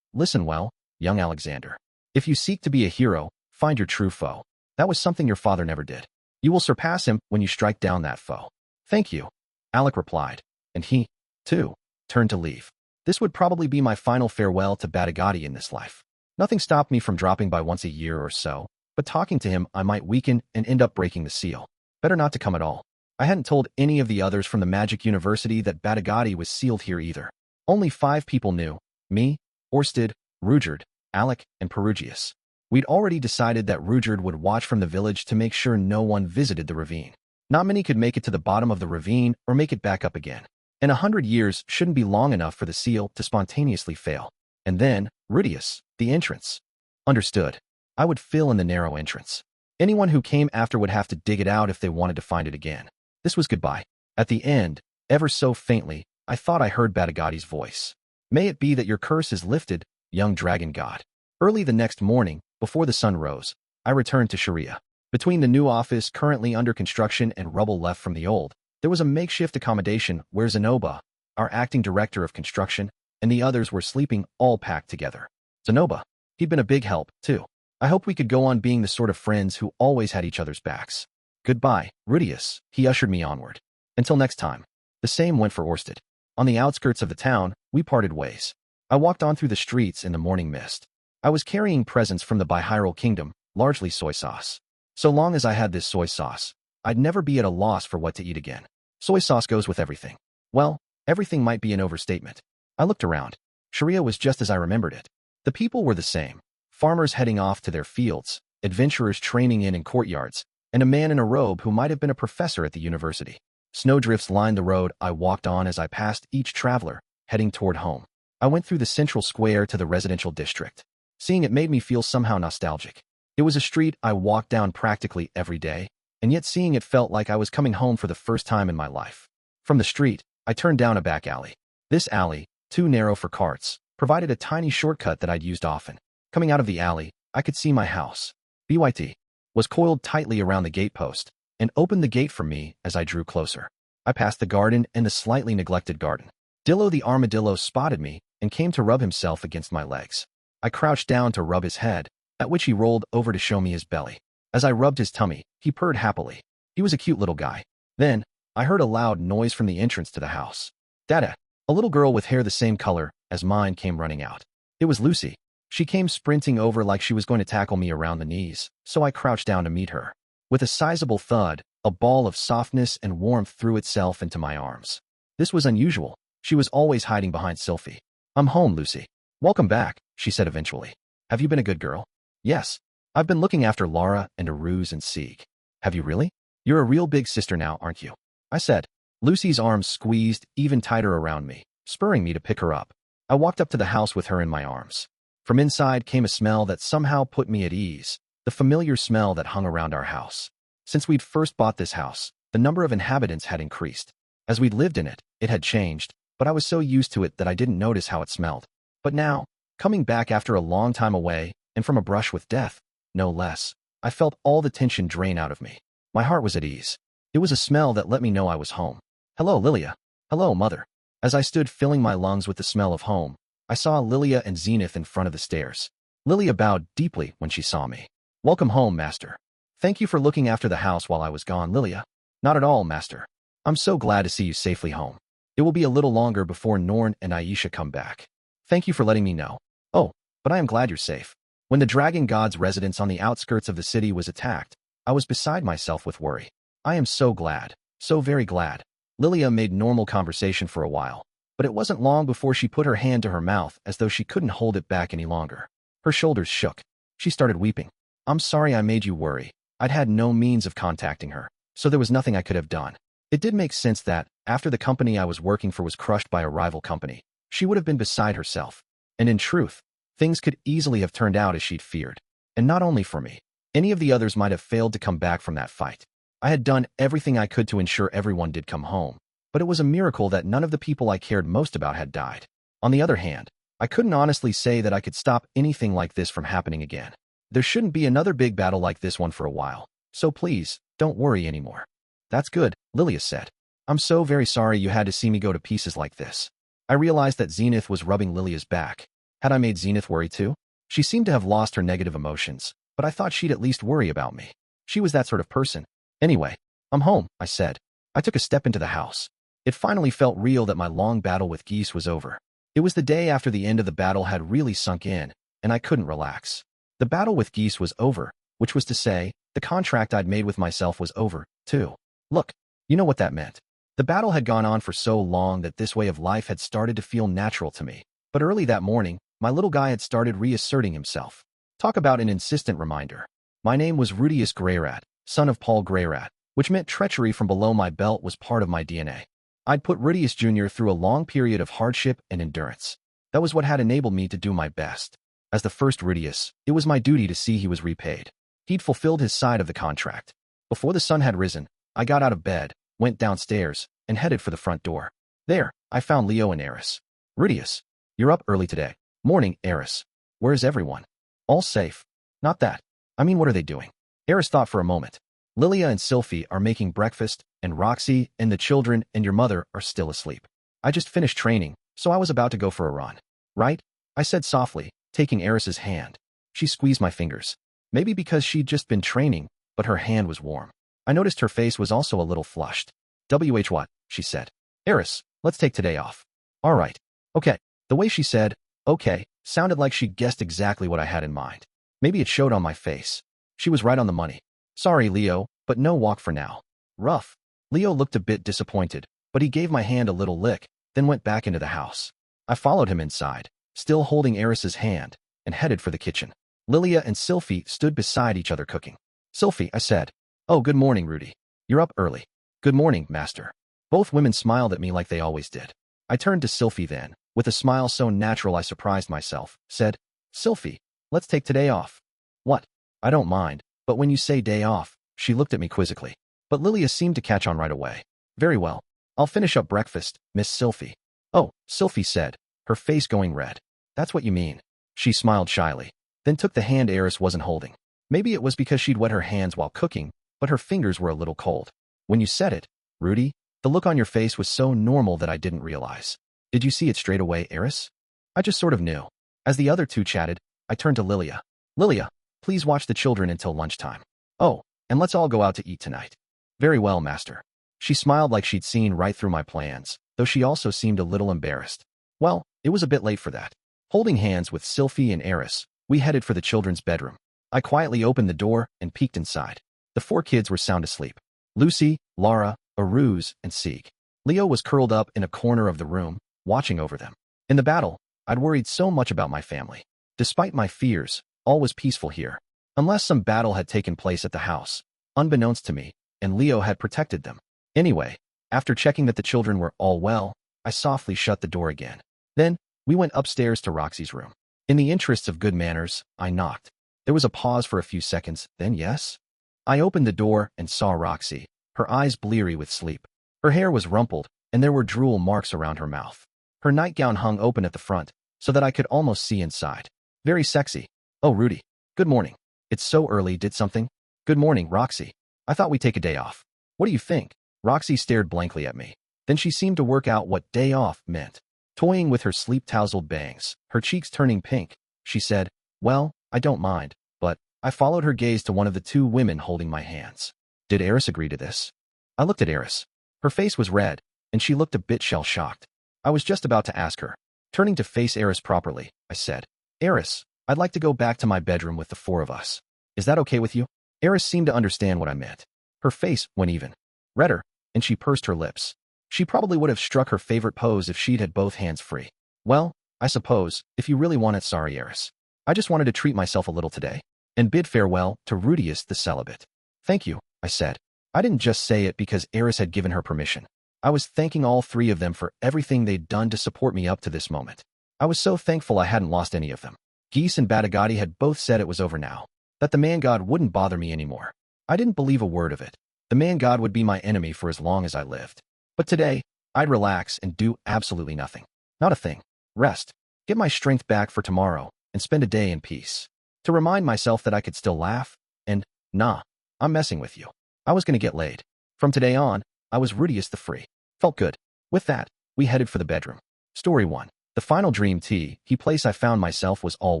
Listen well, young Alexander. If you seek to be a hero, find your true foe. That was something your father never did. You will surpass him when you strike down that foe. Thank you, Alec replied, and he, too, turned to leave. This would probably be my final farewell to Batagati in this life. Nothing stopped me from dropping by once a year or so, but talking to him I might weaken and end up breaking the seal. Better not to come at all. I hadn't told any of the others from the Magic University that Batagati was sealed here either. Only 5 people knew, me, Orsted, Rudeus, Alec, and Perugius. We'd already decided that Rudeus would watch from the village to make sure no one visited the ravine. Not many could make it to the bottom of the ravine or make it back up again. And 100 years shouldn't be long enough for the seal to spontaneously fail. And then, Rudeus, the entrance. Understood. I would fill in the narrow entrance. Anyone who came after would have to dig it out if they wanted to find it again. This was goodbye. At the end, ever so faintly, I thought I heard Batagati's voice. May it be that your curse is lifted, young dragon god. Early the next morning, before the sun rose, I returned to Sharia. Between the new office currently under construction and rubble left from the old, there was a makeshift accommodation where Zenoba, our acting director of construction, and the others were sleeping all packed together. Zenoba, he'd been a big help, too. I hoped we could go on being the sort of friends who always had each other's backs. Goodbye, Rudeus, he ushered me onward. Until next time. The same went for Orsted. On the outskirts of the town, we parted ways. I walked on through the streets in the morning mist. I was carrying presents from the Bihyrule Kingdom, largely soy sauce. So long as I had this soy sauce, I'd never be at a loss for what to eat again. Soy sauce goes with everything. Well, everything might be an overstatement. I looked around. Sharia was just as I remembered it. The people were the same. Farmers heading off to their fields, adventurers training in courtyards, and a man in a robe who might have been a professor at the university. Snowdrifts lined the road I walked on as I passed each traveler, heading toward home. I went through the central square to the residential district. Seeing it made me feel somehow nostalgic. It was a street I walked down practically every day, and yet seeing it felt like I was coming home for the first time in my life. From the street, I turned down a back alley. This alley, too narrow for carts, provided a tiny shortcut that I'd used often. Coming out of the alley, I could see my house. BYT was coiled tightly around the gatepost and opened the gate for me as I drew closer. I passed the garden and the slightly neglected garden. Dillo the armadillo spotted me and came to rub himself against my legs. I crouched down to rub his head, at which he rolled over to show me his belly. As I rubbed his tummy, he purred happily. He was a cute little guy. Then, I heard a loud noise from the entrance to the house. Dada! A little girl with hair the same color as mine came running out. It was Lucy. She came sprinting over like she was going to tackle me around the knees, so I crouched down to meet her. With a sizable thud, a ball of softness and warmth threw itself into my arms. This was unusual. She was always hiding behind Sylphie. I'm home, Lucy. Welcome back, she said eventually. Have you been a good girl? Yes. I've been looking after Lara and Aruz and Sieg. Have you really? You're a real big sister now, aren't you? I said. Lucy's arms squeezed even tighter around me, spurring me to pick her up. I walked up to the house with her in my arms. From inside came a smell that somehow put me at ease, the familiar smell that hung around our house. Since we'd first bought this house, the number of inhabitants had increased. As we'd lived in it, it had changed, but I was so used to it that I didn't notice how it smelled. But now, coming back after a long time away, and from a brush with death, no less, I felt all the tension drain out of me. My heart was at ease. It was a smell that let me know I was home. Hello, Lilia. Hello, Mother. As I stood filling my lungs with the smell of home, I saw Lilia and Zenith in front of the stairs. Lilia bowed deeply when she saw me. Welcome home, Master. Thank you for looking after the house while I was gone, Lilia. Not at all, Master. I'm so glad to see you safely home. It will be a little longer before Norn and Aisha come back. Thank you for letting me know. Oh, but I am glad you're safe. When the Dragon God's residence on the outskirts of the city was attacked, I was beside myself with worry. I am so glad. So very glad. Lilia made normal conversation for a while, but it wasn't long before she put her hand to her mouth as though she couldn't hold it back any longer. Her shoulders shook. She started weeping. I'm sorry I made you worry. I'd had no means of contacting her, so there was nothing I could have done. It did make sense that, after the company I was working for was crushed by a rival company, she would have been beside herself. And in truth, things could easily have turned out as she'd feared. And not only for me. Any of the others might have failed to come back from that fight. I had done everything I could to ensure everyone did come home, but it was a miracle that none of the people I cared most about had died. On the other hand, I couldn't honestly say that I could stop anything like this from happening again. There shouldn't be another big battle like this one for a while, so please, don't worry anymore. That's good, Lilia said. I'm so very sorry you had to see me go to pieces like this. I realized that Zenith was rubbing Lilia's back. Had I made Zenith worry too? She seemed to have lost her negative emotions, but I thought she'd at least worry about me. She was that sort of person. Anyway, I'm home, I said. I took a step into the house. It finally felt real that my long battle with geese was over. It was the day after the end of the battle had really sunk in, and I couldn't relax. The battle with geese was over, which was to say, the contract I'd made with myself was over, too. Look, you know what that meant. The battle had gone on for so long that this way of life had started to feel natural to me. But early that morning, my little guy had started reasserting himself. Talk about an insistent reminder. My name was Rudeus Greyrat, son of Paul Greyrat, which meant treachery from below my belt was part of my DNA. I'd put Rudeus Jr. through a long period of hardship and endurance. That was what had enabled me to do my best. As the first Rudeus, it was my duty to see he was repaid. He'd fulfilled his side of the contract. Before the sun had risen, I got out of bed, went downstairs, and headed for the front door. There, I found Leo and Eris. Rudeus, you're up early today. Morning, Eris. Where's everyone? All safe. Not that. I mean, what are they doing? Eris thought for a moment. Lilia and Sylphie are making breakfast, and Roxy and the children and your mother are still asleep. I just finished training, so I was about to go for a run. Right? I said softly, taking Eris's hand. She squeezed my fingers. Maybe because she'd just been training, but her hand was warm. I noticed her face was also a little flushed. What? She said. Eris, let's take today off. All right. Okay. The way she said, okay, sounded like she guessed exactly what I had in mind. Maybe it showed on my face. She was right on the money. Sorry, Leo, but no walk for now. Rough. Leo looked a bit disappointed, but he gave my hand a little lick, then went back into the house. I followed him inside. still holding Eris's hand, and headed for the kitchen. Lilia and Sylphiette stood beside each other cooking. Sylphiette, I said. Oh, good morning, Rudy. You're up early. Good morning, master. Both women smiled at me like they always did. I turned to Sylphiette then, with a smile so natural I surprised myself, said, Sylphiette, let's take today off. What? I don't mind, but when you say day off, she looked at me quizzically. But Lilia seemed to catch on right away. Very well. I'll finish up breakfast, Miss Sylphiette. Oh, Sylphiette said, her face going red. That's what you mean. She smiled shyly, then took the hand Eris wasn't holding. Maybe it was because she'd wet her hands while cooking, but her fingers were a little cold. When you said it, Rudy, the look on your face was so normal that I didn't realize. Did you see it straight away, Eris? I just sort of knew. As the other two chatted, I turned to Lilia. Lilia, please watch the children until lunchtime. Oh, and let's all go out to eat tonight. Very well, master. She smiled like she'd seen right through my plans, though she also seemed a little embarrassed. Well, it was a bit late for that. Holding hands with Sylphiette and Eris, we headed for the children's bedroom. I quietly opened the door and peeked inside. The 4 kids were sound asleep. Lucy, Lara, Aruz, and Sieg. Leo was curled up in a corner of the room, watching over them. In the battle, I'd worried so much about my family. Despite my fears, all was peaceful here. Unless some battle had taken place at the house, unbeknownst to me, and Leo had protected them. Anyway, after checking that the children were all well, I softly shut the door again. Then, we went upstairs to Roxy's room. In the interests of good manners, I knocked. There was a pause for a few seconds, then yes? I opened the door and saw Roxy, her eyes bleary with sleep. Her hair was rumpled, and there were drool marks around her mouth. Her nightgown hung open at the front, so that I could almost see inside. Very sexy. Oh, Rudy. Good morning. It's so early, did something? Good morning, Roxy. I thought we'd take a day off. What do you think? Roxy stared blankly at me. Then she seemed to work out what day off meant. Toying with her sleep-tousled bangs, her cheeks turning pink, she said, well, I don't mind, but I followed her gaze to one of the 2 women holding my hands. Did Eris agree to this? I looked at Eris. Her face was red, and she looked a bit shell-shocked. I was just about to ask her. Turning to face Eris properly, I said, Eris, I'd like to go back to my bedroom with the 4 of us. Is that okay with you? Eris seemed to understand what I meant. Her face went even redder, and she pursed her lips. She probably would have struck her favorite pose if she'd had both hands free. Well, I suppose, if you really want it, sorry, Eris. I just wanted to treat myself a little today, and bid farewell to Rudeus the celibate. Thank you, I said. I didn't just say it because Eris had given her permission. I was thanking all 3 of them for everything they'd done to support me up to this moment. I was so thankful I hadn't lost any of them. Geese and Batagati had both said it was over now, that the man-god wouldn't bother me anymore. I didn't believe a word of it. The man-god would be my enemy for as long as I lived. But today, I'd relax and do absolutely nothing. Not a thing. Rest. Get my strength back for tomorrow, and spend a day in peace. To remind myself that I could still laugh, and, nah, I'm messing with you. I was gonna get laid. From today on, I was Rudeus the Free. Felt good. With that, we headed for the bedroom. Story 1. The final dream place I found myself was all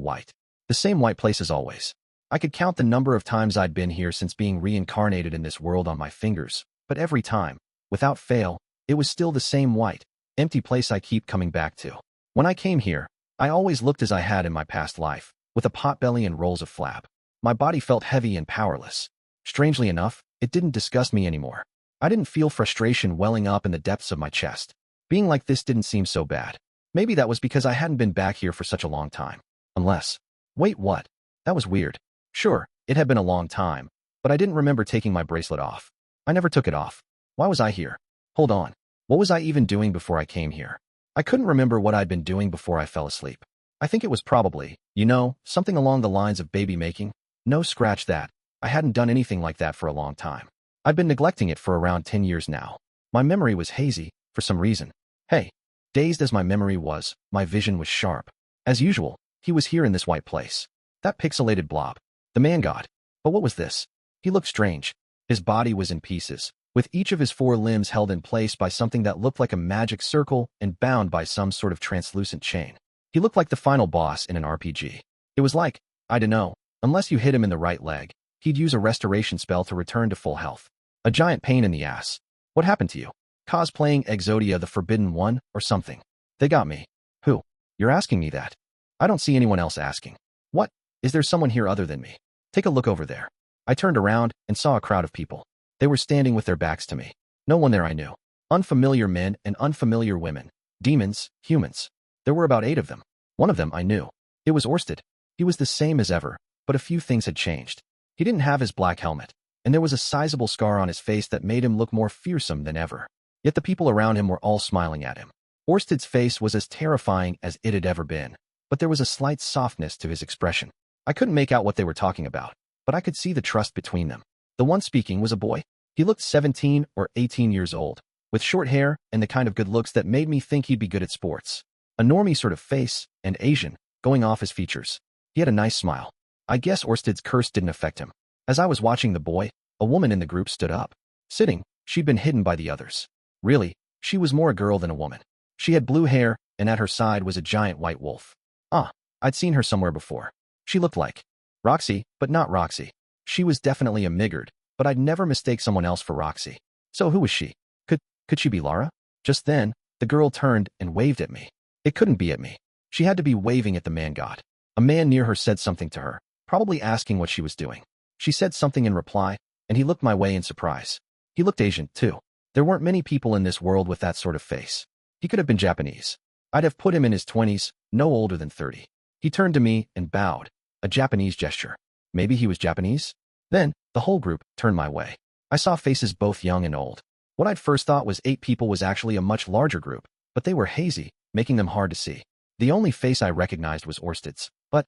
white. The same white place as always. I could count the number of times I'd been here since being reincarnated in this world on my fingers, but every time, without fail, it was still the same white, empty place I keep coming back to. When I came here, I always looked as I had in my past life, with a potbelly and rolls of flab. My body felt heavy and powerless. Strangely enough, it didn't disgust me anymore. I didn't feel frustration welling up in the depths of my chest. Being like this didn't seem so bad. Maybe that was because I hadn't been back here for such a long time. Unless... Wait, what? That was weird. Sure, it had been a long time, but I didn't remember taking my bracelet off. I never took it off. Why was I here? Hold on. What was I even doing before I came here? I couldn't remember what I'd been doing before I fell asleep. I think it was probably, something along the lines of baby making. No, scratch that. I hadn't done anything like that for a long time. I'd been neglecting it for around 10 years now. My memory was hazy, for some reason. Hey, dazed as my memory was, my vision was sharp. As usual, he was here in this white place. That pixelated blob. The man-god. But what was this? He looked strange. His body was in pieces, with each of his 4 limbs held in place by something that looked like a magic circle and bound by some sort of translucent chain. He looked like the final boss in an RPG. It was like, I dunno, unless you hit him in the right leg, he'd use a restoration spell to return to full health. A giant pain in the ass. What happened to you? Cosplaying Exodia the Forbidden One, or something? They got me. Who? You're asking me that? I don't see anyone else asking. What? Is there someone here other than me? Take a look over there. I turned around and saw a crowd of people. They were standing with their backs to me. No one there I knew. Unfamiliar men and unfamiliar women. Demons, humans. There were about 8 of them. One of them I knew. It was Orsted. He was the same as ever, but a few things had changed. He didn't have his black helmet, and there was a sizable scar on his face that made him look more fearsome than ever. Yet the people around him were all smiling at him. Orsted's face was as terrifying as it had ever been, but there was a slight softness to his expression. I couldn't make out what they were talking about, but I could see the trust between them. The one speaking was a boy. He looked 17 or 18 years old, with short hair and the kind of good looks that made me think he'd be good at sports. A normie sort of face, and Asian, going off his features. He had a nice smile. I guess Orsted's curse didn't affect him. As I was watching the boy, a woman in the group stood up. Sitting, she'd been hidden by the others. Really, she was more a girl than a woman. She had blue hair, and at her side was a giant white wolf. I'd seen her somewhere before. She looked like Roxy, but not Roxy. She was definitely a Migurd, but I'd never mistake someone else for Roxy. So who was she? Could she be Lara? Just then, the girl turned and waved at me. It couldn't be at me. She had to be waving at the man god. A man near her said something to her, probably asking what she was doing. She said something in reply, and he looked my way in surprise. He looked Asian, too. There weren't many people in this world with that sort of face. He could have been Japanese. I'd have put him in his 20s, no older than 30. He turned to me and bowed, a Japanese gesture. Maybe he was Japanese? Then, the whole group turned my way. I saw faces both young and old. What I'd first thought was 8 people was actually a much larger group, but they were hazy, making them hard to see. The only face I recognized was Orsted's. But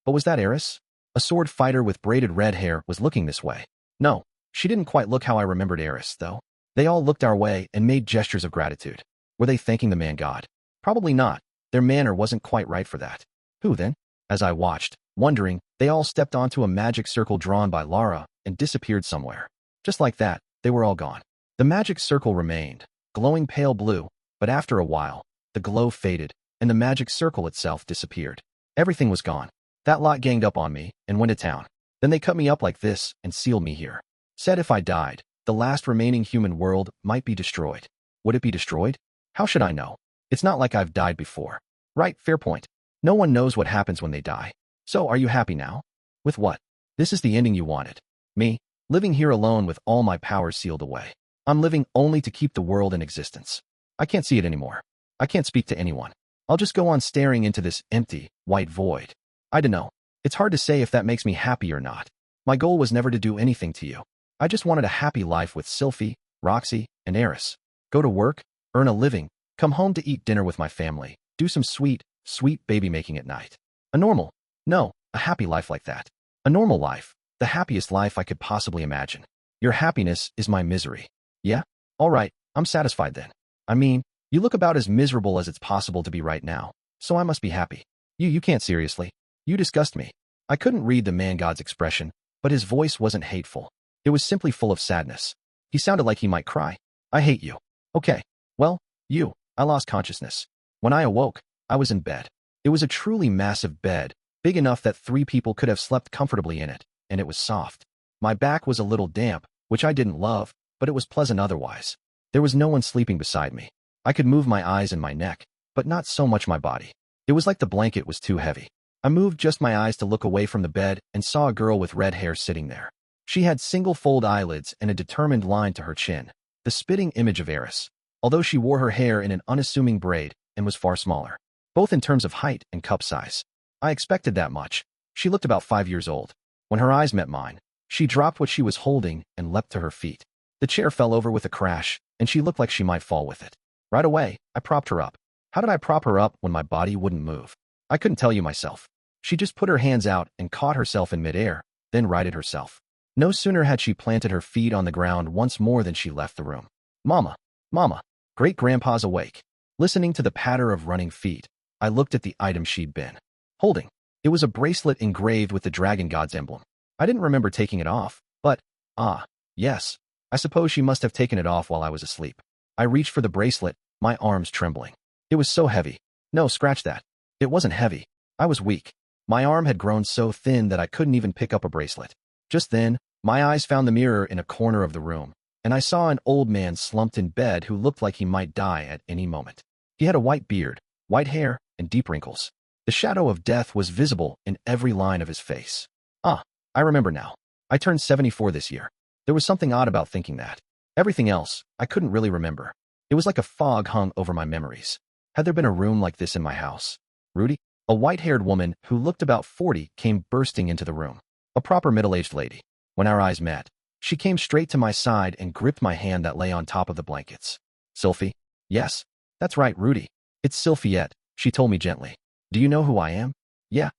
was that Eris? A sword fighter with braided red hair was looking this way. No, she didn't quite look how I remembered Eris, though. They all looked our way and made gestures of gratitude. Were they thanking the man god? Probably not. Their manner wasn't quite right for that. Who then? As I watched, wondering, they all stepped onto a magic circle drawn by Lara and disappeared somewhere. Just like that, they were all gone. The magic circle remained, glowing pale blue, but after a while, the glow faded, and the magic circle itself disappeared. Everything was gone. That lot ganged up on me and went to town. Then they cut me up like this and sealed me here. Said if I died, the last remaining human world might be destroyed. Would it be destroyed? How should I know? It's not like I've died before. Right, fair point. No one knows what happens when they die. So are you happy now? With what? This is the ending you wanted. Me, living here alone with all my powers sealed away. I'm living only to keep the world in existence. I can't see it anymore. I can't speak to anyone. I'll just go on staring into this empty, white void. I dunno. It's hard to say if that makes me happy or not. My goal was never to do anything to you. I just wanted a happy life with Sylphiette, Roxy, and Eris. Go to work, earn a living, come home to eat dinner with my family, do some sweet baby making at night. A happy life like that. A normal life, the happiest life I could possibly imagine. Your happiness is my misery. Yeah? All right, I'm satisfied then. I mean, you look about as miserable as it's possible to be right now, so I must be happy. You can't seriously. You disgust me. I couldn't read the man god's expression, but his voice wasn't hateful. It was simply full of sadness. He sounded like he might cry. I hate you. Okay. Well, I lost consciousness. When I awoke, I was in bed. It was a truly massive bed, big enough that 3 people could have slept comfortably in it, and it was soft. My back was a little damp, which I didn't love, but it was pleasant otherwise. There was no one sleeping beside me. I could move my eyes and my neck, but not so much my body. It was like the blanket was too heavy. I moved just my eyes to look away from the bed and saw a girl with red hair sitting there. She had single-fold eyelids and a determined line to her chin, the spitting image of Eris, although she wore her hair in an unassuming braid and was far smaller, both in terms of height and cup size. I expected that much. She looked about 5 years old. When her eyes met mine, she dropped what she was holding and leapt to her feet. The chair fell over with a crash, and she looked like she might fall with it. Right away, I propped her up. How did I prop her up when my body wouldn't move? I couldn't tell you myself. She just put her hands out and caught herself in midair, then righted herself. No sooner had she planted her feet on the ground once more than she left the room. Mama! Great-grandpa's awake. Listening to the patter of running feet, I looked at the item she'd been holding. It was a bracelet engraved with the dragon god's emblem. I didn't remember taking it off, but, yes, I suppose she must have taken it off while I was asleep. I reached for the bracelet, my arms trembling. It was so heavy. No, scratch that. It wasn't heavy. I was weak. My arm had grown so thin that I couldn't even pick up a bracelet. Just then, my eyes found the mirror in a corner of the room, and I saw an old man slumped in bed who looked like he might die at any moment. He had a white beard, white hair, and deep wrinkles. The shadow of death was visible in every line of his face. I remember now. I turned 74 this year. There was something odd about thinking that. Everything else, I couldn't really remember. It was like a fog hung over my memories. Had there been a room like this in my house? Rudy? A white-haired woman who looked about 40 came bursting into the room. A proper middle-aged lady. When our eyes met, she came straight to my side and gripped my hand that lay on top of the blankets. Sylphie? Yes. That's right, Rudy. It's Sylphiette, she told me gently. Do you know who I am? Yeah,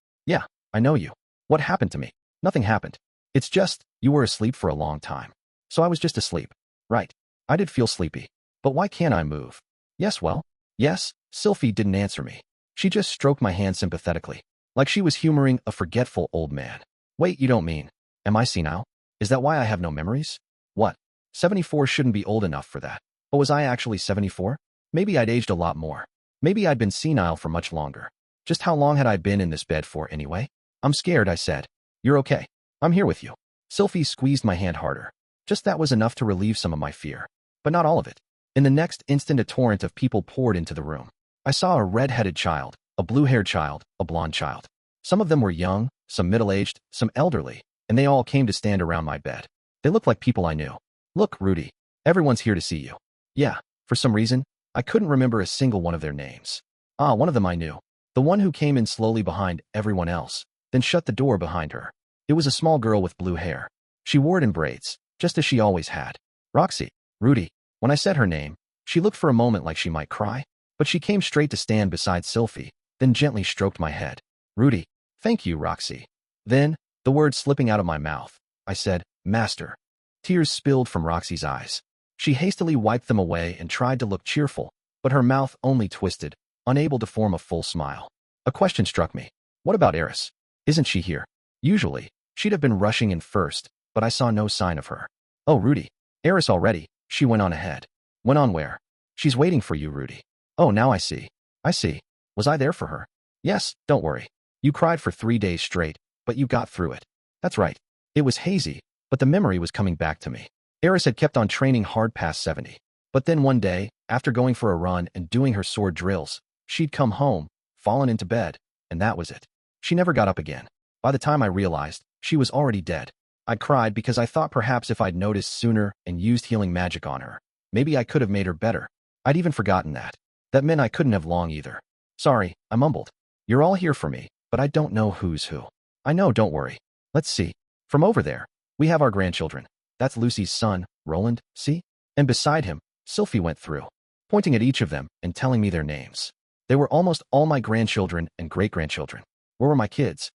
I know you. What happened to me? Nothing happened. It's just, you were asleep for a long time. So I was just asleep. Right. I did feel sleepy. But why can't I move? Yes. Sylphie didn't answer me. She just stroked my hand sympathetically, like she was humoring a forgetful old man. Wait, you don't mean, am I senile? Is that why I have no memories? What? 74 shouldn't be old enough for that. But was I actually 74? Maybe I'd aged a lot more. Maybe I'd been senile for much longer. Just how long had I been in this bed for anyway? I'm scared, I said. You're okay. I'm here with you. Sylphie squeezed my hand harder. Just that was enough to relieve some of my fear. But not all of it. In the next instant, a torrent of people poured into the room. I saw a red-headed child, a blue-haired child, a blonde child. Some of them were young, some middle-aged, some elderly, and they all came to stand around my bed. They looked like people I knew. Look, Rudy, everyone's here to see you. Yeah, for some reason, I couldn't remember a single one of their names. One of them I knew. The one who came in slowly behind everyone else, then shut the door behind her. It was a small girl with blue hair. She wore it in braids, just as she always had. Roxy. Rudy. When I said her name, she looked for a moment like she might cry, but she came straight to stand beside Sylphie, then gently stroked my head. Rudy. Thank you, Roxy. Then, the words slipping out of my mouth, I said, Master. Tears spilled from Roxy's eyes. She hastily wiped them away and tried to look cheerful, but her mouth only twisted, unable to form a full smile. A question struck me. What about Eris? Isn't she here? Usually, she'd have been rushing in first, but I saw no sign of her. Oh, Rudy. Eris already, she went on ahead. Went on where? She's waiting for you, Rudy. Oh, now I see. Was I there for her? Yes, don't worry. You cried for 3 days straight, but you got through it. That's right. It was hazy, but the memory was coming back to me. Eris had kept on training hard past 70. But then one day, after going for a run and doing her sword drills, she'd come home, fallen into bed, and that was it. She never got up again. By the time I realized, she was already dead. I cried because I thought perhaps if I'd noticed sooner and used healing magic on her, maybe I could have made her better. I'd even forgotten that. That meant I couldn't have long either. Sorry, I mumbled. You're all here for me, but I don't know who's who. I know, don't worry. Let's see. From over there, we have our grandchildren. That's Lucy's son, Roland, see? And beside him, Sylphie went through, pointing at each of them and telling me their names. They were almost all my grandchildren and great-grandchildren. Where were my kids?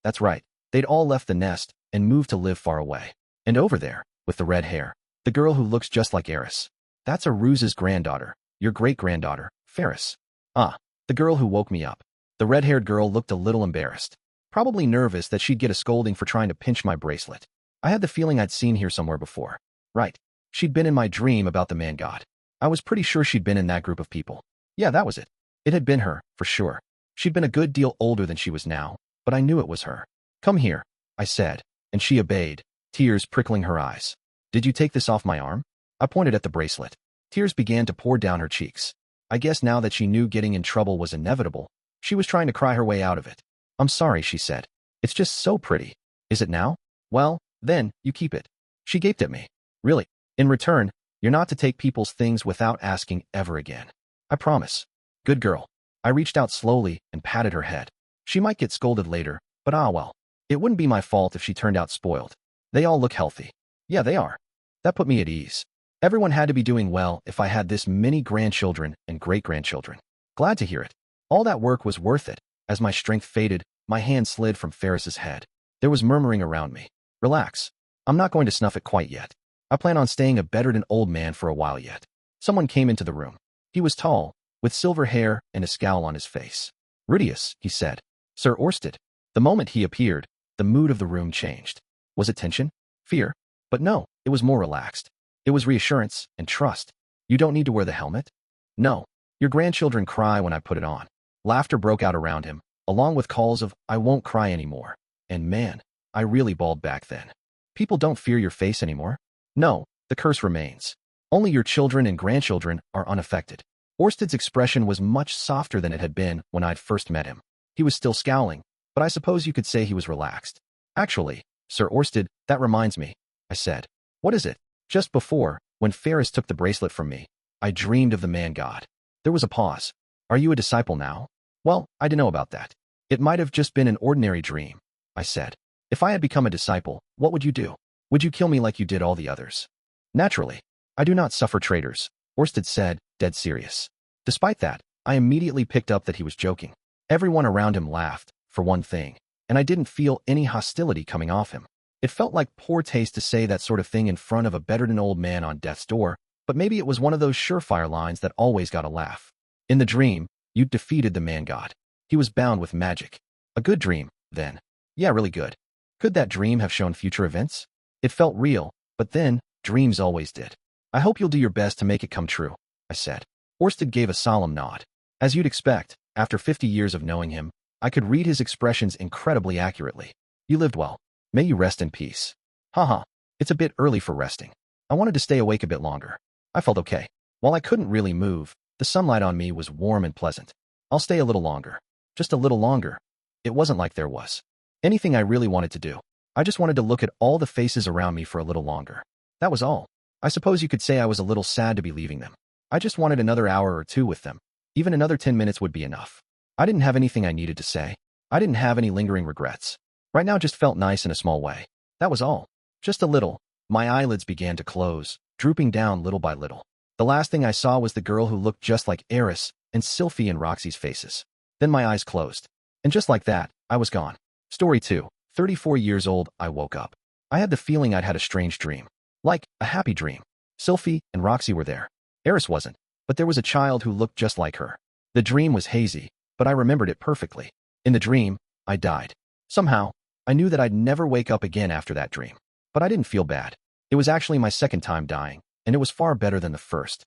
That's right. They'd all left the nest and moved to live far away. And over there, with the red hair, the girl who looks just like Eris. That's Aruz's granddaughter, your great-granddaughter, Ferris. The girl who woke me up. The red-haired girl looked a little embarrassed, probably nervous that she'd get a scolding for trying to pinch my bracelet. I had the feeling I'd seen her somewhere before. Right. She'd been in my dream about the man-god. I was pretty sure she'd been in that group of people. Yeah, that was it. It had been her, for sure. She'd been a good deal older than she was now, but I knew it was her. Come here, I said, and she obeyed, tears prickling her eyes. Did you take this off my arm? I pointed at the bracelet. Tears began to pour down her cheeks. I guess now that she knew getting in trouble was inevitable, she was trying to cry her way out of it. I'm sorry, she said. It's just so pretty. Is it now? Well, then, you keep it. She gaped at me. Really? In return, you're not to take people's things without asking ever again. I promise. Good girl. I reached out slowly and patted her head. She might get scolded later, but well. It wouldn't be my fault if she turned out spoiled. They all look healthy. Yeah, they are. That put me at ease. Everyone had to be doing well if I had this many grandchildren and great-grandchildren. Glad to hear it. All that work was worth it. As my strength faded, my hand slid from Ferris's head. There was murmuring around me. Relax. I'm not going to snuff it quite yet. I plan on staying a bettered old man for a while yet. Someone came into the room. He was tall, with silver hair and a scowl on his face. Rudeus, he said. Sir Orsted. The moment he appeared, the mood of the room changed. Was it tension? Fear? But no, it was more relaxed. It was reassurance and trust. You don't need to wear the helmet? No. Your grandchildren cry when I put it on. Laughter broke out around him, along with calls of, I won't cry anymore. And man, I really bawled back then. People don't fear your face anymore. No, the curse remains. Only your children and grandchildren are unaffected. Orsted's expression was much softer than it had been when I'd first met him. He was still scowling, but I suppose you could say he was relaxed. Actually, Sir Orsted, that reminds me, I said. What is it? Just before, when Ferris took the bracelet from me, I dreamed of the man-god. There was a pause. Are you a disciple now? Well, I don't know about that. It might have just been an ordinary dream, I said. If I had become a disciple, what would you do? Would you kill me like you did all the others? Naturally. I do not suffer traitors, Orsted said, dead serious. Despite that, I immediately picked up that he was joking. Everyone around him laughed, for one thing, and I didn't feel any hostility coming off him. It felt like poor taste to say that sort of thing in front of a bedridden old man on death's door, but maybe it was one of those surefire lines that always got a laugh. In the dream, you'd defeated the man-god. He was bound with magic. A good dream, then. Yeah, really good. Could that dream have shown future events? It felt real, but then, dreams always did. I hope you'll do your best to make it come true, I said. Orsted gave a solemn nod. As you'd expect, after 50 years of knowing him, I could read his expressions incredibly accurately. You lived well. May you rest in peace. Haha, it's a bit early for resting. I wanted to stay awake a bit longer. I felt okay. While I couldn't really move, the sunlight on me was warm and pleasant. I'll stay a little longer. Just a little longer. It wasn't like there was anything I really wanted to do. I just wanted to look at all the faces around me for a little longer. That was all. I suppose you could say I was a little sad to be leaving them. I just wanted another hour or two with them. Even another 10 minutes would be enough. I didn't have anything I needed to say. I didn't have any lingering regrets. Right now just felt nice in a small way. That was all. Just a little. My eyelids began to close, drooping down little by little. The last thing I saw was the girl who looked just like Eris and Sylphiette and Roxy's faces. Then my eyes closed. And just like that, I was gone. Story 2. 34 years old, I woke up. I had the feeling I'd had a strange dream. Like, a happy dream. Sylphiette and Roxy were there. Eris wasn't, but there was a child who looked just like her. The dream was hazy, but I remembered it perfectly. In the dream, I died. Somehow, I knew that I'd never wake up again after that dream. But I didn't feel bad. It was actually my second time dying, and it was far better than the first.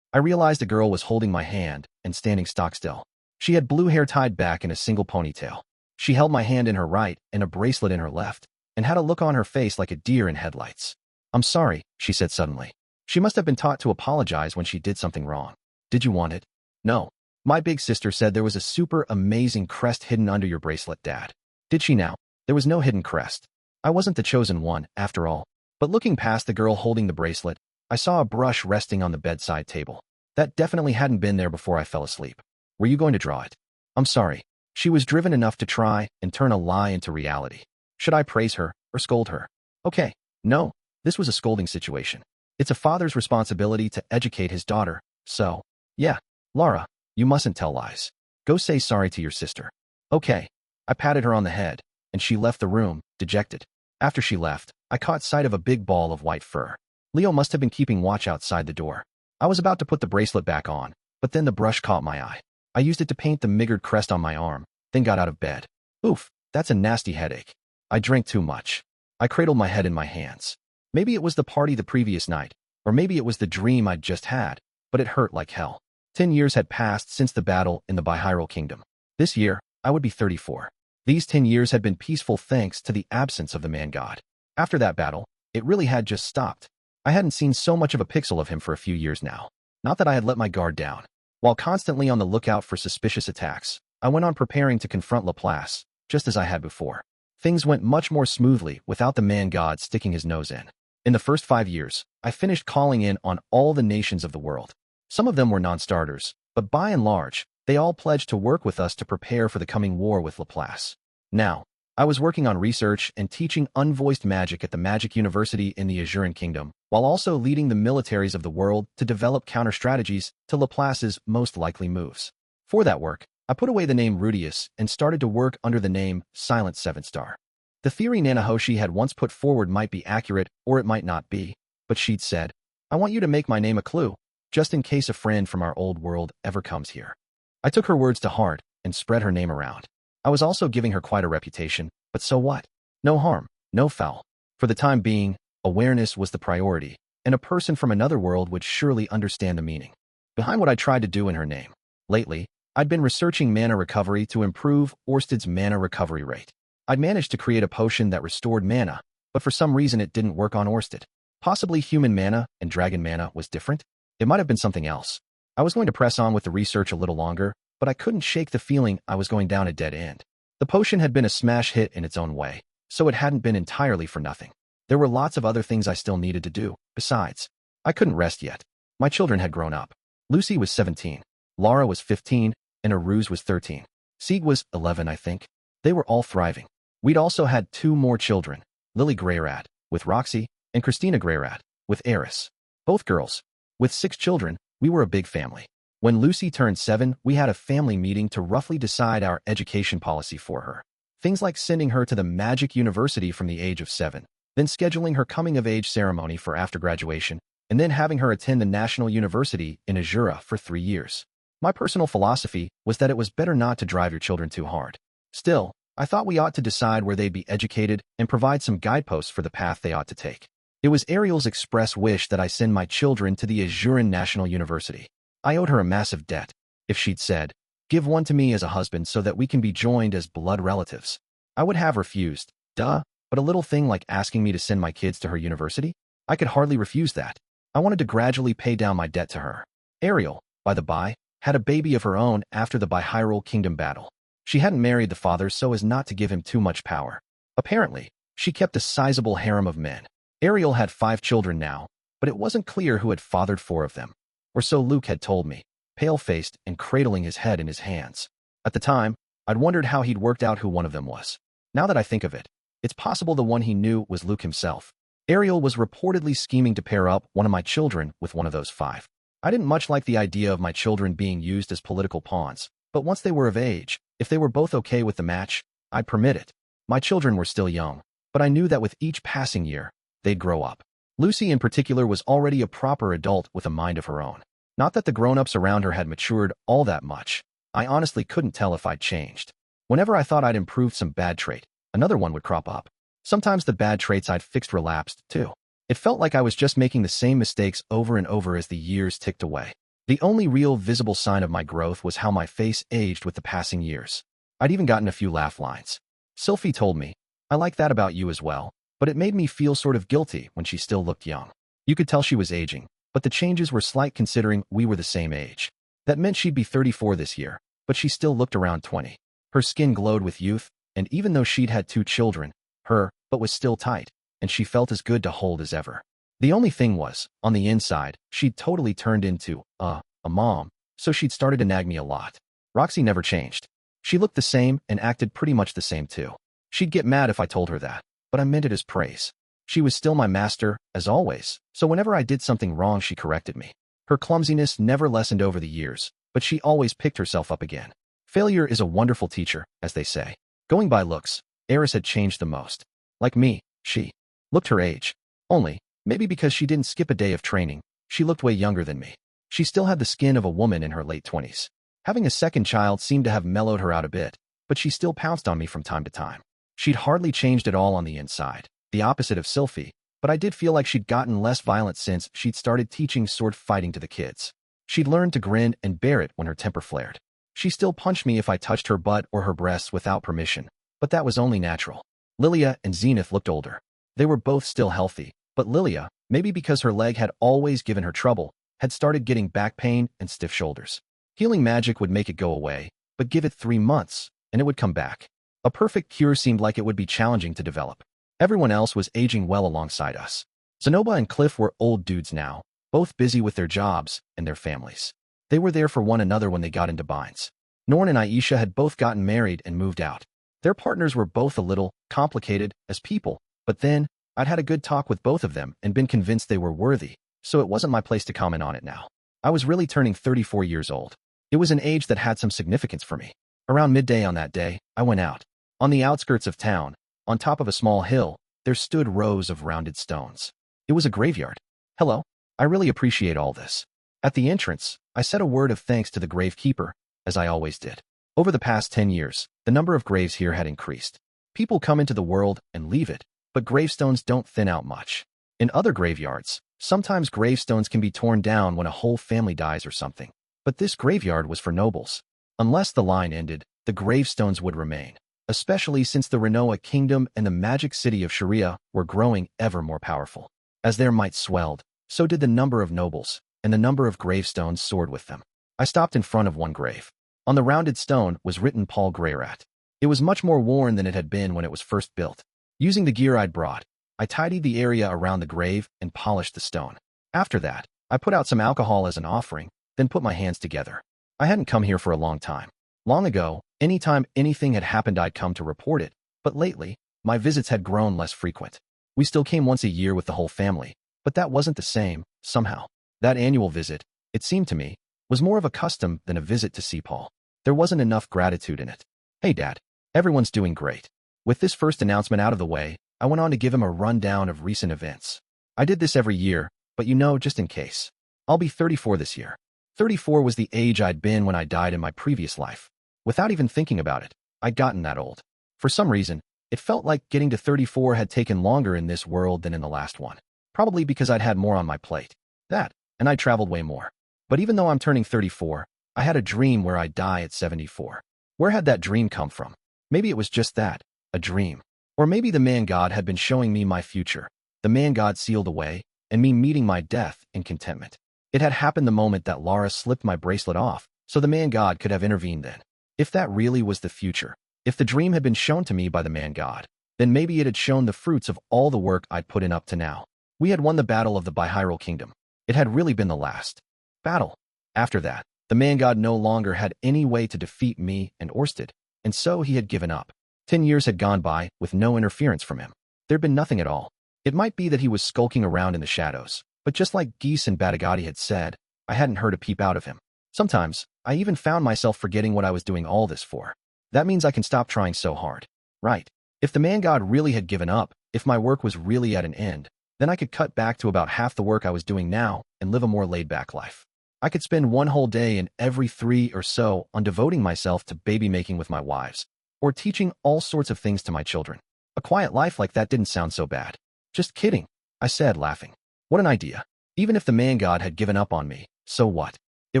I realized a girl was holding my hand and standing stock still. She had blue hair tied back in a single ponytail. She held my hand in her right and a bracelet in her left, and had a look on her face like a deer in headlights. I'm sorry, she said suddenly. She must have been taught to apologize when she did something wrong. Did you want it? No. My big sister said there was a super amazing crest hidden under your bracelet, Dad. Did she now? There was no hidden crest. I wasn't the chosen one, after all. But looking past the girl holding the bracelet, I saw a brush resting on the bedside table. That definitely hadn't been there before I fell asleep. Were you going to draw it? I'm sorry. She was driven enough to try and turn a lie into reality. Should I praise her or scold her? Okay. No. This was a scolding situation. It's a father's responsibility to educate his daughter, so, yeah. Lara, you mustn't tell lies. Go say sorry to your sister. Okay. I patted her on the head, and she left the room, dejected. After she left, I caught sight of a big ball of white fur. Leo must have been keeping watch outside the door. I was about to put the bracelet back on, but then the brush caught my eye. I used it to paint the Migurd crest on my arm, then got out of bed. Oof, that's a nasty headache. I drank too much. I cradled my head in my hands. Maybe it was the party the previous night, or maybe it was the dream I'd just had, but it hurt like hell. 10 years had passed since the battle in the Bihyrule Kingdom. This year, I would be 34. These 10 years had been peaceful thanks to the absence of the man-god. After that battle, it really had just stopped. I hadn't seen so much of a pixel of him for a few years now. Not that I had let my guard down. While constantly on the lookout for suspicious attacks, I went on preparing to confront Laplace, just as I had before. Things went much more smoothly without the man-god sticking his nose in. In the first 5 years, I finished calling in on all the nations of the world. Some of them were non-starters, but by and large, they all pledged to work with us to prepare for the coming war with Laplace. Now, I was working on research and teaching unvoiced magic at the Magic University in the Azuran Kingdom, while also leading the militaries of the world to develop counter-strategies to Laplace's most likely moves. For that work, I put away the name Rudeus and started to work under the name Silent Seven Star. The theory Nanahoshi had once put forward might be accurate or it might not be, but she'd said, I want you to make my name a clue, just in case a friend from our old world ever comes here. I took her words to heart and spread her name around. I was also giving her quite a reputation, but so what? No harm, no foul. For the time being, awareness was the priority, and a person from another world would surely understand the meaning behind what I tried to do in her name. Lately, I'd been researching mana recovery to improve Orsted's mana recovery rate. I'd managed to create a potion that restored mana, but for some reason it didn't work on Orsted. Possibly human mana and dragon mana was different? It might have been something else. I was going to press on with the research a little longer, but I couldn't shake the feeling I was going down a dead end. The potion had been a smash hit in its own way, so it hadn't been entirely for nothing. There were lots of other things I still needed to do. Besides, I couldn't rest yet. My children had grown up. Lucy was 17, Lara was 15, and Eruz was 13. Sieg was 11, I think. They were all thriving. We'd also had 2 more children, Lily Greyrat, with Roxy, and Christina Greyrat, with Eris. Both girls. With 6 children, we were a big family. When Lucy turned 7, we had a family meeting to roughly decide our education policy for her. Things like sending her to the Magic University from the age of 7, then scheduling her coming-of-age ceremony for after graduation, and then having her attend the National University in Azura for 3 years. My personal philosophy was that it was better not to drive your children too hard. Still, I thought we ought to decide where they'd be educated and provide some guideposts for the path they ought to take. It was Ariel's express wish that I send my children to the Azuran National University. I owed her a massive debt. If she'd said, "Give one to me as a husband so that we can be joined as blood relatives," I would have refused. Duh, but a little thing like asking me to send my kids to her university? I could hardly refuse that. I wanted to gradually pay down my debt to her. Ariel, by the by, had a baby of her own after the Bihyrule Kingdom battle. She hadn't married the father so as not to give him too much power. Apparently, she kept a sizable harem of men. Ariel had 5 children now, but it wasn't clear who had fathered 4 of them. Or so Luke had told me, pale-faced and cradling his head in his hands. At the time, I'd wondered how he'd worked out who one of them was. Now that I think of it, it's possible the one he knew was Luke himself. Ariel was reportedly scheming to pair up one of my children with one of those 5. I didn't much like the idea of my children being used as political pawns, but once they were of age, if they were both okay with the match, I'd permit it. My children were still young, but I knew that with each passing year, they'd grow up. Lucy in particular was already a proper adult with a mind of her own. Not that the grown-ups around her had matured all that much. I honestly couldn't tell if I'd changed. Whenever I thought I'd improved some bad trait, another one would crop up. Sometimes the bad traits I'd fixed relapsed, too. It felt like I was just making the same mistakes over and over as the years ticked away. The only real visible sign of my growth was how my face aged with the passing years. I'd even gotten a few laugh lines. Sylphie told me, "I like that about you as well," but it made me feel sort of guilty when she still looked young. You could tell she was aging, but the changes were slight considering we were the same age. That meant she'd be 34 this year, but she still looked around 20. Her skin glowed with youth, and even though she'd had 2 children, her butt was still tight, and she felt as good to hold as ever. The only thing was, on the inside, she'd totally turned into a mom, so she'd started to nag me a lot. Roxy never changed. She looked the same and acted pretty much the same too. She'd get mad if I told her that, but I meant it as praise. She was still my master, as always, so whenever I did something wrong she corrected me. Her clumsiness never lessened over the years, but she always picked herself up again. Failure is a wonderful teacher, as they say. Going by looks, Eris had changed the most. Like me, she looked her age. Only, maybe because she didn't skip a day of training, she looked way younger than me. She still had the skin of a woman in her late 20s. Having a second child seemed to have mellowed her out a bit, but she still pounced on me from time to time. She'd hardly changed at all on the inside, the opposite of Sylphie, but I did feel like she'd gotten less violent since she'd started teaching sword fighting to the kids. She'd learned to grin and bear it when her temper flared. She still punched me if I touched her butt or her breasts without permission, but that was only natural. Lilia and Zenith looked older. They were both still healthy, but Lilia, maybe because her leg had always given her trouble, had started getting back pain and stiff shoulders. Healing magic would make it go away, but give it 3 months, and it would come back. A perfect cure seemed like it would be challenging to develop. Everyone else was aging well alongside us. Zenoba and Cliff were old dudes now, both busy with their jobs and their families. They were there for one another when they got into binds. Norn and Aisha had both gotten married and moved out. Their partners were both a little complicated as people, but then, I'd had a good talk with both of them and been convinced they were worthy, so it wasn't my place to comment on it now. I was really turning 34 years old. It was an age that had some significance for me. Around midday on that day, I went out. On the outskirts of town, on top of a small hill, there stood rows of rounded stones. It was a graveyard. Hello. I really appreciate all this. At the entrance, I said a word of thanks to the gravekeeper, as I always did. Over the past 10 years, the number of graves here had increased. People come into the world and leave it, but gravestones don't thin out much. In other graveyards, sometimes gravestones can be torn down when a whole family dies or something. But this graveyard was for nobles. Unless the line ended, the gravestones would remain, especially since the Renoa Kingdom and the magic city of Sharia were growing ever more powerful. As their might swelled, so did the number of nobles, and the number of gravestones soared with them. I stopped in front of one grave. On the rounded stone was written Paul Greyrat. It was much more worn than it had been when it was first built. Using the gear I'd brought, I tidied the area around the grave and polished the stone. After that, I put out some alcohol as an offering, then put my hands together. I hadn't come here for a long time. Long ago, anytime anything had happened I'd come to report it, but lately, my visits had grown less frequent. We still came once a year with the whole family, but that wasn't the same, somehow. That annual visit, it seemed to me, was more of a custom than a visit to see Paul. There wasn't enough gratitude in it. Hey Dad, everyone's doing great. With this first announcement out of the way, I went on to give him a rundown of recent events. I did this every year, but just in case. I'll be 34 this year. 34 was the age I'd been when I died in my previous life. Without even thinking about it, I'd gotten that old. For some reason, it felt like getting to 34 had taken longer in this world than in the last one. Probably because I'd had more on my plate. That, and I'd traveled way more. But even though I'm turning 34, I had a dream where I'd die at 74. Where had that dream come from? Maybe it was just that, a dream. Or maybe the man God had been showing me my future, the man God sealed away, and me meeting my death in contentment. It had happened the moment that Lara slipped my bracelet off, so the man God could have intervened then. If that really was the future, if the dream had been shown to me by the man God, then maybe it had shown the fruits of all the work I'd put in up to now. We had won the battle of the Bihyrule Kingdom. It had really been the last battle. After that, the man God no longer had any way to defeat me and Orsted, and so he had given up. 10 years had gone by with no interference from him. There'd been nothing at all. It might be that he was skulking around in the shadows, but just like Geese and Batagati had said, I hadn't heard a peep out of him. Sometimes, I even found myself forgetting what I was doing all this for. That means I can stop trying so hard. Right. If the man God really had given up, if my work was really at an end, then I could cut back to about half the work I was doing now and live a more laid-back life. I could spend one whole day in every 3 or so on devoting myself to baby-making with my wives, or teaching all sorts of things to my children. A quiet life like that didn't sound so bad. Just kidding, I said, laughing. What an idea. Even if the man God had given up on me, so what? It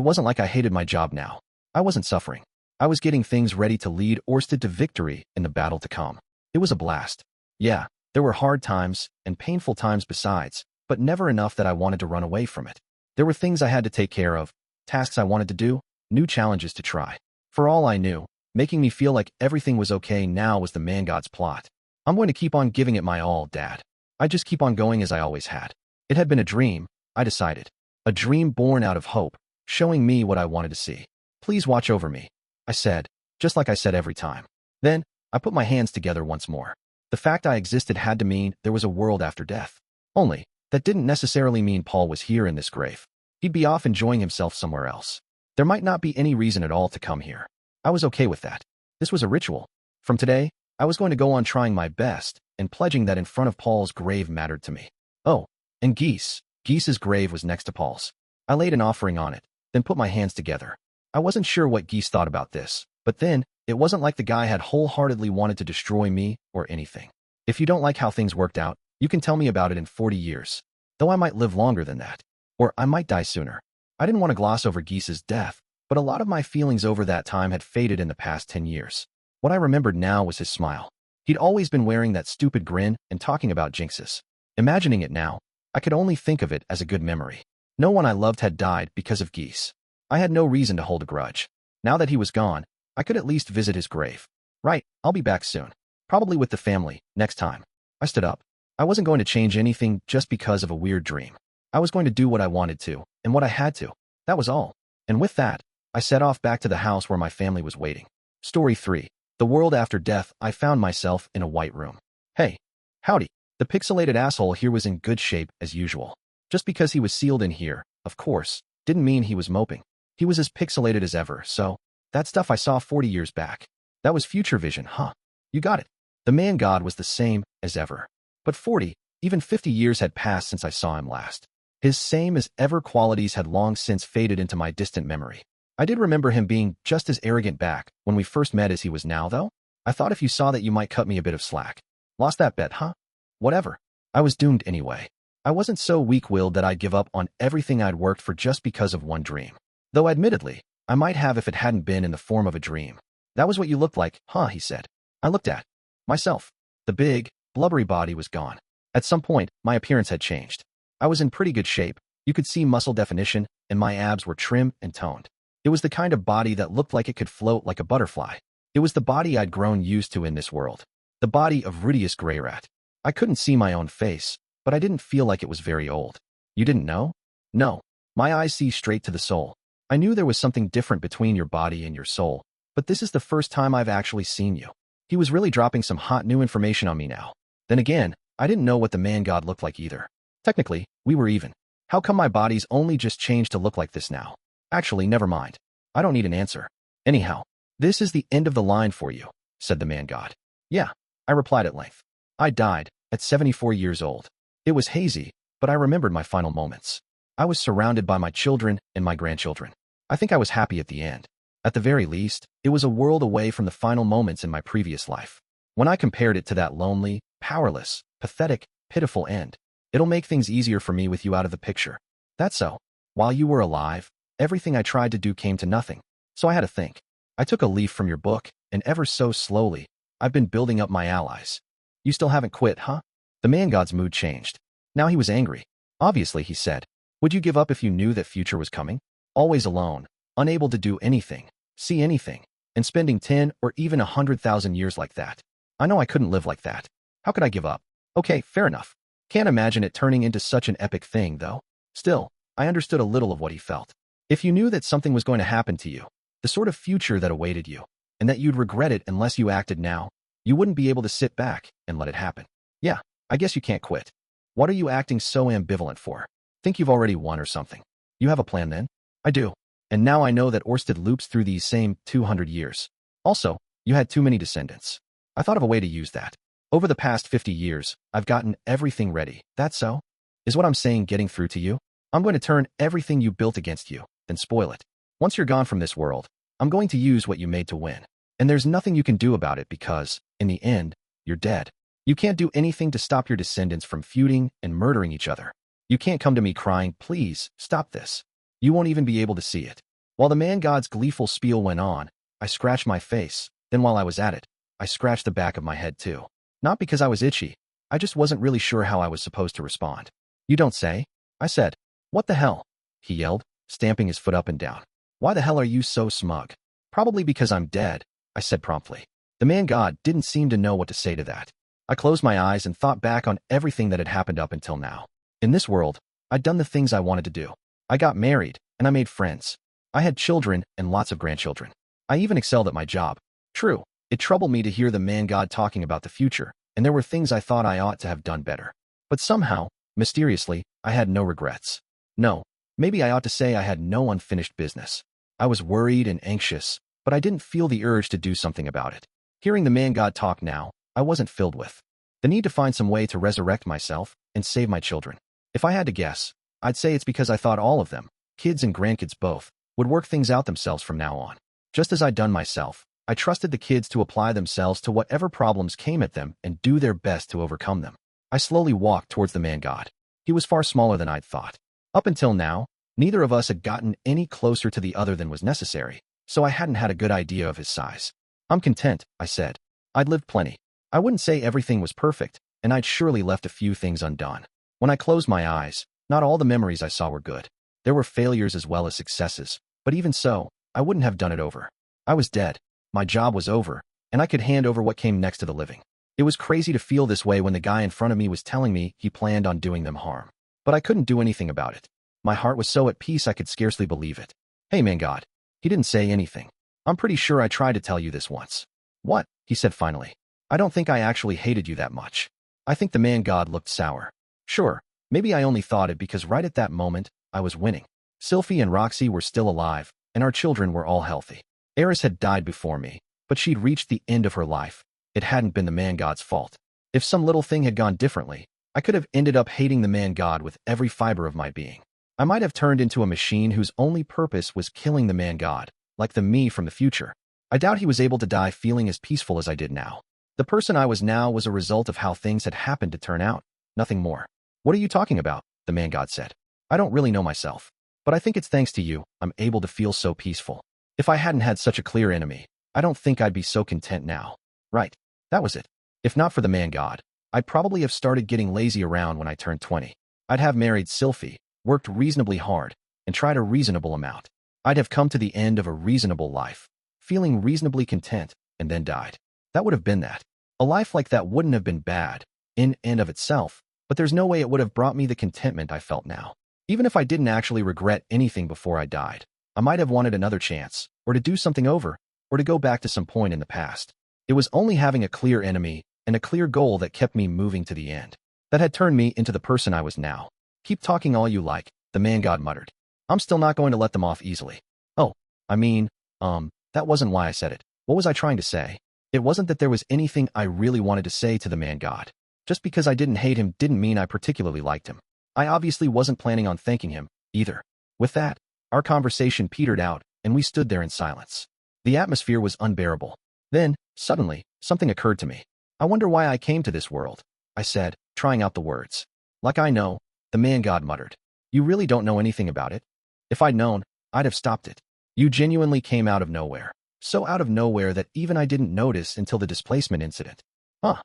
wasn't like I hated my job now. I wasn't suffering. I was getting things ready to lead Orsted to victory in the battle to come. It was a blast. Yeah, there were hard times and painful times besides, but never enough that I wanted to run away from it. There were things I had to take care of, tasks I wanted to do, new challenges to try. For all I knew, making me feel like everything was okay now was the man God's plot. I'm going to keep on giving it my all, Dad. I just keep on going as I always had. It had been a dream, I decided. A dream born out of hope, showing me what I wanted to see. Please watch over me, I said, just like I said every time. Then, I put my hands together once more. The fact I existed had to mean there was a world after death. Only, that didn't necessarily mean Paul was here in this grave. He'd be off enjoying himself somewhere else. There might not be any reason at all to come here. I was okay with that. This was a ritual. From today, I was going to go on trying my best and pledging that in front of Paul's grave mattered to me. Oh, and Geese's grave was next to Paul's. I laid an offering on it, then put my hands together. I wasn't sure what Geese thought about this, but then, it wasn't like the guy had wholeheartedly wanted to destroy me or anything. If you don't like how things worked out, you can tell me about it in 40 years. Though I might live longer than that. Or I might die sooner. I didn't want to gloss over Geese's death, but a lot of my feelings over that time had faded in the past 10 years. What I remembered now was his smile. He'd always been wearing that stupid grin and talking about jinxes. Imagining it now, I could only think of it as a good memory. No one I loved had died because of Geese. I had no reason to hold a grudge. Now that he was gone, I could at least visit his grave. Right, I'll be back soon. Probably with the family, next time. I stood up. I wasn't going to change anything just because of a weird dream. I was going to do what I wanted to, and what I had to. That was all. And with that, I set off back to the house where my family was waiting. Story 3. The world after death. I found myself in a white room. Hey. Howdy. The pixelated asshole here was in good shape as usual. Just because he was sealed in here, of course, didn't mean he was moping. He was as pixelated as ever, so that stuff I saw 40 years back. That was future vision, huh? You got it. The man God was the same as ever. But 40, even 50 years had passed since I saw him last. His same as ever qualities had long since faded into my distant memory. I did remember him being just as arrogant back when we first met as he was now, though. I thought if you saw that you might cut me a bit of slack. Lost that bet, huh? Whatever. I was doomed anyway. I wasn't so weak-willed that I'd give up on everything I'd worked for just because of one dream. Though admittedly, I might have if it hadn't been in the form of a dream. That was what you looked like, huh, he said. I looked at myself. The big, blubbery body was gone. At some point, my appearance had changed. I was in pretty good shape. You could see muscle definition, and my abs were trim and toned. It was the kind of body that looked like it could float like a butterfly. It was the body I'd grown used to in this world. The body of Rudeus Greyrat. I couldn't see my own face, but I didn't feel like it was very old. You didn't know? No. My eyes see straight to the soul. I knew there was something different between your body and your soul. but this is the first time I've actually seen you. He was really dropping some hot new information on me now. Then again, I didn't know what the man god looked like either. Technically, we were even. How come my body's only just changed to look like this now? Actually, never mind. I don't need an answer. Anyhow, this is the end of the line for you, said the man god. Yeah, I replied at length. I died at 74 years old. It was hazy, but I remembered my final moments. I was surrounded by my children and my grandchildren. I think I was happy at the end. At the very least, it was a world away from the final moments in my previous life. When I compared it to that lonely, powerless, pathetic, pitiful end, it'll make things easier for me with you out of the picture. That's so. While you were alive, everything I tried to do came to nothing. So I had to think. I took a leaf from your book, and ever so slowly, I've been building up my allies. You still haven't quit, huh? The man god's mood changed. Now he was angry. Obviously, he said. Would you give up if you knew that future was coming? Always alone, unable to do anything, see anything, and spending 10 or even 100,000 years like that. I know I couldn't live like that. How could I give up? Okay, fair enough. Can't imagine it turning into such an epic thing, though. Still, I understood a little of what he felt. If you knew that something was going to happen to you, the sort of future that awaited you, and that you'd regret it unless you acted now, you wouldn't be able to sit back and let it happen. Yeah, I guess you can't quit. What are you acting so ambivalent for? Think you've already won or something? You have a plan then? I do. And now I know that Orsted loops through these same 200 years. Also, you had too many descendants. I thought of a way to use that. Over the past 50 years, I've gotten everything ready. That's so? Is what I'm saying getting through to you? I'm going to turn everything you built against you, then spoil it. Once you're gone from this world, I'm going to use what you made to win. And there's nothing you can do about it because, in the end, you're dead. You can't do anything to stop your descendants from feuding and murdering each other. You can't come to me crying, please, stop this. You won't even be able to see it. While the man god's gleeful spiel went on, I scratched my face. Then while I was at it, I scratched the back of my head too. Not because I was itchy. I just wasn't really sure how I was supposed to respond. You don't say? I said. What the hell? He yelled, stamping his foot up and down. Why the hell are you so smug? Probably because I'm dead, I said promptly. The man god didn't seem to know what to say to that. I closed my eyes and thought back on everything that had happened up until now. In this world, I'd done the things I wanted to do. I got married, and I made friends. I had children and lots of grandchildren. I even excelled at my job. True, it troubled me to hear the man god talking about the future, and there were things I thought I ought to have done better. But somehow, mysteriously, I had no regrets. No, maybe I ought to say I had no unfinished business. I was worried and anxious, but I didn't feel the urge to do something about it. Hearing the man god talk now, I wasn't filled with the need to find some way to resurrect myself and save my children. If I had to guess, I'd say it's because I thought all of them, kids and grandkids both, would work things out themselves from now on. Just as I'd done myself, I trusted the kids to apply themselves to whatever problems came at them and do their best to overcome them. I slowly walked towards the man god. He was far smaller than I'd thought. Up until now, neither of us had gotten any closer to the other than was necessary, so I hadn't had a good idea of his size. I'm content, I said. I'd lived plenty. I wouldn't say everything was perfect, and I'd surely left a few things undone. When I closed my eyes, not all the memories I saw were good. There were failures as well as successes, but even so, I wouldn't have done it over. I was dead. My job was over, and I could hand over what came next to the living. It was crazy to feel this way when the guy in front of me was telling me he planned on doing them harm. But I couldn't do anything about it. My heart was so at peace I could scarcely believe it. Hey man god. He didn't say anything. I'm pretty sure I tried to tell you this once. What? He said finally. I don't think I actually hated you that much. I think the man god looked sour. Sure, maybe I only thought it because right at that moment, I was winning. Sylphie and Roxy were still alive, and our children were all healthy. Eris had died before me, but she'd reached the end of her life. It hadn't been the man god's fault. If some little thing had gone differently, I could have ended up hating the man god with every fiber of my being. I might have turned into a machine whose only purpose was killing the man god, like the me from the future. I doubt he was able to die feeling as peaceful as I did now. The person I was now was a result of how things had happened to turn out, nothing more. What are you talking about? The man god said. I don't really know myself, but I think it's thanks to you I'm able to feel so peaceful. If I hadn't had such a clear enemy, I don't think I'd be so content now. Right, that was it. If not for the man god, I'd probably have started getting lazy around when I turned 20. I'd have married Sylphie, worked reasonably hard, and tried a reasonable amount. I'd have come to the end of a reasonable life, feeling reasonably content, and then died. That would have been that. A life like that wouldn't have been bad, in and of itself, but there's no way it would have brought me the contentment I felt now. Even if I didn't actually regret anything before I died, I might have wanted another chance, or to do something over, or to go back to some point in the past. It was only having a clear enemy and a clear goal that kept me moving to the end. That had turned me into the person I was now. Keep talking all you like, the man god muttered. I'm still not going to let them off easily. Oh, I mean, that wasn't why I said it. What was I trying to say? It wasn't that there was anything I really wanted to say to the man god. Just because I didn't hate him didn't mean I particularly liked him. I obviously wasn't planning on thanking him, either. With that, our conversation petered out, and we stood there in silence. The atmosphere was unbearable. Then, suddenly, something occurred to me. I wonder why I came to this world, I said, trying out the words. Like I know, the man god muttered. You really don't know anything about it? If I'd known, I'd have stopped it. You genuinely came out of nowhere. So out of nowhere that even I didn't notice until the displacement incident. Huh.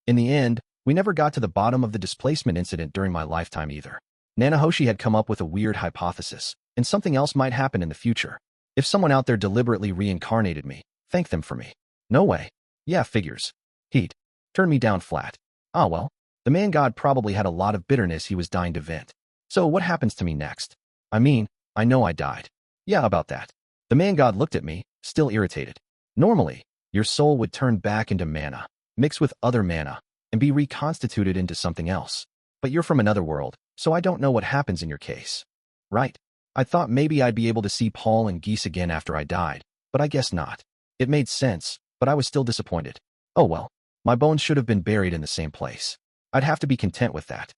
In the end, we never got to the bottom of the displacement incident during my lifetime either. Nanahoshi had come up with a weird hypothesis, and something else might happen in the future. If someone out there deliberately reincarnated me, thank them for me. No way. Yeah, figures. He'd turn me down flat. Ah well, the man god probably had a lot of bitterness he was dying to vent. So what happens to me next? I mean, I know I died. Yeah, about that. The man god looked at me, still irritated. Normally, your soul would turn back into mana, mix with other mana, and be reconstituted into something else. But you're from another world, so I don't know what happens in your case. Right. I thought maybe I'd be able to see Paul and Geese again after I died, but I guess not. It made sense, but I was still disappointed. Oh well, my bones should have been buried in the same place. I'd have to be content with that.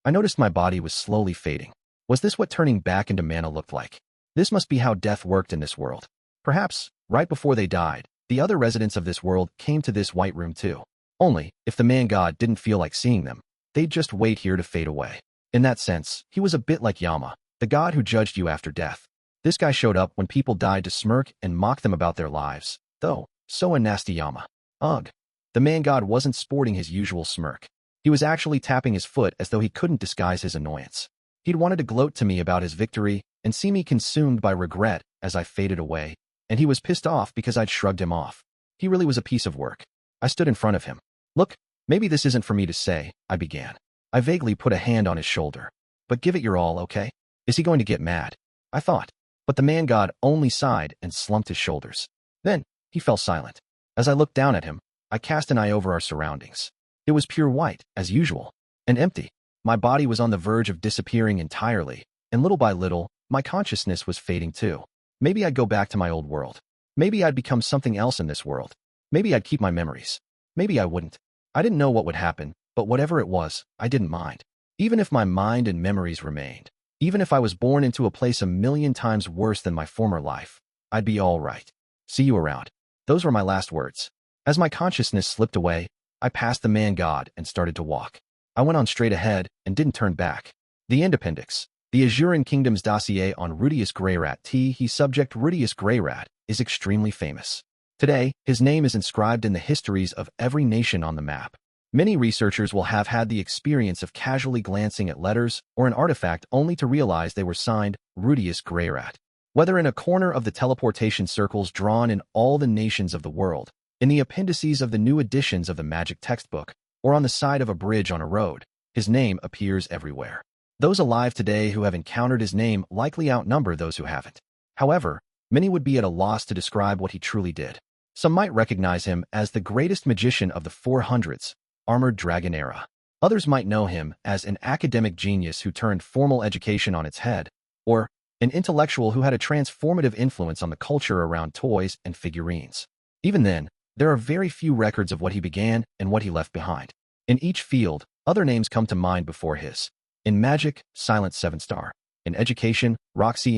I noticed my body was slowly fading. Was this what turning back into mana looked like? This must be how death worked in this world. Perhaps, right before they died, the other residents of this world came to this white room too. Only, if the man god didn't feel like seeing them, they'd just wait here to fade away. In that sense, he was a bit like Yama, the god who judged you after death. This guy showed up when people died to smirk and mock them about their lives. Though, so a nasty Yama. Ugh. The man god wasn't sporting his usual smirk. He was actually tapping his foot as though he couldn't disguise his annoyance. He'd wanted to gloat to me about his victory and see me consumed by regret as I faded away, and he was pissed off because I'd shrugged him off. He really was a piece of work. I stood in front of him. Look, maybe this isn't for me to say, I began. I vaguely put a hand on his shoulder. But give it your all, okay? Is he going to get mad? I thought. But the man god only sighed and slumped his shoulders. Then, he fell silent. As I looked down at him, I cast an eye over our surroundings. It was pure white, as usual, and empty. My body was on the verge of disappearing entirely, and little by little, my consciousness was fading too. Maybe I'd go back to my old world. Maybe I'd become something else in this world. Maybe I'd keep my memories. Maybe I wouldn't. I didn't know what would happen, but whatever it was, I didn't mind. Even if my mind and memories remained, even if I was born into a place 1,000,000 times worse than my former life, I'd be all right. See you around. Those were my last words. As my consciousness slipped away, I passed the man god and started to walk. I went on straight ahead and didn't turn back. The End Appendix. The Azuran Kingdom's dossier on Rudeus Greyrat he subject Rudeus Greyrat is extremely famous. Today, his name is inscribed in the histories of every nation on the map. Many researchers will have had the experience of casually glancing at letters or an artifact only to realize they were signed Rudeus Greyrat. Whether in a corner of the teleportation circles drawn in all the nations of the world, in the appendices of the new editions of the magic textbook, or on the side of a bridge on a road, his name appears everywhere. Those alive today who have encountered his name likely outnumber those who haven't. However, many would be at a loss to describe what he truly did. Some might recognize him as the greatest magician of the 400s, Armored Dragon era. Others might know him as an academic genius who turned formal education on its head, or an intellectual who had a transformative influence on the culture around toys and figurines. Even then, there are very few records of what he began and what he left behind. In each field, other names come to mind before his. In magic, Silent 7-Star. In education, Roxy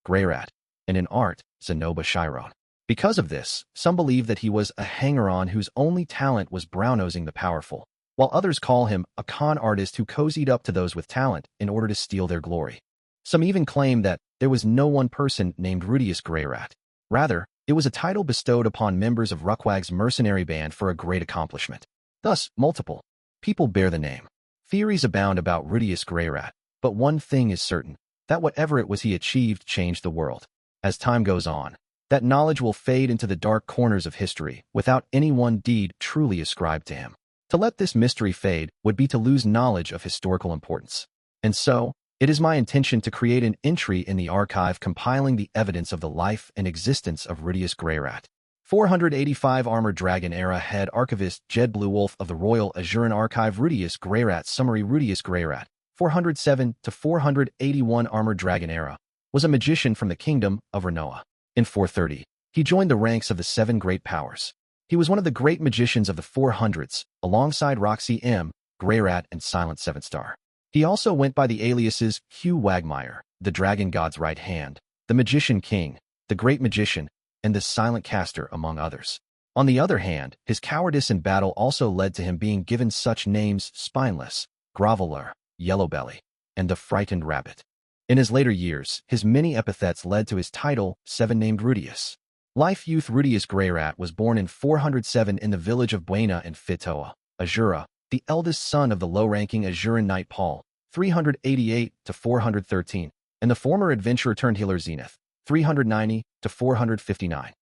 Greyrat. And in art, Zenoba Chiron. Because of this, some believe that he was a hanger-on whose only talent was brown-nosing the powerful, while others call him a con artist who cozied up to those with talent in order to steal their glory. Some even claim that there was no one person named Rudeus Greyrat. Rather, it was a title bestowed upon members of Rukwag's mercenary band for a great accomplishment. Thus, multiple people bear the name. Theories abound about Rudeus Greyrat, but one thing is certain, that whatever it was he achieved changed the world. As time goes on, that knowledge will fade into the dark corners of history without any one deed truly ascribed to him. To let this mystery fade would be to lose knowledge of historical importance. And so, it is my intention to create an entry in the archive compiling the evidence of the life and existence of Rudeus Greyrat. 485 Armored Dragon Era Head Archivist Jed Bluewolf of the Royal Azuran Archive Rudeus Greyrat Summary Rudeus Greyrat, 407 to 481 Armored Dragon Era, was a magician from the kingdom of Renoa. In 430, he joined the ranks of the Seven Great Powers. He was one of the great magicians of the 400s, alongside Roxy Greyrat and Silent Seven Star. He also went by the aliases Hugh Wagmire, the Dragon God's right hand, the Magician King, the Great Magician, and the Silent Caster, among others. On the other hand, his cowardice in battle also led to him being given such names Spineless, Groveler, Yellowbelly, and the Frightened Rabbit. In his later years, his many epithets led to his title, Seven-Named Rudeus. Life Youth Rudeus Greyrat was born in 407 in the village of Buena in Fitoa, Azura, the eldest son of the low-ranking Azuran knight Paul, 388 to 413, and the former adventurer-turned-healer Zenith, 390 to 459.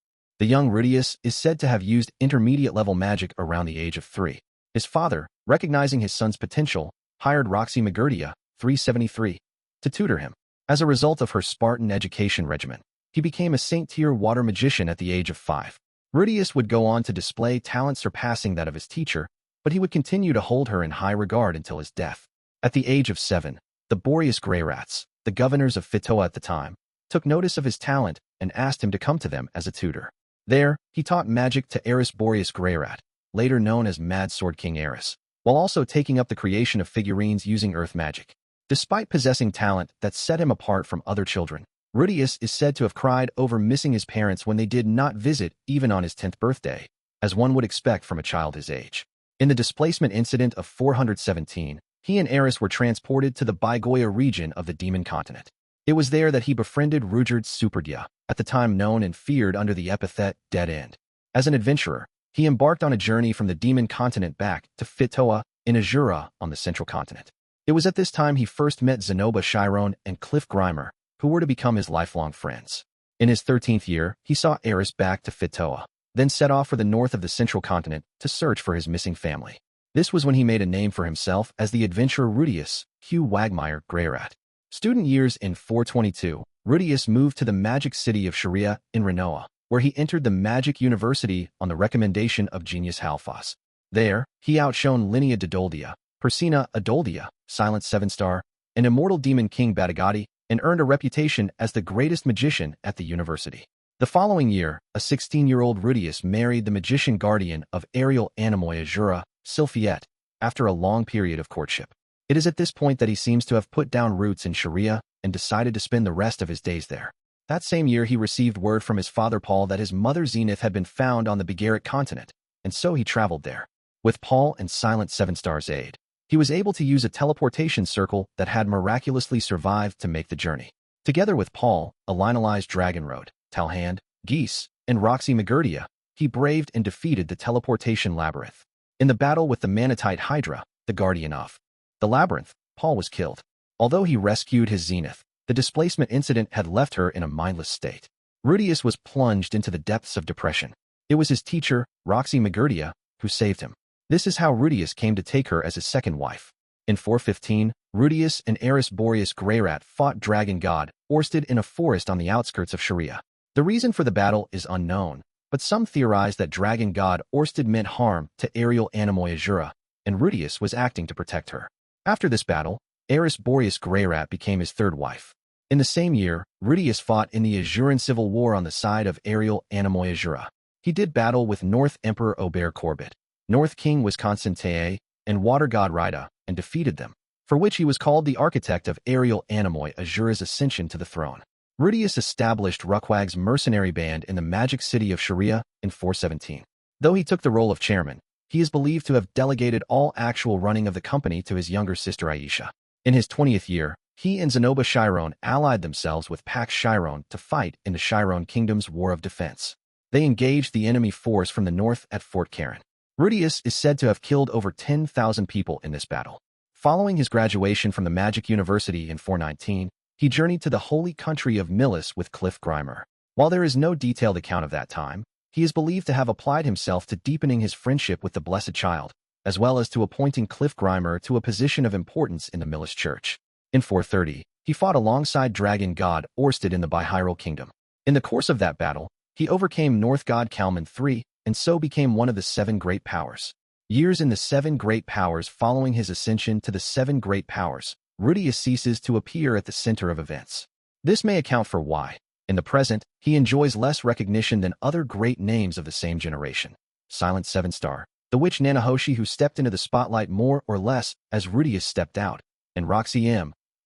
The young Rudeus is said to have used intermediate-level magic around the age of 3. His father, recognizing his son's potential, hired Roxy Migurdia, 373, to tutor him. As a result of her Spartan education regimen, he became a Saint-tier water magician at the age of 5. Rudeus would go on to display talent surpassing that of his teacher, but he would continue to hold her in high regard until his death. At the age of 7, the Boreas Greyrats, the governors of Fitoa at the time, took notice of his talent and asked him to come to them as a tutor. There, he taught magic to Eris Boreas Greyrat, later known as Mad Sword King Eris, while also taking up the creation of figurines using earth magic. Despite possessing talent that set him apart from other children, Rudeus is said to have cried over missing his parents when they did not visit even on his 10th birthday, as one would expect from a child his age. In the displacement incident of 417, he and Eris were transported to the Baigoya region of the Demon Continent. It was there that he befriended Rudeus Superdia, at the time known and feared under the epithet Dead End. As an adventurer, he embarked on a journey from the Demon Continent back to Fitoa in Azura on the Central Continent. It was at this time he first met Zenoba Chiron and Cliff Grimer, who were to become his lifelong friends. In his 13th year, he saw Eris back to Fitoa, then set off for the north of the Central Continent to search for his missing family. This was when he made a name for himself as the adventurer Rudeus, Hugh Wagmire Greyrat. Student years in 422, Rudeus moved to the magic city of Sharia in Renoa, where he entered the Magic University on the recommendation of Genius Halfos. There, he outshone Linnea Dodoldia, Persina Adoldia, Silent Seven Star, and Immortal Demon King Batagati, and earned a reputation as the greatest magician at the university. The following year, a 16-year-old Rudeus married the magician guardian of aerial Anemoy Azura, Sylphiette, after a long period of courtship. It is at this point that he seems to have put down roots in Sharia and decided to spend the rest of his days there. That same year he received word from his father Paul that his mother Zenith had been found on the Begaric continent, and so he traveled there. With Paul and Silent Seven Star's aid, he was able to use a teleportation circle that had miraculously survived to make the journey. Together with Paul, a linealized dragon rode, Talhand, Geese, and Roxy Migurdia, he braved and defeated the teleportation labyrinth. In the battle with the Manatite Hydra, the guardian of the labyrinth, Paul was killed. Although he rescued his Zenith, the displacement incident had left her in a mindless state. Rudeus was plunged into the depths of depression. It was his teacher, Roxy Migurdia, who saved him. This is how Rudeus came to take her as his second wife. In 415, Rudeus and Eris Boreas Greyrat fought Dragon God Orsted in a forest on the outskirts of Sharia. The reason for the battle is unknown, but some theorize that Dragon God Orsted meant harm to aerial Anemoy Azura, and Rudeus was acting to protect her. After this battle, Eris Boreas Greyrat became his third wife. In the same year, Rudeus fought in the Azuran Civil War on the side of aerial Anemoy Azura. He did battle with North Emperor Obear Corbett, North King Wisconsin Tee, and Water God Rida, and defeated them, for which he was called the architect of aerial Anemoy Azura's ascension to the throne. Rudeus established Rukwag's mercenary band in the magic city of Sharia in 417. Though he took the role of chairman, he is believed to have delegated all actual running of the company to his younger sister Aisha. In his 20th year, he and Zenoba Chiron allied themselves with Pax Chiron to fight in the Chiron Kingdom's War of Defense. They engaged the enemy force from the north at Fort Karen. Rudeus is said to have killed over 10,000 people in this battle. Following his graduation from the Magic University in 419, he journeyed to the holy country of Milis with Cliff Grimer. While there is no detailed account of that time, he is believed to have applied himself to deepening his friendship with the Blessed Child, as well as to appointing Cliff Grimer to a position of importance in the Milis Church. In 430, he fought alongside Dragon God Orsted in the Bihyrule Kingdom. In the course of that battle, He overcame North God Kalman III, and so became one of the 7 great powers. Years in the 7 great powers following his ascension to the 7 great powers, Rudeus ceases to appear at the center of events. This may account for why, in the present, he enjoys less recognition than other great names of the same generation. Silent 7-star, the witch Nanahoshi who stepped into the spotlight more or less as Rudeus stepped out, and Roxy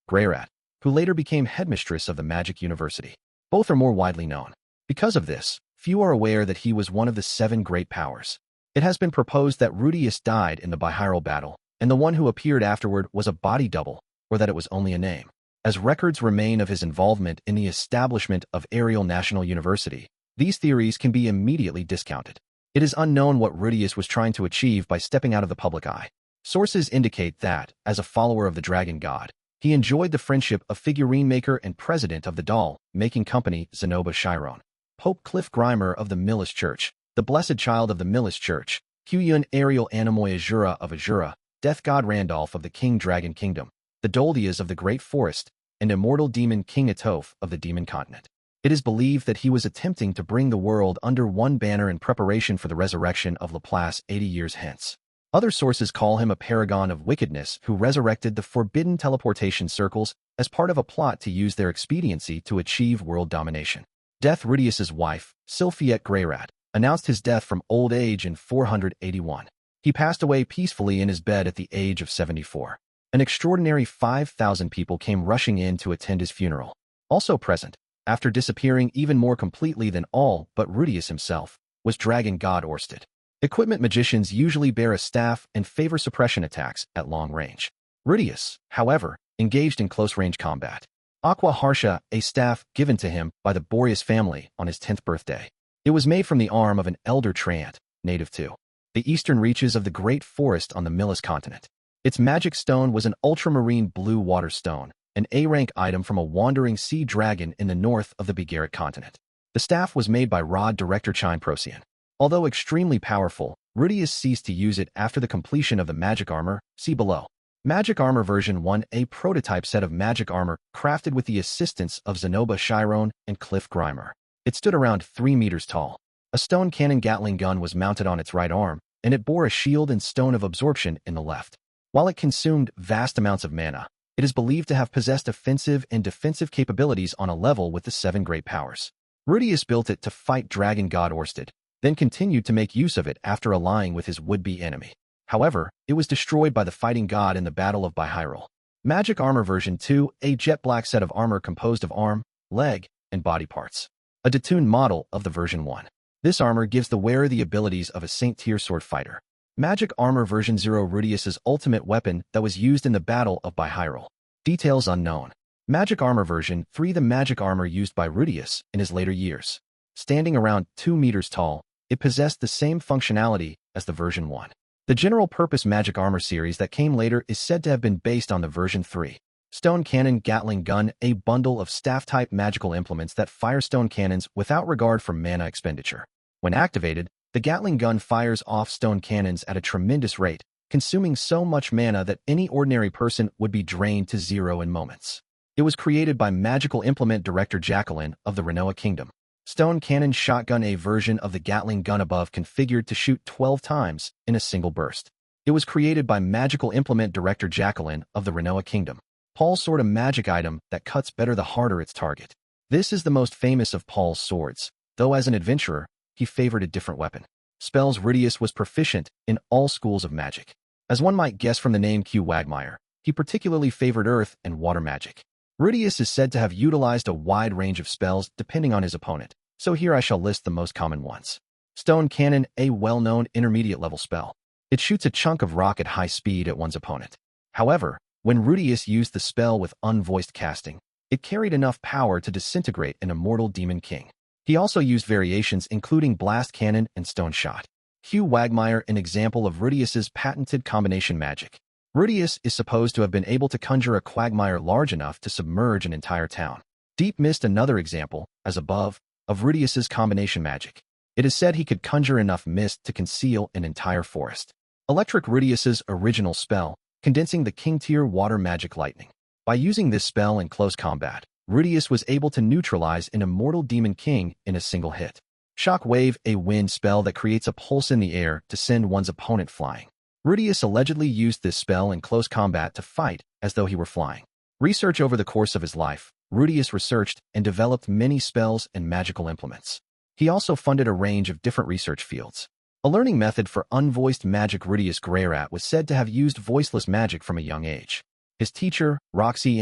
Greyrat, who later became headmistress of the Magic University. Both are more widely known. Because of this, few are aware that he was one of the 7 great powers. It has been proposed that Rudeus died in the bihyral battle, and the one who appeared afterward was a body double, or that it was only a name. As records remain of his involvement in the establishment of Ariel National University, these theories can be immediately discounted. It is unknown what Rudeus was trying to achieve by stepping out of the public eye. Sources indicate that, as a follower of the dragon god, he enjoyed the friendship of figurine maker and president of the doll-making company Zenoba Chiron, Pope Cliff Grimer of the Millis Church, the Blessed Child of the Millis Church, Kyun Ariel Anamoy Azura of Azura, Death God Randolph of the King Dragon Kingdom, the Doldias of the Great Forest, and immortal demon King Atoph of the Demon Continent. It is believed that he was attempting to bring the world under one banner in preparation for the resurrection of Laplace 80 years hence. Other sources call him a paragon of wickedness who resurrected the forbidden teleportation circles as part of a plot to use their expediency to achieve world domination. Death Rudeus's wife, Sylphiette Greyrat, announced his death from old age in 481. He passed away peacefully in his bed at the age of 74. An extraordinary 5,000 people came rushing in to attend his funeral. Also present, after disappearing even more completely than all but Rudeus himself, was Dragon God Orsted. Equipment magicians usually bear a staff and favor suppression attacks at long range. Rudeus, however, engaged in close-range combat. Aqua Harsha, a staff given to him by the Boreas family on his 10th birthday. It was made from the arm of an elder treant, native to the eastern reaches of the Great Forest on the Millis continent. Its magic stone was an ultramarine blue water stone, an A-rank item from a wandering sea dragon in the north of the Bigaret continent. The staff was made by Rod Director Chine Procyon. Although extremely powerful, Rudeus ceased to use it after the completion of the magic armor, see below. Magic Armor version 1, a prototype set of magic armor crafted with the assistance of Zenoba Chiron and Cliff Grimer. It stood around 3 meters tall. A stone cannon Gatling gun was mounted on its right arm, and it bore a shield and stone of absorption in the left. While it consumed vast amounts of mana, it is believed to have possessed offensive and defensive capabilities on a level with the 7 great powers. Rudeus built it to fight Dragon God Orsted, then continued to make use of it after allying with his would-be enemy. However, it was destroyed by the fighting god in the Battle of Bihyral. Magic Armor version 2, a jet black set of armor composed of arm, leg, and body parts. A detuned model of the version 1. This armor gives the wearer the abilities of a Saint-tier sword fighter. Magic Armor version 0, Rudeus's ultimate weapon that was used in the Battle of Bihyral. Details unknown. Magic Armor version 3, the magic armor used by Rudeus in his later years. Standing around 2 meters tall, it possessed the same functionality as the version 1. The general-purpose magic armor series that came later is said to have been based on the version 3. Stone Cannon Gatling Gun, a bundle of staff-type magical implements that fire stone cannons without regard for mana expenditure. When activated, the Gatling gun fires off stone cannons at a tremendous rate, consuming so much mana that any ordinary person would be drained to 0 in moments. It was created by magical implement director Jacqueline of the Renoa Kingdom. Stone Cannon Shotgun, a version of the Gatling gun above configured to shoot 12 times in a single burst. It was created by magical implement director Jacqueline of the Renoa Kingdom. Paul's sword, a magic item that cuts better the harder its target. This is the most famous of Paul's swords, though as an adventurer, he favored a different weapon. Spells. Rudeus was proficient in all schools of magic. As one might guess from the name Quagmire, he particularly favored earth and water magic. Rudeus is said to have utilized a wide range of spells depending on his opponent, so here I shall list the most common ones. Stone Cannon, a well-known intermediate-level spell. It shoots a chunk of rock at high speed at one's opponent. However, when Rudeus used the spell with unvoiced casting, it carried enough power to disintegrate an immortal demon king. He also used variations including Blast Cannon and Stone Shot. Quagmire, an example of Rudeus's patented combination magic. Rudeus is supposed to have been able to conjure a quagmire large enough to submerge an entire town. Deep Mist, another example, as above, of Rudeus's combination magic. It is said he could conjure enough mist to conceal an entire forest. Electric, Rudeus's original spell, condensing the king-tier water magic lightning. By using this spell in close combat, Rudeus was able to neutralize an immortal demon king in a single hit. Shock wave, a wind spell that creates a pulse in the air to send one's opponent flying. Rudeus allegedly used this spell in close combat to fight as though he were flying. Research over the course of his life, Rudeus researched and developed many spells and magical implements. He also funded a range of different research fields. A learning method for unvoiced magic. Rudeus Greyrat was said to have used voiceless magic from a young age. His teacher, Roxy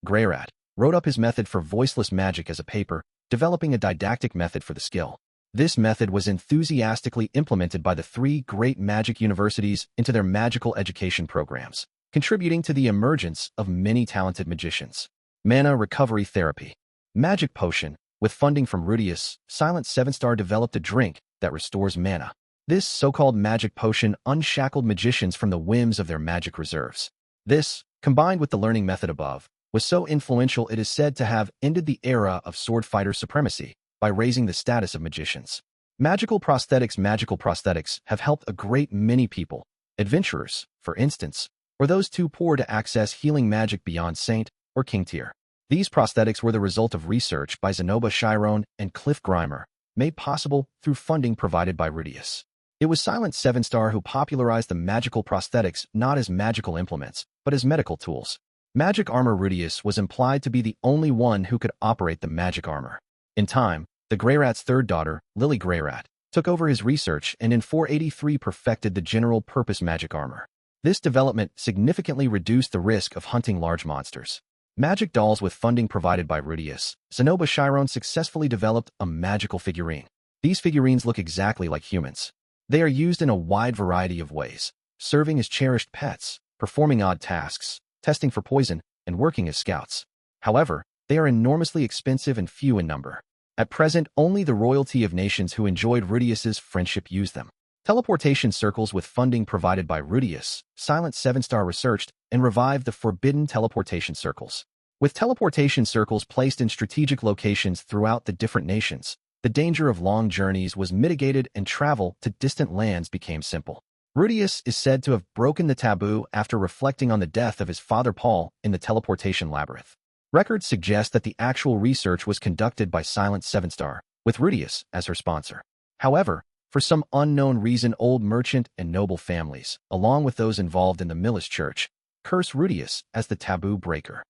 Greyrat, wrote up his method for voiceless magic as a paper, developing a didactic method for the skill. This method was enthusiastically implemented by the 3 great magic universities into their magical education programs, contributing to the emergence of many talented magicians. Mana recovery therapy. Magic potion. With funding from Rudeus, Silent 7-Star developed a drink that restores mana. This so-called magic potion unshackled magicians from the whims of their magic reserves. This, combined with the learning method above, was so influential it is said to have ended the era of sword fighter supremacy by raising the status of magicians. Magical prosthetics have helped a great many people, adventurers, for instance, or those too poor to access healing magic beyond Saint or King tier. These prosthetics were the result of research by Zenoba Chiron and Cliff Grimer, made possible through funding provided by Rudeus. It was Silent 7-Star who popularized the magical prosthetics not as magical implements, but as medical tools. Magic armor. Rudeus was implied to be the only one who could operate the magic armor. In time, the Greyrat's third daughter, Lily Greyrat, took over his research and in 483 perfected the general-purpose magic armor. This development significantly reduced the risk of hunting large monsters. Magic dolls. With funding provided by Rudeus, Zenoba Chiron successfully developed a magical figurine. These figurines look exactly like humans. They are used in a wide variety of ways, serving as cherished pets, performing odd tasks, testing for poison, and working as scouts. However, they are enormously expensive and few in number. At present, only the royalty of nations who enjoyed Rudeus's friendship use them. Teleportation circles. With funding provided by Rudeus, Silent 7-Star researched and revived the forbidden teleportation circles. With teleportation circles placed in strategic locations throughout the different nations, the danger of long journeys was mitigated and travel to distant lands became simple. Rudeus is said to have broken the taboo after reflecting on the death of his father Paul in the teleportation labyrinth. Records suggest that the actual research was conducted by Silent 7-Star, with Rudeus as her sponsor. However, for some unknown reason, old merchant and noble families, along with those involved in the Millis Church, curse Rudeus as the taboo breaker.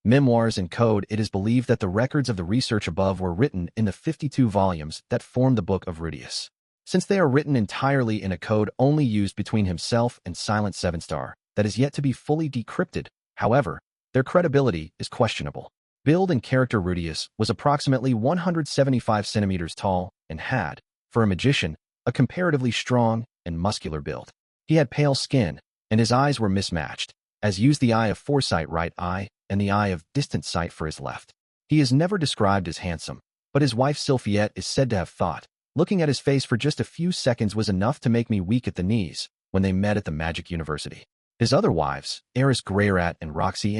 Memoirs and code. It is believed that the records of the research above were written in the 52 volumes that form the Book of Rudeus. Since they are written entirely in a code only used between himself and Silent 7-Star, that is yet to be fully decrypted, however, their credibility is questionable. Build and character. Rudeus was approximately 175 centimeters tall and had, for a magician, a comparatively strong and muscular build. He had pale skin, and his eyes were mismatched, as used the eye of foresight right eye and the eye of distant sight for his left. He is never described as handsome, but his wife Sylphiette is said to have thought, looking at his face for just a few seconds was enough to make me weak at the knees, when they met at the Magic University. His other wives, Eris Greyrat and Roxy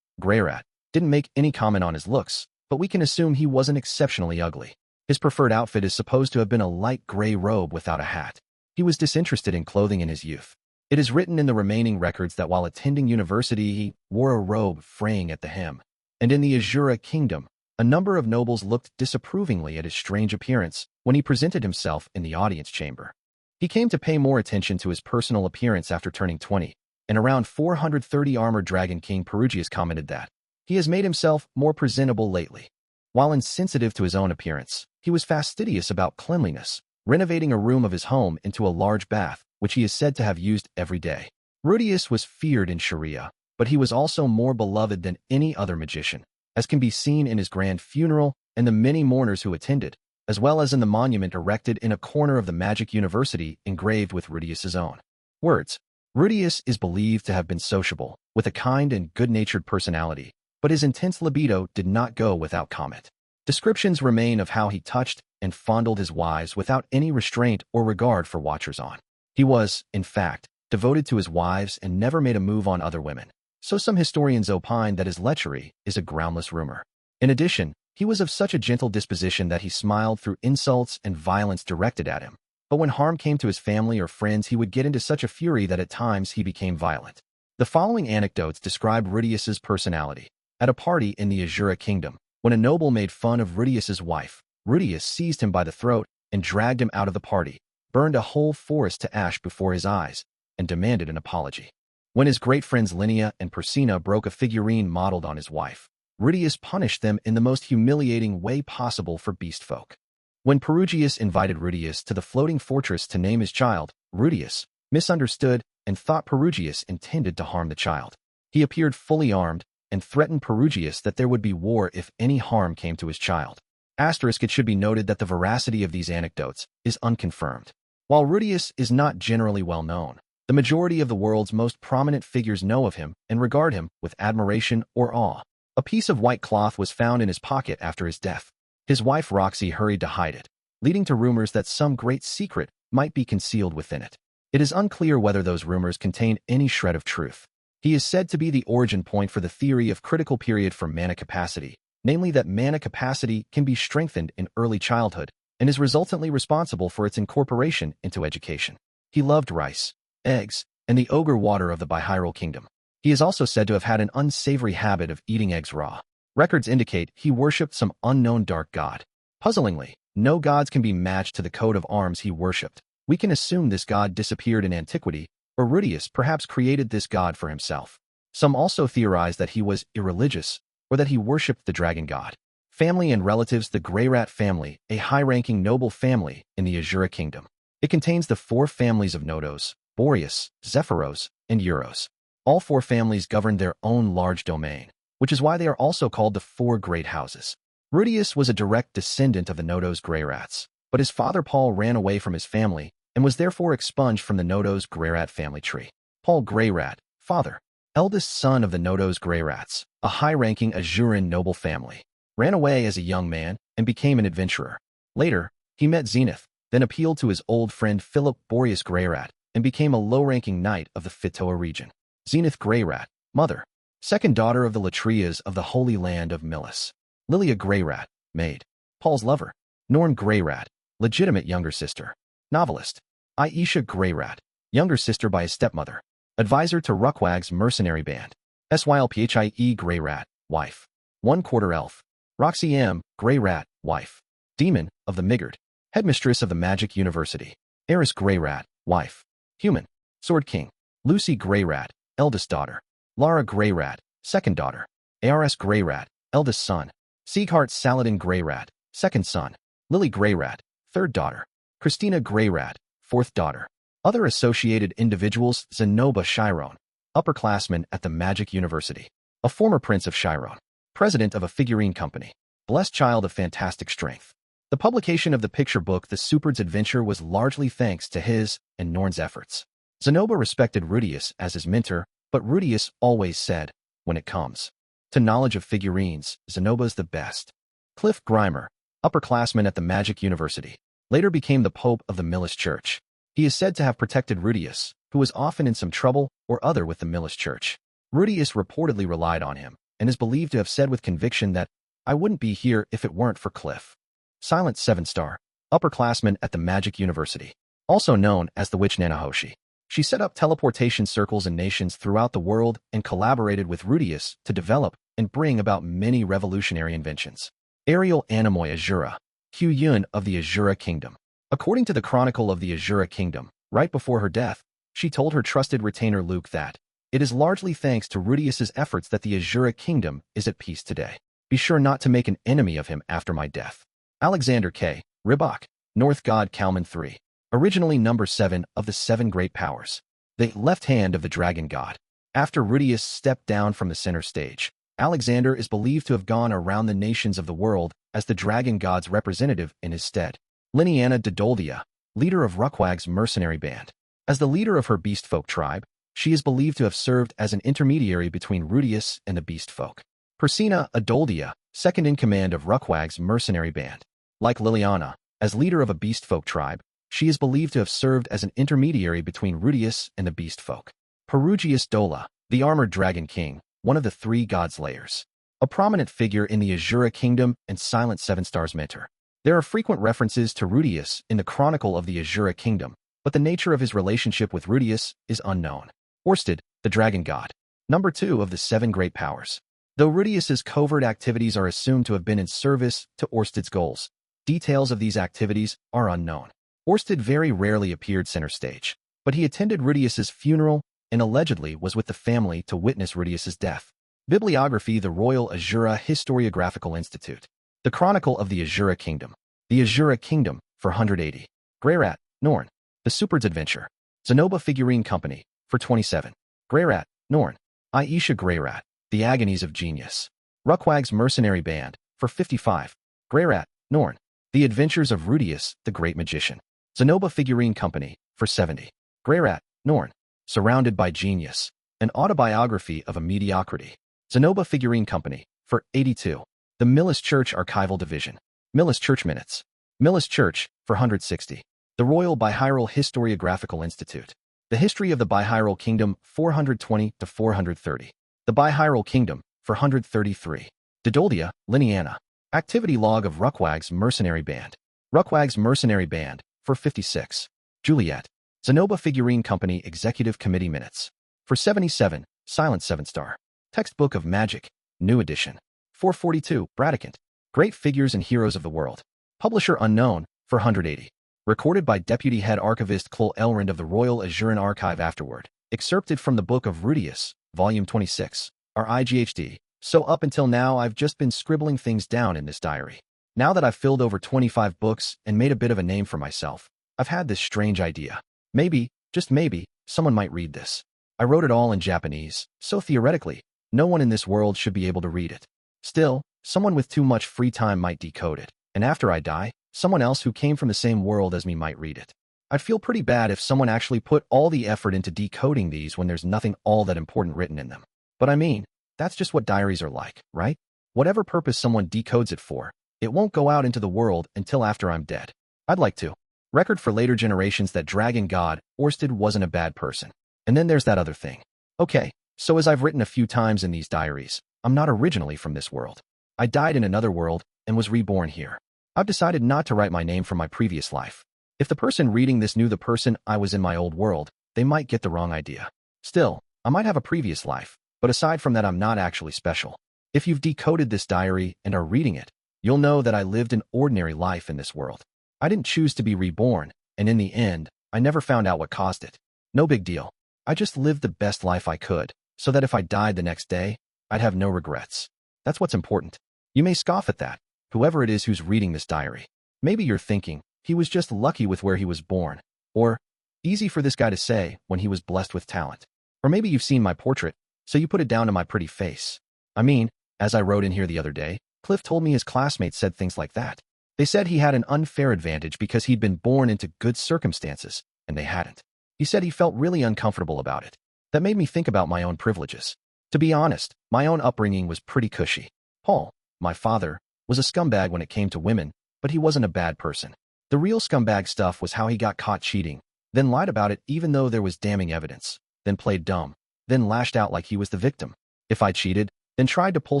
Greyrat, didn't make any comment on his looks, but we can assume he wasn't exceptionally ugly. His preferred outfit is supposed to have been a light gray robe without a hat. He was disinterested in clothing in his youth. It is written in the remaining records that while attending university he wore a robe fraying at the hem. And in the Azura Kingdom, a number of nobles looked disapprovingly at his strange appearance when he presented himself in the audience chamber. He came to pay more attention to his personal appearance after turning 20, and around 430 Armored Dragon King Perugius commented that he has made himself more presentable lately. While insensitive to his own appearance, he was fastidious about cleanliness, renovating a room of his home into a large bath, which he is said to have used every day. Rudeus was feared in Sharia, but he was also more beloved than any other magician, as can be seen in his grand funeral and the many mourners who attended, as well as in the monument erected in a corner of the Magic University engraved with Rudeus's own words. Rudeus is believed to have been sociable, with a kind and good-natured personality, but his intense libido did not go without comment. Descriptions remain of how he touched and fondled his wives without any restraint or regard for watchers-on. He was, in fact, devoted to his wives and never made a move on other women, so some historians opine that his lechery is a groundless rumor. In addition, he was of such a gentle disposition that he smiled through insults and violence directed at him, but when harm came to his family or friends he would get into such a fury that at times he became violent. The following anecdotes describe Rudeus's personality. At a party in the Azura Kingdom, when a noble made fun of Rudeus's wife, Rudeus seized him by the throat and dragged him out of the party, burned a whole forest to ash before his eyes, and demanded an apology. When his great friends Linnea and Persina broke a figurine modeled on his wife, Rudeus punished them in the most humiliating way possible for beast folk. When Perugius invited Rudeus to the floating fortress to name his child, Rudeus misunderstood and thought Perugius intended to harm the child. He appeared fully armed and threatened Perugius that there would be war if any harm came to his child. It should be noted that the veracity of these anecdotes is unconfirmed. While Rudeus is not generally well known, the majority of the world's most prominent figures know of him and regard him with admiration or awe. A piece of white cloth was found in his pocket after his death. His wife Roxy hurried to hide it, leading to rumors that some great secret might be concealed within it. It is unclear whether those rumors contain any shred of truth. He is said to be the origin point for the theory of critical period for mana capacity, namely that mana capacity can be strengthened in early childhood and is resultantly responsible for its incorporation into education. He loved rice, eggs, and the ogre water of the Bihyrule Kingdom. He is also said to have had an unsavory habit of eating eggs raw. Records indicate he worshipped some unknown dark god. Puzzlingly, no gods can be matched to the coat of arms he worshipped. We can assume this god disappeared in antiquity, or Rudeus perhaps created this god for himself. Some also theorize that he was irreligious, or that he worshipped the dragon god. Family and relatives: the Greyrat family, a high-ranking noble family in the Azura Kingdom. It contains the 4 families of Nodos, Boreas, Zephyros, and Euros. All 4 families govern their own large domain, which is why they are also called the 4 Great Houses. Rudeus was a direct descendant of the Nodos Greyrats, but his father Paul ran away from his family and was therefore expunged from the Nodos Greyrat family tree. Paul Greyrat, father, eldest son of the Nodos Greyrats, a high-ranking Azuran noble family, ran away as a young man and became an adventurer. Later, he met Zenith, then appealed to his old friend Philip Boreas Greyrat and became a low-ranking knight of the Fitoa region. Zenith Greyrat, mother, second daughter of the Latrias of the Holy Land of Milis. Lilia Greyrat, maid. Paul's lover. Norn Greyrat, legitimate younger sister. Novelist. Aisha Greyrat, younger sister by his stepmother. Advisor to Rukwag's mercenary band. Sylphie Greyrat, wife. 1/4 elf. Roxy Greyrat, wife. Demon of the Migurd. Headmistress of the Magic University. Eris Greyrat, wife. Human. Sword King. Lucy Greyrat, eldest daughter. Lara Greyrat, second daughter. Aris Greyrat, eldest son. Sieghart Saladin Greyrat, second son. Lily Greyrat, third daughter. Christina Greyrat, fourth daughter. Other associated individuals: Zenoba Chiron, upperclassman at the Magic University. A former prince of Chiron. President of a figurine company. Blessed child of fantastic strength. The publication of the picture book The Superd's Adventure was largely thanks to his and Norn's efforts. Zenoba respected Rudeus as his mentor, but Rudeus always said, when it comes to knowledge of figurines, Zenoba's the best. Cliff Grimer, upperclassman at the Magic University, later became the Pope of the Milis Church. He is said to have protected Rudeus, who was often in some trouble or other with the Milis Church. Rudeus reportedly relied on him, and is believed to have said with conviction that, "I wouldn't be here if it weren't for Cliff." Silent 7-star, upperclassman at the Magic University, also known as the Witch Nanahoshi. She set up teleportation circles in nations throughout the world and collaborated with Rudeus to develop and bring about many revolutionary inventions. Ariel Anemoy Azura, Hu Yun of the Azura Kingdom. According to the Chronicle of the Azura Kingdom, right before her death, she told her trusted retainer Luke that, "It is largely thanks to Rudeus's efforts that the Azura Kingdom is at peace today. Be sure not to make an enemy of him after my death." Alexander K. Rybak, North God Kalman III. Originally number 7 of the 7 Great Powers. The left hand of the Dragon God. After Rudeus stepped down from the center stage, Alexander is believed to have gone around the nations of the world as the Dragon God's representative in his stead. Liniana Dodoldia, leader of Rukwag's mercenary band. As the leader of her beast folk tribe, she is believed to have served as an intermediary between Rudeus and the beast folk. Persina Adoldia, second in command of Rukwag's mercenary band. Like Liliana, as leader of a beast folk tribe, she is believed to have served as an intermediary between Rudeus and the beast folk. Perugius Dola, the armored dragon king, one of the 3 god slayers. A prominent figure in the Azura Kingdom and Silent 7-star's mentor. There are frequent references to Rudeus in the Chronicle of the Azura Kingdom, but the nature of his relationship with Rudeus is unknown. Orsted, the dragon god. Number 2 of the 7 Great Powers. Though Rudeus's covert activities are assumed to have been in service to Orsted's goals, Details of these activities are unknown. Orsted very rarely appeared center stage, but he attended Rudeus's funeral and allegedly was with the family to witness Rudeus's death. Bibliography: The Royal Azura Historiographical Institute. The Chronicle of the Azura Kingdom. The Azura Kingdom, for 180. Greyrat, Norn. The Superd's Adventure. Zenoba Figurine Company, for 27. Greyrat, Norn. Aisha Greyrat. The Agonies of Genius. Ruckwag's Mercenary Band, for 55. Greyrat, Norn. The Adventures of Rudeus, the Great Magician. Zenoba Figurine Company, for 70. Greyrat, Norn. Surrounded by Genius. An Autobiography of a Mediocrity. Zenoba Figurine Company, for 82. The Millis Church Archival Division. Millis Church Minutes. Millis Church, for 160. The Royal Bihyrule Historiographical Institute. The History of the Bihyrule Kingdom, 420 to 430. The Bihyrule Kingdom, for 133. Didoldia, Liniana. Activity Log of Ruckwag's Mercenary Band. Ruckwag's Mercenary Band, for 56. Juliet. Zenoba Figurine Company Executive Committee Minutes. For 77, Silent 7-star. Textbook of Magic, New Edition. 442, Bradicant. Great Figures and Heroes of the World. Publisher unknown, for 180. Recorded by Deputy Head Archivist Clol Elrond of the Royal Azuran Archive afterward. Excerpted from the Book of Rudeus, Volume 26. RIGHD. So up until now I've just been scribbling things down in this diary. Now that I've filled over 25 books and made a bit of a name for myself, I've had this strange idea. Maybe, just maybe, someone might read this. I wrote it all in Japanese, so theoretically, no one in this world should be able to read it. Still, someone with too much free time might decode it, and after I die, someone else who came from the same world as me might read it. I'd feel pretty bad if someone actually put all the effort into decoding these when there's nothing all that important written in them. But I mean, that's just what diaries are like, right? Whatever purpose someone decodes it for, it won't go out into the world until after I'm dead. I'd like to. Record for later generations that Dragon God, Orsted wasn't a bad person. And then there's that other thing. Okay, so as I've written a few times in these diaries, I'm not originally from this world. I died in another world and was reborn here. I've decided not to write my name from my previous life. If the person reading this knew the person I was in my old world, they might get the wrong idea. Still, I might have a previous life, but aside from that I'm not actually special. If you've decoded this diary and are reading it, you'll know that I lived an ordinary life in this world. I didn't choose to be reborn, and in the end, I never found out what caused it. No big deal. I just lived the best life I could, so that if I died the next day, I'd have no regrets. That's what's important. You may scoff at that, whoever it is who's reading this diary. Maybe you're thinking, he was just lucky with where he was born, or, easy for this guy to say when he was blessed with talent. Or maybe you've seen my portrait, so you put it down to my pretty face. I mean, as I wrote in here the other day, Cliff told me his classmates said things like that. They said he had an unfair advantage because he'd been born into good circumstances, and they hadn't. He said he felt really uncomfortable about it. That made me think about my own privileges. To be honest, my own upbringing was pretty cushy. Paul, my father, was a scumbag when it came to women, but he wasn't a bad person. The real scumbag stuff was how he got caught cheating, then lied about it even though there was damning evidence, then played dumb, then lashed out like he was the victim. If I cheated, then tried to pull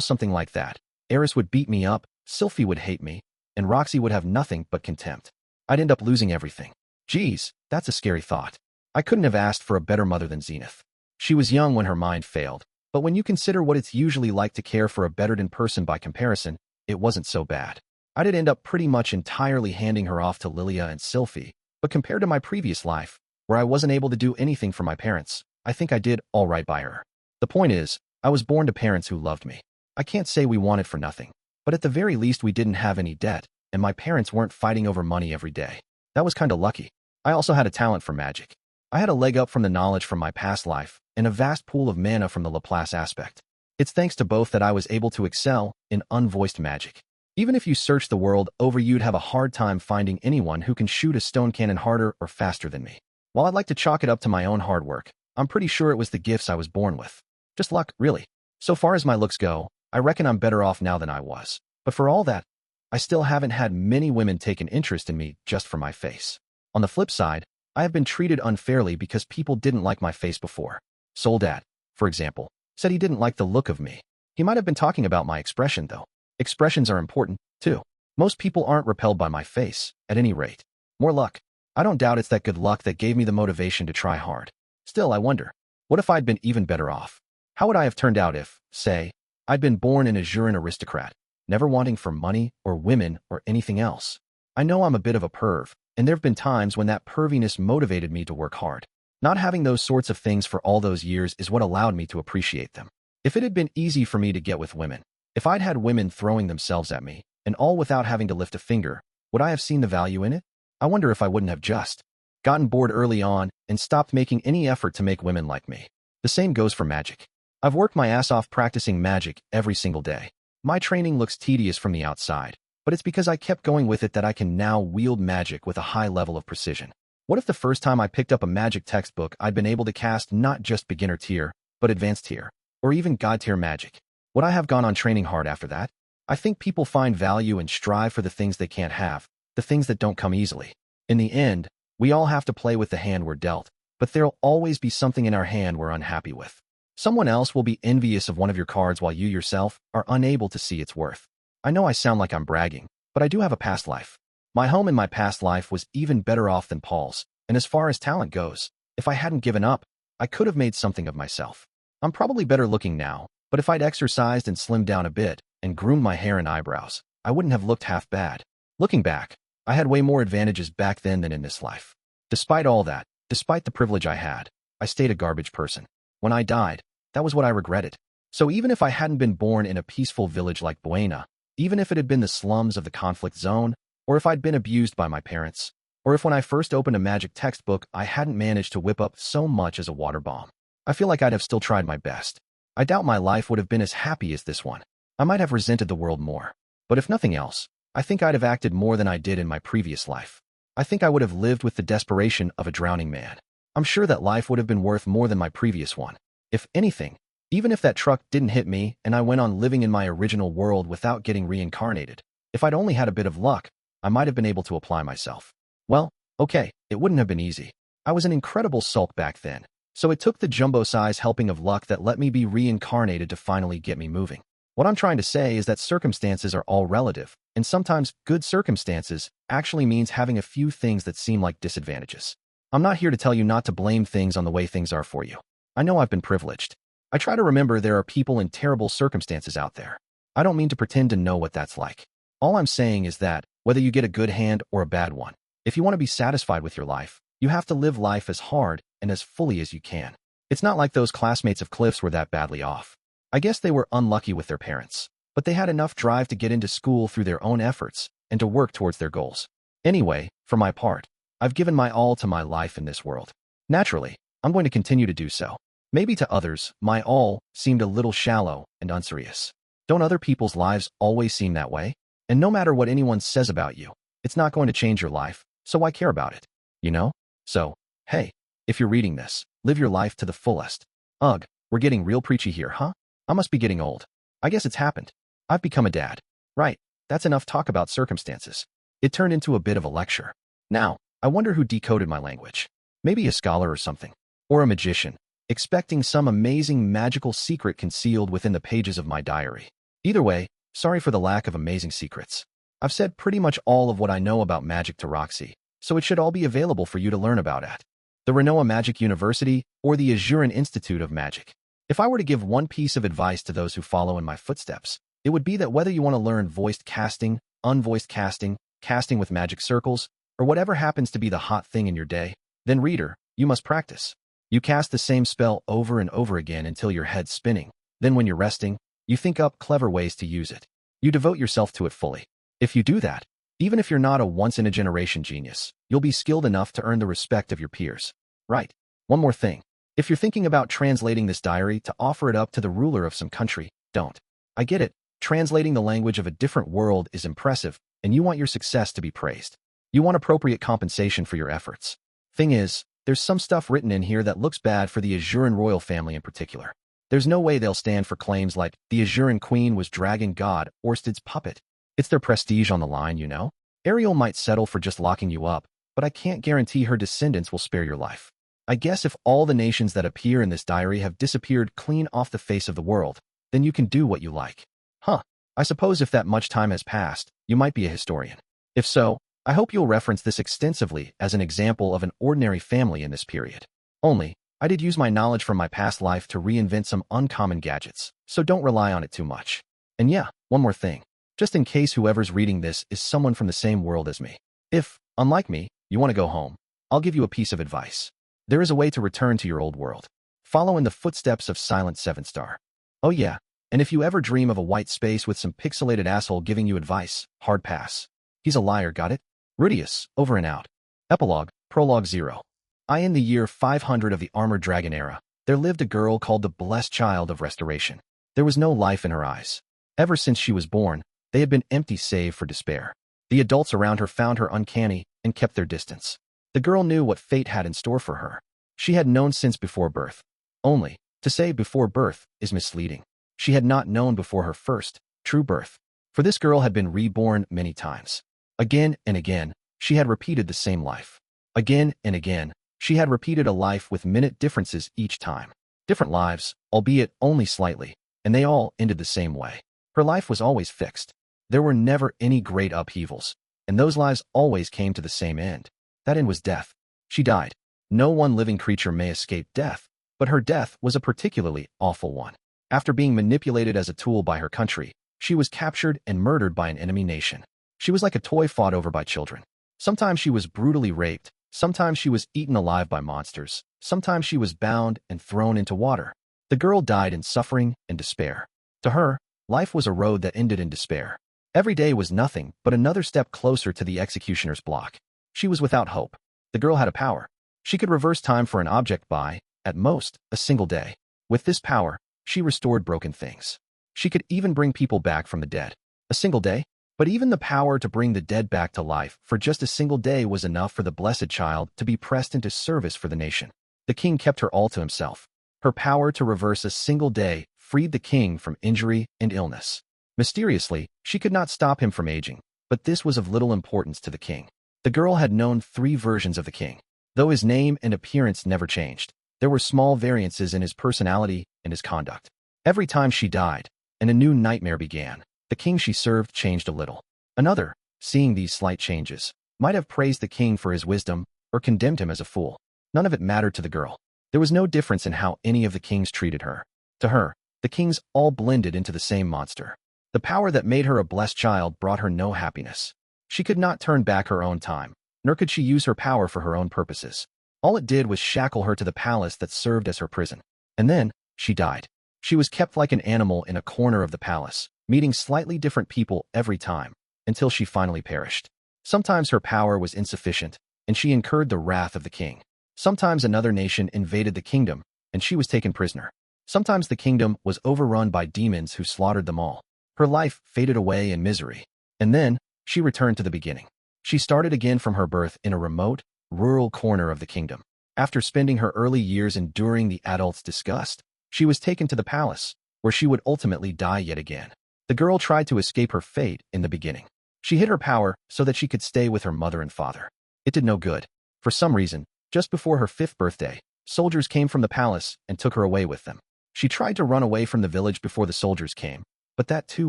something like that, Eris would beat me up, Sylphiette would hate me, and Roxy would have nothing but contempt. I'd end up losing everything. Geez, that's a scary thought. I couldn't have asked for a better mother than Zenith. She was young when her mind failed, but when you consider what it's usually like to care for a bettered-in person by comparison, it wasn't so bad. I did end up pretty much entirely handing her off to Lilia and Sylphie, but compared to my previous life, where I wasn't able to do anything for my parents, I think I did all right by her. The point is, I was born to parents who loved me. I can't say we wanted for nothing, but at the very least we didn't have any debt, and my parents weren't fighting over money every day. That was kinda lucky. I also had a talent for magic. I had a leg up from the knowledge from my past life, and a vast pool of mana from the Laplace aspect. It's thanks to both that I was able to excel in unvoiced magic. Even if you search the world over, you'd have a hard time finding anyone who can shoot a stone cannon harder or faster than me. While I'd like to chalk it up to my own hard work, I'm pretty sure it was the gifts I was born with. Just luck, really. So far as my looks go, I reckon I'm better off now than I was. But for all that, I still haven't had many women take an interest in me just for my face. On the flip side, I have been treated unfairly because people didn't like my face before. Soldad, for example, said he didn't like the look of me. He might have been talking about my expression, though. Expressions are important, too. Most people aren't repelled by my face, at any rate. More luck. I don't doubt it's that good luck that gave me the motivation to try hard. Still, I wonder, what if I'd been even better off? How would I have turned out if, say, I'd been born an Azuran aristocrat, never wanting for money or women or anything else? I know I'm a bit of a perv, and there have been times when that perviness motivated me to work hard. Not having those sorts of things for all those years is what allowed me to appreciate them. If it had been easy for me to get with women, if I'd had women throwing themselves at me, and all without having to lift a finger, would I have seen the value in it? I wonder if I wouldn't have just gotten bored early on and stopped making any effort to make women like me. The same goes for magic. I've worked my ass off practicing magic every single day. My training looks tedious from the outside, but it's because I kept going with it that I can now wield magic with a high level of precision. What if the first time I picked up a magic textbook I'd been able to cast not just beginner tier, but advanced tier, or even god tier magic? Would I have gone on training hard after that? I think people find value and strive for the things they can't have, the things that don't come easily. In the end, we all have to play with the hand we're dealt, but there'll always be something in our hand we're unhappy with. Someone else will be envious of one of your cards while you yourself are unable to see its worth. I know I sound like I'm bragging, but I do have a past life. My home in my past life was even better off than Paul's, and as far as talent goes, if I hadn't given up, I could have made something of myself. I'm probably better looking now, but if I'd exercised and slimmed down a bit and groomed my hair and eyebrows, I wouldn't have looked half bad. Looking back, I had way more advantages back then than in this life. Despite all that, despite the privilege I had, I stayed a garbage person. When I died, that was what I regretted. So even if I hadn't been born in a peaceful village like Buena, even if it had been the slums of the conflict zone, or if I'd been abused by my parents, or if when I first opened a magic textbook I hadn't managed to whip up so much as a water bomb, I feel like I'd have still tried my best. I doubt my life would have been as happy as this one. I might have resented the world more. But if nothing else, I think I'd have acted more than I did in my previous life. I think I would have lived with the desperation of a drowning man. I'm sure that life would have been worth more than my previous one. If anything, even if that truck didn't hit me and I went on living in my original world without getting reincarnated, if I'd only had a bit of luck, I might have been able to apply myself. Well, okay, it wouldn't have been easy. I was an incredible sulk back then, so it took the jumbo-size helping of luck that let me be reincarnated to finally get me moving. What I'm trying to say is that circumstances are all relative, and sometimes good circumstances actually means having a few things that seem like disadvantages. I'm not here to tell you not to blame things on the way things are for you. I know I've been privileged. I try to remember there are people in terrible circumstances out there. I don't mean to pretend to know what that's like. All I'm saying is that, whether you get a good hand or a bad one, if you want to be satisfied with your life, you have to live life as hard and as fully as you can. It's not like those classmates of Cliff's were that badly off. I guess they were unlucky with their parents, but they had enough drive to get into school through their own efforts and to work towards their goals. Anyway, for my part, I've given my all to my life in this world. Naturally, I'm going to continue to do so. Maybe to others, my all seemed a little shallow and unserious. Don't other people's lives always seem that way? And no matter what anyone says about you, it's not going to change your life, so why care about it? You know? So, hey, if you're reading this, live your life to the fullest. Ugh, we're getting real preachy here, huh? I must be getting old. I guess it's happened. I've become a dad. Right, that's enough talk about circumstances. It turned into a bit of a lecture. Now, I wonder who decoded my language. Maybe a scholar or something. Or a magician, expecting some amazing magical secret concealed within the pages of my diary. Either way, sorry for the lack of amazing secrets. I've said pretty much all of what I know about magic to Roxy, so it should all be available for you to learn about at the Renoa Magic University or the Azuran Institute of Magic. If I were to give one piece of advice to those who follow in my footsteps, it would be that whether you want to learn voiced casting, unvoiced casting, casting with magic circles, or whatever happens to be the hot thing in your day, then reader, you must practice. You cast the same spell over and over again until your head's spinning. Then when you're resting, you think up clever ways to use it. You devote yourself to it fully. If you do that, even if you're not a once-in-a-generation genius, you'll be skilled enough to earn the respect of your peers. Right. One more thing. If you're thinking about translating this diary to offer it up to the ruler of some country, don't. I get it. Translating the language of a different world is impressive, and you want your success to be praised. You want appropriate compensation for your efforts. Thing is, there's some stuff written in here that looks bad for the Azuran royal family in particular. There's no way they'll stand for claims like the Azuran queen was dragon god Orsted's puppet. It's their prestige on the line, you know? Ariel might settle for just locking you up, but I can't guarantee her descendants will spare your life. I guess if all the nations that appear in this diary have disappeared clean off the face of the world, then you can do what you like. Huh. I suppose if that much time has passed, you might be a historian. If so, I hope you'll reference this extensively as an example of an ordinary family in this period. Only, I did use my knowledge from my past life to reinvent some uncommon gadgets, so don't rely on it too much. And yeah, one more thing. just in case whoever's reading this is someone from the same world as me. If, unlike me, you want to go home, I'll give you a piece of advice. There is a way to return to your old world. Follow in the footsteps of Silent 7-Star. Oh yeah, and if you ever dream of a white space with some pixelated asshole giving you advice, hard pass. He's a liar, got it? Rudeus, over and out. Epilogue, Prologue 0. In the year 500 of the Armored Dragon era, there lived a girl called the Blessed Child of Restoration. There was no life in her eyes. Ever since she was born, they had been empty save for despair. The adults around her found her uncanny and kept their distance. The girl knew what fate had in store for her. She had known since before birth. Only, to say before birth is misleading. She had not known before her first, true birth. For this girl had been reborn many times. Again and again, she had repeated the same life. Again and again, she had repeated a life with minute differences each time. Different lives, albeit only slightly, and they all ended the same way. Her life was always fixed. There were never any great upheavals, and those lives always came to the same end. That end was death. She died. No one living creature may escape death, but her death was a particularly awful one. After being manipulated as a tool by her country, she was captured and murdered by an enemy nation. She was like a toy fought over by children. Sometimes she was brutally raped, sometimes she was eaten alive by monsters, sometimes she was bound and thrown into water. The girl died in suffering and despair. To her, life was a road that ended in despair. Every day was nothing but another step closer to the executioner's block. She was without hope. The girl had a power. She could reverse time for an object by, at most, a single day. With this power, she restored broken things. She could even bring people back from the dead. A single day? But even the power to bring the dead back to life for just a single day was enough for the Blessed Child to be pressed into service for the nation. The king kept her all to himself. Her power to reverse a single day freed the king from injury and illness. Mysteriously, she could not stop him from aging, but this was of little importance to the king. The girl had known 3 versions of the king. Though his name and appearance never changed, there were small variances in his personality and his conduct. Every time she died, and a new nightmare began, the king she served changed a little. Another, seeing these slight changes, might have praised the king for his wisdom or condemned him as a fool. None of it mattered to the girl. There was no difference in how any of the kings treated her. To her, the kings all blended into the same monster. The power that made her a blessed child brought her no happiness. She could not turn back her own time, nor could she use her power for her own purposes. All it did was shackle her to the palace that served as her prison. And then, she died. She was kept like an animal in a corner of the palace, meeting slightly different people every time, until she finally perished. Sometimes her power was insufficient, and she incurred the wrath of the king. Sometimes another nation invaded the kingdom, and she was taken prisoner. Sometimes the kingdom was overrun by demons who slaughtered them all. Her life faded away in misery. And then, she returned to the beginning. She started again from her birth in a remote, rural corner of the kingdom. After spending her early years enduring the adults' disgust, she was taken to the palace, where she would ultimately die yet again. The girl tried to escape her fate in the beginning. She hid her power so that she could stay with her mother and father. It did no good. For some reason, just before her 5th birthday, soldiers came from the palace and took her away with them. She tried to run away from the village before the soldiers came, but that too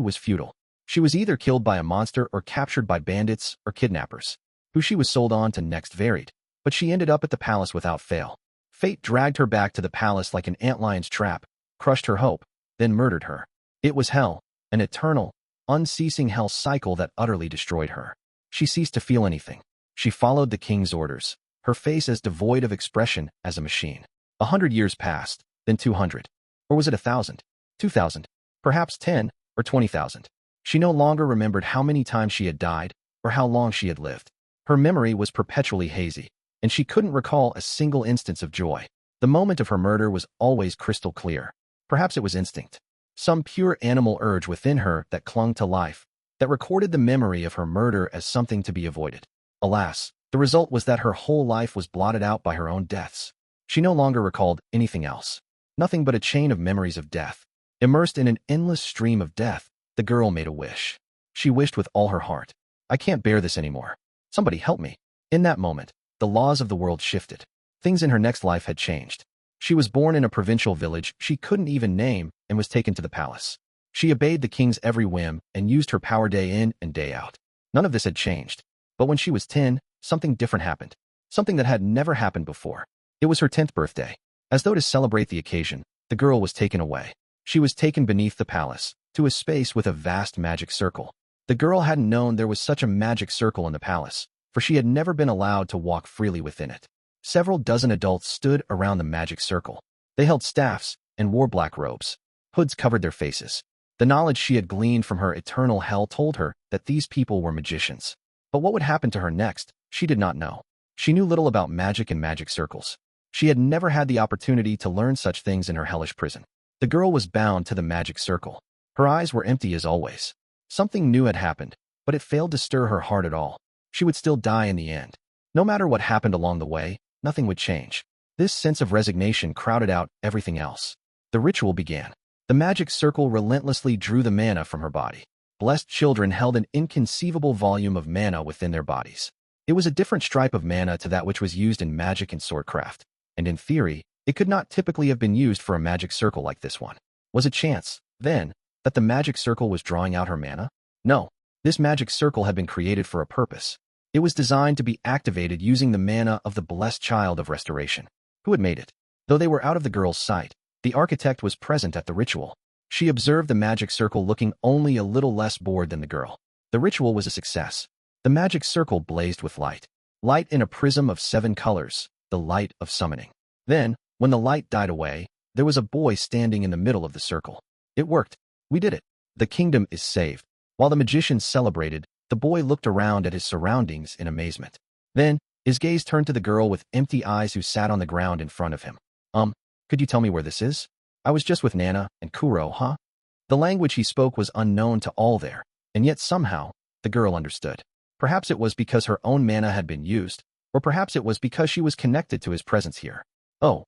was futile. She was either killed by a monster or captured by bandits or kidnappers, who she was sold on to next varied. But she ended up at the palace without fail. Fate dragged her back to the palace like an antlion's trap, crushed her hope, then murdered her. It was hell, an eternal, unceasing hell cycle that utterly destroyed her. She ceased to feel anything. She followed the king's orders, her face as devoid of expression as a machine. 100 years passed, then 200. Or was it 1,000? 2,000? Perhaps 10 or 20,000. She no longer remembered how many times she had died or how long she had lived. Her memory was perpetually hazy, and she couldn't recall a single instance of joy. The moment of her murder was always crystal clear. Perhaps it was instinct. Some pure animal urge within her that clung to life, that recorded the memory of her murder as something to be avoided. Alas, the result was that her whole life was blotted out by her own deaths. She no longer recalled anything else. Nothing but a chain of memories of death. Immersed in an endless stream of death, the girl made a wish. She wished with all her heart. I can't bear this anymore. Somebody help me. In that moment, the laws of the world shifted. Things in her next life had changed. She was born in a provincial village she couldn't even name and was taken to the palace. She obeyed the king's every whim and used her power day in and day out. None of this had changed. But when she was 10, something different happened. Something that had never happened before. It was her 10th birthday. As though to celebrate the occasion, the girl was taken away. She was taken beneath the palace, to a space with a vast magic circle. The girl hadn't known there was such a magic circle in the palace, for she had never been allowed to walk freely within it. Several dozen adults stood around the magic circle. They held staffs and wore black robes. Hoods covered their faces. The knowledge she had gleaned from her eternal hell told her that these people were magicians. But what would happen to her next, she did not know. She knew little about magic and magic circles. She had never had the opportunity to learn such things in her hellish prison. The girl was bound to the magic circle. Her eyes were empty as always. Something new had happened, but it failed to stir her heart at all. She would still die in the end. No matter what happened along the way, nothing would change. This sense of resignation crowded out everything else. The ritual began. The magic circle relentlessly drew the mana from her body. Blessed children held an inconceivable volume of mana within their bodies. It was a different stripe of mana to that which was used in magic and swordcraft, and in theory, it could not typically have been used for a magic circle like this one. Was it chance, then, that the magic circle was drawing out her mana? No, this magic circle had been created for a purpose. It was designed to be activated using the mana of the blessed child of restoration. Who had made it? Though they were out of the girl's sight, the architect was present at the ritual. She observed the magic circle looking only a little less bored than the girl. The ritual was a success. The magic circle blazed with light. Light in a prism of 7 colors, the light of summoning. Then, when the light died away, there was a boy standing in the middle of the circle. It worked. We did it. The kingdom is saved. While the magicians celebrated, the boy looked around at his surroundings in amazement. Then, his gaze turned to the girl with empty eyes who sat on the ground in front of him. Could you tell me where this is? I was just with Nana and Kuro, huh? The language he spoke was unknown to all there, and yet somehow, the girl understood. Perhaps it was because her own mana had been used, or perhaps it was because she was connected to his presence here. Oh,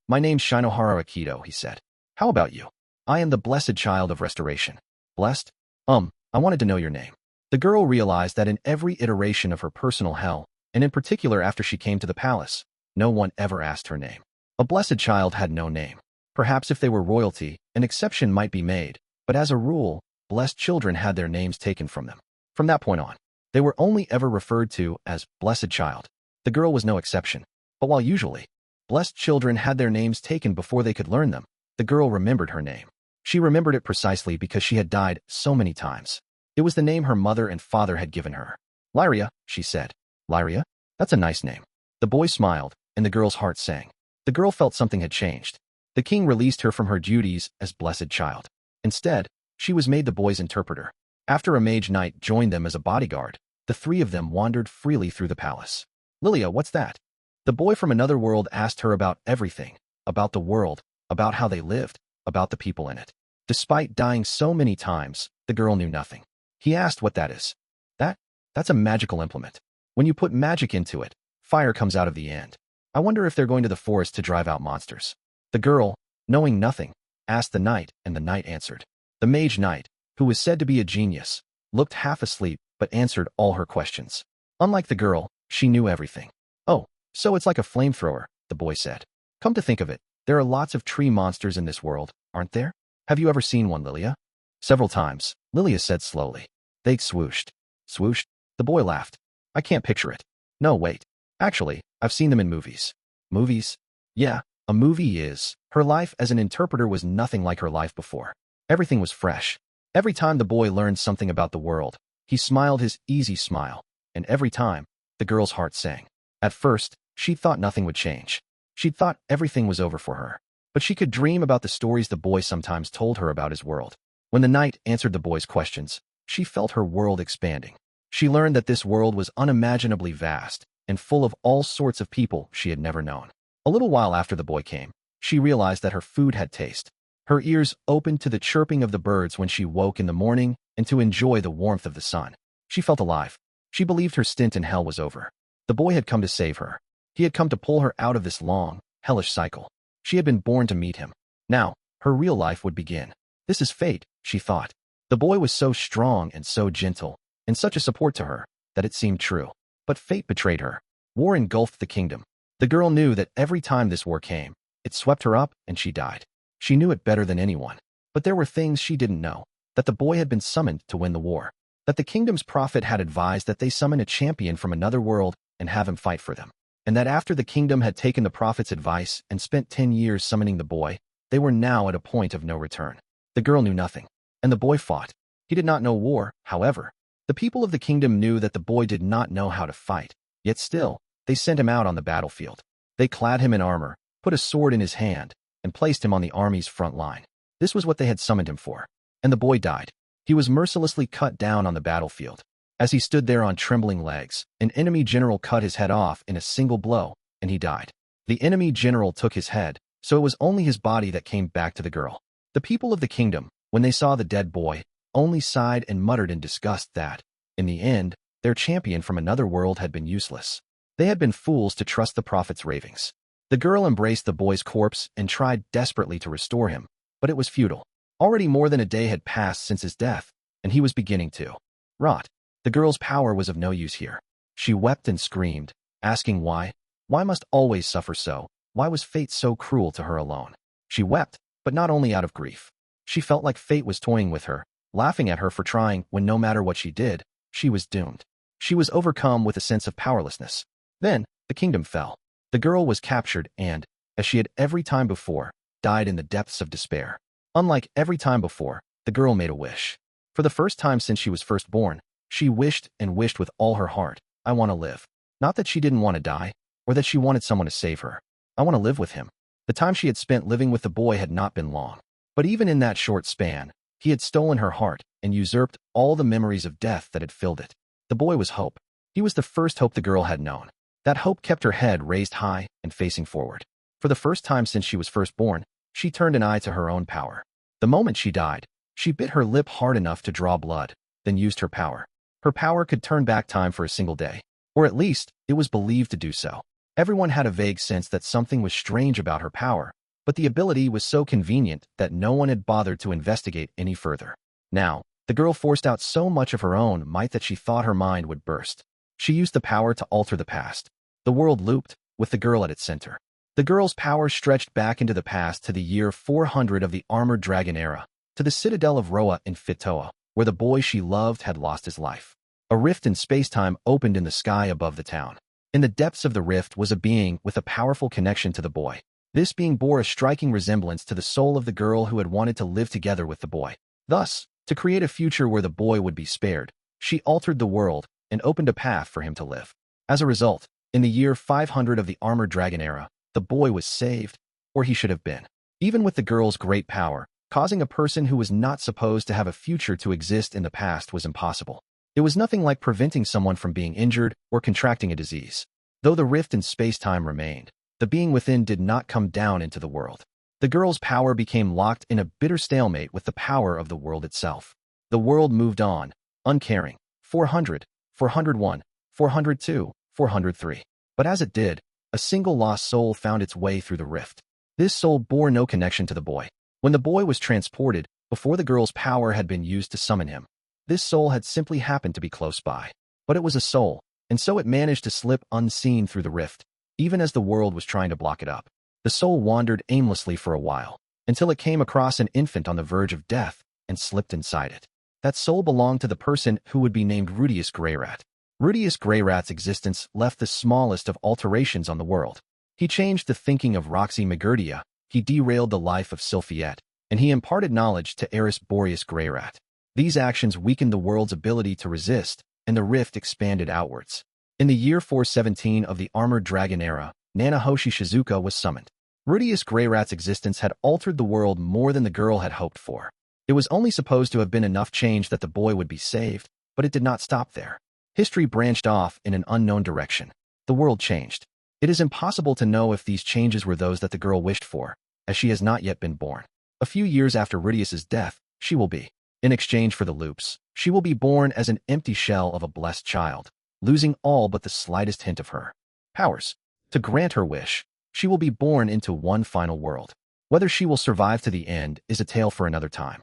my name's Shinohara Akito, he said. How about you? I am the blessed child of restoration. Blessed? I wanted to know your name. The girl realized that in every iteration of her personal hell, and in particular after she came to the palace, no one ever asked her name. A blessed child had no name. Perhaps if they were royalty, an exception might be made, but as a rule, blessed children had their names taken from them. From that point on, they were only ever referred to as blessed child. The girl was no exception. But while usually, blessed children had their names taken before they could learn them, the girl remembered her name. She remembered it precisely because she had died so many times. It was the name her mother and father had given her. Lyria, she said. Lyria? That's a nice name. The boy smiled, and the girl's heart sang. The girl felt something had changed. The king released her from her duties as blessed child. Instead, she was made the boy's interpreter. After a mage knight joined them as a bodyguard, the 3 of them wandered freely through the palace. Lilia, what's that? The boy from another world asked her about everything, about the world, about how they lived, about the people in it. Despite dying so many times, the girl knew nothing. He asked what that is. That's a magical implement. When you put magic into it, fire comes out of the end. I wonder if they're going to the forest to drive out monsters. The girl, knowing nothing, asked the knight, and the knight answered. The mage knight, who was said to be a genius, looked half asleep but answered all her questions. Unlike the girl, she knew everything. Oh, so it's like a flamethrower, the boy said. Come to think of it, there are lots of tree monsters in this world, aren't there? Have you ever seen one, Lilia? Several times, Lilia said slowly. They swooshed. Swooshed? The boy laughed. I can't picture it. No, wait. Actually, I've seen them in movies. Movies? Yeah, a movie is. Her life as an interpreter was nothing like her life before. Everything was fresh. Every time the boy learned something about the world, he smiled his easy smile, and every time, the girl's heart sang. At first, she thought nothing would change. She thought everything was over for her. But she could dream about the stories the boy sometimes told her about his world. When the knight answered the boy's questions, she felt her world expanding. She learned that this world was unimaginably vast and full of all sorts of people she had never known. A little while after the boy came, she realized that her food had taste. Her ears opened to the chirping of the birds when she woke in the morning and to enjoy the warmth of the sun. She felt alive. She believed her stint in hell was over. The boy had come to save her. He had come to pull her out of this long, hellish cycle. She had been born to meet him. Now, her real life would begin. This is fate, she thought. The boy was so strong and so gentle, and such a support to her, that it seemed true. But fate betrayed her. War engulfed the kingdom. The girl knew that every time this war came, it swept her up and she died. She knew it better than anyone. But there were things she didn't know. That the boy had been summoned to win the war. That the kingdom's prophet had advised that they summon a champion from another world and have him fight for them. And that after the kingdom had taken the prophet's advice and spent 10 years summoning the boy, they were now at a point of no return. The girl knew nothing. And the boy fought. He did not know war, however, The people of the kingdom knew that the boy did not know how to fight, yet still, they sent him out on the battlefield. They clad him in armor, put a sword in his hand, and placed him on the army's front line. This was what they had summoned him for. And the boy died. He was mercilessly cut down on the battlefield. As he stood there on trembling legs, an enemy general cut his head off in a single blow, and he died. The enemy general took his head, so it was only his body that came back to the girl. The people of the kingdom, when they saw the dead boy, only sighed and muttered in disgust that, in the end, their champion from another world had been useless. They had been fools to trust the prophet's ravings. The girl embraced the boy's corpse and tried desperately to restore him, but it was futile. Already more than a day had passed since his death, and he was beginning to rot. The girl's power was of no use here. She wept and screamed, asking why. Why must always suffer so? Why was fate so cruel to her alone? She wept, but not only out of grief. She felt like fate was toying with her, laughing at her for trying when no matter what she did, she was doomed. She was overcome with a sense of powerlessness. Then, the kingdom fell. The girl was captured and, as she had every time before, died in the depths of despair. Unlike every time before, the girl made a wish. For the first time since she was first born, she wished and wished with all her heart, I want to live. Not that she didn't want to die, or that she wanted someone to save her. I want to live with him. The time she had spent living with the boy had not been long. But even in that short span, he had stolen her heart and usurped all the memories of death that had filled it. The boy was hope. He was the first hope the girl had known. That hope kept her head raised high and facing forward. For the first time since she was first born, she turned an eye to her own power. The moment she died, she bit her lip hard enough to draw blood, then used her power. Her power could turn back time for a single day, or at least, it was believed to do so. Everyone had a vague sense that something was strange about her power, but the ability was so convenient that no one had bothered to investigate any further. Now, the girl forced out so much of her own might that she thought her mind would burst. She used the power to alter the past. The world looped, with the girl at its center. The girl's power stretched back into the past to the year 400 of the Armored Dragon era, to the citadel of Roa in Fitoa, where the boy she loved had lost his life. A rift in space-time opened in the sky above the town. In the depths of the rift was a being with a powerful connection to the boy. This being bore a striking resemblance to the soul of the girl who had wanted to live together with the boy. Thus, to create a future where the boy would be spared, she altered the world and opened a path for him to live. As a result, in the year 500 of the Armored Dragon era, the boy was saved, or he should have been. Even with the girl's great power, causing a person who was not supposed to have a future to exist in the past was impossible. It was nothing like preventing someone from being injured or contracting a disease. Though the rift in space-time remained, the being within did not come down into the world. The girl's power became locked in a bitter stalemate with the power of the world itself. The world moved on, uncaring. 400, 401, 402, 403. But as it did, a single lost soul found its way through the rift. This soul bore no connection to the boy. When the boy was transported, before the girl's power had been used to summon him, this soul had simply happened to be close by. But it was a soul, and so it managed to slip unseen through the rift, even as the world was trying to block it up. The soul wandered aimlessly for a while, until it came across an infant on the verge of death and slipped inside it. That soul belonged to the person who would be named Rudeus Greyrat. Rudeus Greyrat's existence left the smallest of alterations on the world. He changed the thinking of Roxy Migurdia, he derailed the life of Sylphiette, and he imparted knowledge to Eris Greyrat. These actions weakened the world's ability to resist, and the rift expanded outwards. In the year 417 of the Armored Dragon era, Nanahoshi Shizuka was summoned. Rudeus Greyrat's existence had altered the world more than the girl had hoped for. It was only supposed to have been enough change that the boy would be saved, but it did not stop there. History branched off in an unknown direction. The world changed. It is impossible to know if these changes were those that the girl wished for, as she has not yet been born. A few years after Rudeus's death, she will be. In exchange for the loops, she will be born as an empty shell of a blessed child, losing all but the slightest hint of her powers. To grant her wish, she will be born into one final world. Whether she will survive to the end is a tale for another time.